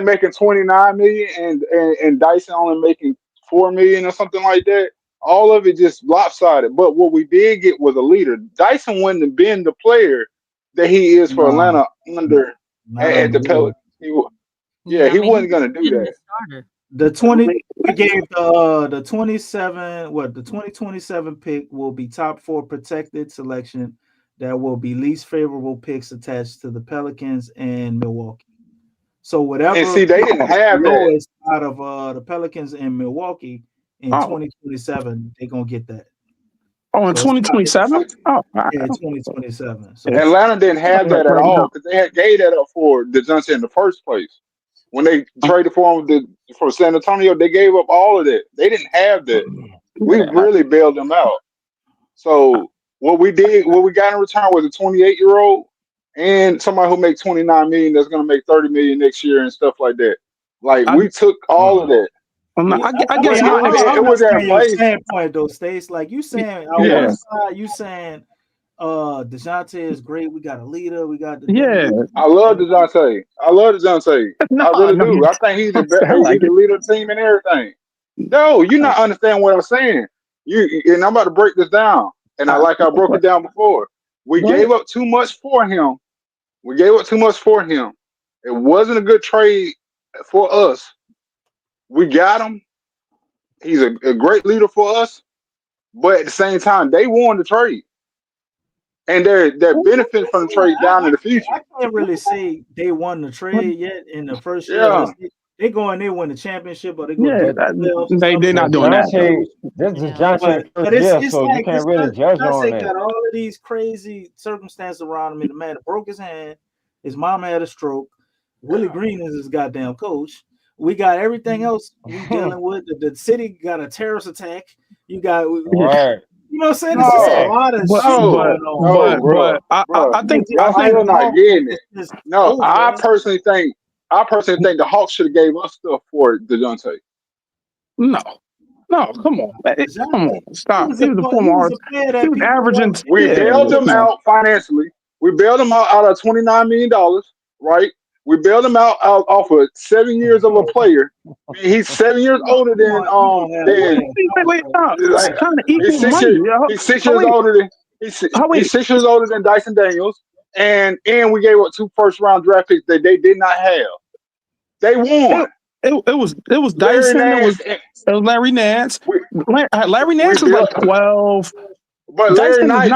making 29 million and Dyson only making 4 million or something like that. All of it just lopsided. But what we did get was a leader. Dyson wouldn't have been the player that he is for Atlanta at the Pelican. He wasn't going to do that. The 20 we gave the 27 the 2027 pick will be top 4 protected selection that will be least favorable picks attached to the Pelicans and Milwaukee. So whatever and see they didn't have that out of the Pelicans and Milwaukee in 2027, they're gonna get that. Oh, in 2027? Oh, yeah, 2027. So Atlanta didn't have that at all because they had gave that up for DeJounte in the first place. When they traded for him for San Antonio, they gave up all of that. They didn't have that. We really bailed them out. So what we got in return was a 28-year-old and somebody who makes 29 million that's going to make 30 million next year and stuff like that. Like we took all of that. I guess it was your standpoint though, Stace. Like you saying, on one side, you saying, DeJounte is great. We got a leader. We got the I love DeJounte. I really do. I think he's the best. He's the leader of the team and everything. No, you're not understanding what I'm saying. And I'm about to break this down. And I broke it down before. We gave up too much for him. It wasn't a good trade for us. We got him. He's a great leader for us. But at the same time, they won the trade. And they're benefiting from the trade down in the future. I can't really say they won the trade yet in the first year. Yeah. They go in there win the championship, or they go Yeah, to the playoffs. they're not doing that. This is Dejounte But first year, it's so like you can't really judge on Dejounte that. got all of these crazy circumstances around him. The man broke his hand. His mom had a stroke. Willie Green is his goddamn coach. We got everything else we dealing with. The city got a terrorist attack. You got Right. You know what I'm saying? It's just a lot of shit going on. But I think y'all still not getting it. No, I personally think the Hawks should have gave us stuff for Dejounte. No, come on, man. Come on, stop. He was a former artist. He was averaging. We bailed him out financially. We bailed him out of $29 million, right? We bailed him out off of 7 years of a player. He's 7 years older than he's 6 years older than he's 6 years older than Dyson Daniels, and we gave up 2 first-round draft picks that they did not have. They won. It was Dyson. It was Larry Nance. Larry Nance was like 12. But Larry Nance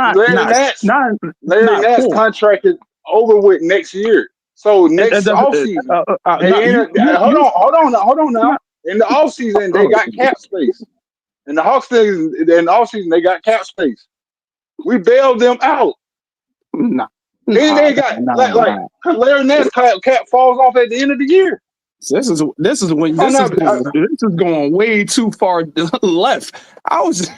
contract is over with next year. So next offseason, hold on now. In the offseason, they got cap space. In the Hawks, in the offseason, they got cap space. We bailed them out. Then they got Larry Nance cap falls off at the end of the year. This is going way too far left. I was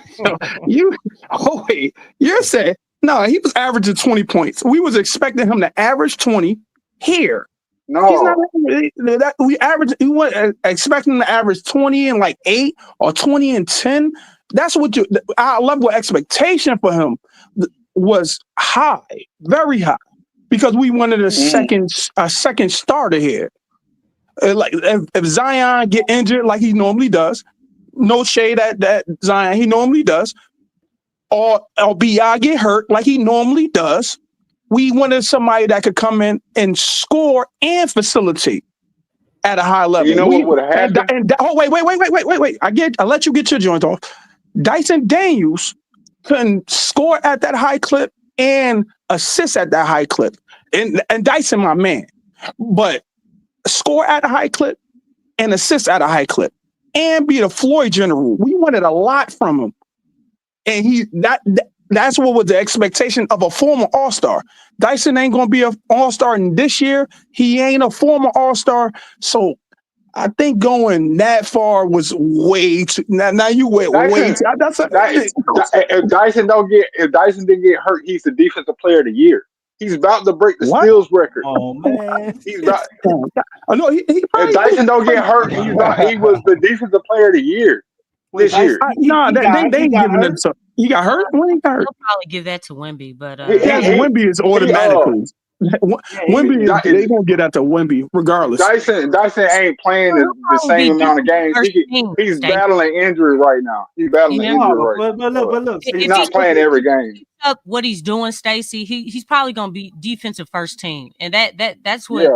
you're saying no, he was averaging 20 points. We was expecting him to average 20 here. No, he's not. We were expecting him to average 20 and like 8 or 20 and 10. That's what our level of expectation for him was high, very high, because we wanted a second starter here. Like if Zion get injured like he normally does, no shade at that Zion, he normally does, or BI get hurt like he normally does. We wanted somebody that could come in and score and facilitate at a high level. You know what would have happened? Wait. I let you get your joint off. Dyson Daniels couldn't score at that high clip and assist at that high clip. And Dyson, my man. But score at a high clip and assist at a high clip and be the Floyd general. We wanted a lot from him. And that's what was the expectation of a former All-Star. Dyson ain't going to be an All-Star this year. He ain't a former All-Star. So I think going that far was way too. Now you went way too. If Dyson didn't get hurt, he's the defensive player of the year. He's about to break the steals record. Oh man, he's about. If Dyson don't get hurt, he was the defensive player of the year this year. They ain't giving it to. He got hurt. When he got hurt, They'll probably give that to Wemby, but Wemby is automatically. Wemby, they gonna get at the Wemby regardless. Dyson ain't playing the same amount of games. He's battling injury right now. He's battling injury right now. But look, he's not playing every game. What he's doing, Stacey, he's probably gonna be defensive first team, and that's what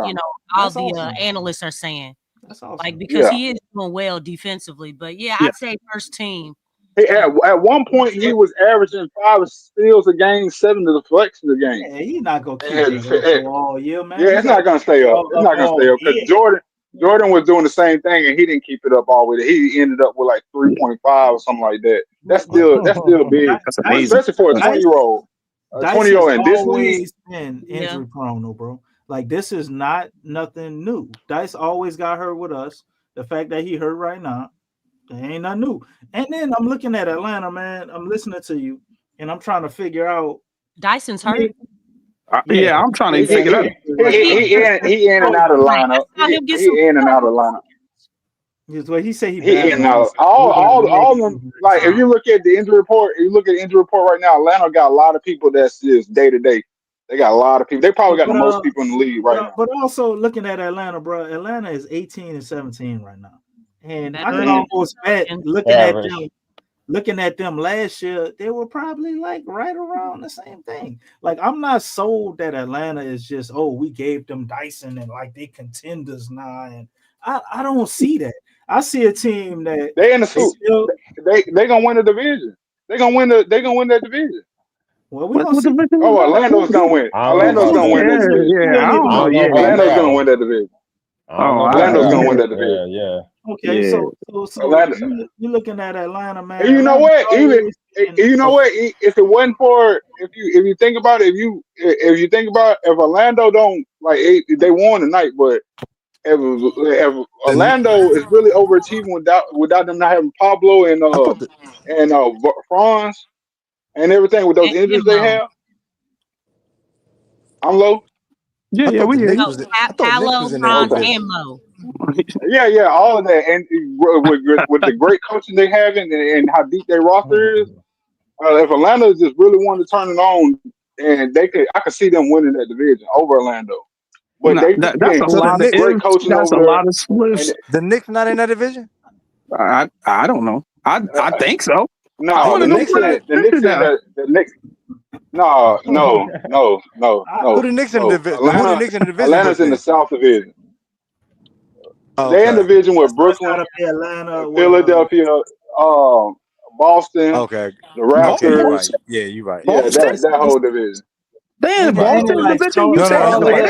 all the analysts are saying. That's awesome. Like because he is doing well defensively, but I'd say first team. At one point, he was averaging 5 steals a game, 7 deflections a game. Yeah, he's not gonna keep it all year, man. Yeah, it's not gonna stay up. It's not gonna stay up because Jordan was doing the same thing and he didn't keep it up all the way. He ended up with like 3.5 or something like that. That's still big, that's amazing. especially for a 20-year-old. And this always been injury prone, though, bro. Like this is not nothing new. Dice always got hurt with us. The fact that he hurt right now. It ain't nothing new. And then I'm looking at Atlanta, man. I'm listening to you, and I'm trying to figure out. Dyson's hurt. Yeah, I'm trying to figure it out. He in and out of the lineup. He in and out of the lineup. What he said he in and out. All of them. Like if you look at the injury report, right now, Atlanta got a lot of people that's just day to day. They got a lot of people. They probably got the most people in the league right now. But also looking at Atlanta, bro. Atlanta is 18-17 right now. And I can almost bet looking at them looking at them last year, they were probably like right around the same thing. Like, I'm not sold that Atlanta is just, oh, we gave them Dyson and like they contenders now. And I don't see that. I see a team that They in the suit. They gonna win the division. They gonna win that division. Well, we gonna see. Oh, Orlando's gonna win. Orlando's gonna win that division. I don't know. Yeah, Orlando's gonna win that division. Orlando's gonna win that division. Yeah. Okay, so you're looking at Atlanta, man. And you know what? Atlanta's You know what? If it wasn't for if you think about it, if you think about if Orlando don't like they won tonight, but if Orlando is really overachieving without them not having Pablo and Franz and everything with those injuries they have, I'm low. Yeah, we hear you. Paolo, Franz, and Mo. Yeah, all of that, and with the great coaching they have and how deep their roster is, if Atlanta just really wanted to turn it on, and I could see them winning that division over Orlando. But that's a lot of great coaching. That's a lot of splits. The Knicks not in that division. I don't know. I think so. No, the Knicks. No. Who the Knicks in the division? Who the Knicks in the division? Atlanta's in the South Division. Oh, they're in the division with Brooklyn, Atlanta, Philadelphia, Boston. Okay. The Raptors. Okay, you're right. Yeah, you're right. Yeah, that whole division. They in Boston division. You said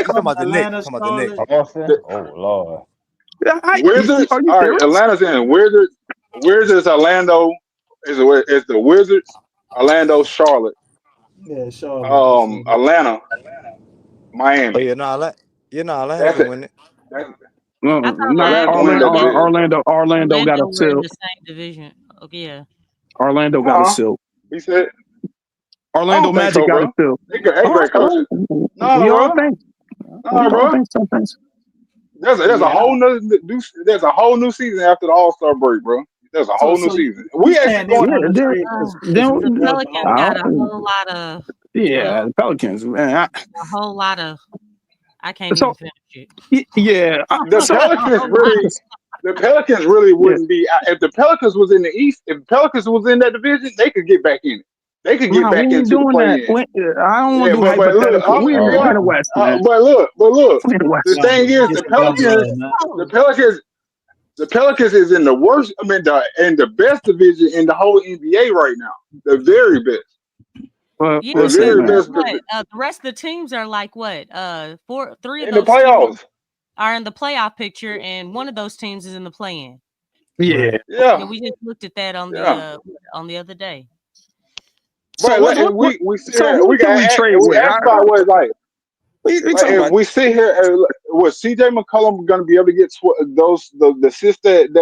talking about the Knicks. Talking about the Knicks. Boston? Oh Lord. Wizards. All right, Atlanta's in Wizards. Wizards. Orlando is the Wizards. Orlando, Charlotte. Yeah, Charlotte. Atlanta, Miami. Oh, you're not Atlanta to win it. Orlando got a seal. The same division. Okay, yeah. Orlando got a seal. He said. Orlando Magic got a seal. They great coaching. No, bro. There's a whole new season after the All-Star break, bro. There's a whole new season. We actually going the Pelicans got a whole lot of. Yeah, the Pelicans, man. A whole lot of. I can't even finish it. Yeah, the Pelicans really wouldn't be. If the Pelicans was in the East, if the Pelicans was in that division, they could get back in it. They could get back into the play-in. I don't want to do hypothetical. We're in the West, man. But look. The thing is, the Pelicans is in the worst. I mean, in the best division in the whole NBA right now. The very best. The rest of the teams are like what? Three of in those the playoffs are in the playoff picture, and one of those teams is in the play-in. Yeah. And we just looked at that on the other day. Right, we asked about what it's like. If we sit here, was CJ McCollum going to be able to get the assists that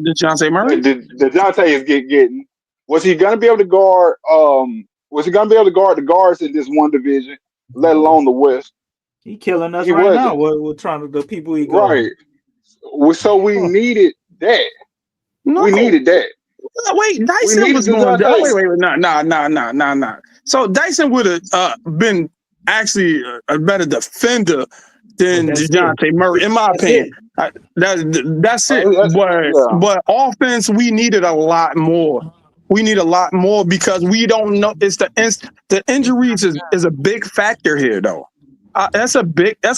Dejounte Murray? Dejounte is getting. Was he going to be able to guard? Was he going to be able to guard the guards in this one division, let alone the West? He killing us right now. We're trying to the people he got. Right. So we needed that. No. We needed that. Wait, Dyson was going down. Wait, nah. So Dyson would have been actually a better defender than Dejounte Murray, in my opinion. That's it. But offense, we needed a lot more. We need a lot more because we don't know. It's the injuries is a big factor here, though. That's a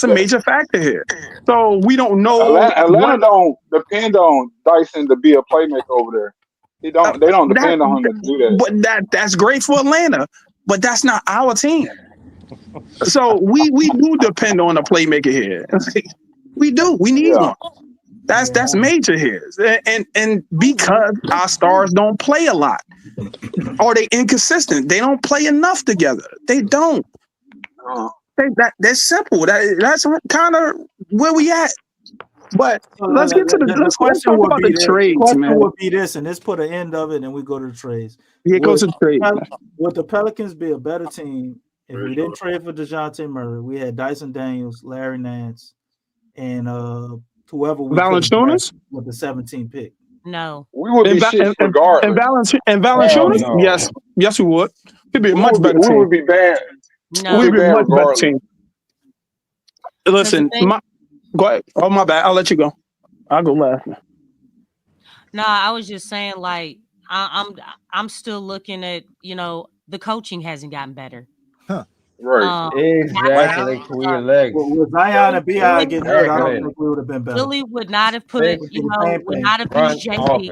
major factor here. So we don't know. Atlanta don't depend on Dyson to be a playmaker over there. They don't depend on him to do that. But that's great for Atlanta, but that's not our team. So we do depend on a playmaker here. We do. We need one. That's major here. And because our stars don't play a lot, or they inconsistent. They don't play enough together. They don't. That's simple. That's kind of where we at. But let's get to the question. Talk about the trades, the question man. would be this, and let's put an end of it, and we go to the trades. Yeah, go to the trades. Would the Pelicans be a better team if we didn't trade for Dejounte Murray? We had Dyson Daniels, Larry Nance, and whoever we Valanciunas with the 17th pick. No, we would be shit regardless. And Valanciunas, yes, we would. We'd be a much better team. We would be bad. No, we'd be a much better team. Listen, go ahead. Oh, my bad. I'll let you go. I'll go last. No, I was just saying, like, I'm still looking at, the coaching hasn't gotten better. Right. Exactly, Queer Legs. With Zion and Bi getting hurt, I don't Exactly. think we would have been better. Willie would not have put it, Would be the same would thing. not have used Front JB.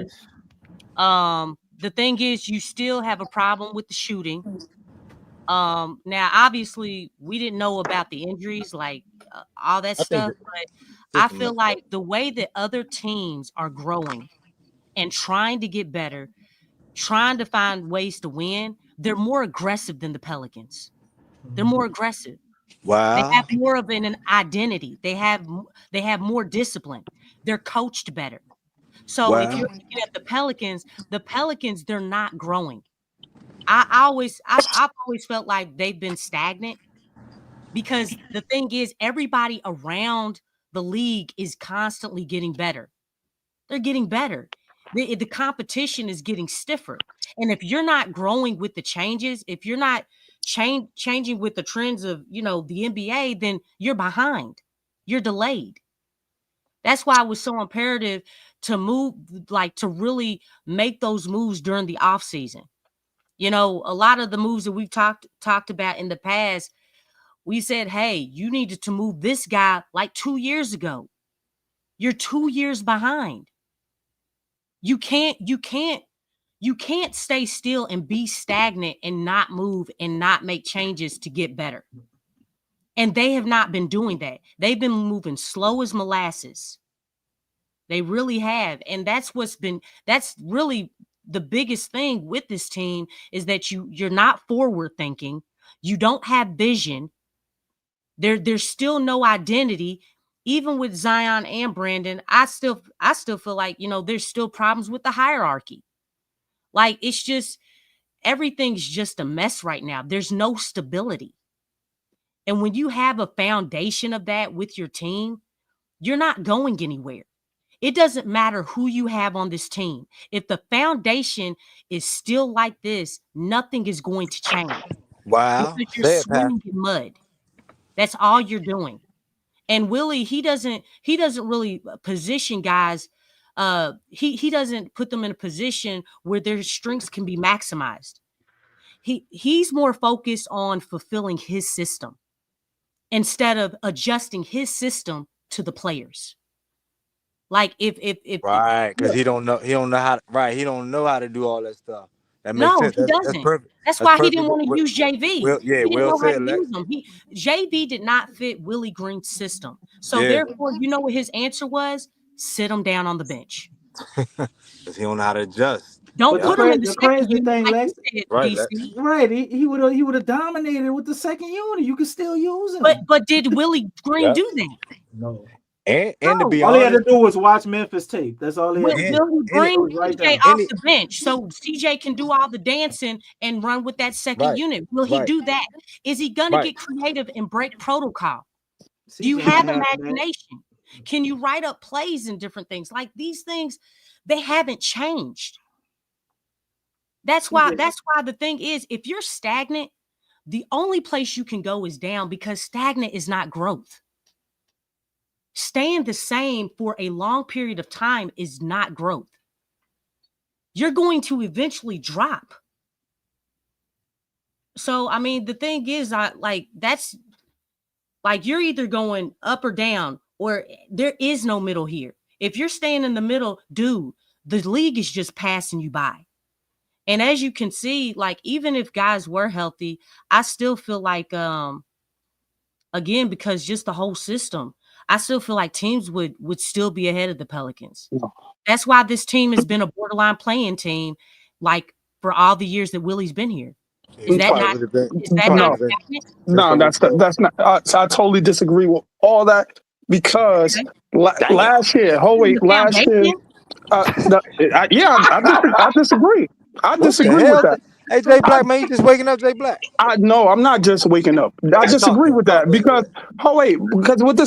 office. The thing is, you still have a problem with the shooting. Now obviously we didn't know about the injuries, like all that stuff, but I feel like the way that other teams are growing and trying to get better, trying to find ways to win, they're more aggressive than the Pelicans. They're more aggressive. They Wow. have more of an identity. They have more discipline. They're coached better. So if Wow. you're looking at the Pelicans, they're not growing. I've always felt like they've been stagnant, because the thing is, everybody around the league is constantly getting better. They're getting better. The competition is getting stiffer. And if you're not growing with the changes, if you're not changing with the trends of, the NBA, then you're behind. You're delayed. That's why it was so imperative to move, like to really make those moves during the off season. A lot of the moves that we've talked about in the past, we said, hey, you needed to move this guy like 2 years ago. You're 2 years behind. You can't stay still and be stagnant and not move and not make changes to get better. And they have not been doing that. They've been moving slow as molasses. They really have. And that's really the biggest thing with this team, is that you're not forward thinking. You don't have vision. There's still no identity. Even with Zion and Brandon, I still feel like, there's still problems with the hierarchy. Like, it's just, everything's just a mess right now. There's no stability. And when you have a foundation of that with your team, you're not going anywhere. It doesn't matter who you have on this team. If the foundation is still like this, nothing is going to change. Wow. Because you're swimming in mud. That's all you're doing. And Willie, he doesn't really position guys. He doesn't put them in a position where their strengths can be maximized. He's more focused on fulfilling his system instead of adjusting his system to the players. Like if Right, because he don't know how to do all that stuff. That makes no, sense. he That's doesn't. perfect. That's That's why he perfect. didn't want to use JV. He didn't Well know how said, to Lex. use him. JV did not fit Willie Green's system. So Yeah. therefore, you know what his answer was? Sit him down on the bench. Because he don't know how to adjust. Don't But put him in the second crazy unit thing, like Lex, you said, Right, DC. right? He would have dominated with the second unit. You could still use him. But did Willie Green Yep. do that? No. And to No. be All he had to honest, do was watch Memphis tape. That's all he had to do. Willie It bring was right CJ there. off the bench so CJ can do all the dancing and run with that second Right, unit. Will he right. do that? Is he gonna Right. get creative and break protocol? Do you CJ have not having that. imagination? Can you write up plays and different things? Like, these things, they haven't changed. That's why the thing is, if you're stagnant, the only place you can go is down, because stagnant is not growth. Staying the same for a long period of time is not growth. You're going to eventually drop. So, I mean, the thing is, that's like, you're either going up or down, or there is no middle here. If you're staying in the middle, dude, the league is just passing you by. And as you can see, like, even if guys were healthy, I still feel like, again, because just the whole system, I still feel like teams would still be ahead of the Pelicans. That's why this team has been a borderline playing team, like, for all the years that Willie's been here. Is that not stagnant? No, that's not. I totally disagree with all that, because last year, last year, I disagree. I disagree with that. Hey, Jay Black, man, you just waking up, Jay Black. No, I'm not just waking up. I disagree with that, because because with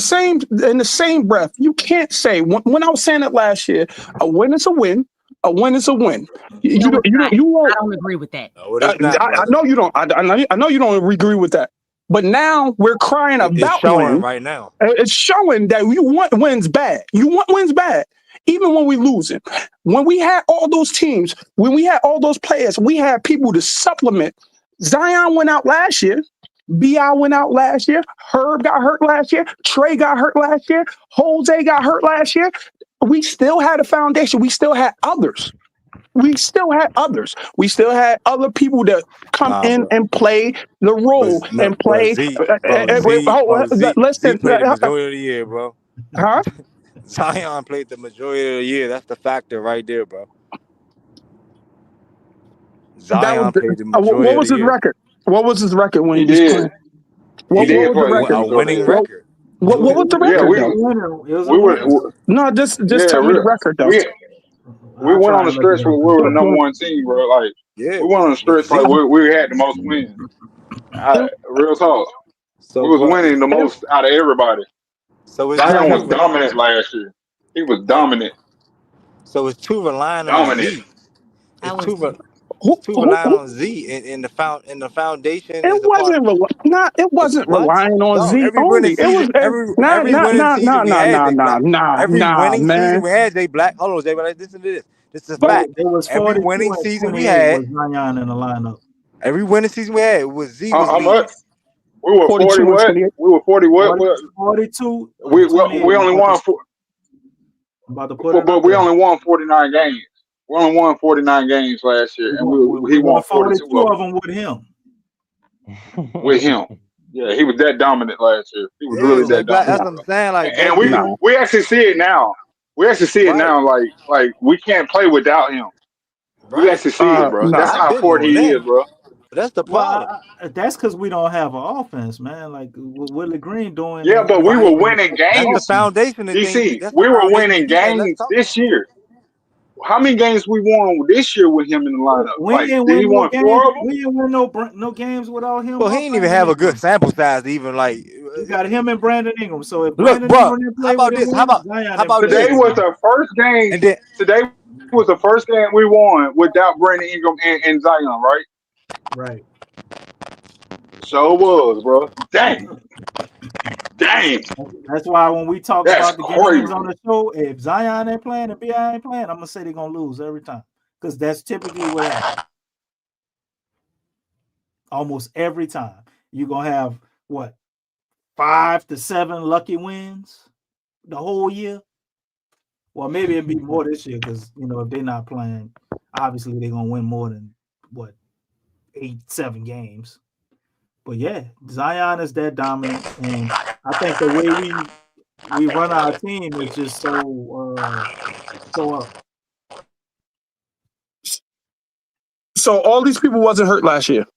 in the same breath, you can't say, when I was saying it last year, a win is a win. A win is a win. You won't. I don't agree with that. No, it is not, I know you don't. I know you don't agree with that. But now we're crying about It's showing wins. right now. It's showing that you want wins bad. You want wins bad. Even when we losing, when we had all those teams, when we had all those players, we had people to supplement. Zion went out last year. B.I. went out last year. Herb got hurt last year. Trey got hurt last year. Jose got hurt last year. We still had a foundation. We still had others. We still had other people that come in and play the role and play. Z Listen, played the majority of the year, bro. Huh? Zion played the majority of the year. That's the factor right there, bro. Zion played the majority what was of the his year. record? What was his record when He he was did. playing? He did What was the play record? A winning record. What was the Yeah, record? we were. No, just Yeah, tell me the record though. we went on a stretch where we were the number one team, bro. Like Yeah, we went on a stretch like we had the most wins. Real talk. So we was bro, winning the most out of everybody. So it's Zion was too, dominant last year. He was dominant. so it's too relying on Dominant. Z. It's too relying on Z in the foundation It is the part. wasn't What? relying on No, Z every only. winning It season, was every winning season we had Jay Black. Every winning season man. we had Jay Black. Hold on, Jay Black. Listen to this. This is a But fact. it was Every 42 winning and season we 28 had, was Zion in the lineup. every winning season we had was Z was How leading. much? We were 40 what? We were 40 what? 42. We only won about to put it but up we there. only won 49 games. We only won 49 games last year, and he won 42 of them with him. With him. Yeah, he was that dominant last year. He was really that That's dominant. what I'm saying. Like, And we actually see it now. We actually see it now. Like we can't play without him. We actually see it, bro. That's how important he is, bro. That's the problem. That's because we don't have an offense, man. Like what Willie Green doing. Yeah, but we were winning games. That's the foundation. DC, we were winning games this year. How many games we won this year with him in the lineup? We Like, didn't did he win won 4 of them? We didn't win no games without him. Well, he didn't even have a good sample size to even like. You got him and Brandon Ingram. So if Look, Brandon bro, Ingram didn't play how about with this? him, How about Today this? was the first game. And then, today was the first game we won without Brandon Ingram and Zion, right? Right. So it was, bro. Dang. That's why when we talk That's about the crazy. games on the show, if Zion ain't playing and B.I. ain't playing, I'm gonna say they're gonna lose every time. Because that's typically what happens. Almost every time. You're gonna have what, 5 to 7 lucky wins the whole year? Well, maybe it'd be more this year because if they're not playing, obviously they're gonna win more than 8-7 games. But yeah, Zion is that dominant, and I think the way we run our team is just so up. So all these people wasn't hurt last year.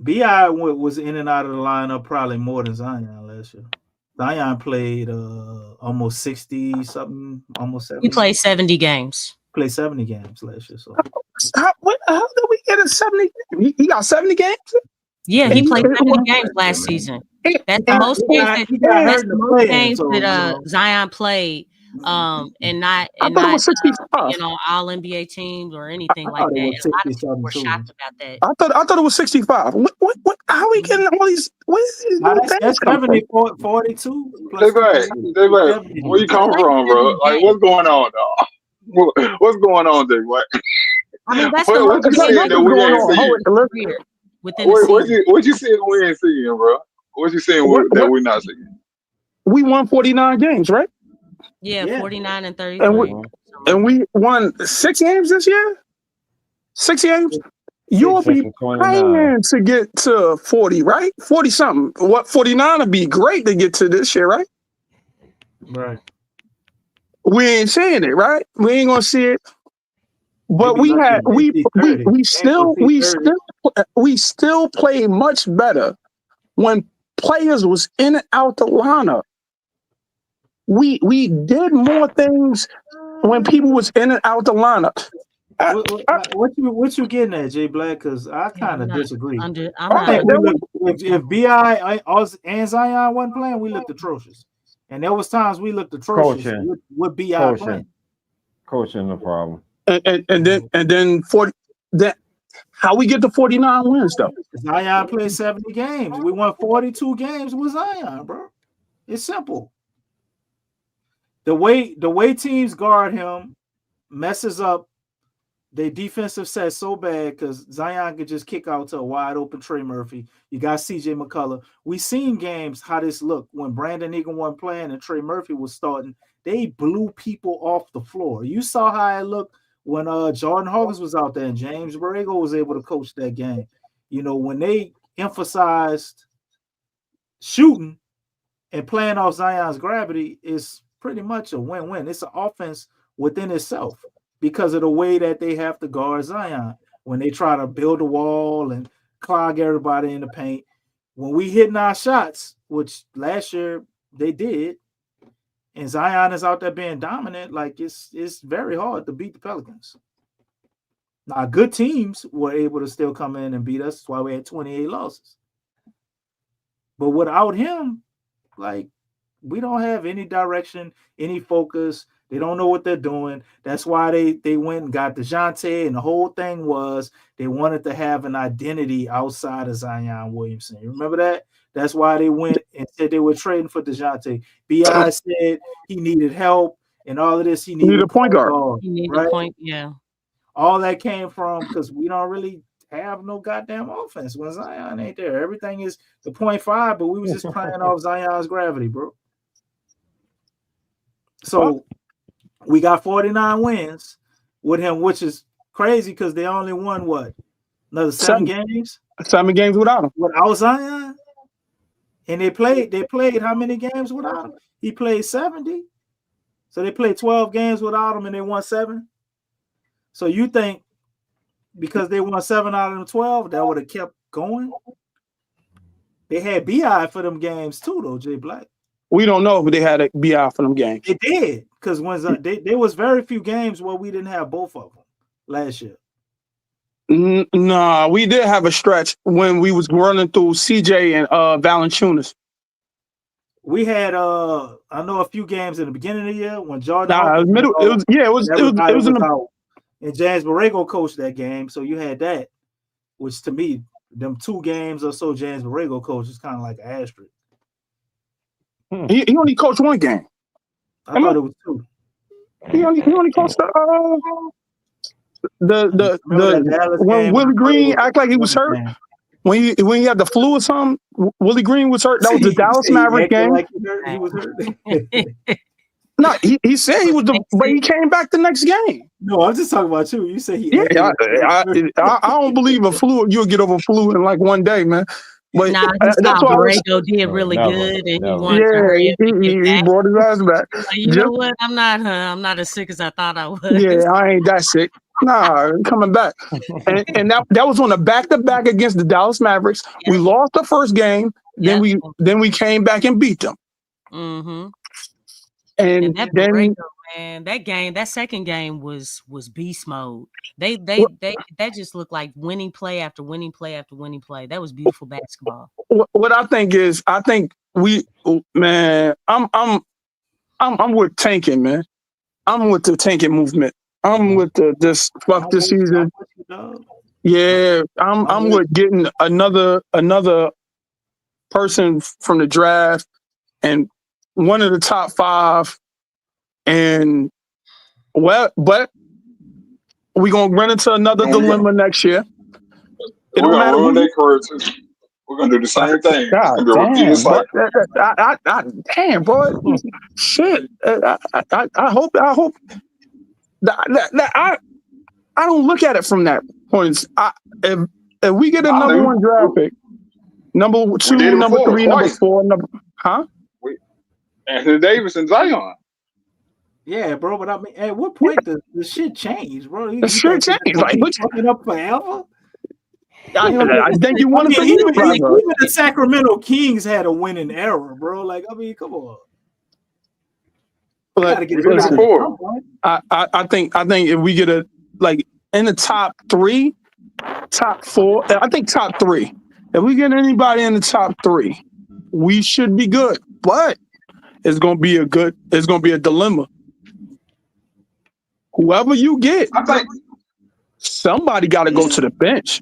B.I. was in and out of the lineup probably more than Zion last year. Zion played almost 60 something, almost 70. He played 70 games. Played 70 games last year. So how did we get a 70? He got 70 games? Yeah, he played 70 games last season. That's the most games that Zion played. And not was 65. all NBA teams or anything like that. A lot of people were shocked about that. I thought it was 65. What how are we getting all these? That's 70, 42. Where you come from, bro? Like, what's going on, dog? What's going on, Jay? What? I mean, that's what you saying that we ain't seeing? What you saying we ain't seeing, bro? What you saying that we're not seeing? We won 49 games, right? Yeah, 49 and 33. And we won 6 games this year? 6 games? You'll be playing to get to 40, right? 40 something. 49 would be great to get to this year, right? Right. We ain't seeing it, right? We ain't gonna see it. But we still play much better when players was in and out the lineup. We did more things when people was in and out the lineup. What you getting at, Jay Black? Because I kind of disagree. If B.I. and Zion wasn't playing, we looked atrocious. And there was times we looked atrocious with B.I. playing. Coaching the problem. And then 40. That how we get to 49 wins though? Zion played 70 games. We won 42 games with Zion, bro. It's simple. the way teams guard him messes up their defensive set so bad because Zion could just kick out to a wide open Trey Murphy. You got CJ McCollum. We seen games how this looked when Brandon Ingram wasn't playing and Trey Murphy was starting. They blew people off the floor. You saw how it looked when Jordan Hawkins was out there and James Borrego was able to coach that game. You know, when they emphasized shooting and playing off Zion's gravity, is pretty much a win-win. It's an offense within itself because of the way that they have to guard Zion when they try to build a wall and clog everybody in the paint. When we hitting our shots, which last year they did, and Zion is out there being dominant, like it's very hard to beat the Pelicans. Now, good teams were able to still come in and beat us. That's why we had 28 losses. But without him, like, we don't have any direction, any focus. They don't know what they're doing. That's why they went and got Dejounte, and the whole thing was they wanted to have an identity outside of Zion Williamson. You remember that? That's why they went and said they were trading for Dejounte. B.I. said he needed help and all of this. He needed a point guard. He needed right? a point, yeah. All that came from because we don't really have no goddamn offense when Zion ain't there. Everything is the 0.5, but we was just playing off Zion's gravity, bro. So we got 49 wins with him, which is crazy because they only won what? Another seven games? 7 games without him. Without Zion? And they played how many games without him? He played 70. So they played 12 games without him and they won 7. So you think because they won 7 out of them 12, that would have kept going? They had BI for them games too, though, Jay Black. We don't know if they had a BI for them games. It did, because when there was very few games where we didn't have both of them last year. Nah, we did have a stretch when we was running through CJ and Valanciunas. We had I know a few games in the beginning of the year when Jordan. Nah, it was in the. And James Borrego coached that game, so you had that, which to me, them 2 games or so James Borrego coached is kind of like an asterisk. He only coached 1 game. I thought it was 2. He only coached the when Willie Green act like he was hurt. When he had the flu or something, Willie Green was hurt. That was the Dallas Maverick game. Like he was hurt. No, he said he was but he came back the next game. No, I'm just talking about you. You say he. Yeah, I don't believe a flu. You'll get over flu in like 1 day, man. But nah, that's why Borrego did really good, and he wanted to hurry up and get he brought his ass back. like, you know what? I'm not as sick as I thought I was. Yeah, I ain't that sick. Nah, coming back. And that was on a back-to-back against the Dallas Mavericks. Yeah. We lost the first game, then we came back and beat them. Mm-hmm. And that then Borrego, man, that second game was beast mode. They just looked like winning play after winning play after winning play. That was beautiful basketball. What I think is, man, I'm with tanking, man. I'm with the tanking movement. I'm with this fuck this season. Yeah, I'm with getting another person from the draft and one of the top 5, and but we're gonna run into another dilemma next year. It don't matter. We're gonna do the same thing. Damn, bro. Shit. I hope that I don't look at it from that point. If we get a number 1 draft pick, number 2, number 3, number 4, Anthony Davis and Zion. Yeah, bro, but I mean, at what point does the shit change, bro? The shit change. Like, what's fucking up forever? I think you want to even the Sacramento Kings had a winning era, bro. Like, I mean, come on. But I think if we get in the top 3, top 4, I think top 3. If we get anybody in the top 3, we should be good. But it's gonna be a dilemma. Whoever you get, somebody got to go to the bench.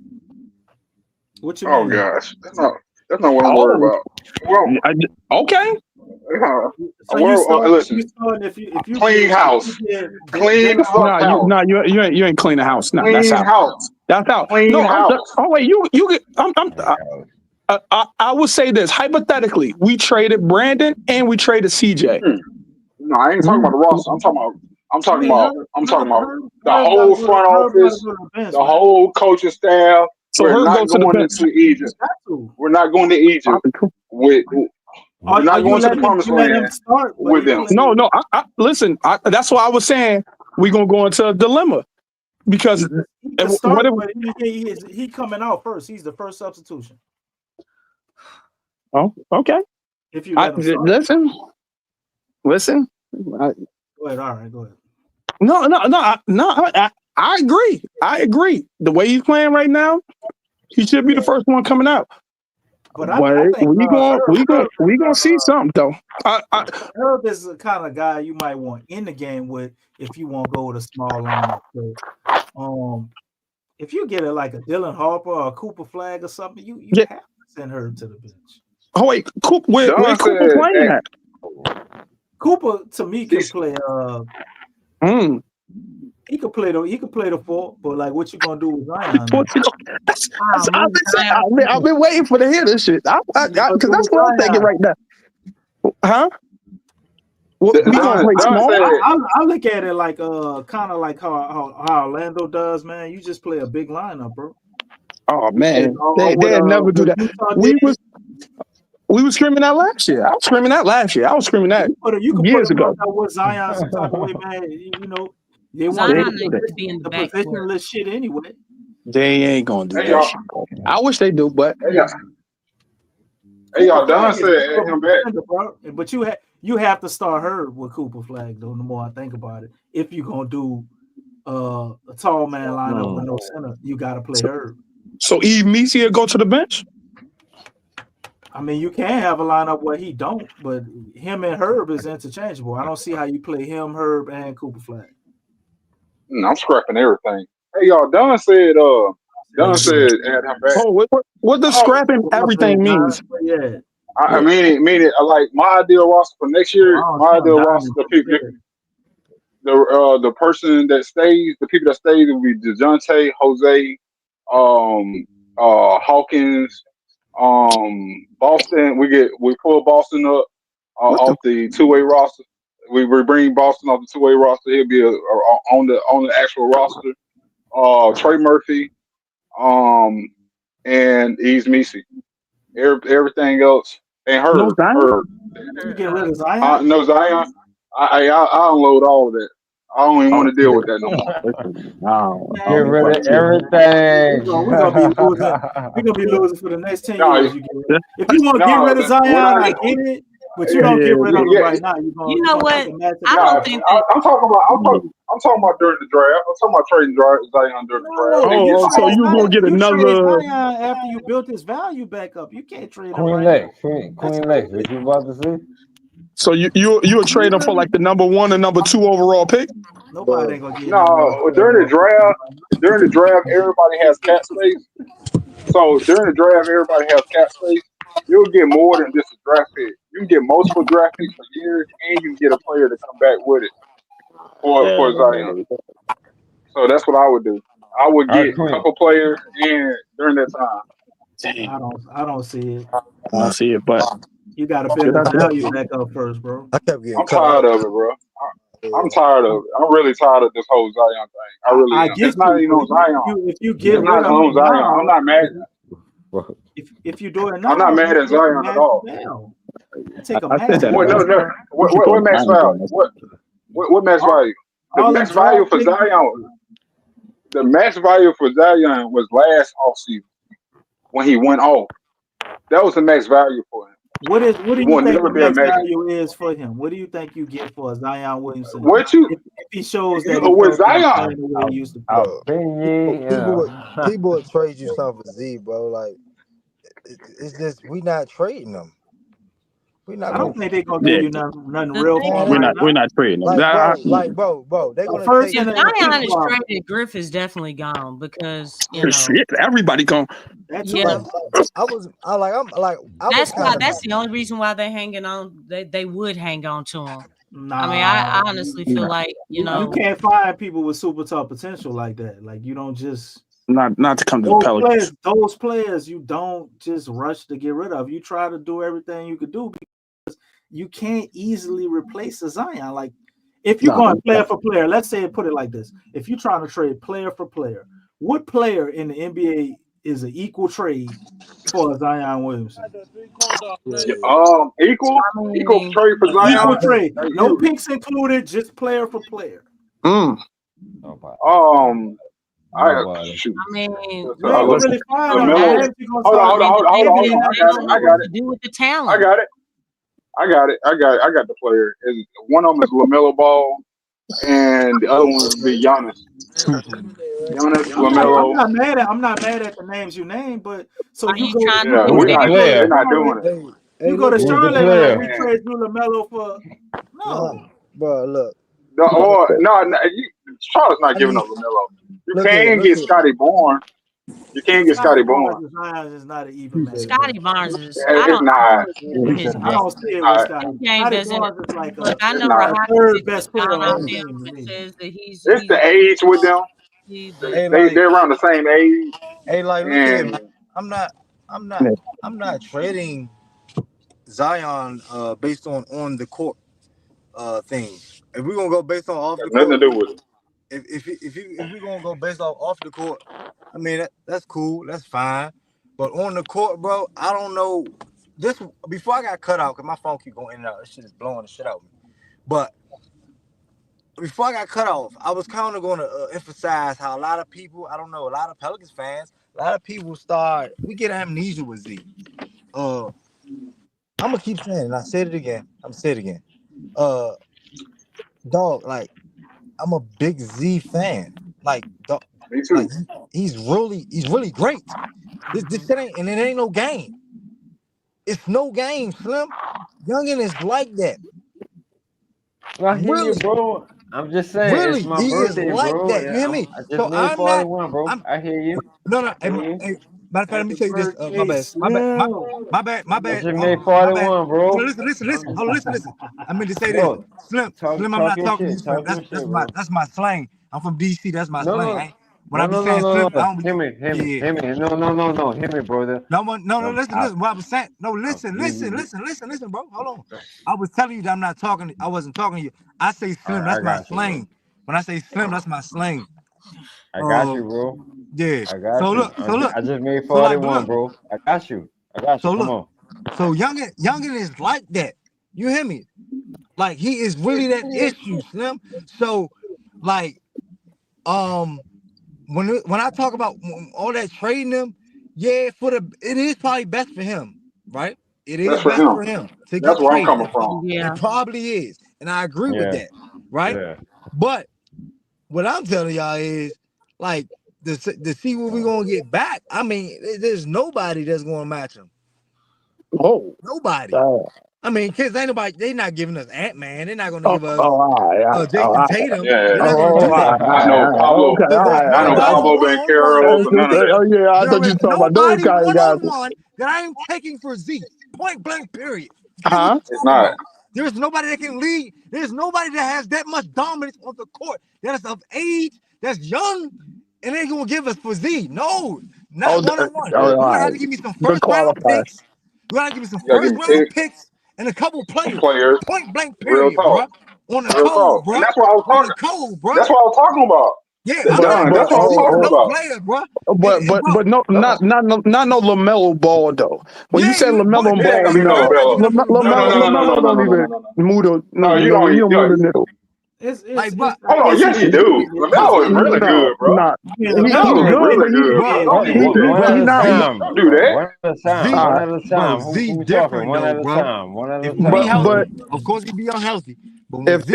What you mean? Oh gosh, that's not what I'm worried about. Okay. So you start, listen, if you clean house, clean the fuck house, you ain't clean the house. No, that's clean out. house, That's out. clean No, house. oh wait, you get. I will say this hypothetically: we traded Brandon and we traded CJ. No, I ain't talking about the roster. I'm talking about the whole front office, the whole coaching staff. So We're Herb not goes to the going bench. into Egypt. We're not going to Egypt with. We're not going to the promised land with them. No. I listen. That's why I was saying we're gonna go into a dilemma because he coming out first. He's the first substitution. Oh, okay. If you let him start. Listen. Go ahead. All right, go ahead. No. I agree. The way he's playing right now, he should be the first one coming out. But I think we gonna see something though. Herb is the kind of guy you might want in the game with if you want to go with a small lineup. So, if you get it like a Dylan Harper or a Cooper Flag or something, you have to send Herb to the bench. Oh wait, where Cooper playing at? Cooper to me can play. He could play the 4, but like, what you gonna do with Zion? I've been waiting for to hear this shit. Because that's what I'm thinking right now. Huh? We gonna play small. I look at it like kind of like how Orlando does, man. You just play a big lineup, bro. Oh man, they never do that. We was screaming that last year. I was screaming that you could years ago. With Zion some type of way, man. You know, they want to be in the positionless shit anyway. They ain't gonna do that shit. I wish they do, but hey y'all, Don said add him back. But you have to start Herb with Cooper Flag though. The more I think about it, if you're gonna do a tall man lineup with no center, you got to play Herb. So Eve Meecy go to the bench. I mean, you can have a lineup where he don't, but him and Herb is interchangeable. I don't see how you play him, Herb, and Cooper Flag. I'm scrapping everything. Hey y'all, Don said add him back. Oh, what does scrapping everything means? Yeah. I mean like my ideal roster for next year. My ideal roster, the person that stays, the people that stays will be Dejounte, Jose, Hawkins, Boston. We pull Boston up off the two-way roster. We bring Boston off the two-way roster. He'll be on the actual roster. Trey Murphy, and Ease Meecy. Everything else and Herb. You get rid of Zion? No Zion. I unload all of that. I don't even want to deal with that no more. Get rid of everything. We're gonna be losing for the next 10 years. If you want to get rid of Zion, I get it. But you don't get rid of him right now. You know what? I don't think I'm talking about during the draft. I'm talking about trading Zion during the draft. So you gonna get another Zion after you built his value back up. You can't trade him. Queen Lex, what you about to see? So you'll trade him for like the number 1 and number 2 overall pick? Nobody gonna get during the draft, everybody has cap space. So during the draft, everybody has cap space. You'll get more than just a draft pick. You can get multiple draft picks for years, and you can get a player to come back with it for Zion. So that's what I would do. I would get a couple players in during that time. I don't see it. I don't see it, but you got to build the value back up first, bro. I'm tired of it, bro. I'm tired of it. I'm really tired of this whole Zion thing. I really am. It's not even on Zion. If you get rid of Zion, I'm not mad. If you do it now, I'm not mad at Zion at all. Take a what max value? What max value? The max value for Zion. The max value for Zion was last offseason when he went off. That was the max value for him. What do you think the max value is for him? What do you think you get for Zion Williamson? If he shows that with Zion, people would trade you something for Z, bro. Like it's just we not trading them. I don't think they're gonna give you nothing real. We're not trading them. Bro, they're gonna Zion is traded. Griff is definitely gone because everybody gone. That too. Yeah. I was kind of. That's the only reason why they're hanging on. They would hang on to him. Nah, I mean, I honestly feel like you can't find people with super top potential like that. Like you don't just not to come to the Pelicans. Those players you don't just rush to get rid of. You try to do everything you could do because you can't easily replace a Zion. Like if you're going player for player, let's say put it like this: if you're trying to trade player for player, what player in the NBA is an equal trade for Zion Williamson? Equal trade for Zion. Equal trade, no picks included, just player for player. Shoot. I mean, Hold on. I got it. Do with the talent. I got the player. And one of them is LaMelo Ball, and the other one would be Giannis. LaMelo. I'm not mad at the names you named, but so Are you you go. trying Yeah, to they're not doing it. You go to Charlotte and we trade through LaMelo for Bro, look. Charlotte's not giving up LaMelo. You can get Scotty Bourne. You can get Scotty Bourne. Zion is not an even man. Scotty Barnes is. It's not. I don't see it with Scotty. Game doesn't. Barnes is like Look, I know the Rahaki third best player down on out the there team. says that he's It's the age with them. They're around the same age. Hey, like, look here, man. I'm not trading Zion based on the court thing. If we're gonna go based on off the court, nothing to do with it. If we're gonna go based off the court, I mean that's cool, that's fine. But on the court, bro, I don't know. This before I got cut out, cause my phone keep going in and out. This shit is blowing the shit out of me. But before I got cut off, I was kind of going to emphasize how a lot of people, I don't know, a lot of Pelicans fans, a lot of people we get amnesia with Z. I'm gonna keep saying it, and I said it again. Dog, like I'm a big Z fan. Like, dog, me too. Like, he's really great. This shit ain't, and it ain't no game. It's no game, Slim. Youngin is like that. I hear Really? you, bro. I'm just saying, Really, it's my he birthday, is like bro. that. You hear me? I just So made I'm 41, bro. not. I hear you. No. Hey, matter of fact, let me tell you this. My bad. I just made 41, bro. Listen. Hold on, listen. I meant to say this. Slim, I'm not talking to you, Slim. That's my slang. I'm from DC. That's my slang. When I be saying Slim, I don't be. Hear me. No. Hear me, brother. No. Listen. What I was saying. No, listen, bro. Hold on. I was telling you that I'm not talking. I wasn't talking to you. I say Slim. That's my slang. When I say Slim, that's my slang. I got you, bro. Yeah. I got So you. look. I just made 41, bro. I got you. So Come on. So Youngin is like that. You hear me? Like he is really that issue, Slim. So, like, when I talk about all that trading him, yeah, it is probably best for him, right? It is best for him to get That's where I'm traded. coming from. Yeah. It probably is, and I agree with that, right? Yeah. But what I'm telling y'all is, like, to see what we're gonna get back. I mean, there's nobody that's gonna match him. Oh, nobody. I mean, kids ain't nobody. They not giving us Ant-Man. They're not gonna give us Jason Tatum. Yeah. They're not gonna do that. Not no Pablo. Not no Pablo Banchero. None of that. Oh yeah, I thought you talking about those kind of guys. One that I am taking for Z. Point blank. Period. Huh? It's not. There's nobody that can lead. There's nobody that has that much dominance on the court. That is of age. That's young, and they gonna give us for Z. No, not one-on-one. You're gonna have to give me some first-round picks. You're gonna have to give me some first-round picks and a couple players. Point blank. Period, bro. On the code, bro. And that's what I was talking. On the code, bro. That's what I was talking about. Yeah, that's what I was talking about. Player, bro. But no, not no LaMelo Ball though. When you say LaMelo Ball, LaMelo don't even move the you don't move the needle. Hold on, yes you do. LaMelo is really good, bro. He's good, but he's not. Don't do that. One at a time. Z different though, bro. If he be healthy, of course he be unhealthy. If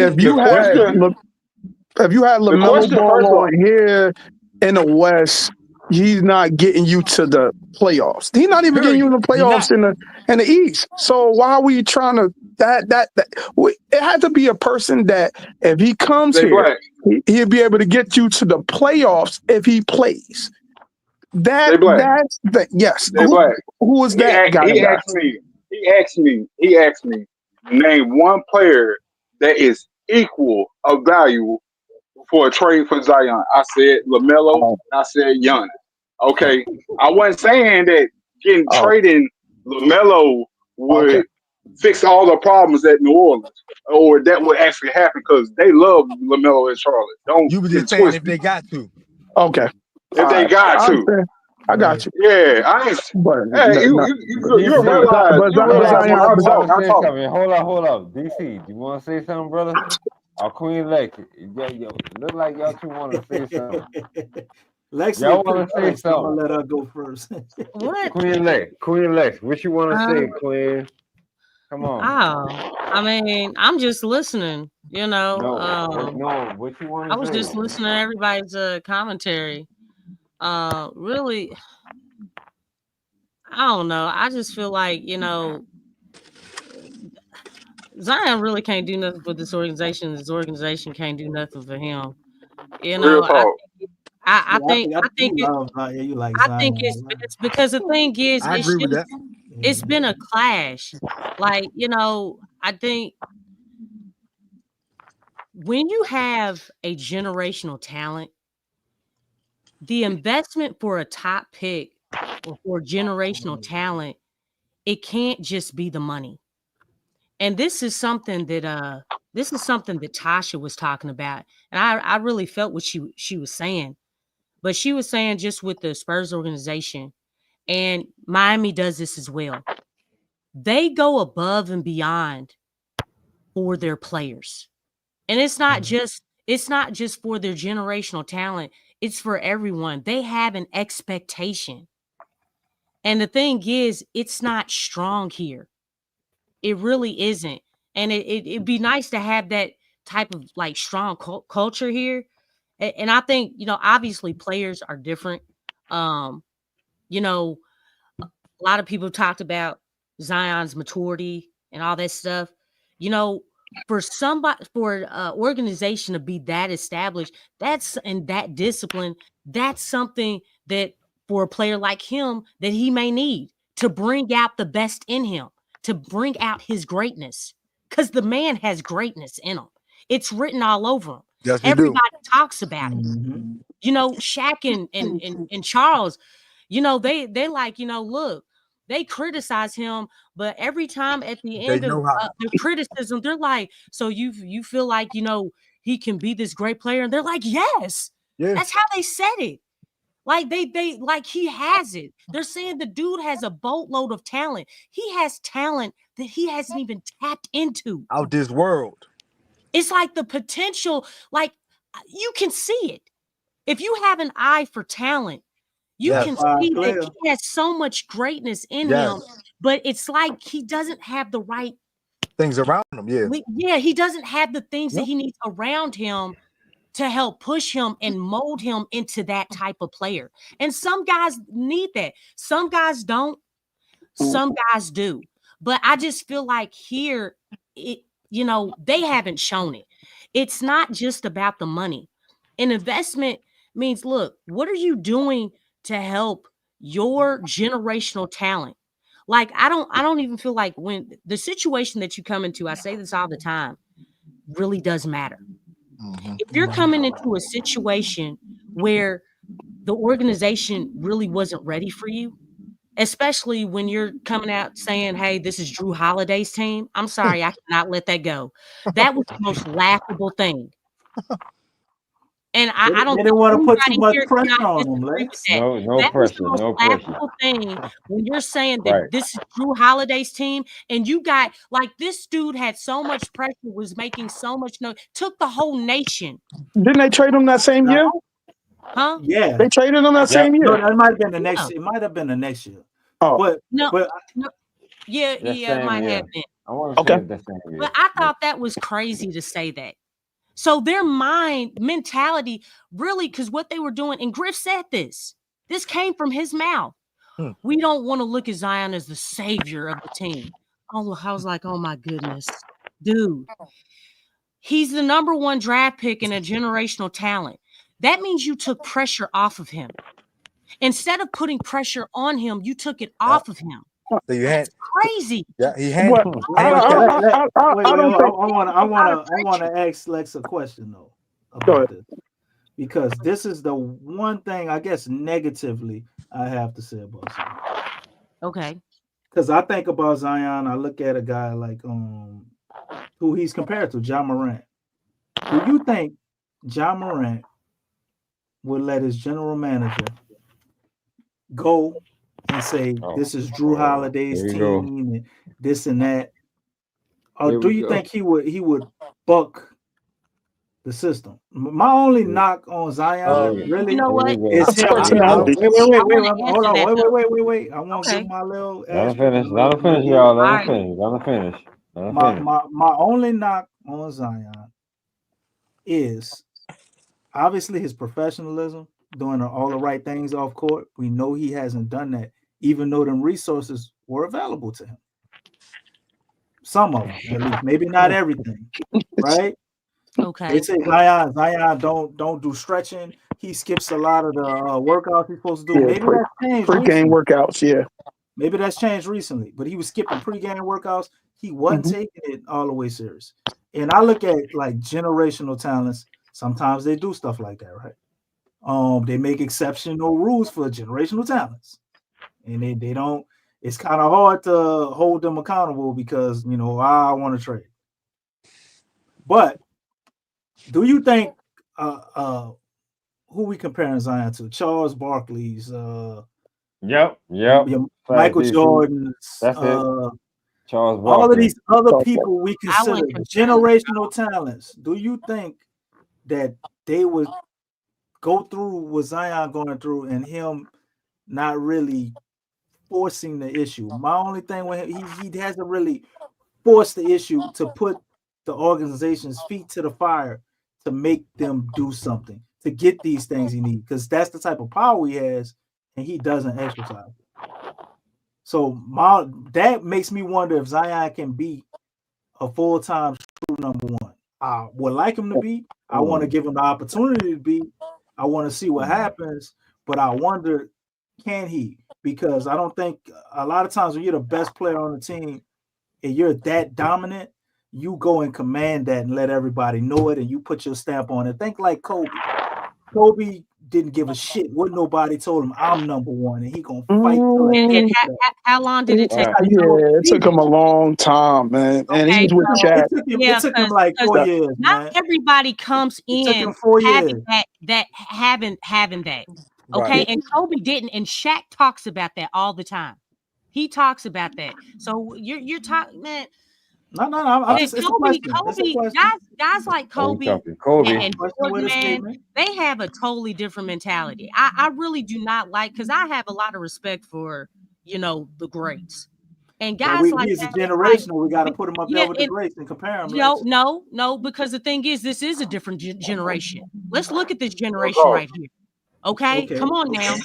you had LaMelo Ball on here in the West, he's not getting you to the playoffs. He's not even getting you to the playoffs in the East. So why are we trying to it had to be a person that if he comes here, he'll be able to get you to the playoffs if he plays. They black. Yes. They black. Who is that guy? He asked me name one player that is equal of value for a trade for Zion. I said LaMelo. I said Giannis. Okay, I wasn't saying that getting trading LaMelo would fix all the problems at New Orleans, or that would actually happen because they love LaMelo in Charlotte. You were just saying if they got to. Okay. If they got to. I got you. Yeah, I ain't. But Hey, you realize. Hold up. DC, do you want to say something, brother? Our Queen Lex. Yo, look like y'all two want to say something. Lex, y'all want to say I'm something. gonna let her go first. What? Queen Lex, what you want to say, Queen? Come on. Oh, I mean, I'm just listening. You know, what you want I to was say? just listening to everybody's commentary. Really, I don't know. I just feel like, you know, Zion really can't do nothing for this organization. This organization can't do nothing for him. You know, I think it's best because the thing is, I agree with that. It's been a clash. Like, you know, I think when you have a generational talent, the investment for a top pick or for generational talent, it can't just be the money. And this is something that Tasha was talking about. And I really felt what she was saying. But she was saying just with the Spurs organization, and Miami does this as well. They go above and beyond for their players. And it's not just for their generational talent, it's for everyone. They have an expectation. And the thing is, it's not strong here. It really isn't. And it'd be nice to have that type of like strong culture here. And I think, you know, obviously players are different. You know, a lot of people talked about Zion's maturity and all that stuff. You know, for organization to be that established, and that discipline, that's something that for a player like him that he may need to bring out the best in him, to bring out his greatness, because the man has greatness in him. It's written all over him. Yes, Everybody talks about it. You know, Shaq and Charles, you know, they like, you know, look, they criticize him, but every time at the end of their criticism, they're like, so you feel like, you know, he can be this great player? And they're like, yes. That's how they said it. Like they like he has it. They're saying the dude has a boatload of talent. He has talent that he hasn't even tapped into. Out this world. It's like the potential, like you can see it. If you have an eye for talent, you can see that he has so much greatness in him, but it's like he doesn't have the right things around him. Yeah, he doesn't have the things that he needs around him to help push him and mold him into that type of player. And some guys need that. Some guys don't. Some guys do. But I just feel like here, you know, they haven't shown it. It's not just about the money. An investment means, look, what are you doing to help your generational talent? Like, I don't even feel like when the situation that you come into, I say this all the time, really does matter. If you're coming into a situation where the organization really wasn't ready for you, especially when you're coming out saying, hey, this is Drew Holiday's team, I'm sorry, I cannot let that go. That was the most laughable thing. And I don't they didn't want to put too much pressure on him, Lex. No pressure. Thing when you're saying that this is Drew Holiday's team, and you got like this dude had so much pressure, was making so much noise, took the whole nation. Didn't they trade him that same year? Huh? Yeah, they traded him that same year. No, that might have been the next. It might have been the next year. But yeah, it might have been. I want to say the same year. But I thought that was crazy to say that. So their mentality, really, because what they were doing, and Griff said this came from his mouth. We don't want to look at Zion as the savior of the team. Oh, I was like, oh my goodness, dude. He's the #1 draft pick and a generational talent. That means you took pressure off of him. Instead of putting pressure on him, you took it off of him. So you had That's crazy. Yeah, he had. What? I don't think. I Out want to ask Lex a question though Go about this, because this is the one thing I guess negatively I have to say about Zion. Okay. Because I think about Zion, I look at a guy like who he's compared to, Ja Morant. Do you think Ja Morant would let his general manager go and say, this is Drew Holiday's There you team and this and that? Or Here do we you go. think he would buck the system? My only knock on Zion really You know what? is him. personality. Wait, hold on. answer that, Wait. I want to Okay. give my little Let him asterisk. finish. Let him finish, y'all. Let him Alright. finish. Let him finish. Let him My, finish. my my only knock on Zion is obviously his professionalism, doing all the right things off court. We know he hasn't done that, even though them resources were available to him. Some of them, at least, maybe not everything, right? Okay. They say Zion don't do stretching. He skips a lot of the workouts he's supposed to do. Yeah, Maybe that's changed pre-game recently. workouts. Yeah. Maybe that's changed recently, but he was skipping pre-game workouts. He wasn't taking it all the way serious. And I look at like generational talents. Sometimes they do stuff like that, right? They make exceptional rules for generational talents, and they don't. It's kind of hard to hold them accountable because I want to trade. But do you think who we comparing Zion to? Charles Barkley's, Yep. Michael DC. Jordan's, That's it. Charles all of Barkley. these other people we I consider wouldn't generational talents. Do you think that they would go through what Zion going through and him not really forcing the issue? My only thing with him, he hasn't really forced the issue to put the organization's feet to the fire to make them do something to get these things he needs, because that's the type of power he has and he doesn't exercise. So that makes me wonder if Zion can be a full-time true number one. I would like him to be. I want to give him the opportunity to be. I want to see what happens, but I wonder, can he? Because I don't think a lot of times when you're the best player on the team and you're that dominant, you go and command that and let everybody know it, and you put your stamp on it. Think like Kobe. Kobe didn't give a shit what nobody told him. I'm number one, and he gonna fight till the And end. how long did it take? Yeah, it took him a long time, man. And he was with Shaq. It took him like 4 years. Not everybody comes took in him 4 having years. having that. Okay, Right. and Kobe didn't, and Shaq talks about that all the time. He talks about that. So you're talking, man. No. I'm just, it's a question. It's a Kobe, question. guys like Kobe Kobe. and Jordan, man, they have a totally different mentality. I really do not like, because I have a lot of respect for the greats. And guys we like as a that, generational, we got to put them up there with the greats and compare them. No, because the thing is, this is a different generation. Let's look at this generation right here. Okay, come on now.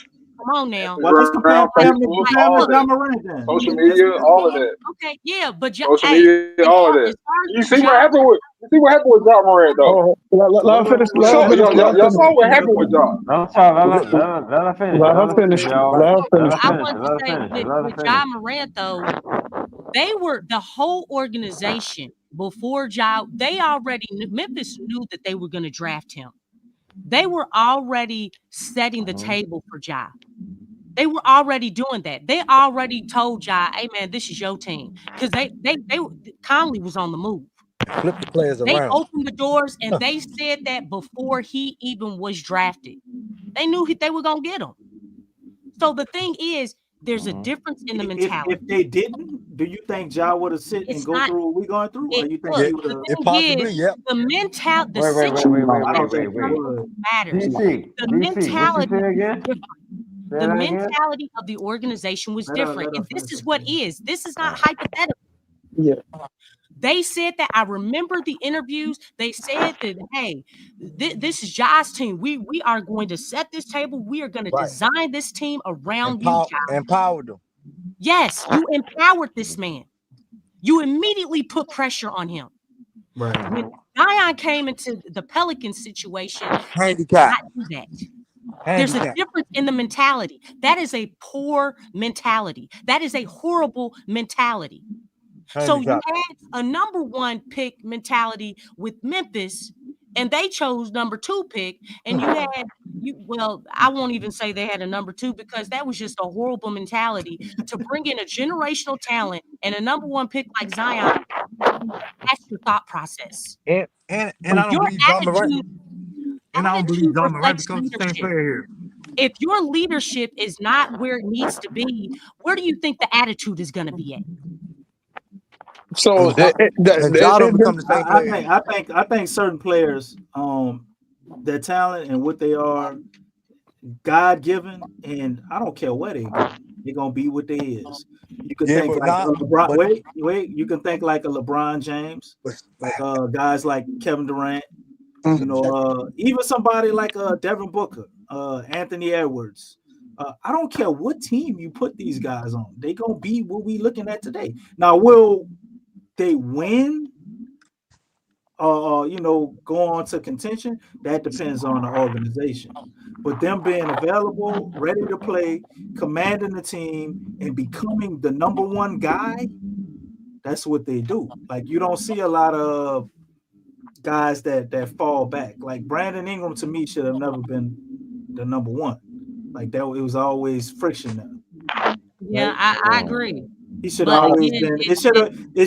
Well, let's compare family Facebook, with all Ja that. Morant then. Social media, all of that. Okay, yeah, but Social media, all of that. You see what happened with Ja Morant though. Let him finish. Y'all saw what happened with Ja. Let her finish. Let her finish. I want to say with Ja Morant though, they were the whole organization before Ja. They already Memphis knew that they were going to draft him. They were already setting the table for Ja. They were already doing that. They already told Ja, "Hey man, this is your team," because they Conley was on the move. Flip the players They around. opened the doors and they said that before he even was drafted. They knew they were gonna get him. So the thing is, there's a difference in the mentality. If they didn't, do you think Ja would have sit and go through what we're going through, or you think he would have? The mentality, the situation matters. The mentality is different. The mentality of the organization was different. And this is what is. This is not hypothetical. Yeah. They said that. I remember the interviews. They said that, hey, this is Ja's team. We are going to set this table. We are going to design this team around you, Ja. Empowered them. Yes, you empowered this man. You immediately put pressure on him. Right. When Zion came into the Pelican situation, handicap. not do that. There's a Handicap. difference in the mentality. That is a poor mentality. That is a horrible mentality. So you Handicap. had a number 1 pick mentality with Memphis, and they chose number 2 pick, and you had well, I won't even say they had a number 2 because that was just a horrible mentality to bring in a generational talent and a number 1 pick like Zion. That's your thought process. And I don't Your believe John Morant. attitude, And I don't believe attitude John Morant reflects becomes the same leadership. player here. If your leadership is not where it needs to be, where do you think the attitude is going to be at? So I think certain players, their talent and what they are, God given, and I don't care where they go, they're gonna be what they is. You can think like LeBron. Wait. You can think like a LeBron James, like guys like Kevin Durant. You know, even somebody like Devin Booker, Anthony Edwards. I don't care what team you put these guys on, they gonna be what we looking at today. Now, will they win? You know, go on to contention? That depends on the organization. But them being available, ready to play, commanding the team, and becoming the number 1 guy, that's what they do. Like, you don't see a lot of guys that fall back. Like Brandon Ingram, to me, should have never been the number 1. Like that, it was always friction there. Yeah, right? I agree. He should have always been. It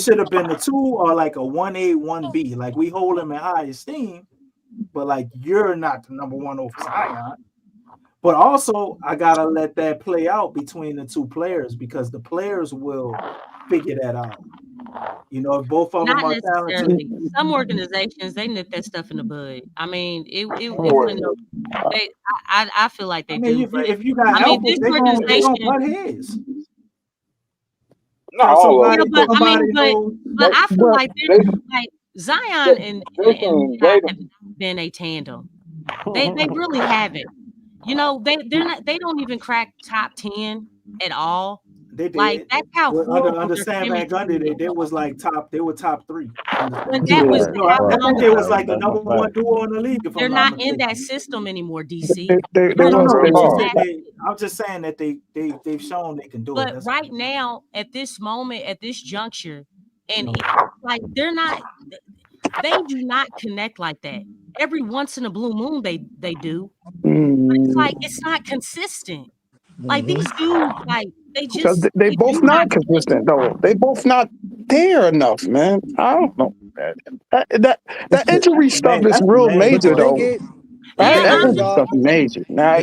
should have been the 2 or like a 1A, 1B. Like, we hold him in high esteem, but like, you're not the number 1 over Zion. But also, I gotta let that play out between the 2 players, because the players will figure that out. You know, if both of them are talented. Some organizations, they nip that stuff in the bud. I mean, I feel like they do. If you got help, this they organization, gonna butt heads. but I feel like Zion and have been a tandem. They really haven't. You know, they don't even crack top 10 at all. They did. Like, that's how under Sam Van Gundy, they were top 3. I think they was like the number 1 duo in the league. They're not in that system anymore, DC. I'm just saying that they've shown they can do it. But right now, at this moment, at this juncture, and like they do not connect like that. Every once in a blue moon, they do. But it's like, it's not consistent. Like, these dudes, like, they both not consistent though. They both not there enough, man. I don't know. That injury stuff is real major though. That injury stuff is major. Now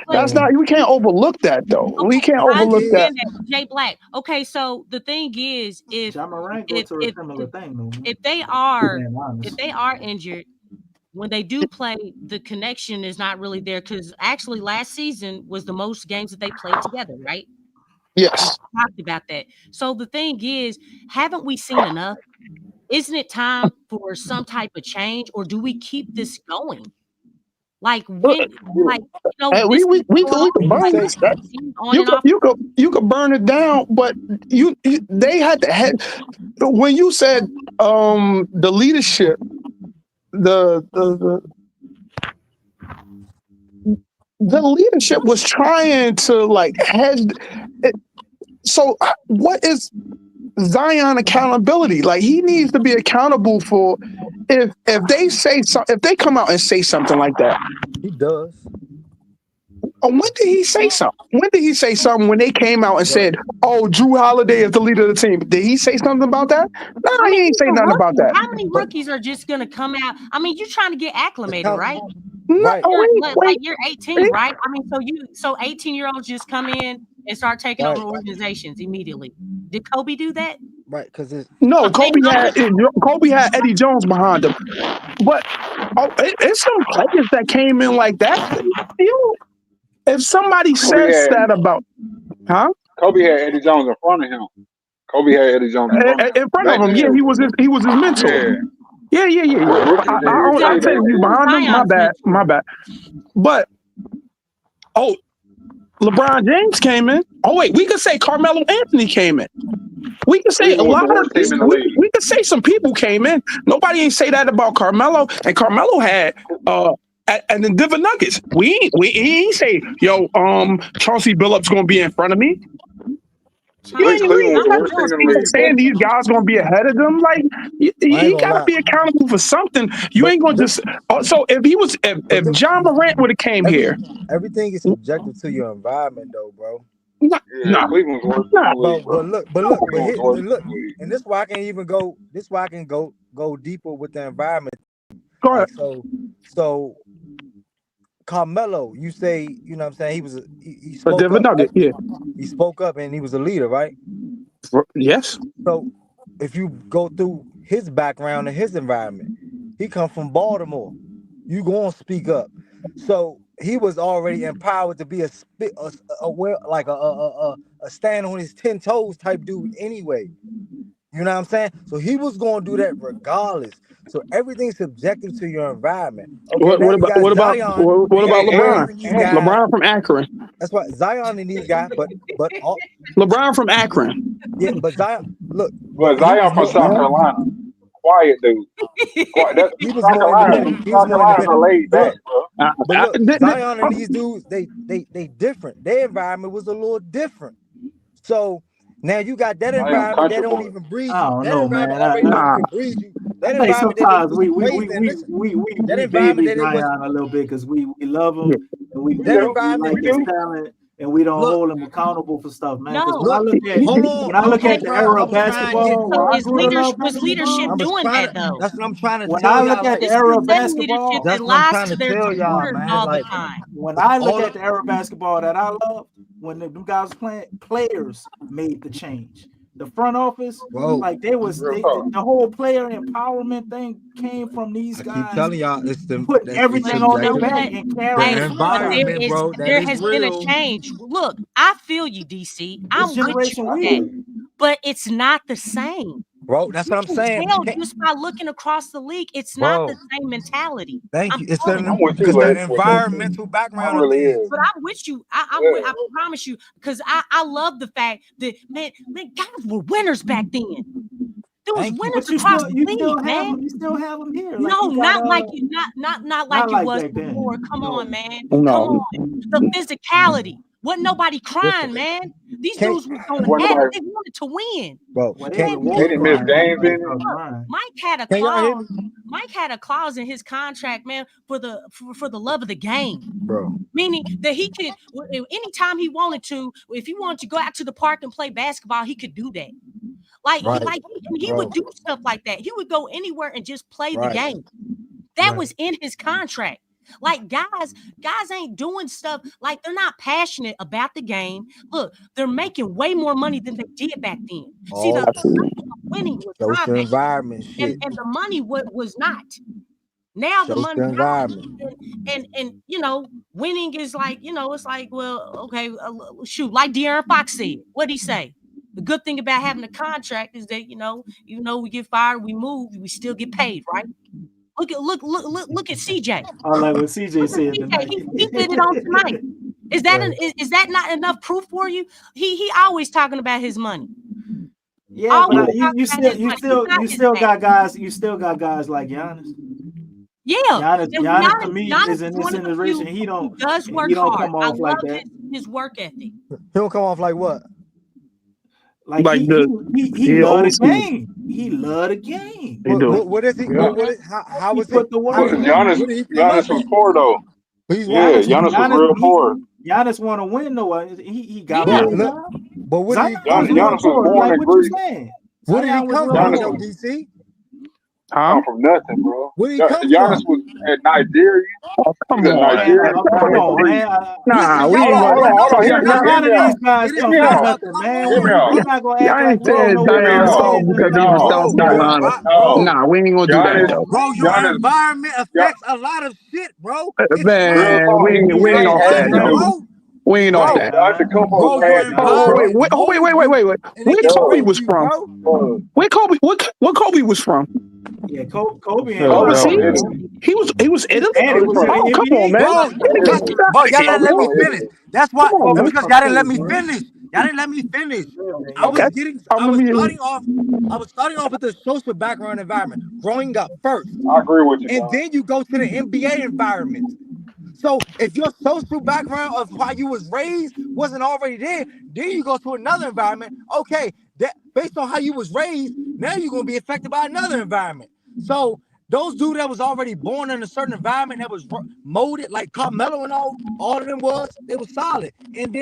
that's not. We can't overlook that though. We can't overlook that. Jay Black. Okay, so the thing is, if they are injured, when they do play, the connection is not really there, because actually last season was the most games that they played together, right? Yes. We talked about that. So the thing is, haven't we seen enough? Isn't it time for some type of change, or do we keep this going? Like, when, like, you know, hey, we could burn this. You could burn it down, but they had to have, when you said the leadership, the leadership was trying to like head. So what is Zion accountability? Like, he needs to be accountable for if they say if they come out and say something like that. He does. When did he say something? When did he say something when they came out and said, "Oh, Drew Holiday is the leader of the team"? Did he say something about that? No, he ain't say nothing about that. How many rookies are just gonna come out? I mean, you're trying to get acclimated, right? Right. Like, you're 18, right? I mean, so 18-year-olds just come in and start taking over organizations immediately. Did Kobe do that? Right, because no, Kobe had Eddie Jones behind him, but it's some players that came in like that. If somebody says that about, Kobe had Eddie Jones in front of him. In front of him. Yeah, he was his mentor. Yeah. I tell you, behind him. My bad. But LeBron James came in. Oh wait, we could say Carmelo Anthony came in. We could say a lot of we could say some people came in. Nobody ain't say that about Carmelo, and Carmelo had And the Denver Nuggets, he ain't say, yo, Chauncey Billups gonna be in front of me. You ain't saying these guys gonna be ahead of them. Like he gotta be accountable for something. You ain't gonna just. So if John Morant would have came here, everything is subjective to your environment, though, bro. Cleveland's worse. But look, and this is why I can even go. This is why I can go deeper with the environment. Go ahead. So Carmelo, you say, you know what I'm saying, he spoke up, Nugget, right? He spoke up and he was a leader, right? Yes. So if you go through his background and his environment, he come from Baltimore. You gonna speak up. So he was already empowered to be a stand on his 10 toes type dude anyway. You know what I'm saying? So he was gonna do that regardless. So everything's subjective to your environment. Okay, what about LeBron? LeBron from Akron. That's why Zion and these guys, but LeBron from Akron. Yeah, but Zion, look. But Zion from South Carolina. Quiet dude. He was more independent. He was more independent. But look, Zion and these dudes, they different. Their environment was a little different. So now you got that environment that don't even breathe you. I don't That know, environment man. already don't even breathe you. That I think environment sometimes we that baby environment Zion a little bit because we love him and we that like environment his talent and we don't hold him accountable for stuff, man. Because when I look at the era of basketball, was leadership doing that though? That's what I'm trying to when tell I y'all. look at the era of basketball, that's what I'm trying to tell y'all, man. All Like, the time. when I look at the era of basketball that I love, when them guys was playing, players made the change. The front office, like the whole player empowerment thing came from these guys. I keep telling y'all, it's the put everything on their back and carry the environment, bro. There has been a change. Look, I feel you, DC. I'm with you with that, but it's not the same. Bro, that's what I'm saying. Just by looking across the league, it's not the same mentality. Thank you. It's because the environmental background of things. But I'm with you. I promise you, because I love the fact that man, guys were winners back then. There was winners across the league, man. You still have them here. No, not like it was before. Come on, man. Come on. The physicality. Wasn't nobody crying, man. These dudes was going at it. They wanted to win. Bro, they didn't miss games in Mike had a clause. Mike had a clause in his contract, man, for the love of the game, bro. Meaning that he could, anytime he wanted to, if he wanted to go out to the park and play basketball, he could do that. He would do stuff like that. He would go anywhere and just play the game. That was in his contract. Like guys ain't doing stuff like they're not passionate about the game. Look, they're making way more money than they did back then. See, the winning was the environment and the money was not. Now the money and you know, winning is like, you know, it's like, well, okay, shoot, like De'Aaron Fox said. What'd he say? The good thing about having a contract is that, you know, even though we get fired, we move, we still get paid, right? Look at CJ. I like what CJ said tonight. He did it on tonight. Is that not enough proof for you? He always talking about his money. Yeah, but you still got guys like Giannis. Yeah, Giannis to me is in this generation. He don't hard. Come off like that. His work ethic. He don't come off like what? Like he loved the game. He loved the game. What is he? How was it? Giannis was poor though. Giannis was real poor. Giannis want to win though. He got but what did Giannis was born in Greece. Where did he come from, though, DC? Come from nothing, bro. Where did he come Giannis from? was at Nigeria. Come on, man. Nah, we ain't none of these guys come from nothing, man. We're not gonna act like because he was South Carolina. Nah, we ain't gonna do that, though. Bro, your environment affects a lot of shit, bro. Man, we ain't off that, though. We ain't off that. Wait. Where Kobe was from? Where Kobe? What Kobe was from? Yeah, Kobe. Overseas? He was Italy. Oh, come on, man. Bro, y'all didn't let me finish. That's why. Because y'all didn't let me finish. Y'all didn't let me finish. I Okay. was starting off with the social background environment, growing up first. I agree with you, And Don. then you go to the NBA environment. So if your social background of how you was raised wasn't already there, then you go to another environment. Okay, that based on how you was raised, now you're gonna be affected by another environment. So those dudes that was already born in a certain environment that was molded, like Carmelo and all of them they was solid. And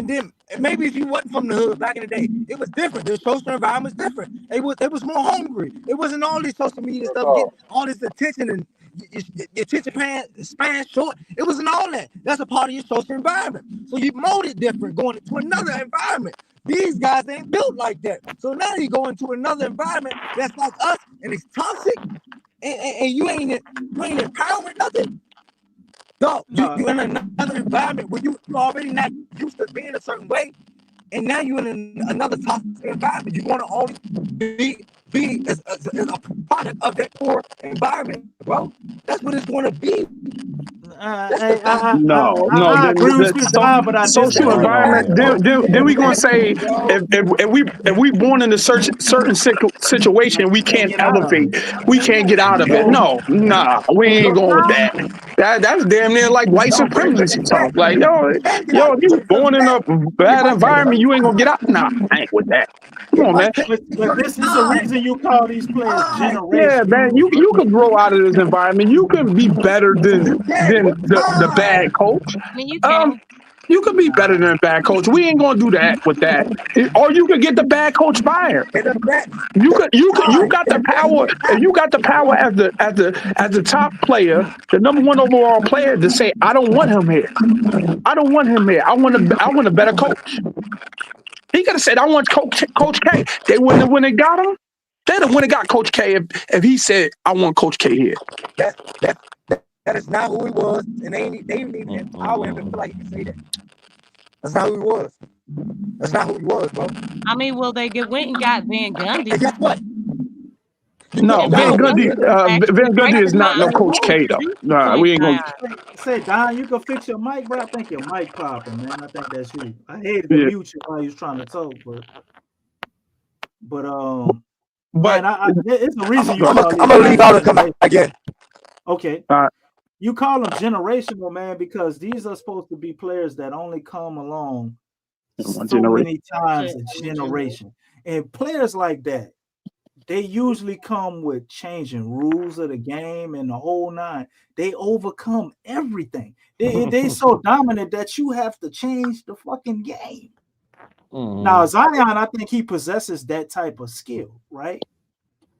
then maybe if you wasn't from the hood back in the day, it was different. The social environment was different. It was more hungry. It wasn't all this social media stuff getting all this attention and your attention span short. It wasn't all that. That's a part of your social environment. So you molded different going into another environment. These guys ain't built like that. So now you go into another environment that's like us and it's toxic and you ain't empowering nothing. No, you're in another environment where you already not used to being a certain way, and now you're in another toxic environment. You want to always be as a product of that poor environment, bro. That's what it's going to be. No, I then agree with you, Don, but I social disagree. environment. Then we gonna say if we born in a certain situation, we can't elevate. We can't get out of it. No, nah, we ain't going with that. That's damn near like white supremacy talk. Like yo, if you born in a bad environment, you ain't gonna get out. Nah, I ain't with that. Come on, man. But this is the reason you call these players generational. Yeah, man, you can grow out of this environment. You can be better than the bad coach. I mean, you can. You could be better than a bad coach. We ain't gonna do that with that. Or you could get the bad coach fired. You got the power. If you got the power as the top player, the number one overall player, to say, I don't want him here. I don't want him here. I want a better coach. He could have said, I want Coach K. They wouldn't have when they got him. They'd have went and got Coach K if he said, I want Coach K here. That is not who he was, and they didn't even empower him to feel like he could say that. That's not who he was. That's not who he was, bro. I mean, well, they went and got Van Gundy. And guess what? No, Van Gundy is not no Coach K though. Nah, we ain't gonna. Say, Don, you can fix your mic, but I think your mic popping, man. I think that's you. I hated to mute you while you was trying to talk, but man, it's the reason you. I'm gonna leave out and come back again. Okay. You call them generational, man, because these are supposed to be players that only come along so many times a generation. And players like that, they usually come with changing rules of the game and the whole nine. They overcome everything. They so dominant that you have to change the fucking game. Now, Zion, I think he possesses that type of skill, right?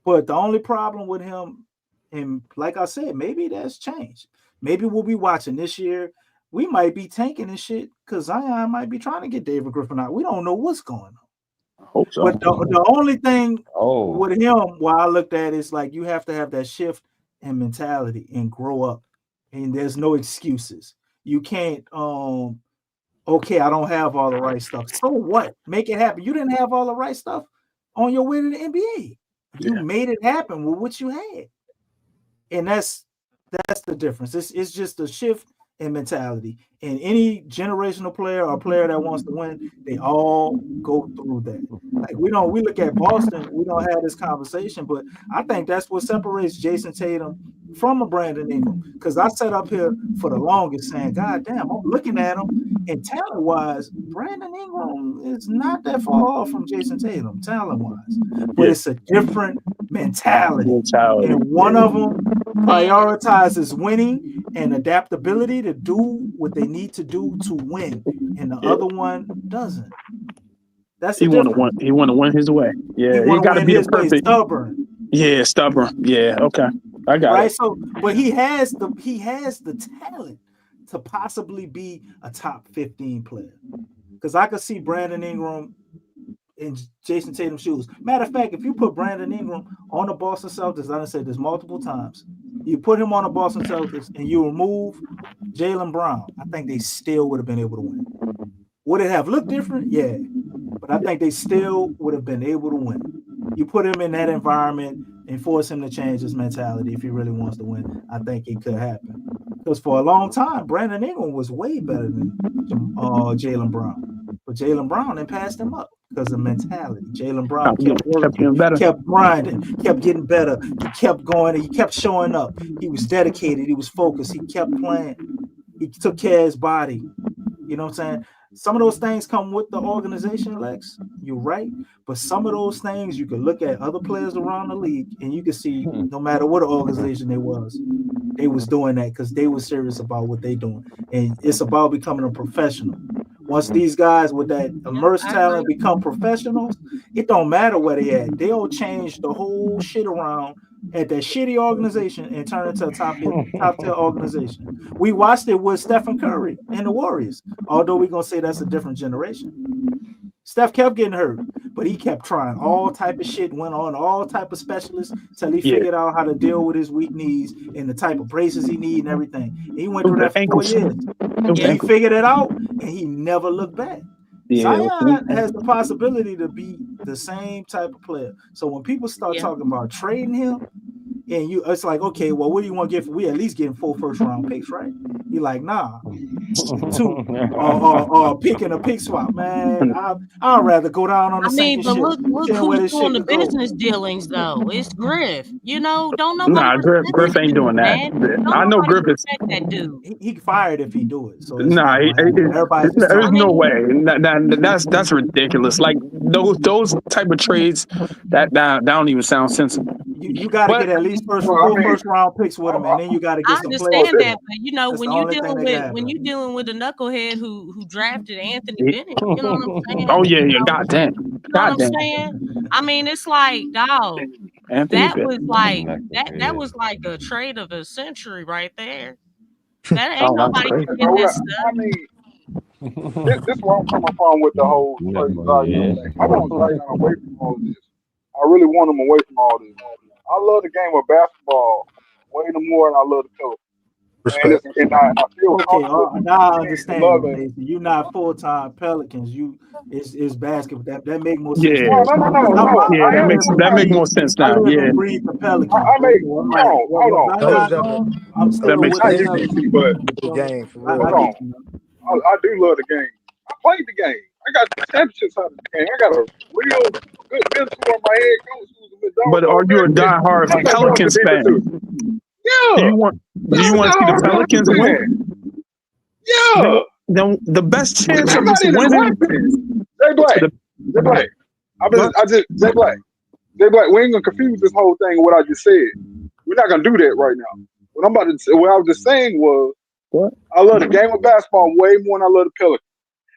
But the only problem with him, and like I said, maybe that's changed. Maybe we'll be watching this year. We might be tanking this shit because Zion might be trying to get David Griffin out. We don't know what's going on. Hope so. But the only thing with him, while I looked at, is like you have to have that shift in mentality and grow up. And there's no excuses. You can't, okay, I don't have all the right stuff. So what? Make it happen. You didn't have all the right stuff on your way to the NBA. You made it happen with what you had. And that's the difference. It's just a shift in mentality. And any generational player or player that wants to win, they all go through that. Like we look at Boston, we don't have this conversation, but I think that's what separates Jason Tatum from a Brandon Ingram. Because I sat up here for the longest saying, God damn, I'm looking at him, and talent-wise, Brandon Ingram is not that far off from Jason Tatum, talent-wise. But it's a different mentality. And one of them prioritizes winning and adaptability to do what they need to do to win, and the other one doesn't. That's he want to win his way. Yeah, he got to be the perfect. Stubborn. Yeah, stubborn. Yeah, okay, I got right. it. So, but he has the talent to possibly be a top 15 player, because I could see Brandon Ingram in Jason Tatum's shoes. Matter of fact, if you put Brandon Ingram on the Boston Celtics, I done said this multiple times, you put him on the Boston Celtics and you remove Jaylen Brown, I think they still would have been able to win. Would it have looked different? Yeah. But I think they still would have been able to win. You put him in that environment and force him to change his mentality if he really wants to win, I think it could happen. Because for a long time, Brandon Ingram was way better than Jaylen Brown. but Jaylen Brown then passed him up because of mentality. Jaylen Brown Kept kept working, getting better. kept grinding, kept getting better. He kept going. He kept showing up. He was dedicated. He was focused. He kept playing. He took care of his body. You know what I'm saying? Some of those things come with the organization, Lex. You're right. But some of those things, you can look at other players around the league and you can see no matter what organization they was doing that because they were serious about what they doing. And it's about becoming a professional. Once these guys with that immersed talent become professionals, it don't matter where they at. They'll change the whole shit around at that shitty organization and turn it to a top tier organization. We watched it with Stephen Curry and the Warriors, although we're gonna say that's a different generation. Steph kept getting hurt, but he kept trying all type of shit, went on all type of specialists till he figured out how to deal with his weak knees and the type of braces he need and everything. And he went through that for 4 years. And he figured it out and he never looked back. Zion has the possibility to be the same type of player. So when people start talking about trading him, and it's like, okay, well, what do you want to get? We at least getting 4 first-round picks, right? You're like, nah, 2 or picking a pick swap, man. I'd rather go down on the sinking but ship. look who's doing the business dealings though. It's Griff. You know, don't nobody. Nah, Griff ain't doing that. I know Griff is. That dude. He fired if he do it. So Nah, there's no way. That's ridiculous. Like those type of trades that don't even sound sensible. You got to get at least 4 first-round picks with him, and then you got to get some players. I understand that, but you know, when you're dealing with a knucklehead who drafted Anthony Bennett, you know what I'm saying? Oh yeah, goddamn. You know what I'm saying? I mean, it's like, dog. That was like a trade of a century right there. That ain't nobody can get that stuff. I mean, this is where I'm coming from with the whole Zion thing. I want Zion away from all this. I really want him away from all this. I love the game of basketball way more than I love the Pelican. And I feel okay. Now I understand. You're not full-time Pelicans. It's basketball. That make more sense. Yeah, that makes more sense now. Yeah. Breathe the Pelicans. Hold on. I'm still with the game. Hold on. I do love the game. I played the game. I got the championships out of the game. I got a real good mentor, my head coach, who's a McDonald's. But are you a diehard Pelicans fan? Yeah. Do you want to see the Pelicans win? Yeah. Then the best chance of us winning. Jay Black. Jay Black. We ain't gonna confuse this whole thing with what I just said. We're not gonna do that right now. What I was just saying was, I love the game of basketball way more than I love the Pelicans.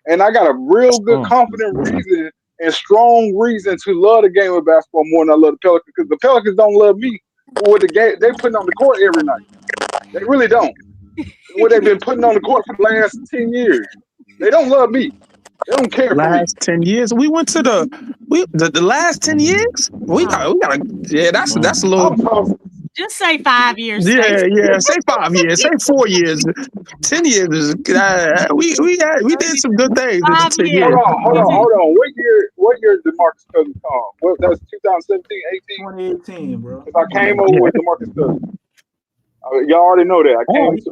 And I got a real good, confident reason and strong reason to love the game of basketball more than I love the Pelicans, because the Pelicans don't love me for what the game they putting on the court every night. They really don't. What they've been putting on the court for the last 10 years. They don't love me. They don't care for me. Last 10 years, we went to the last 10 years. We gotta, that's a little. Just say 5 years. Yeah. Say 5 years. Say 4 years. 10 years is. We did some good things. In 10 years. Hold on. What year did DeMarcus Cousins come? Well, that was 2017, 18? 2018, bro. Because I came over with DeMarcus Cousins. Y'all already know that. I came to the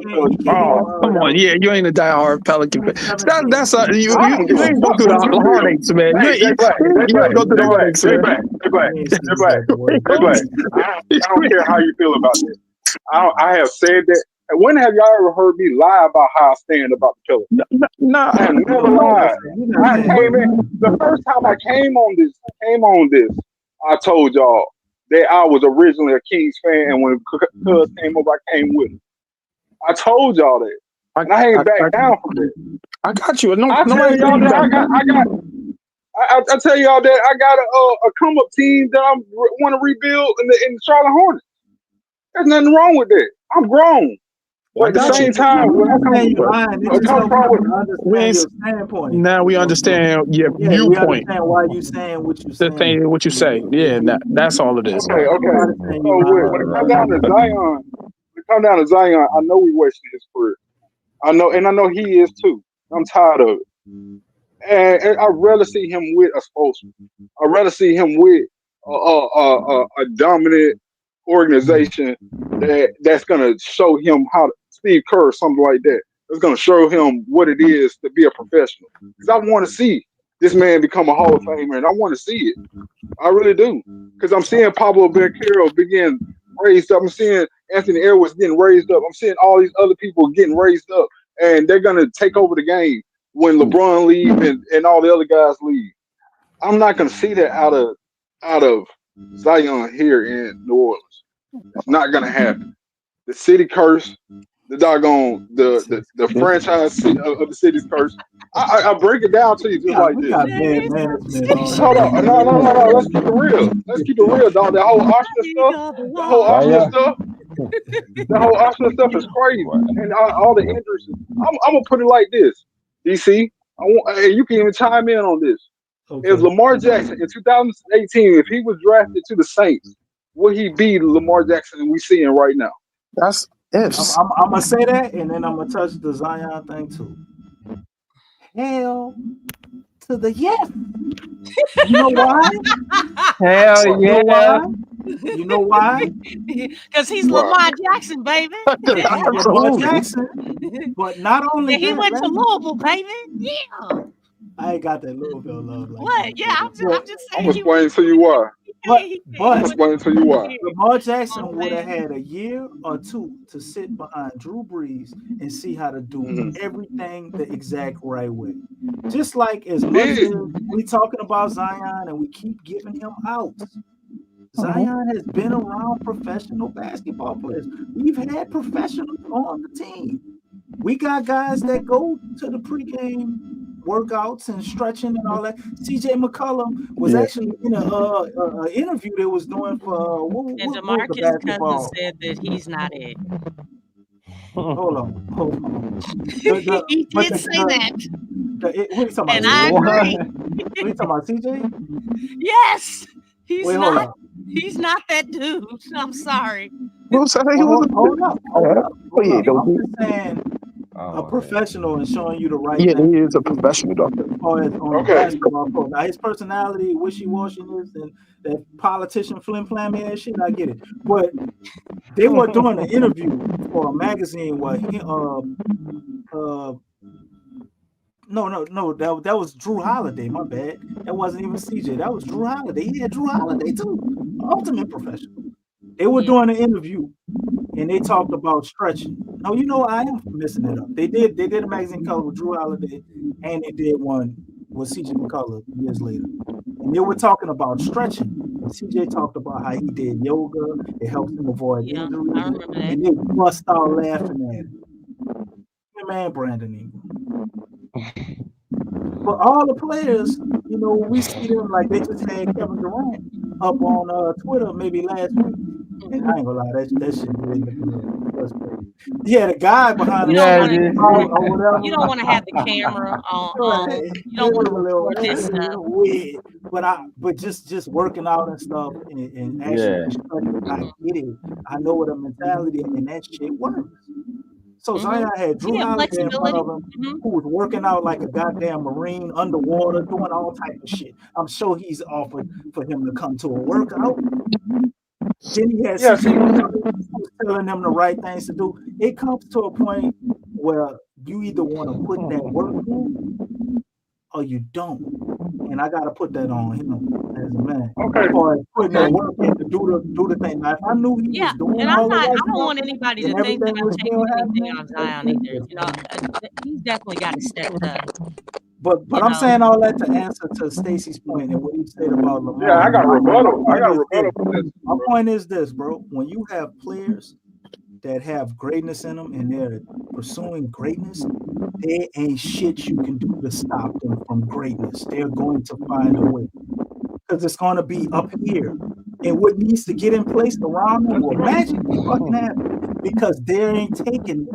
come on. Yeah, you ain't a diehard Pelican. You ain't go through the heartaches, man. You ain't go through the heartaches, man. I don't care how you feel about this. I have said that. When have y'all ever heard me lie about how I stand about the Pelican? No. I have never lied. The first time I came on this, I told y'all that I was originally a Kings fan, and when Cuz came over, I came with him. I told y'all that, and I ain't back down from that. I got you. I tell y'all that I got a come up team that I want to rebuild in the Charlotte Hornets. There's nothing wrong with that. I'm grown. But at the same time, now we understand your viewpoint. We understand why you saying what you saying. What you say. Yeah, that's all it is. Okay. So when it comes down to Zion, I know we wasting his career. I know he is too. I'm tired of it. And I'd rather see him with a spokesman. I'd rather see him with a dominant organization that's gonna show him how to, Steve Kerr or something like that. That's gonna show him what it is to be a professional. Because I want to see this man become a Hall of Famer, and I want to see it. I really do, because I'm seeing Pablo Banchero begin raised up. I'm seeing Anthony Edwards getting raised up. I'm seeing all these other people getting raised up, and they're gonna take over the game when LeBron leaves and all the other guys leave. I'm not gonna see that out of Zion here in New Orleans. It's not gonna happen. The city curse, the doggone the franchise of the city's curse. I break it down to you just like this. Hold on, no. Let's keep it real. Dog. That whole Arsenal stuff is crazy, and all the injuries. I'm gonna put it like this, DC. And you can even chime in on this. Okay. If Lamar Jackson in 2018, if he was drafted to the Saints, would he be the Lamar Jackson we seeing right now? That's ifs. I'm gonna say that, and then I'm gonna touch the Zion thing too. Hell to the yes. You know why? Hell yeah. You know why? Because he's Lamar Jackson, baby. Lamar Jackson. But not only he went to Louisville, baby. Yeah. I ain't got that Louisville love. Like what? that. Yeah, I'm just saying. I'm explaining to you why. But explaining to you why. Lamar Jackson would have had a year or two to sit behind Drew Brees and see how to do everything the exact right way. Just like as much as we talking about Zion and we keep giving him out. Zion has been around professional basketball players. We've had professionals on the team. We got guys that go to the pregame workouts and stretching and all that. CJ McCollum was actually in an interview they was doing for and DeMarcus Cousins said that he's not it. Hold on. He did say that. What are you talking about? And I agree. What are you talking about, CJ? Yes. He's not that dude. I'm sorry. Hold up. I'm just saying a professional and showing you the right thing. He is a professional doctor. Now his personality, wishy-washiness, and that politician flim-flammy and shit, I get it. But they were doing an interview for a magazine where that was Drew Holiday. My bad. That wasn't even CJ. That was Drew Holiday. He had Drew Holiday too. Ultimate professional. They were doing an interview and they talked about stretching. No, you know I am messing it up. They did a magazine cover with Drew Holiday and they did one with CJ McCollum years later. And they were talking about stretching. And CJ talked about how he did yoga. It helps him avoid injuries. I remember that. And they bust out laughing at him. Man, Brandon Ingram. But all the players, we see them like they just had Kevin Durant up on Twitter maybe last week. And I ain't gonna lie, that shit really that's crazy. Yeah, the guy behind you don't want to have the camera on. You don't want to record this stuff. But just working out and stuff and actually I get it. I know what a mentality and that shit works. So Zion had Drew Holiday in front of him who was working out like a goddamn Marine underwater, doing all type of shit. I'm sure he's offered for him to come to a workout. Then he had telling them the right things to do. It comes to a point where you either want to put that work in or you don't. And I gotta put that on him as a man. Okay. Or putting that work in to do the thing. Now, if I knew he was doing and all I that don't want anybody to think that I'm taking anything on Zion either. He's definitely got to step up. But I'm saying all that to answer to Stacy's point and what he said about Lamar. Yeah, I got a rebuttal. For this. My point is this, bro. When you have players that have greatness in them and they're pursuing greatness, there ain't shit you can do to stop them from greatness. They're going to find a way. Because it's going to be up here. And what needs to get in place around them will magically fucking happen. Because they ain't taking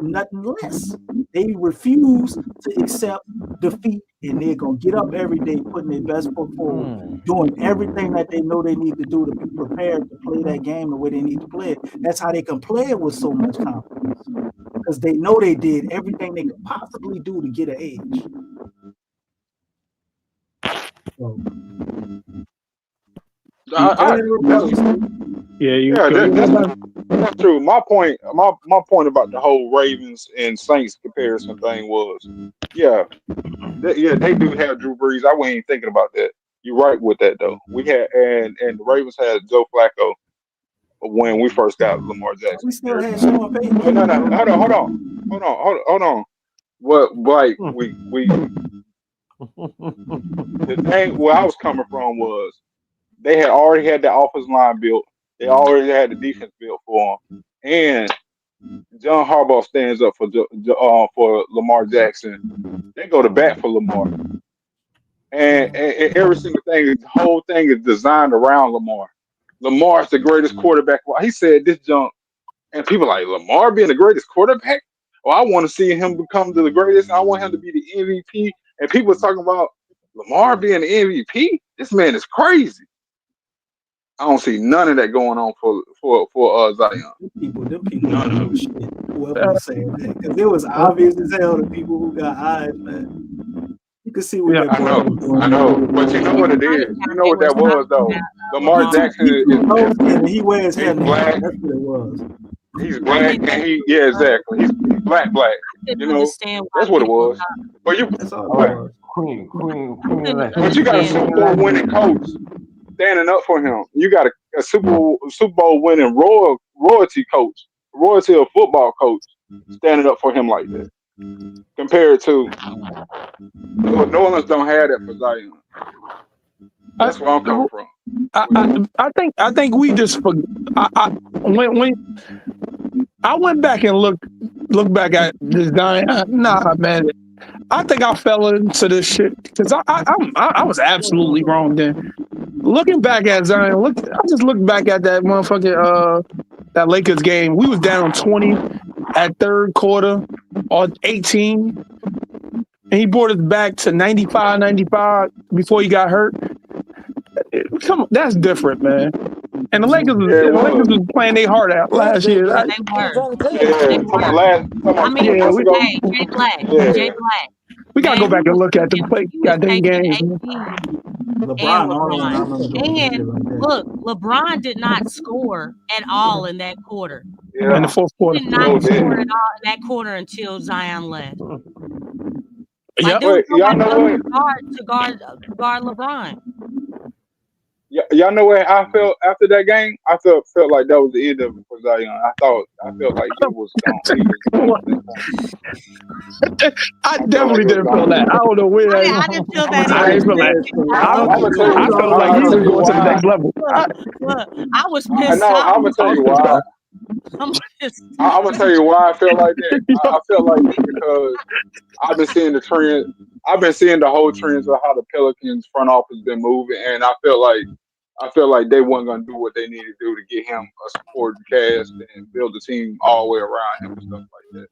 nothing less. They refuse to accept defeat, and they're going to get up every day putting their best foot forward, doing everything that they know they need to do to be prepared to play that game the way they need to play it. That's how they can play it with so much confidence, because they know they did everything they could possibly do to get an edge. So, that's true. My point about the whole Ravens and Saints comparison thing was, They do have Drew Brees. I wasn't even thinking about that. You're right with that though. We had and the Ravens had Joe Flacco when we first got Lamar Jackson. We still had Sean Payton. Oh, no, hold on. What like we the thing where I was coming from was they had already had the offensive line built. They already had the defense built for them, and John Harbaugh stands up for Lamar Jackson. They go to bat for Lamar, and every single thing, the whole thing is designed around Lamar. Lamar's the greatest quarterback. Well, he said this junk, and people like Lamar being the greatest quarterback. Well, I want to see him become the greatest. I want him to be the MVP. And people are talking about Lamar being the MVP. This man is crazy. I don't see none of that going on for Zion. Them people don't know shit. Whoever was saying that, because it was obvious as hell to people who got eyes, man. You can see what that boy was doing. I know, but you know what it is. You know what that was though. Lamar Jackson is he wears hair. Black. That's what it was. He's black, and exactly. He's black. You know, that's what it was. But that's all it was. Queen. But you got a Super Bowl winning coach standing up for him. You got a Super Bowl winning royalty of football coach standing up for him like that. Compared to New Orleans don't have that for Zion. That's where I'm coming from. I think we just when I went back and looked back at this Zion. Nah, man. I think I fell into this shit because I was absolutely wrong then. Looking back at Zion, I just looked back at that motherfucking that Lakers game. We was down 20 at third quarter or 18, and he brought us back to 95 before he got hurt. Come on, that's different, man. And the Lakers was playing their heart out last year. Jay Black. We gotta go back and look at the goddamn games. LeBron. And look, LeBron did not score at all in that quarter. In the fourth quarter. He did not score at all in that quarter until Zion left. Like, y'all know what? To guard LeBron. Y'all know what I felt after that game? I felt like that was the end of it for Zion. I felt like it was gone. I definitely didn't feel that. I don't know where. I didn't feel that. I didn't feel that. I felt like he was going to the next level. Look, I was pissed. I'm gonna tell you why. I'm gonna tell you why I felt like that. I felt like that because I've been seeing the trend. I've been seeing the whole trends of how the Pelicans front office been moving, and I felt like they weren't gonna do what they needed to do to get him a supporting cast and build the team all the way around him and stuff like that.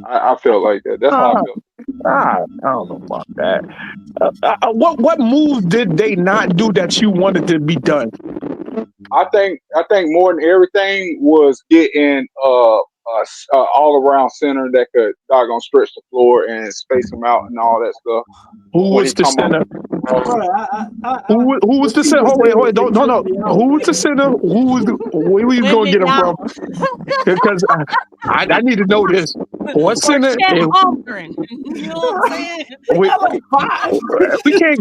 I felt like that. That's how I felt. I don't know about that. What moves did they not do that you wanted to be done? I think more than everything was getting all around center that could doggone stretch the floor and space them out and all that stuff. Who was the center? Who was the center? Oh, wait, no. Who was the center? Where we going to get him from? Because I need to know this. What center? You know what I'm saying? We can't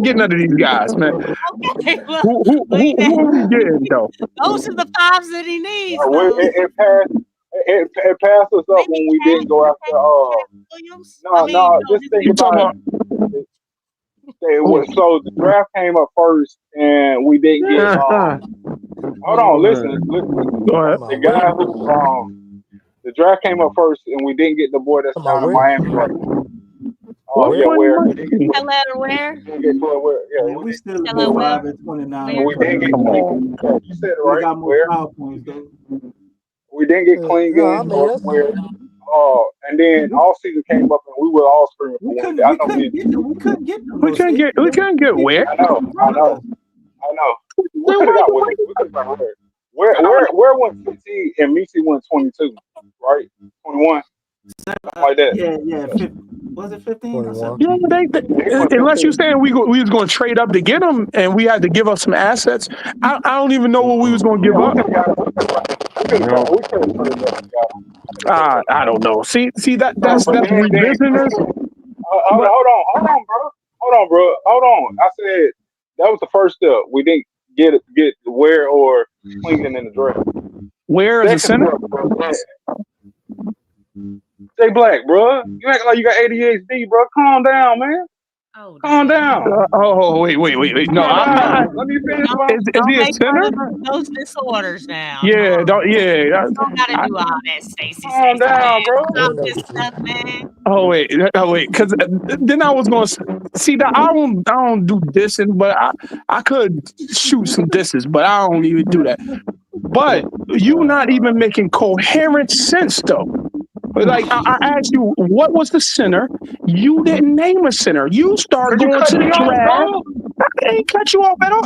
get none of these guys, man. Okay, well, who are we getting though? Those are the fives that he needs. It passed us up when we didn't go after. Just think about it. So the draft came up first, and we didn't get. Hold on, listen. Go ahead. The guy who the draft came up first, and we didn't get the boy that's down in Miami right now. Oh yeah, where? Where? Yeah, we still alive at 29. We didn't get clean. You said it right. Got more foul points though. We didn't get clean games where. And then all season came up and we were all screaming for one. We couldn't get where? I know. We could have got where. Where went 15 and Misi went 22, right? 21. Like that. Yeah. Was it 15 or something? Yeah, unless you're saying we was going to trade up to get them and we had to give up some assets. I don't even know what we was going to give up. I don't know. See that's revisiting this. Hold on, bro. I said that was the first step. We didn't get Ware or Clinton in the draft. Where is the center? Jay Black, bro. You act like you got ADHD, bro. Calm down, man. Oh, Calm down. Wait. No, I'm not. Let me finish. Is he a make center? fun of those disorders now. Yeah, don't. Yeah. You don't gotta do all that, Stacey. Calm down, bro. Stop this stuff, man. Oh wait, because then I was going to see that I don't do dissing, but I could shoot some disses, but I don't even do that. But you not even making coherent sense though. Like I asked you, what was the center? You didn't name a center. You started going to the draft. I ain't cut you off at all.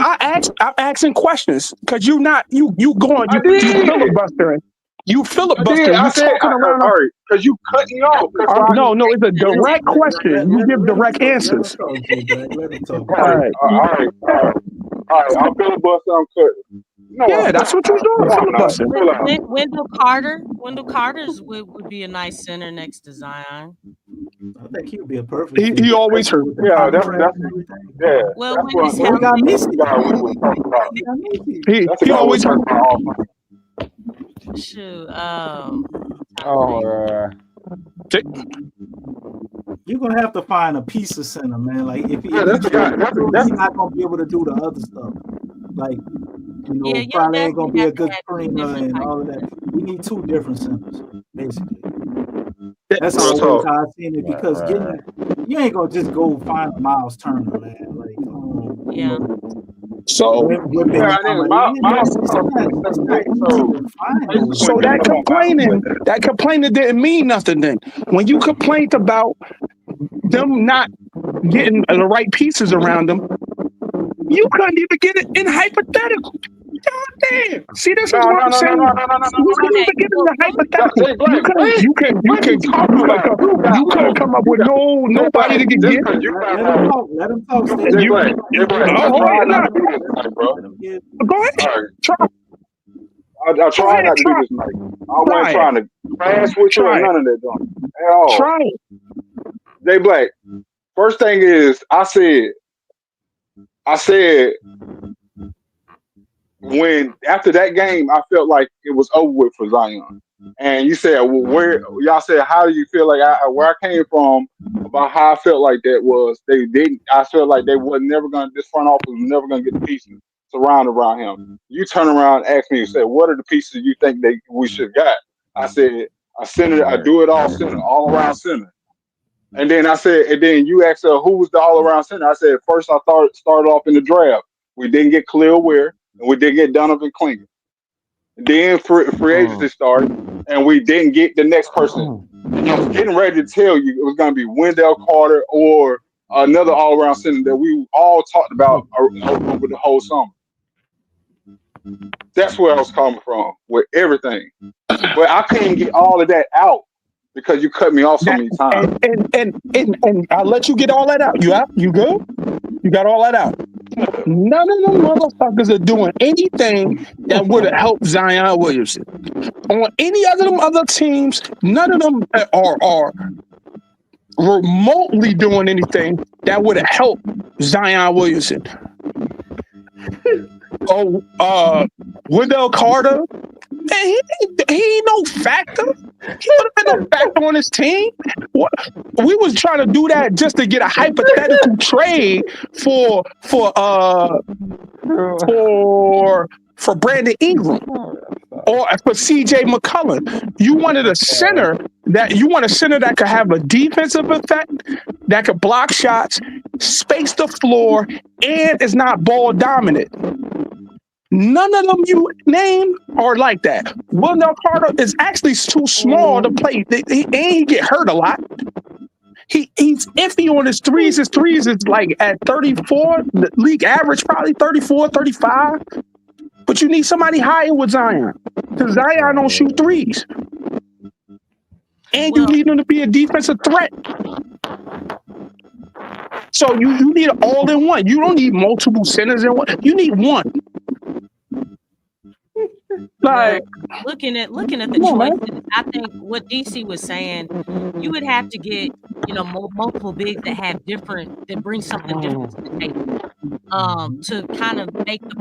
I'm asking questions because you filibustering. You filibustering. I You said, talking around. all right, because you cut me off. No, it's a direct question. You give direct answers. Let him talk. All right. I'm filibustering. I'm cutting. Yeah, that's what you're doing. Filibustering. Wendell Carter's would be a nice center next to Zion. I think he would be a perfect. He always hurt. Yeah, that's Well, that's when he's we got Missy. He always hurt. Shoot. You're gonna have to find a piece of center, man. Like if he's not gonna be able to do the other stuff. Like probably ain't gonna be a good screener and all of that. We need two different centers, basically. That's always how I've seen it because you ain't gonna just go find Miles Turner, man. Like, So that complaining didn't mean nothing then. When you complained about them not getting the right pieces around them, you couldn't even get it in hypothetical. God damn. See, this is what I'm saying. You couldn't even get it in the hypothetical. You couldn't come up with nobody to get. Let him talk. Go ahead. Try. I try not to do this, Mike. I wasn't trying to crash with you or none of that, don't at all. Try it. Jay Black, first thing is, I said when after that game, I felt like it was over with for Zion. And you said, well, y'all said, how do you feel like where I came from about how I felt like that was they didn't. I felt like they was never gonna. This front office was never gonna get the pieces surrounded around him. You turn around and ask me and say, what are the pieces you think we should got? I said, I do it all center, all around center. And then I said, and then you asked who was the all around center. I said, first I started off in the draft. We didn't get Khalil Ware, and we didn't get Donovan Clingan. Then free agency started, and we didn't get the next person. And I was getting ready to tell you it was going to be Wendell Carter or another all-around center that we all talked about over the whole summer. That's where I was coming from with everything. But I couldn't get all of that out because you cut me off so many times. And I'll let you get all that out. You good? You got all that out. None of them motherfuckers are doing anything that would have helped Zion Williamson. On any of them other teams, none of them are remotely doing anything that would have helped Zion Williamson. Wendell Carter, man, he ain't no factor. He would have been no factor on his team. We was trying to do that just to get a hypothetical trade for Brandon Ingram or for CJ McCollum. You wanted a center that could have a defensive effect, that could block shots, space the floor, and is not ball dominant. None of them you name are like that. Wendell Carter is actually too small to play. He ain't get hurt a lot. He's iffy on his threes. His threes is like at 34. The league average probably 34, 35. But you need somebody higher with Zion. Because Zion don't shoot threes. And you need him to be a defensive threat. So you need an all-in-one. You don't need multiple centers in one. You need one. Like looking at the choices, I think what DC was saying, you would have to get multiple bigs that bring something different to the table, to kind of make the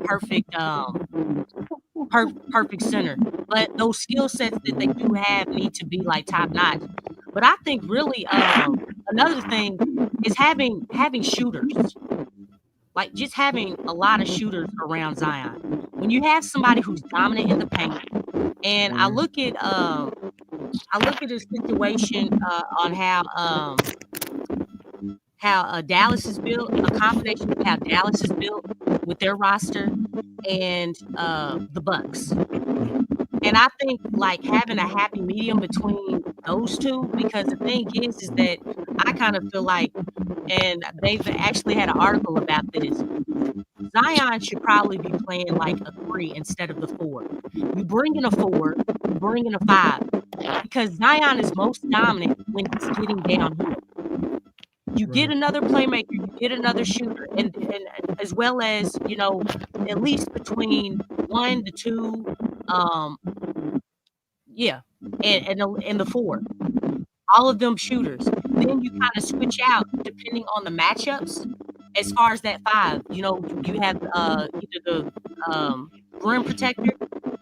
perfect center. But those skill sets that they do have need to be like top notch. But I think really another thing is having shooters. Like just having a lot of shooters around Zion. When you have somebody who's dominant in the paint, and I look at a situation on how Dallas is built, a combination of how Dallas is built with their roster and the Bucks. And I think like having a happy medium between those two, because the thing is that I kind of feel like, and they've actually had an article about this, Zion should probably be playing like a 3 instead of the 4. You bring in a 4, you bring in a 5, because Zion is most dominant when he's getting downhill. You get another playmaker, you get another shooter, and as well as, at least between 1 to 2, and the 4. All of them shooters. Then you kind of switch out depending on the matchups. As far as that 5, you have either the rim protector,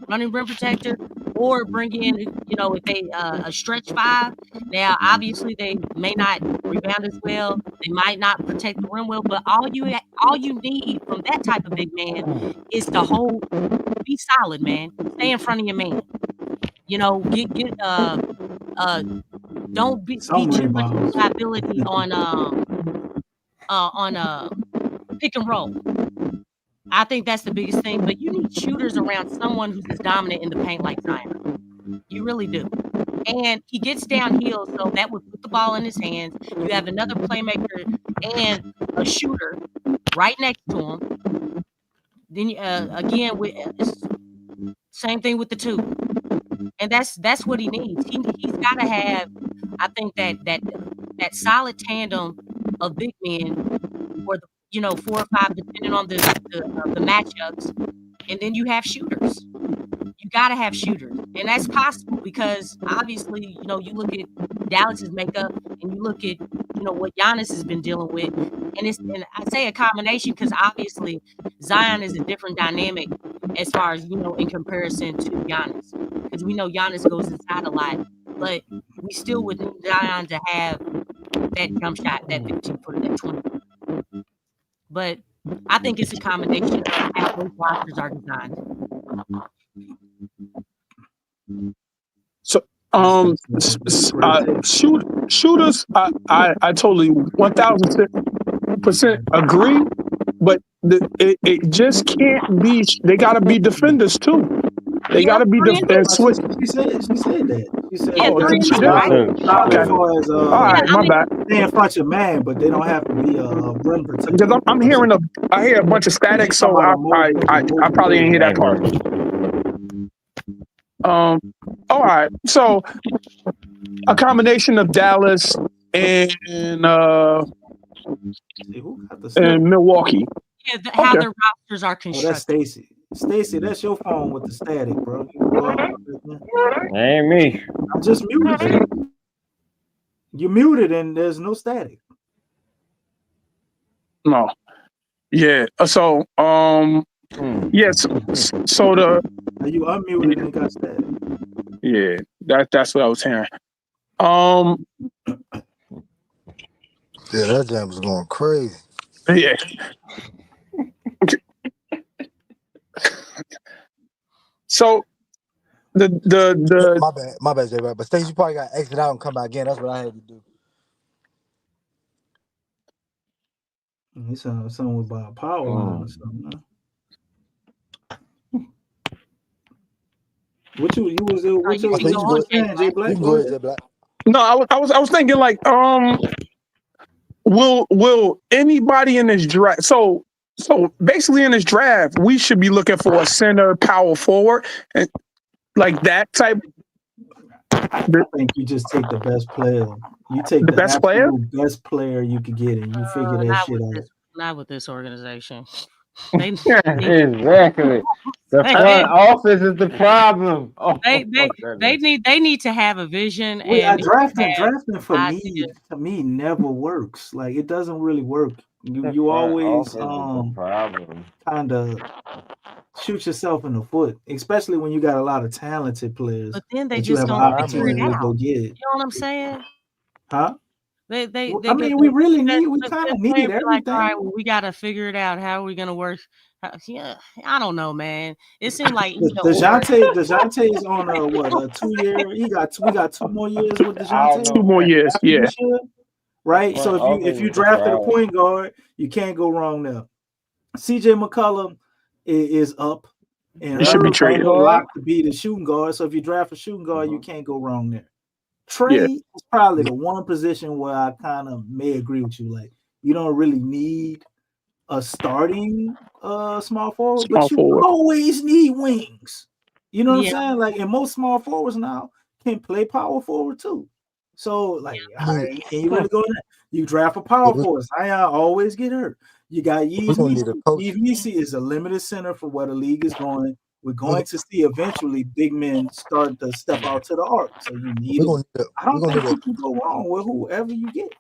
running rim protector, or bring in, if they a stretch 5. Now, obviously, they may not rebound as well. They might not protect the rim well, but all you need from that type of big man is to be solid, man. Stay in front of your man. Don't be too much liability on pick and roll. I think that's the biggest thing. But you need shooters around someone who's as dominant in the paint like Zion. You really do. And he gets downhill, so that would put the ball in his hands. You have another playmaker and a shooter right next to him. Then again, same thing with the 2. And that's what he needs. He's got to have, I think, that solid tandem of big men, or 4 or 5, depending on the matchups, and then you have shooters. You got to have shooters, and that's possible because obviously, you look at Dallas's makeup, and you look at what Giannis has been dealing with, and I say a combination because obviously Zion is a different dynamic as far as in comparison to Giannis, because we know Giannis goes inside a lot, but we still would need Zion to have that jump shot, that 15-footer, that 20. But I think it's a combination of how those rosters are designed. So, shooters, I totally 1,000% agree, but it just can't be. They got to be defenders too. They got to be defenders. She said that. She said, she did. Okay. All right, my bad. Stay in front of your man, but they don't have to be a rim protector. Because I hear a bunch of static, so I probably didn't hear that part. All right. So a combination of Dallas and Milwaukee. Yeah, how their rosters are constructed. That's Stacy. Stacy, that's your phone with the static, bro. Ain't me. I just muted you. You muted and there's no static. No. Yeah. So yes. So the you unmuted and got static. Yeah, that's what I was hearing. Yeah, that jam was going crazy. Yeah. So the my bad, Jay, but Stacey, you probably got to exit out and come back in. That's what I had to do. He sounded something about power on or something. Huh? What you was saying, Jay Black? Go ahead, Jay Black. No, I was thinking like will anybody in this draft so basically in this draft we should be looking for a center power forward and like that type. I think you just take the best player. You take the best player you could get and you figure that shit out. Not with this organization. They Exactly. The front office is the problem. Oh, they goodness. need to have a vision Wait, and drafting for idea. me to me never works. Like it doesn't really work. The You front always office is the problem. kind of shoot yourself in the foot, especially when you got a lot of talented players But then they that you just have an don't figure it opportunity to out. go You get. know what I'm saying? Huh? They I mean, we really need. We the kind of best need player be like, everything. all right, well, we got to figure it out. How are we gonna work? Yeah, I don't know, man. It seemed like either or. Dejounte is on a 2-year. We got 2 more years with Dejounte. 2 more years, After yeah. this year, right? The So front if you office is the drafted a problem. point guard, you can't go wrong there. CJ McCollum is up, and He should be Herb traded. locked to be the shooting guard. So if you draft a shooting guard, you can't go wrong there. Yeah. Trade is probably the one position where I kind of may agree with you. Like you don't really need a starting small forward, but you always need wings. You know what I'm saying? Like, and most small forwards now can play power forward too. So, like, and you really go in there, you draft a power forward. I always get hurt. You got Yves Missi is a limited center for where the league is going. We're going to see eventually big men start to step out to the arc. So you need them. I don't think you can go wrong with whoever you get.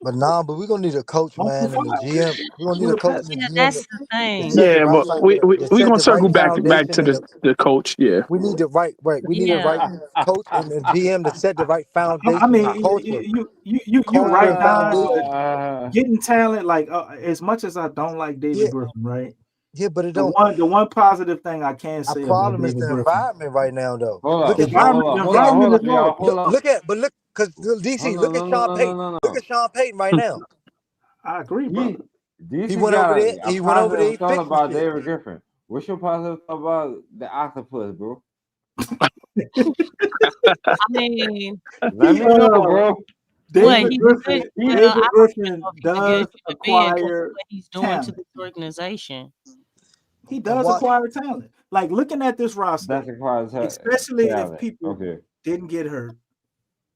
But we're gonna need a coach, man, and the GM. We're gonna need a coach and the GM. That's the thing. Yeah, but we're gonna circle back to the coach. Yeah, we need the right. We need a right coach and the GM to set the right foundation. I mean, and culture. you're right now. Getting talent, like as much as I don't like David Griffin, right? Yeah, but it the don't. The one positive thing I can say Our about problem is David the Griffin. environment right now, though. Hold Look at because DC. Look at Sean Payton. Look at Sean Payton right now. I agree, bro. He went over there. He went over there. He Thought fixed about the shit. David Griffin. What's your positive thought about the octopus, bro? I mean, Let me know, bro. David Griffin does acquire what he's doing talent. to this organization. He does acquire talent. Like looking at this roster, especially if people didn't get hurt.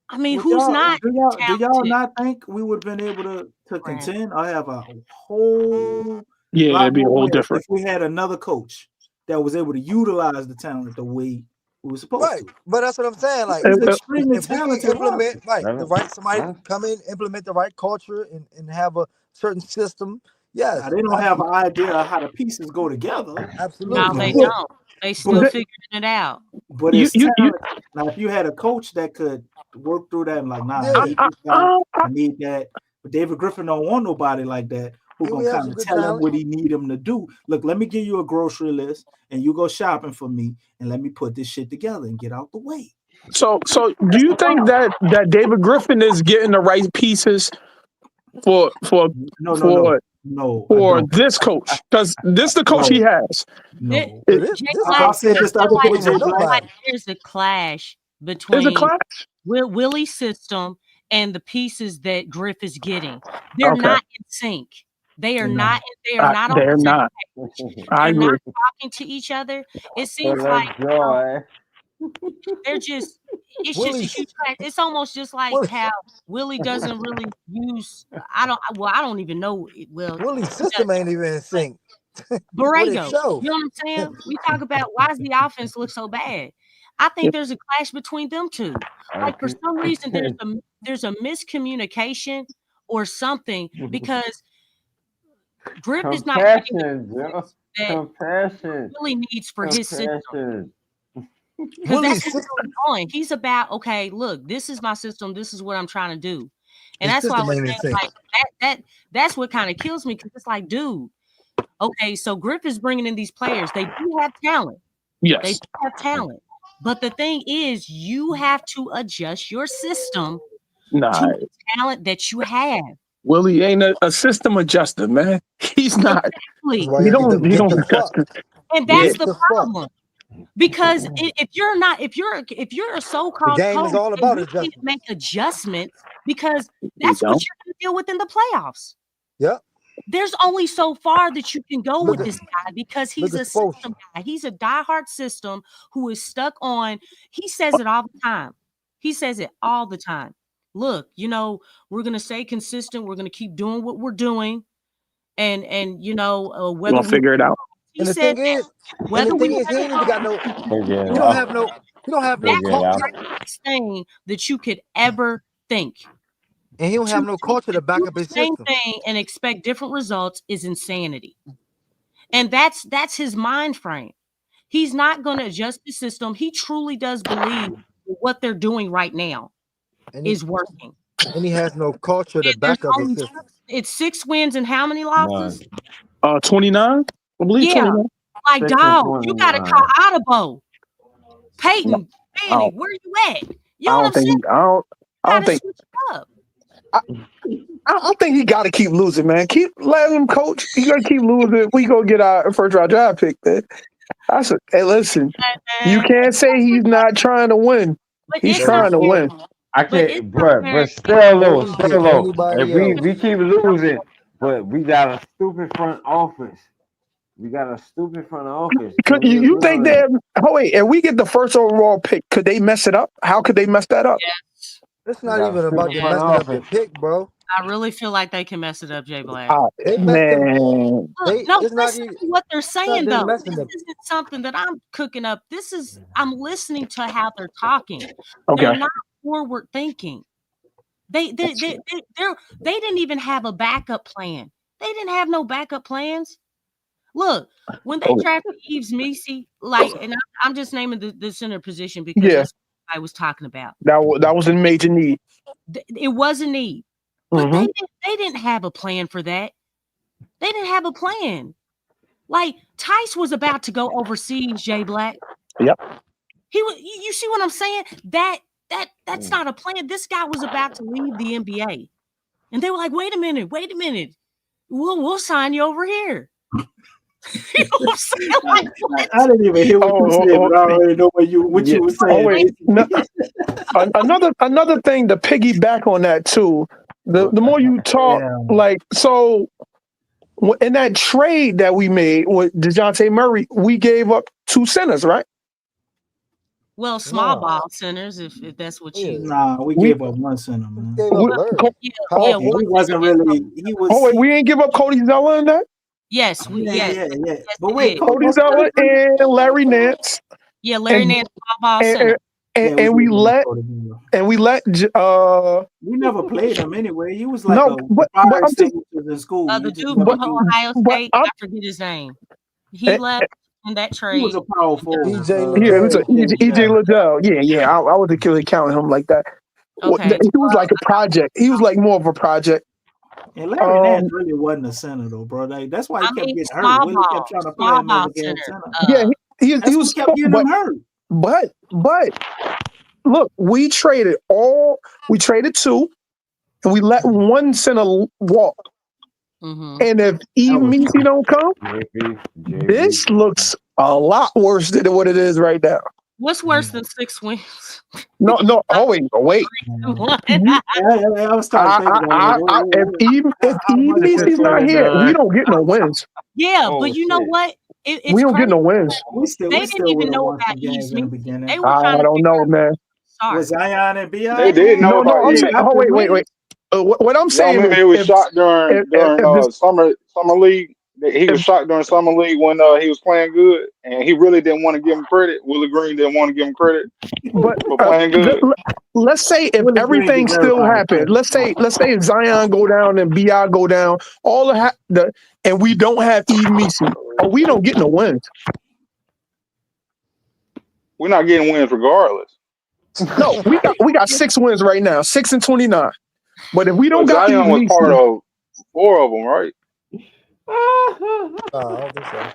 I mean, who's not? Do y'all not think we would have been able to contend or have a whole lot it'd be a more whole wins different. if we had another coach that was able to utilize the talent the way we were supposed to? But that's what I'm saying. Like, He's extremely if we can talented. implement somebody come in, implement the right culture, and have a certain system. Yes, now, they don't have an idea of how the pieces go together. Absolutely, No, they don't. They still figuring it out. But it's talent. Now, if you had a coach that could work through that, and like, I need this guy, I need that. But David Griffin don't want nobody like that who gonna kind of tell him what he need him to do. Look, let me give you a grocery list, and you go shopping for me, and let me put this shit together and get out the way. So do you think that David Griffin is getting the right pieces for this coach? Because this the coach he has. No, I'll say this the other day. There's a clash between Willie's system and the pieces that Griff is getting. They're not in sync. They are not. They are not. They're not. I agree. Not talking to each other. It seems like they're just. It's just a huge clash. It's almost just like how Willie doesn't really use. I don't even know. Well, Willie's system ain't even in sync. Borrego, you know what I'm saying? We talk about why does the offense look so bad? I think there's a clash between them two. Like for some reason, there's a miscommunication or something because Griff is not getting the that Willie needs for his system. Because that's what he's going. He's about, okay, look, this is my system. This is what I'm trying to do. And that's why I was saying, like, that's what kind of kills me because it's like, dude, okay, so Griff is bringing in these players. They do have talent. Yes. They do have talent. But the thing is, you have to adjust your system to the talent that you have. Willie ain't a system adjuster, man. He's not. Exactly. He don't adjust. And that's the problem. Because if you're a so-called the game coach, is all about you adjustment. can't make adjustments because that's what you're going to deal with in the playoffs. Yeah. There's only so far that you can go with this guy because he's a system guy. He's a diehard system who is stuck on. He says it all the time. He says it all the time. Look, we're going to stay consistent. We're going to keep doing what we're doing. and you know We're whether gonna figure it out. he And the said thing is, that, whether we he ain't even got no. Figure He it don't out. have no. He don't have no. that's Figure it the out. craziest thing that you could ever think. And he don't have no culture to back Do up the his same system. thing and expect different results is insanity. And that's his mind frame. He's not going to adjust the system. He truly does believe what they're doing right now is working. And he has no culture to back up his system. It's 6 wins and how many losses? 29, I believe. Yeah, 29. like 6 and dog, you got to 29. call Audebo, Peyton, I Manning. don't, Where you at? You I know what don't I'm think saying? he, I don't Gotta think switch it up. I don't think he got to keep losing, man. Keep letting him coach. He gonna keep losing. We go get our first round draft pick, man. Hey, listen, you can't say he's not trying to win. But He's it's trying to not win. I But it's can't, not but fair. still Before though, we still get though, anybody if we else. keep losing, but we got a stupid front office. We got a stupid front office. Could Can we you agree think on they? that? Oh wait, and we get the first overall pick. Could they mess it up? How could they mess that up? Yes. It's We not got a even about stupid them front messing up the office. pick, bro. I really feel like they can mess it up, Jay Black. They messed them. Man, Look, no, It's not listen even. to what they're It's not saying them though. messing This them. isn't something that I'm cooking up. I'm listening to how they're talking. Okay. They're not forward thinking. They didn't even have a backup plan. They didn't have no backup plans. Look, when they drafted Yves Missi, like, and I'm just naming the center position because Yeah, that's what I was talking about. that was a major need. It was a need, but Mm-hmm. they didn't have a plan for that. They didn't have a plan. Like Tice was about to go overseas, Jay Black. Yep. He was. You see what I'm saying? That's not a plan. This guy was about to leave the NBA, and they were like, "Wait a minute. We'll sign you over here." You know what I'm saying? Like, what? I didn't even hear what you said, but I already know what you were saying. Oh wait, another thing to piggyback on that too. The more you talk, like so, in that trade that we made with Dejounte Murray, we gave up 2 centers, right? Well, small ball centers, if that's what you. Nah, we gave up 1 center, man. Gave up Larry. He wasn't really. He was. Oh wait, we ain't give up Cody Zeller in that. Yes, Yeah. Yes, But wait, Cody Zeller and Larry Nance. Yeah, Larry and, Nance, small ball center. And we let we never played him anyway. He was no, but I'm just, in school. The dude from Ohio State, I forget his name. He left in that trade. He was a power forward. it was EJ Liddell. Yeah. I wasn't really counting him like that. Okay. He was like a project. He was like more of a project. And Larry Nance really wasn't a center though, bro. Like, that's why he kept getting hurt. Willie kept trying to play him as a damn center. Yeah, he was kept getting him hurt. But look, we traded 2, and we let 1 center walk. Mm-hmm. And if Missi don't come, this looks a lot worse than what it is right now. What's worse than 6 wins? No. Oh wait. I was trying to think if Missi's not here, we don't get no wins. Yeah, but you know what? It's we don't crazy. get no wins. They didn't even know about Yves Missi. They were I don't know, man. Was Zion and B.I.? They did know about I'm Yves. saying, wait. What I'm saying is, he was shot during summer league. He was shot during summer league when he was playing good, and he really didn't want to give him credit. Willie Green didn't want to give him credit for playing good. Let's say if everything still happened, let's say if Zion go down and BI go down, and we don't have Yves Missi, we don't get no wins. We're not getting wins regardless. No, we got 6 wins right now, 6 and 29. But if we don't got Zion was part of 4 of them, right? I don't think so.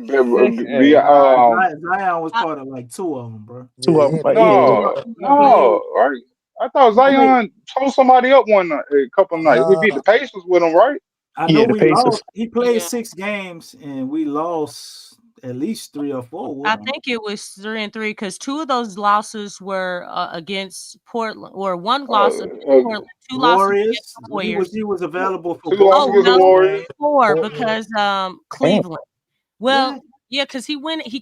Zion was part of like 2 of them, bro. 2 of them. No, right? I thought Zion told somebody up a couple of nights. We beat the Pacers with him, right? I know we lost. He played 6 games, and we lost at least 3 or 4. I think it was 3 and 3 because 2 of those losses were against Portland, or 1 loss against Portland, 2 losses against the Warriors. He was available for 2 losses against the Warriors. 4 because Cleveland. Well, yeah, because he went out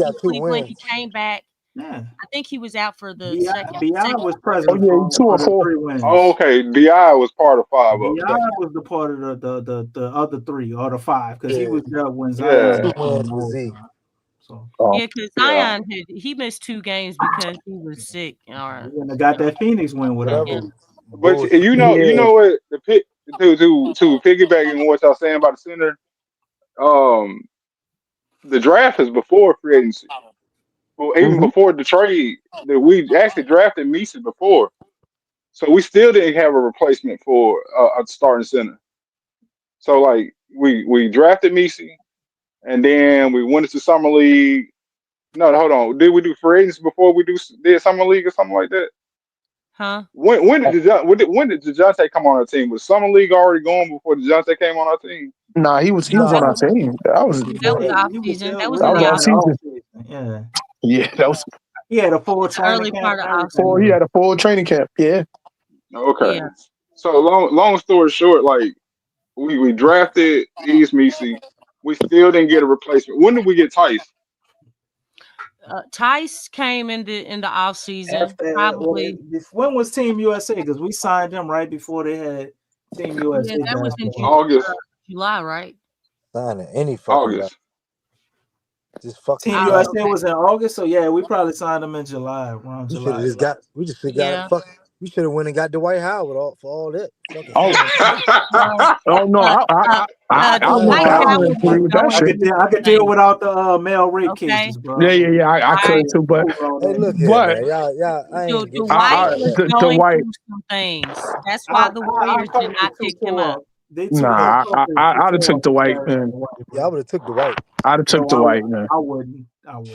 in Cleveland. He came back Yeah. I think he was out for the B.I. second. was present. Oh, yeah, 2 or 4. 3 wins. Oh, okay. Bi was part of 5 of them. B.I. was the part of the other 3 or the 5 because he was there when Yeah. Zion. 2 wins for Z. So Yeah, because Zion he missed 2 games because he was sick. Or he wouldn't have got that Phoenix win without Whatever. him. But you know what? The pick to piggyback on what y'all saying about the center. The draft is before free agency. Well, even before the trade, that we actually drafted Misa before, so we still didn't have a replacement for a starting center. So like we drafted Misa, and then we went into summer league. No, hold on. Did we do free agency before we did summer league or something like that? Huh? When did Dejounte come on our team? Was summer league already going before Dejounte came on our team? Nah, he was on our team. That was off season. That was that in was the all off season. Yeah. Yeah, that was. He had a full training early camp. part of and off everything. He had a full training camp. Yeah. Okay. Yeah. So long story short, like we drafted East Misi. We still didn't get a replacement. When did we get Tice? Tice came in the off season. Probably. When was Team USA? Because we signed them right before they had Team USA. Yeah, that was in August. July, right? Signing any fucking guy. August. Just fucking. Team USA was in August, so yeah, we probably signed them in July. Around We should July. have just got. We just got. Yeah. Fuck. We should have went and got Dwight Howard for all that. Fucking Oh no, I wouldn't agree with that shit. I could deal without the male rape cases, bro. Yeah, I could too, but Hey, look here, man. Y'all, I ain't get Dwight was going Dwight. through some things. That's why the Warriors did not pick him up. Nah, I'd have took Dwight, man. Yeah, I would have took Dwight. I'd have took Dwight, man. I wouldn't.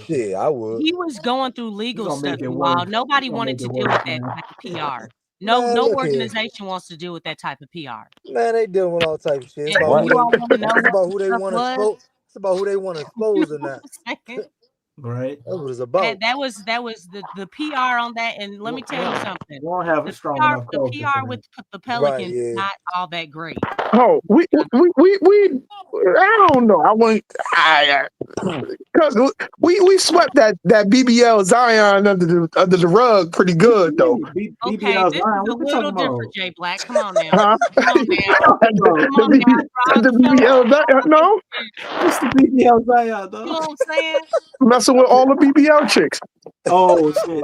Shit, I would. He was going through legal stuff, it while worse. nobody He's gonna wanted make to it deal worse, with that man. type of PR. No Man, look here. organization wants to deal with that type of PR. Man, they dealing with all type of shit. It's And about you all want to know it's about who what they stuff want to was? expose. It's about who they want to expose or not. Right. That's what it's about. That was the PR on that, and let me tell you something. We don't have a strong enough The culture PR for with that. the Pelicans yeah. is not all that great. Oh, we I don't know. I want because we swept that BBL Zion under the rug pretty good though. Okay, BBL this Zion, is a what we little talking different, about? Jay Black. Come on now. Huh? Come on now. The BBL Zion, no, What's the BBL Zion, though? You know what I'm saying? messing with all the BBL chicks. Oh shit.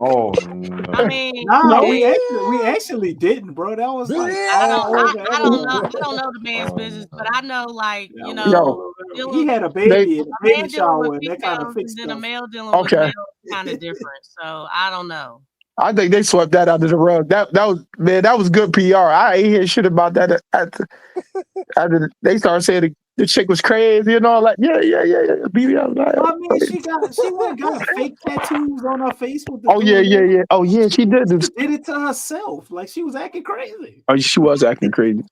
Oh no. I mean, No, hey, we actually didn't, bro. That was like I don't know. all I don't know the man's business, but I know, like, you know, Yo, he had a baby in a a baby man dealing shower, with and that kind of females fixed and then a stuff. male dealing with Okay. males kind of different. So I don't know. I think they swept that under the rug. That was, man, that was good PR. I ain't hear shit about that after they started saying the chick was crazy and all that. Yeah. BBL. Well, I mean, she went and got fake tattoos on her face with the Oh yeah. Oh yeah, she did. She did it to herself. Like she was acting crazy. Oh, she was acting crazy.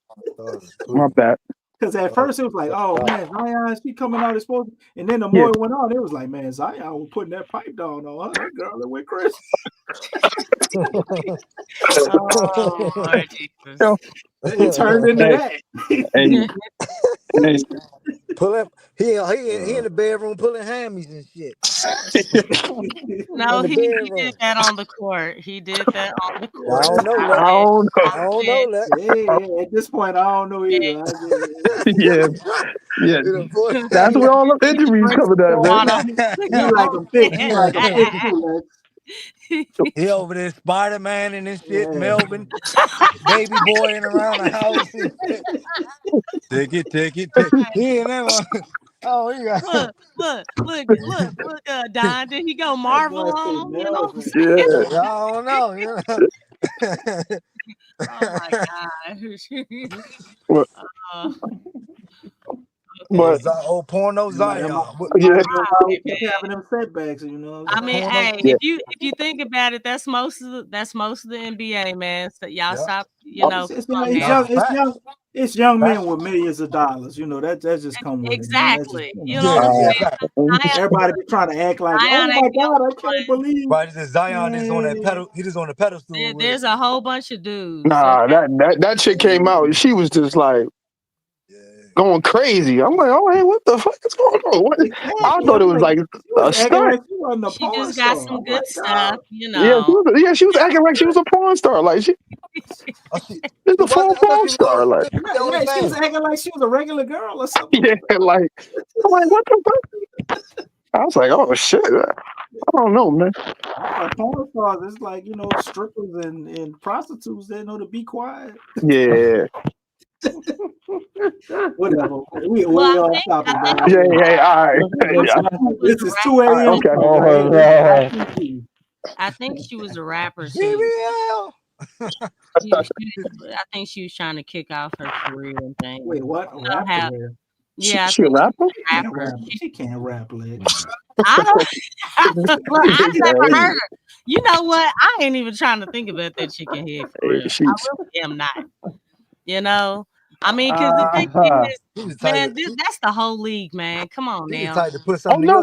My bad. Because at first it was like, oh man, Zion, she coming out exposed. And then the more it went on, it was like, man, Zion was putting that pipe down on her. That girl that went crazy. Oh, Lord Jesus. It turned into that. Pull up. He in the bedroom pulling hammies and shit. No, In the he bedroom. did that on the court. He did that on the court. I don't know that. I don't know that. At this point, I don't know either. Yeah. That's where all the injuries coming up, man. You like them thick. You like them thick too, He over there Spider-Man and this shit, Melvin, baby boy in around the house. And shit. Take it. He and that one. Oh, he got Look, Don. Did he go Marvel on him? You know what I'm saying? I don't know. You know? Oh my gosh. But porno Zion. Having them setbacks, you know. I mean, hey, if you think about it, that's most of the NBA, man. So y'all stop, you know. It's young men with millions of dollars, you know. That just come with exactly. It, man. You know what I'm saying? Everybody be trying to act like, Zion oh my God, I can't believe. Right, Zion is on that pedal. He just on the pedestal. There's a whole bunch of dudes. Nah, that chick came out. She was just like, going crazy. I'm like, oh, hey, what the fuck is going on? What? I thought it was like a stunt. She just got some good stuff, you Yeah, know. she was acting like she was a porn star. Like she, it's a full porn star. Like, Yeah, she was acting like she was a regular girl or something. yeah, like I'm like, what the fuck? I was like, oh shit, I don't know, man. Porn stars, it's like, you know, strippers and prostitutes. They know to be quiet. Yeah. Whatever. We Well, all stop it, man. Yeah, all right. This is 2 a.m. Okay. I think she was a rapper. So BBL. I think she was trying to kick off her career and things. Wait, what? You know how- yeah, I She a think rapper? She can't rap, Lex. I don't. Look, I've never heard her. You know what? I ain't even trying to think about that chicken head for real. I really am not. You know, I mean, because the thing is, man, that's the whole league, man. Come on now. Oh no,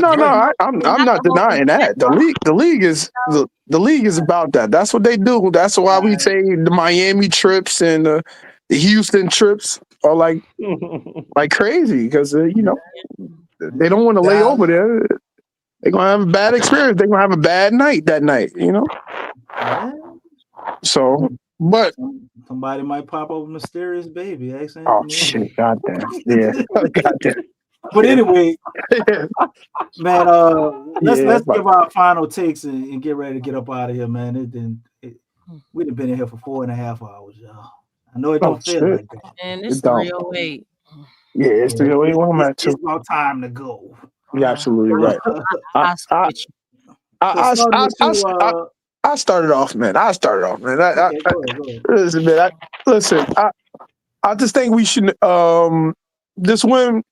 I'm not denying that. The league is the league is about that. That's what they do. That's why we say the Miami trips and the Houston trips are like crazy because you know they don't want to lay over there. They're gonna have a bad experience. They're gonna have a bad night that night. You know. So, but somebody might pop up a mysterious baby. Oh shit! Goddamn! Yeah, goddamn. But anyway, man, let's give our final takes and get ready to get up out of here, man. We've been in here for 4.5 hours, y'all. I know it don't feel like that. And it's 308. Yeah, it's 308. What am I It's about time to go. You're absolutely right. I started off, man. Listen, man. I just think we should. This win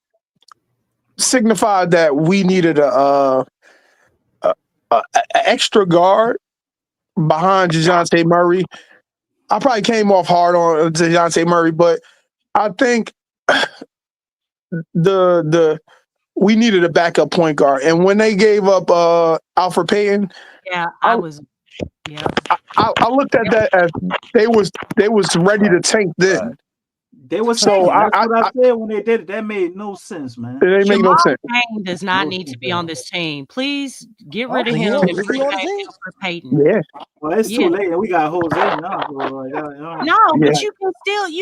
signified that we needed a extra guard behind Dejounte Murray. I probably came off hard on Dejounte Murray, but I think we needed a backup point guard. And when they gave up Alfred Payton, I looked at that as they was ready to tank then. They was so that's what I said when they did it. That made no sense, man. It didn't make no sense. Payton does not need to be on this team. Please get rid of him and bring back Alfred Payton. Yeah. Well, it's too late. We got Jose now. No, but you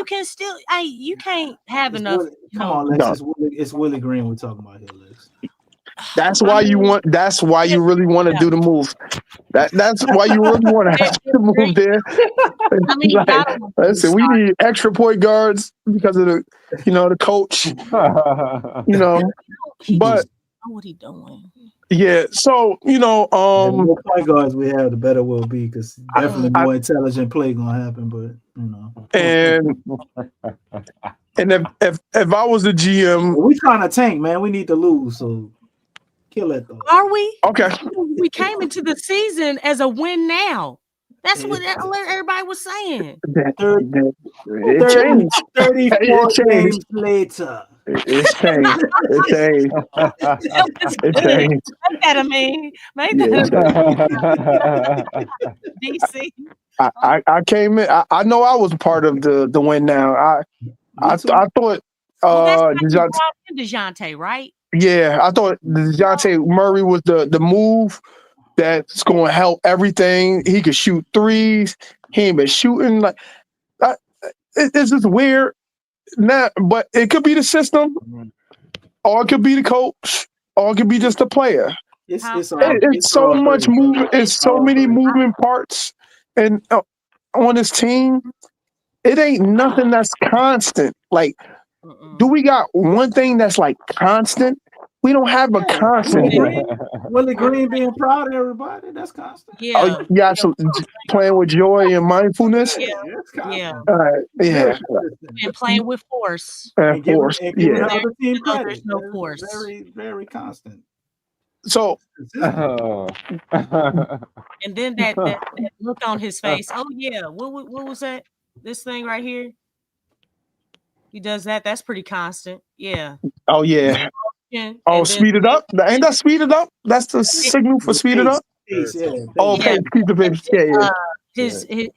can still. Hey, you can't have enough. Come on, Lex. It's Willie Green we're talking about here, Lex. That's why you really want to do the move. That's why you really want to have to move there. I mean, listen, we need extra point guards because of the coach. But what he doing? Yeah, so the more point guards we have, the better we'll be because definitely more intelligent play gonna happen. But and if I was the GM, we trying to tank, man. We need to lose, so kill it though. Are we? Okay. We came into the season as a win now. That's what everybody was saying. It changed. 34 games later. It changed. It changed. Make that a meme. Make that DC. I came in. I know I was part of the win now. I thought Dejounte, right? Yeah, I thought Dejounte Murray was the move that's going to help everything. He could shoot threes. He ain't been shooting it's just weird. But it could be the system, or it could be the coach, or it could be just the player. It's so much movement. It's so many moving parts, and on this team, it ain't nothing that's constant. Like, do we got one thing that's like constant? We don't have a constant. Willie Green being proud of everybody, that's constant. Yeah. Playing with joy and mindfulness. Yeah. Yeah. And playing with force. And force. Yeah. There's no force. Very, very constant. So. And then that look on his face. Oh yeah. What was that? This thing right here. He does that. That's pretty constant. Yeah. Oh yeah. Oh, speed it up. Ain't that speed it up? That's the signal for speed it up. Oh, okay.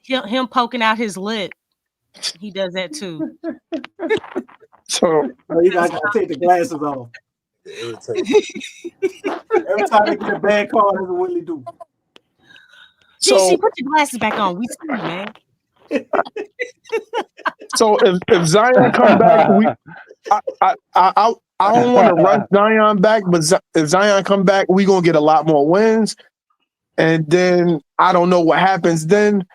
Him poking out his lip. He does that too. So you gotta take the glasses off. Every time they get a bad call, that's what Willie do. DC, put your glasses back on. We see you, man. So if Zion come back, I don't want to rush Zion back, but if Zion come back, we gonna get a lot more wins. And then I don't know what happens then.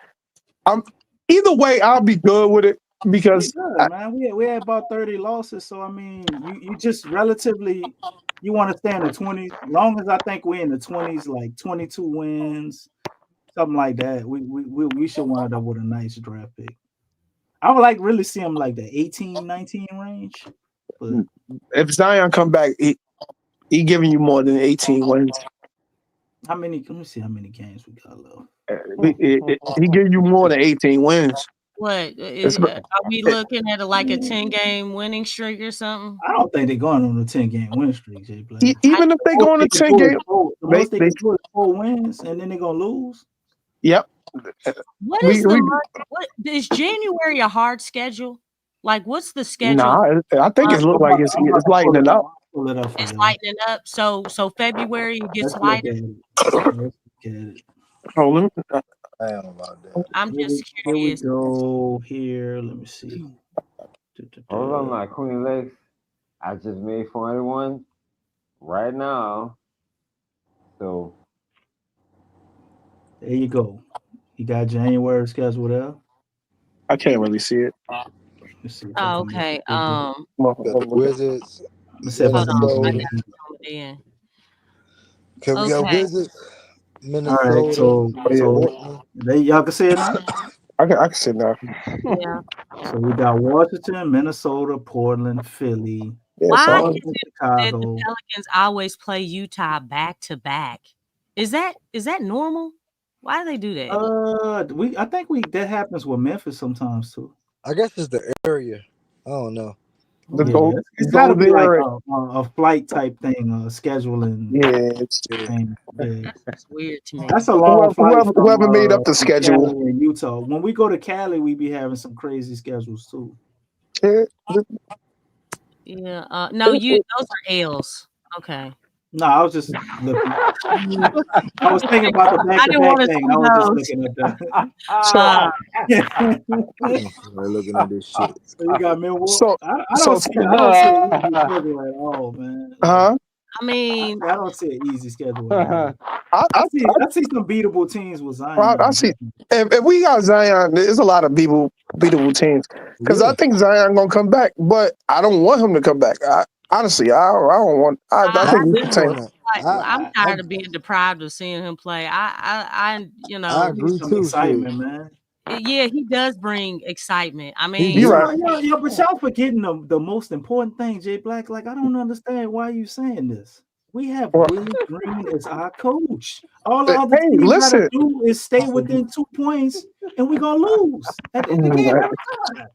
Either way, I'll be good with it because man, we had about 30 losses. So I mean, you just relatively you want to stay in the 20s. Long as I think we're in the 20s, like 22 wins, something like that. We should wind up with a nice draft pick. I would really see him like the 18, 19 range. But if Zion come back, he giving you more than 18 wins. How many? Let me see how many games we got left. He give you more than 18 wins. What are we looking at? Like a 10-game winning streak or something? I don't think they're going on a 10-game win streak, Jay Black. Even if they go on a 10-game, the most they can do is 4 wins, and then they're gonna lose. Yep. What is what is January a hard schedule? Like, what's the schedule? Nah, I think it looks like it's lightening up. It's lightening up. So February gets lighter. Oh, let me. I'm just curious. Here we go. Here, let me see. Hold on, my Queen Lex. I just made 41 right now. So there you go. You got January schedule there. I can't really see it. Oh, okay. The Wizards. Hold on. I got it. Okay, we got Wizards, Minnesota. All right, so y'all can see it now? I can see it now. Yeah. So we got Washington, Minnesota, Portland, Philly. Why is it that Chicago. the Pelicans always play Utah back to back? Is that normal? Why do they do that? I think that happens with Memphis sometimes too. I guess it's the area. I don't know. It's got to be like a flight type thing, scheduling. That's weird to me. That's a long flight. Whoever made up the schedule in Utah. When we go to Cali, we be having some crazy schedules too. Yeah. No, those are L's. Okay. No, I was just looking. I was thinking about the back-to-back thing. I was just looking at that. We're looking at this shit. So you got Milwaukee. I don't see an easy schedule at all, man. I mean, I don't see an easy schedule at all. I see some beatable teams with Zion. I see. If we got Zion, there's a lot of beatable teams. Because I think Zion gonna come back, but I don't want him to come back. Honestly, I don't want. I think we can take him. I'm tired of being deprived of seeing him play. I agree too. Excitement, man. Yeah, he does bring excitement. I mean, you're right. Yo, but y'all forgetting the most important thing, Jay Black. Like, I don't understand why you saying this. We have Willie Green as our coach. All the other teams gotta do is stay within 2 points, and we're gonna lose at the end of the game every time.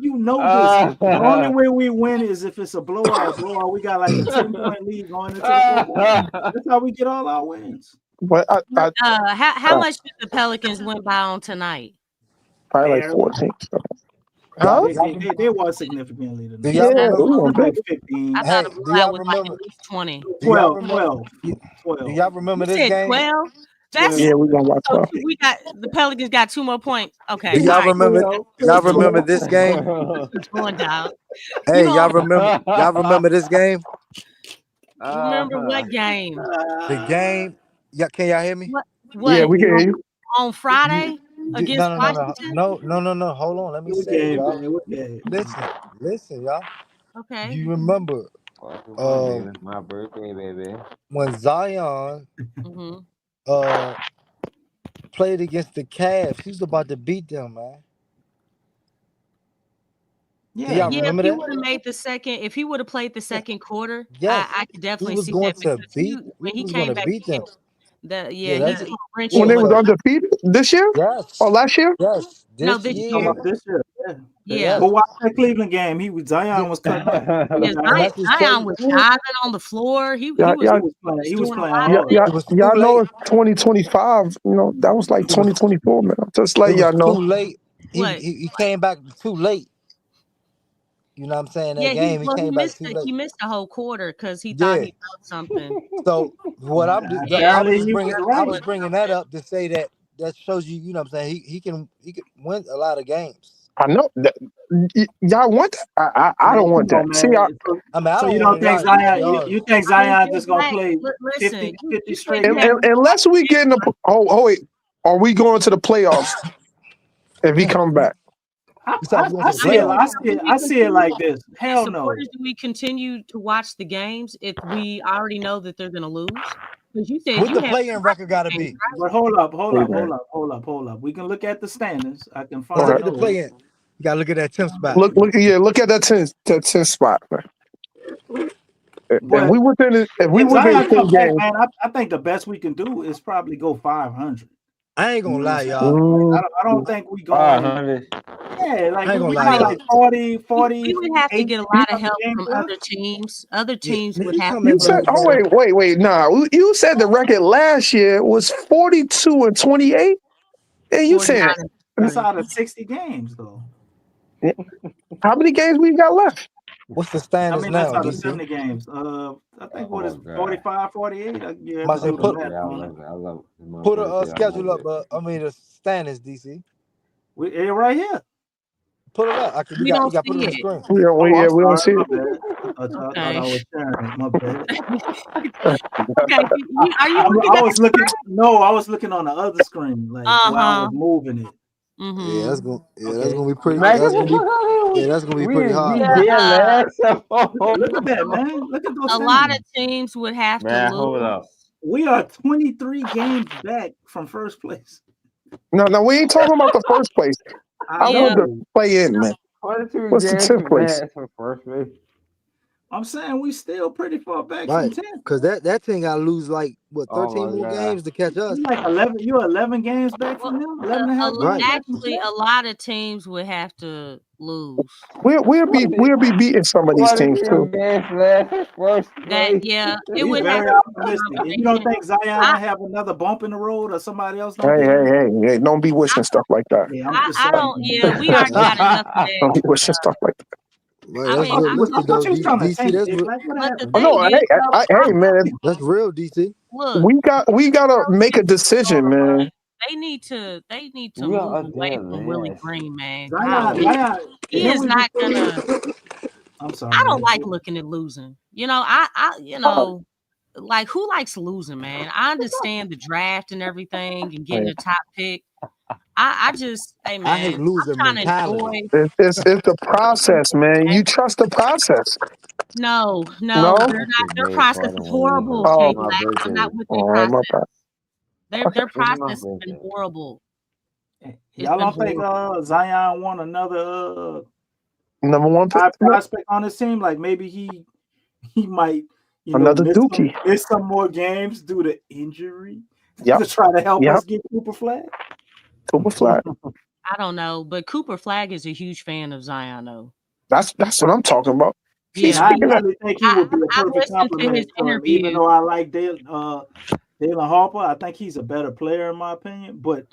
You know this. The only way we win is if it's a blowout. We got like a 10-point lead going into the fourth. That's how we get all our wins. But how much did the Pelicans win by on tonight? Probably like 14. They won significantly tonight. Do y'all remember? 15. I thought it was like at least 20. 12. Do y'all remember this game? 12? We gonna watch 12. We got the Pelicans got 2 more points. Okay. Do y'all remember? Y'all remember this game? Going down. Hey, y'all remember this game? Remember what game? The game. Yeah, can y'all hear me? What? Yeah, we can hear you. On Friday against Washington? No. Hold on. Let me say, y'all. Listen, y'all. Okay. You remember my birthday, baby. When Zion played against the Cavs, he was about to beat them, man. Yeah, if he would have made if he would have played the second quarter, I could definitely see that. When he came back, beat them. When they was undefeated this year? Yes. Or last year? Yes. This year. Yeah. But watch that Cleveland game. Zion was cutting up. Zion was diving on the floor. He was playing. Y'all know it's 2025. You know, that was like 2024, man. Just like y'all know. Too late. What? he came back too late. You know what I'm saying? That game, he came back too late. He missed the whole quarter because he thought he felt something. So what I was bringing that up to say that shows you, you know what I'm saying, he can win a lot of games. I know that y'all want that. I don't want that. See, so you don't think Zion? You think Zion just gonna play 50 straight games? Unless we get in the wait, are we going to the playoffs if he come back? I see it like this. Hell no. Do we continue to watch the games if we already know that they're going to lose? Because you said what the playing record got to be. But hold up. We can look at the standings. I can find look at the play-in. You got to look at that 10th spot. Look at that 10th spot, man. If we within it, if we within 10 games, man, I think the best we can do is probably go 500. I ain't gonna lie, y'all. I don't think we go. Yeah, like I ain't gonna we lie, got like 40. We would have to get a lot of help from other teams. Other teams would have to. You said, wait. Nah, you said the record last year was 42-28. And you said that's out of 60 games, though. How many games we got left? What's the standings now? That's out of 70 games. I think what is 45, 48? Put a schedule up, the standings, DC. It's right here. Put it up. We don't see put it on the it. screen. We don't see it. I thought I was sharing it. My bad. Okay, are you looking I was looking. No, I was looking on the other screen, like while I was moving it. Mm-hmm. Yeah, that's gonna be pretty. That's gonna be pretty hard. Look at that, man. Look at those. A lot of teams would have to lose. Hold up. We are 23 games back from first place. No, we ain't talking about the first place. I want to play in, man. What's the 10th place? For first place? I'm saying we still pretty far back Right, from 10. because that team got to lose like 13 more games to catch us. You like 11? You're 11 games back from them. 11 and a half. Right. Actually, a lot of teams would have to lose. We'll be beating some of these teams too. That it would have. Optimistic. And you don't think Zion might have another bump in the road, or somebody else? Hey! Don't be wishing stuff like that. Yeah, I don't. Yeah, we already got enough of that. Don't be wishing stuff like that. Right, that's real listed though, DC. That's Hey, man, that's real, DC. Look, we gotta make a decision, man. They need to move away from Willie Green, man. He is not gonna. I'm sorry. I don't like looking at losing. Like who likes losing, man? I understand the draft and everything and getting a top pick. I just, hey man, I hate losing mentality. It's the process, man. You trust the process. No, they're not. Their process is horrible. I'm not with their process. Their process has been horrible. Y'all don't think Zion want another number one prospect on his team? Like maybe he might another Dookie. Miss some more games due to injury. Yep. To try to help us get Cooper Flag. Cooper Flag. I don't know, but Cooper Flag is a huge fan of Zion, though. That's what I'm talking about. I really think he would be a perfect compliment to him, even though I like Dalen Harper. I think he's a better player in my opinion, but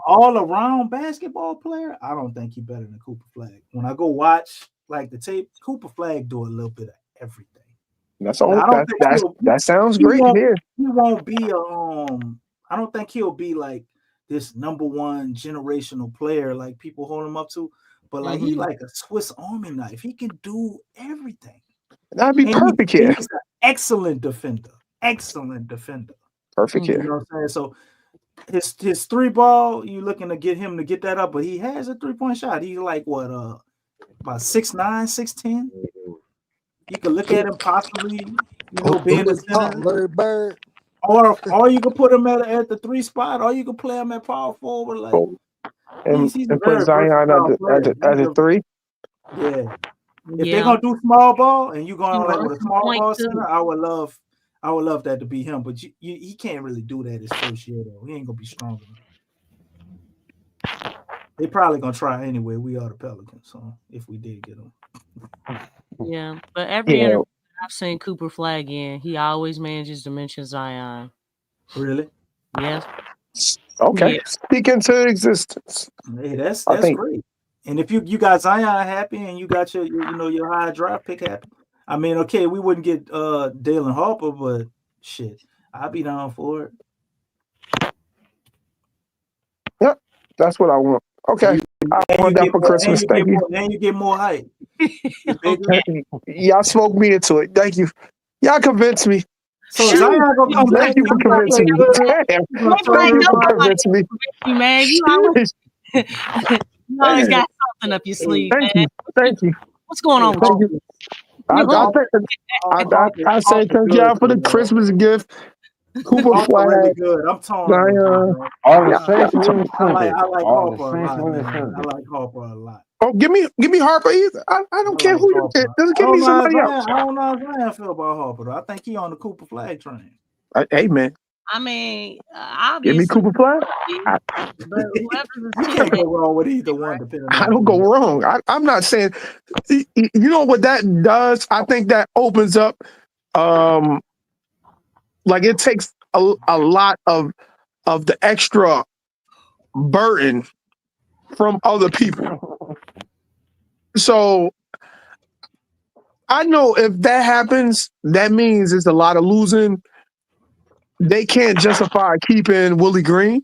all-around basketball player, I don't think he's better than Cooper Flag. When I go watch like the tape, Cooper Flag do a little bit of everything. That's all. That sounds great here. He won't be I don't think he'll be like this number one generational player like people hold him up to, but like he like a Swiss Army knife. He can do everything. That'd be perfect here. He's an excellent defender. Perfect here. You know what I'm saying? So his three ball, you looking to get him to get that up, but he has a 3-point shot. He's like what about 6'9", 6'10". You can look at him possibly, being the center. Larry Bird. Or you can put him at the 3 spot, or you can play him at power forward. Like and put Zion at the 3. Yeah. If they're gonna do small ball and you're going like with a small ball center, I would love that to be him. But he can't really do that his first year though. He ain't gonna be strong enough. They probably gonna try anyway. We are the Pelicans, so if we did get him. Yeah, but every interview I've seen Cooper Flag in, he always manages to mention Zion. Really? Yes. Okay, Yeah. speak into existence. Hey, that's I think great. And if you got Zion happy and you got your high draft pick happy, I mean, okay, we wouldn't get Dalen Harper, but shit, I'd be down for it. Yep, that's what I want. Okay, I want that for Christmas. Thank you. And you get more hype. Y'all smoked me into it. Thank you. Y'all convinced me. So Zion gonna come back. Thank you for convincing me. Damn. Thank you for convincing me. Man, you always, you always got something up your sleeve, Thank man. you. Thank you. What's going on? Thank you. I say thank y'all for the Christmas gift. Cooper Harper Flag. really good. I'm torn. Zion. All the Saints winning I like Sunday. All the Harper a Saints lot, winning man. Sunday. I like Harper a lot. Oh, give me Harper either. I don't care who you get. Just give me somebody else. I don't know how Zion feel about Harper though. I think he on the Cooper Flag train. Hey man, I mean, give me obviously, Cooper Flag. but whoever's You can't go wrong with either one, depending I on. don't go wrong. I'm not saying. You know what that does? I think that opens up. Like it takes a lot of the extra burden from other people. So I know if that happens, that means it's a lot of losing. They can't justify keeping Willie Green.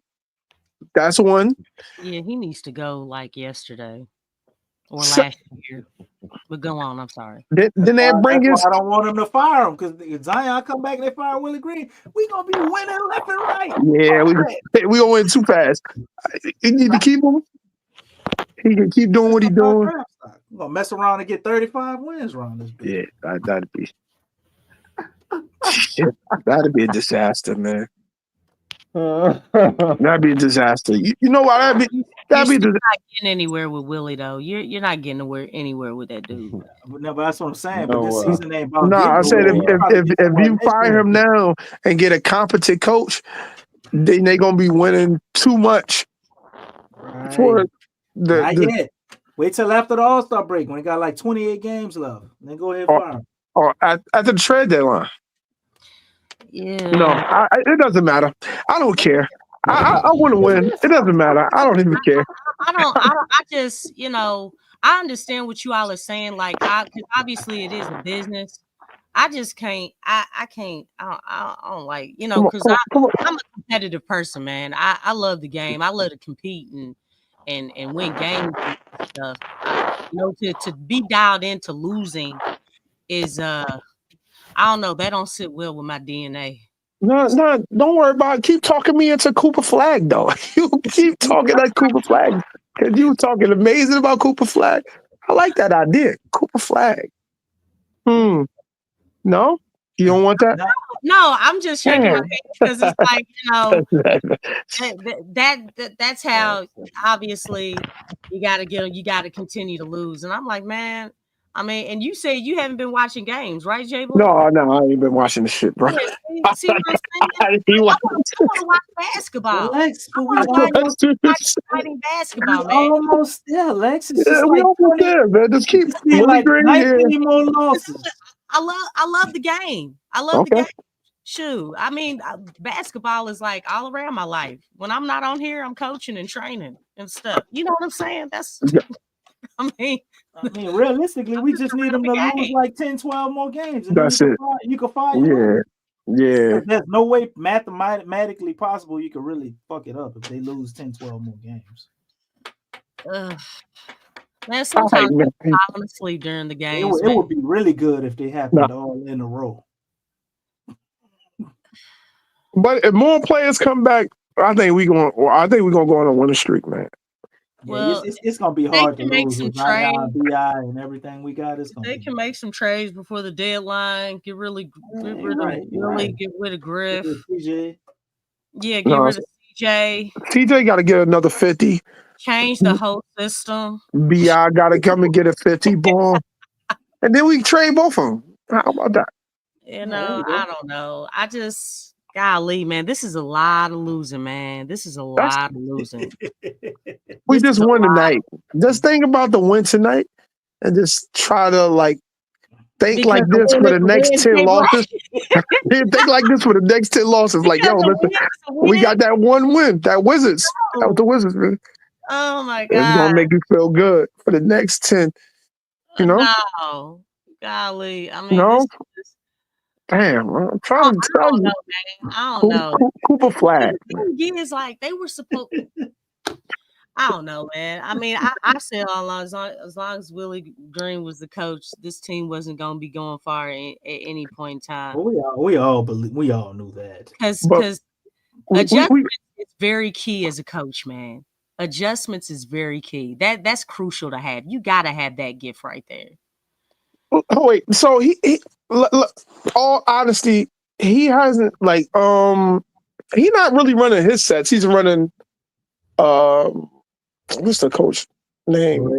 That's one. yeah, he needs to go like yesterday or last year. But go on, I'm sorry. Then they bring his. I don't want him to fire him because if Zion come back and they fire Willie Green, we gonna be winning left and right. Yeah, we gonna win too fast. You need to keep him. He can keep doing what he's doing. We're gonna mess around and get 35 wins around this bitch. Yeah, that'd be. That'd be a disaster, man. That'd be a disaster. You know what? That'd be. You're still not getting anywhere with Willie though. You're not getting anywhere with that dude. No, but that's what I'm saying. But this season ain't about. No, I said if you next fire year. him now and get a competent coach, then they're gonna be winning too much. Right. For Not yet. Wait till after the All-Star break when they got like 28 games left. Then go ahead and fire him. Or at the trade deadline. Yeah. No, it doesn't matter. I don't care. I want to win. It doesn't matter. I don't even care. I just, I understand what you all are saying. Like, because obviously it is a business. I just can't. I can't. I don't like, because I'm a competitive person, man. I love the game. I love to compete and win games and stuff. To be dialed into losing is I don't know. That don't sit well with my DNA. No, don't worry about it. Keep talking me into Cooper Flag, though. You keep talking like Cooper Flag. Because you were talking amazing about Cooper Flag. I like that idea. Cooper Flag. No? You don't want that? No, I'm just shaking my head because it's like, that's how obviously you gotta continue to lose. And I'm like, man, I mean, and you say you haven't been watching games, right, Jay? No, I ain't been watching the shit, bro. Yeah, see what I'm saying? I want to watch basketball. Lex, I want to watch exciting basketball, man. Almost there, Lex. It's Yeah, just we like almost there, man. Just keep like Green 19 more losses. I love the game. I love the game. Shoot, I mean, basketball is like all around my life. When I'm not on here, I'm coaching and training and stuff. You know what I'm saying? That's, I mean, realistically, we just need them to lose like 10, 12 more games. And that's then it. You can fire. Yeah. There's no way mathematically possible you could really fuck it up if they lose 10, 12 more games. Man, sometimes I'm falling asleep during the games. It would be really good if they happened all in a row. But if more players come back, I think we're gonna go on a winning streak, man. Well, it's gonna be hard to lose with BI and everything we got. They can make some trades before the deadline. Get rid of Griff. CJ. Yeah, get rid of CJ. CJ got to get another 50. Change the whole system. BI got to come and get a 50 ball, and then we trade both of them. How about that? I don't know. I just. Golly, man, this is a lot of losing, man. This is a lot of losing. We just won tonight. Just think about the win tonight and just try to think like this for the next 10 losses. Think like this for the next 10 losses. Like, yo, listen, we got that one win. That Wizards. That was the Wizards, man. Oh my It's gonna God. make you feel good for the next 10. You know? No. Golly. I mean, No? this is, Damn, I'm trying to I tell don't you. know, man. I don't know. Cooper Flag. The thing is, like, they were supposed. I don't know, man. I mean, I said all along, as long as Willie Green was the coach, this team wasn't going to be going far at any point in time. Well, we all knew that. Because adjustments is very key as a coach, man. Adjustments is very key. That's crucial to have. You got to have that gift right there. Oh wait, so he all honesty, he hasn't like he not really running his sets. He's running what's the coach name?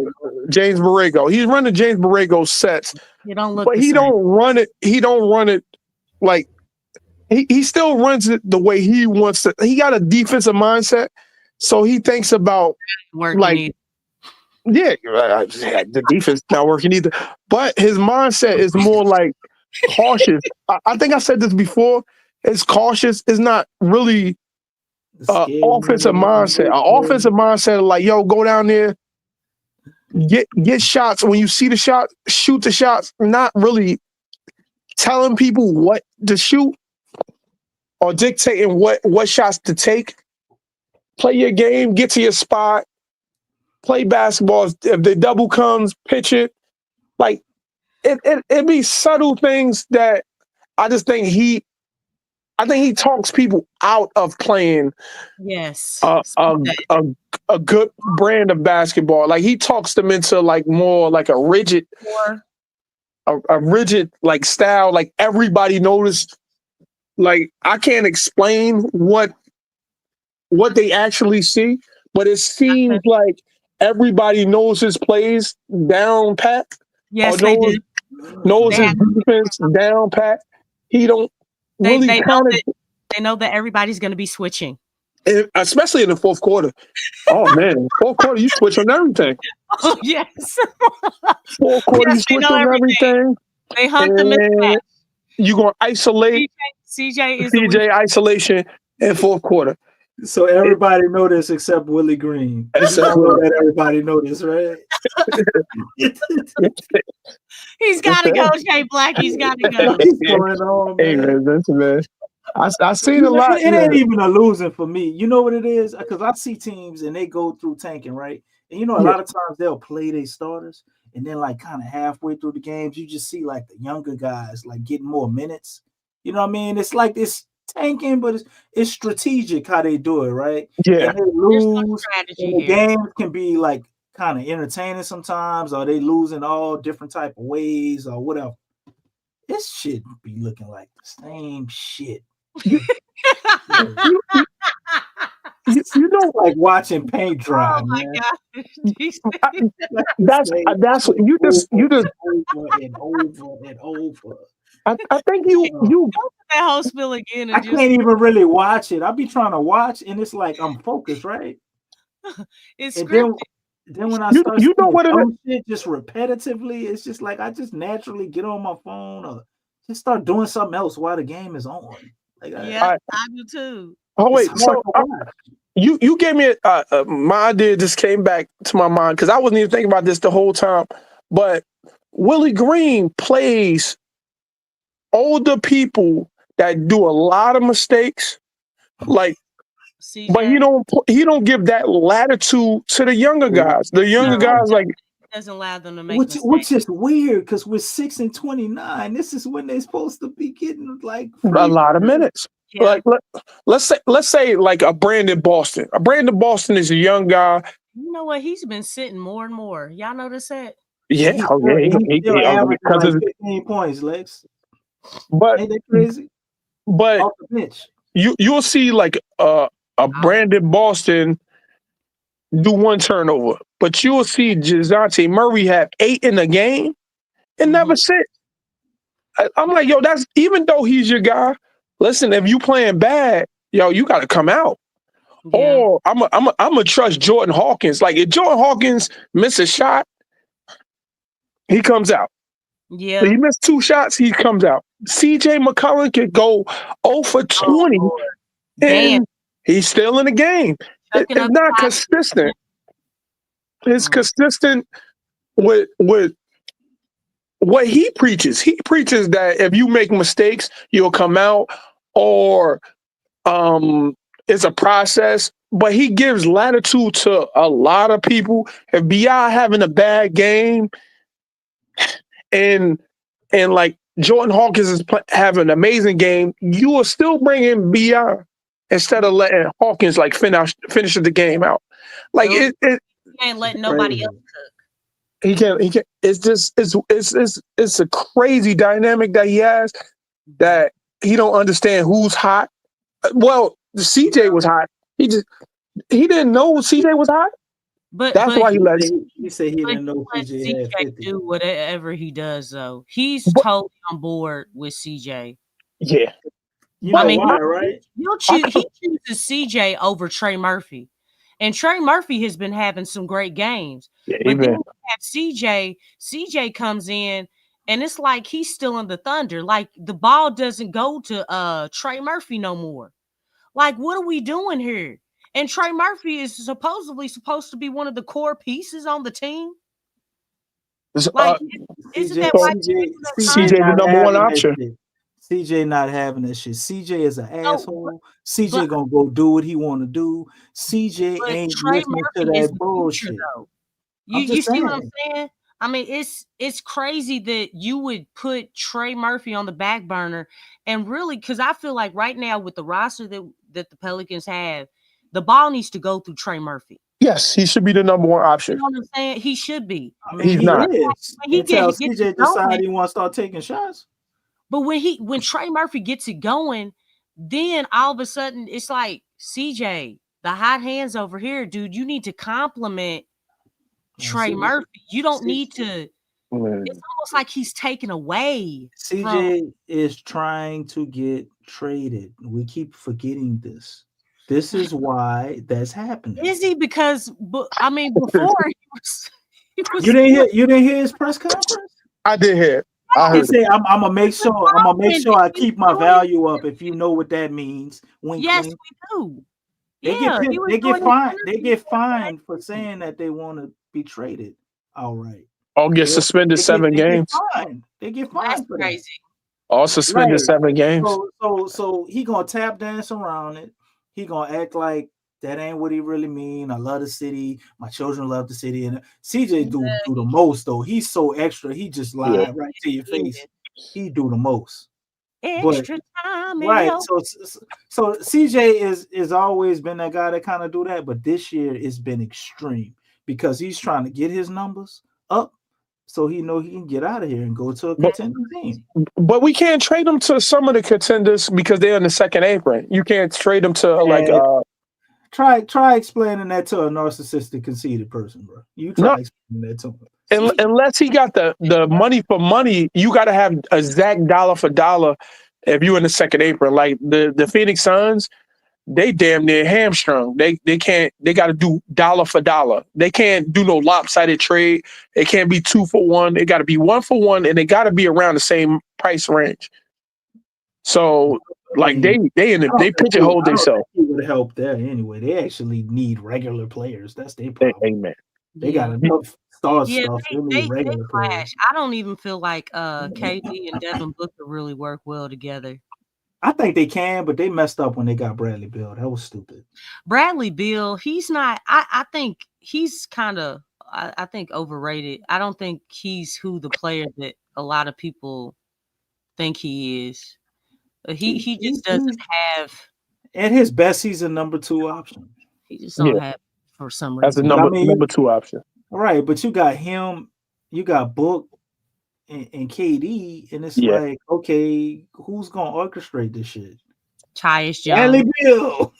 James Borrego. He's running James Borrego's sets. You don't look but he don't run it. He don't run it like he still runs it the way he wants to. He got a defensive mindset, so he thinks about like. Yeah, the defense not working either. But his mindset is more like cautious. I think I said this before. It's cautious. It's not really offensive mindset. An offensive mindset like, yo, go down there, get shots. When you see the shot, shoot the shots. Not really telling people what to shoot or dictating what shots to take. Play your game. Get to your spot. Play basketball. If the double comes, pitch it. Like it be subtle things that I just think he talks people out of playing. Yes. A good brand of basketball. Like he talks them into like more like a rigid like style. Like everybody noticed. Like I can't explain what they actually see, but it seems like everybody knows his plays down pat. Yes, they do. Knows his defense down pat. He don't really they know that everybody's going to be switching, especially in the fourth quarter. Oh man, fourth quarter you switch on everything. Oh yes. Fourth quarter you switch on everything. They hunt the mismatch. You gonna isolate CJ isolation in fourth quarter. So everybody know this except Willie Green. Let everybody know this, right? He's got to go, Jay Black. He's got to go. What's going on, man? Hey man, I seen a lot. It ain't even a losing for me. You know what it is? Because I see teams and they go through tanking, right? And you know, a lot of times they'll play their starters, and then like kind of halfway through the games, you just see like the younger guys like getting more minutes. You know what I mean? It's like this tanking, but it's strategic how they do it, right? Yeah. And they lose. And the games can be like kind of entertaining sometimes, or they lose in all different type of ways or whatever. This shit be looking like the same shit. You know, like watching paint dry. Oh my god! That's what you just over and over and over. I think you that whole spill again. I can't even really watch it. I'll be trying to watch, and it's like I'm focused, right? It's and scripted. Then when I start, you know what it is? Just repetitively, it's just like I just naturally get on my phone or just start doing something else while the game is on. Like, I do too. Oh wait, so you gave me my idea just came back to my mind because I wasn't even thinking about this the whole time. But Willie Green plays older people that do a lot of mistakes, like, but he don't give that latitude to the younger guys. The younger guys like doesn't allow them to make which is weird because with 6 and 29, this is when they're supposed to be getting like a lot of minutes. Yeah. Like let's say like a Brandon Boston. A Brandon Boston is a young guy. You know what? He's been sitting more and more. Y'all notice that? Yeah, he averaged like 15 points, Lex. But ain't that crazy? But off the bench. You'll see like a Brandon Boston do one turnover, but you'll see Dejounte Murray have 8 in the game and never sit. I'm like, yo, that's even though he's your guy. Listen, if you playing bad, yo, you got to come out. Yeah. Or I'm a trust Jordan Hawkins. Like if Jordan Hawkins miss a shot, he comes out. Yeah. He missed 2 shots, he comes out. CJ McCollum could go 0 for 20, and he's still in the game. Chucking It's up not shots. consistent. It's consistent with what he preaches. He preaches that if you make mistakes, you'll come out, or it's a process. But he gives latitude to a lot of people. If BI having a bad game, and like Jordan Hawkins is having an amazing game, you will still bring in BI instead of letting Hawkins like finish the game out. Like He can't let nobody else cook. he can't. It's just it's a crazy dynamic that he has that he don't understand who's hot. Well, CJ was hot. He didn't know CJ was hot. But That's why he let He said he didn't know CJ had 50. do whatever he does though. He's totally on board with CJ. Yeah. You know why, right? He chooses CJ over Trey Murphy. And Trey Murphy has been having some great games. Yeah, but then we have CJ comes in, and it's like he's still in the thunder. Like the ball doesn't go to Trey Murphy no more. Like, what are we doing here? And Trey Murphy is supposedly supposed to be one of the core pieces on the team. Like, isn't that why CJ the number one option? CJ not having that shit. CJ is an asshole. CJ gonna go do what he want to do. CJ ain't listening to that bullshit. You see what I'm saying? I mean, it's crazy that you would put Trey Murphy on the back burner, and really, because I feel like right now with the roster that the Pelicans have, the ball needs to go through Trey Murphy. Yes, he should be the number one option. You know what I'm saying? He should be. I mean, He's not. Until CJ decide he want to start taking shots. But when Trey Murphy gets it going, then all of a sudden it's like, CJ, the hot hands over here, dude. You need to compliment Trey Murphy. You don't need to. It's almost like he's taken away. CJ is trying to get traded. We keep forgetting this. This is why that's happening. Is he? Because I mean, before he was you didn't hear his press conference? I did hear it. He said, "I'm gonna make sure I keep my value up." If you know what that means, wink, yes, wink. we do. They get fined. They get fined for saying that they want to be traded. All right. All get suspended 7 games. They get fined. That's for crazy. That. All suspended 7 games. So he gonna tap dance around it. He gonna act like that ain't what he really mean. I love the city. My children love the city. And CJ do the most though. He's so extra. He just lied right to your face. He do the most. Extra time. Right. So CJ is always been that guy that kind of do that. But this year it's been extreme because he's trying to get his numbers up so he know he can get out of here and go to a contender team. But we can't trade them to some of the contenders because they're in the second apron. You can't trade them to Try explaining that to a narcissistic, conceited person, bro. You try explaining that to him. Unless he got the money for money, you got to have a exact dollar for dollar if you're in the second apron. Like the Phoenix Suns, they damn near hamstrung. They can't. They got to do dollar for dollar. They can't do no lopsided trade. It can't be 2 for 1. It got to be 1 for 1, and they got to be around the same price range. So. Like they pigeonhole themselves. It would help there anyway. They actually need regular players. That's their problem. Amen. They got enough star stuff. They need They regular players. clash. I don't even feel like KD and Devin Booker really work well together. I think they can, but they messed up when they got Bradley Beal. That was stupid. Bradley Beal, he's not. I think he's kind of. I think overrated. I don't think he's who the player that a lot of people think he is. He just doesn't have. At his best, he's a number 2 option. He just don't have for some reason. That's the number 2 option. All right, but you got him, you got Book and KD, and it's like, okay, who's gonna orchestrate this shit? Tyus Jones. Bradley Beal.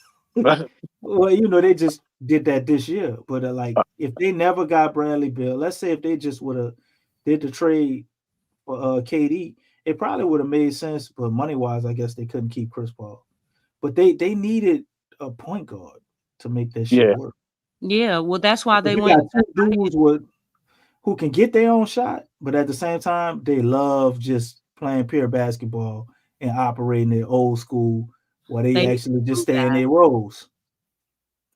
Well, they just did that this year, but like if they never got Bradley Beal, let's say if they just would have did the trade for KD. It probably would have made sense, but money-wise, I guess they couldn't keep Chris Paul. But they needed a point guard to make that shit work. Yeah, well, that's why they got went. 2 dudes who can get their own shot, but at the same time, they love just playing pure basketball and operating their old school, where they actually just stay in their roles.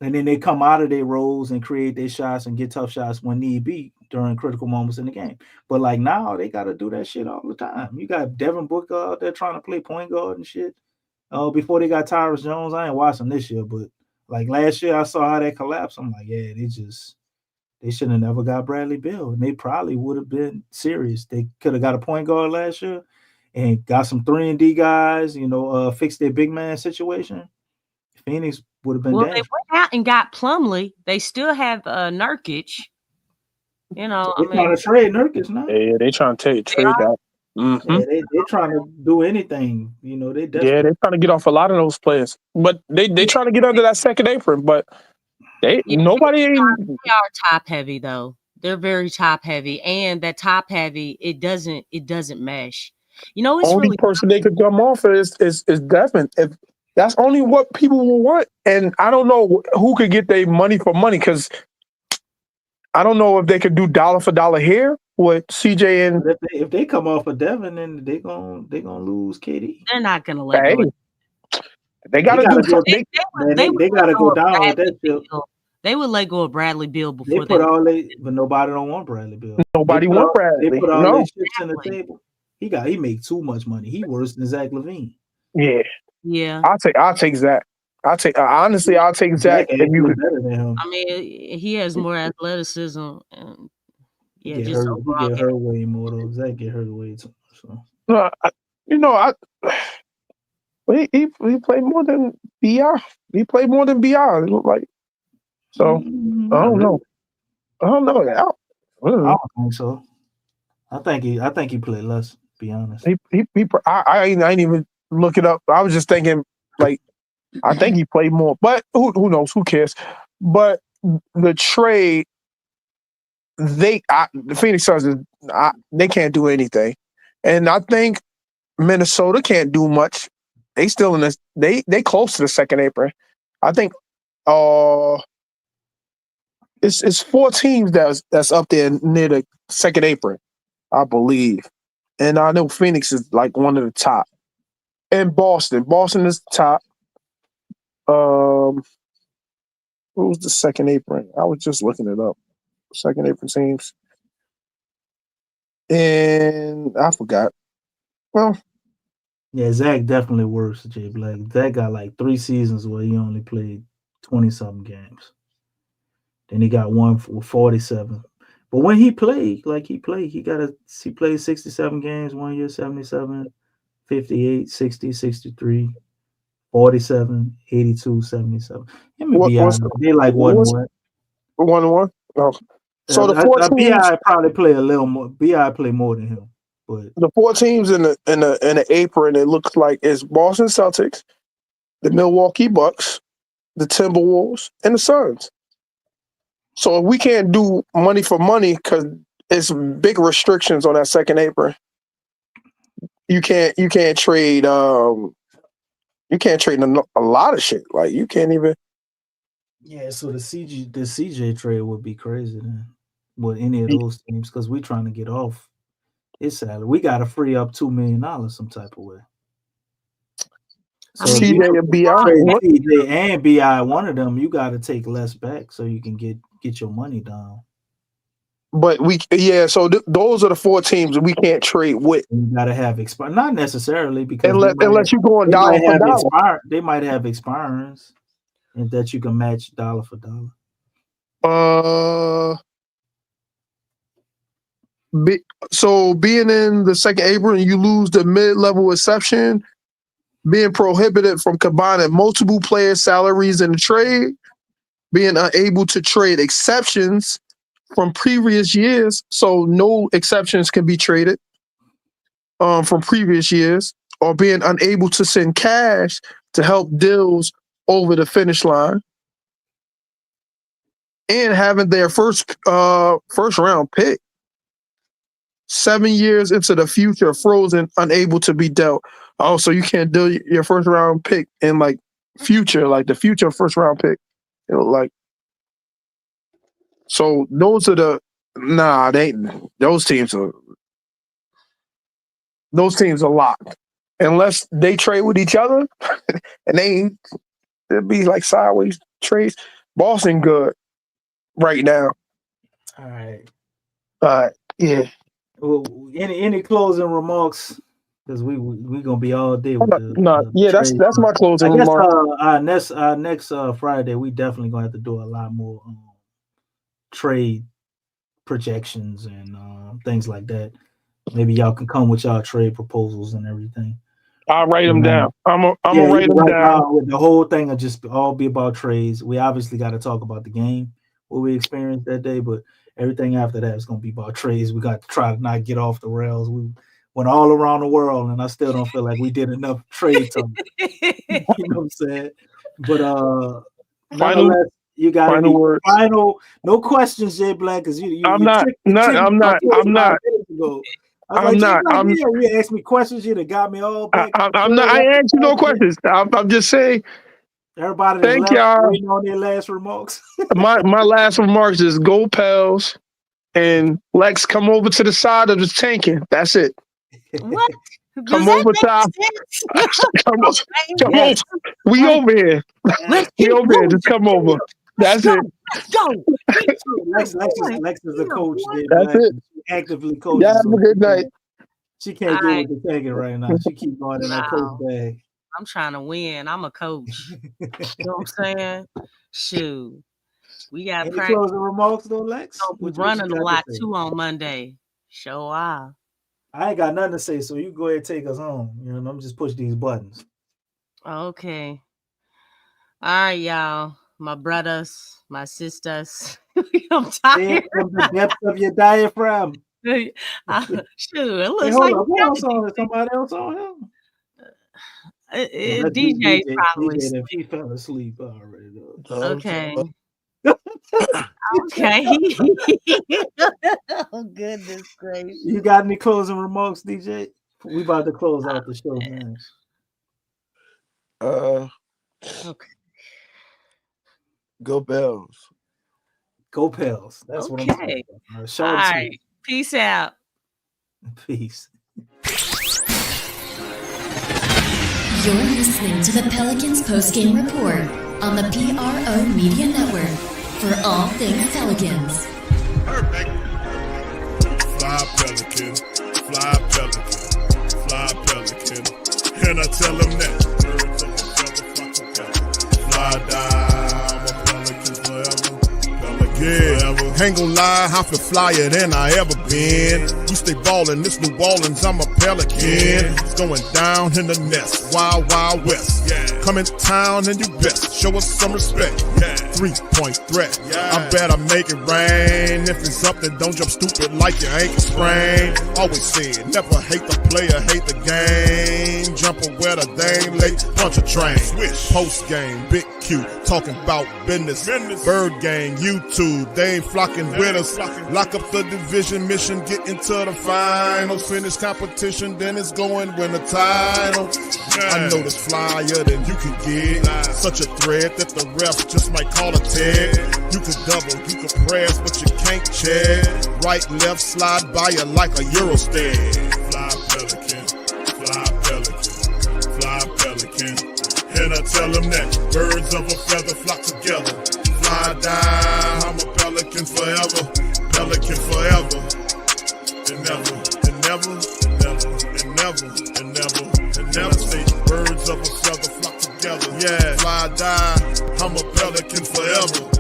And then they come out of their roles and create their shots and get tough shots when need be during critical moments in the game. But like now, they got to do that shit all the time. You got Devin Booker out there trying to play point guard and shit. Before they got Tyrus Jones, I ain't watching this year, but like last year, I saw how they collapsed. I'm like, yeah, they should have never got Bradley Beal, and they probably would have been serious. They could have got a point guard last year and got some 3-and-D guys, fixed their big man situation. Phoenix would have been Well, dangerous. they went out and got Plumlee. They still have Nurkic. They're trying to trade Nurkic now. Yeah, they trying to trade that. Mm-hmm. Yeah, they're trying to do anything. They desperate. Yeah, they're trying to get off a lot of those players, but they trying to get under that second apron. But nobody ain't. They are top heavy though. They're very top heavy, and that top heavy it doesn't mesh. It's only really person they could come off is Devin. If that's only what people will want, and I don't know who could get their money for money because I don't know if they could do dollar for dollar here with CJ and. If they come off of Devin, then they gonna lose KD. They're not gonna let go. They gotta do. They gotta go down with that shit. They would let go of Bradley Beal before but nobody don't want Bradley Beal. Nobody want Bradley. They put all their chips on the table. He make too much money. He worse than Zach LaVine. Yeah. Yeah. I'll take Zach. I'll take Zach if you could. Better than him. I mean, he has more athleticism and He get hurt way more though. Zach get hurt way too much. No, he played more than BR. He played more than BR. It looked like. So I don't know. I don't think so. I think he played less. To be honest. I ain't even look it up. I was just thinking like I think he played more, but who knows? Who cares? But the trade, the Phoenix Suns they can't do anything, and I think Minnesota can't do much. They still in this. They close to the second apron. I think. It's 4 teams that's up there near the second apron, I believe, and I know Phoenix is like one of the top, and Boston is the top. What was the second apron? I was just looking it up. Second apron teams, and I forgot. Well, yeah, Zach definitely worse. Jay Black. Zach got like 3 seasons where he only played 20-something games. Then he got one with 47. But when he played, he played 67 games 1 year, 77, 58, 60, 63, 47, 82, 77. They like what? 1-1. Oh. So the 4 teams, BI probably play a little more. BI play more than him. But the 4 teams in the apron, it looks like is Boston Celtics, the Milwaukee Bucks, the Timberwolves, and the Suns. So if we can't do money for money because it's big restrictions on that second apron, you can't trade. You can't trade a lot of shit. Like you can't even. Yeah, so the CJ trade would be crazy then with any of those teams because we're trying to get off his salary. We got to free up $2 million some type of way. So CJ and BI, CJ and BI, one of them, you got to take less back so you can get your money down. But so those are the 4 teams that we can't trade with. You got to have not necessarily because unless you go on dollar for dollar. They might have expirings and that you can match dollar for dollar. So being in the second apron, you lose the mid-level exception, being prohibited from combining multiple player salaries in the trade, being unable to trade exceptions from previous years, so no exceptions can be traded from previous years, or being unable to send cash to help deals over the finish line, and having their first round pick 7 years into the future frozen, unable to be dealt. Oh, so you can't deal your first round pick in the future first round pick. So those are those teams are those teams are locked. Unless they trade with each other, and it'd be like sideways trades. Boston good right now. All right. Yeah. Well, any closing remarks? Because we gonna be all day with the that's my closing I guess remark. our next Friday we definitely gonna have to do a lot more trade projections and things like that. Maybe y'all can come with y'all trade proposals and everything. I'll write them down. I'm gonna write them down. The whole thing will just all be about trades. We obviously got to talk about the game, what we experienced that day, but everything after that is going to be about trades. We got to try to not get off the rails. We went all around the world, and I still don't feel like we did enough trade talk. You know what I'm saying? But you got final words. No questions, Jay Black, because you. I'm not. You asked me questions. You that got me all back. I'm not. I ain't asked you no questions. I'm just saying. Everybody, thank y'all. Waiting on their last remarks. my last remarks is go Pels, and Lex come over to the side of the tanking. That's it. What? Come over top. Come on. We over here. We over here. Just come over. That's it. Go. Lex is the coach. That's it. Actively coaching. Yeah, have a good night. She can't deal with the taking right now. She keep going in that coach bag. I'm trying to win. I'm a coach. You know what I'm saying? Shoot. We got any closing remarks though, Lex? We're running a lot too on Monday. Show off. I ain't got nothing to say, so you go ahead and take us home. You know, I'm just push these buttons. Okay. All right, y'all. My brothers, my sisters. I'm tired. From the depth of your diaphragm. Shoot, it looks hey, like who else on somebody else on him. DJ probably. He fell asleep already. Okay. Okay. Oh goodness gracious. You got any closing remarks, DJ? We about to close out the show, man. Okay. Go Pels. Go Pels. That's what I'm saying. All right. Peace out. Peace. You're listening to the Pelicans postgame report on the PRO Media Network for all things Pelicans. Perfect. Fly Pelican, fly Pelican, fly Pelican. And I tell them that birds of a feather flock together. Fly down, I'm a Pelican forever. Yeah, ain't gon' lie, I feel flyer than I ever been. We stay ballin', this New Orleans, I'm a Pelican. It's going down in the nest, wild, wild west. Come in town and you best, show us some respect. 3-point threat, I better make it rain. If it's up, then don't jump stupid like your ankle sprain. Always said, never hate the player, hate the game. Jumper where the dame late, punch a train. Post game, Big Q, talking about business. Bird gang, YouTube, they ain't flocking with us. Lock up the division mission, get into the finals. Finish competition, then it's going win the title. I know this flyer than you can get. Such a threat that the refs just might call a tag. You could double, you could press, but you can't check. Right, left, slide by you like a Eurostep. Fly Pelican, fly Pelican, fly Pelican. And I tell them that birds of a feather flock together. Fly down, I'm a Pelican forever. Pelican forever. And never, and never, and never, and never, and never, and never. Say birds of a feather flock together. Yeah, fly down, I'm a Pelican forever.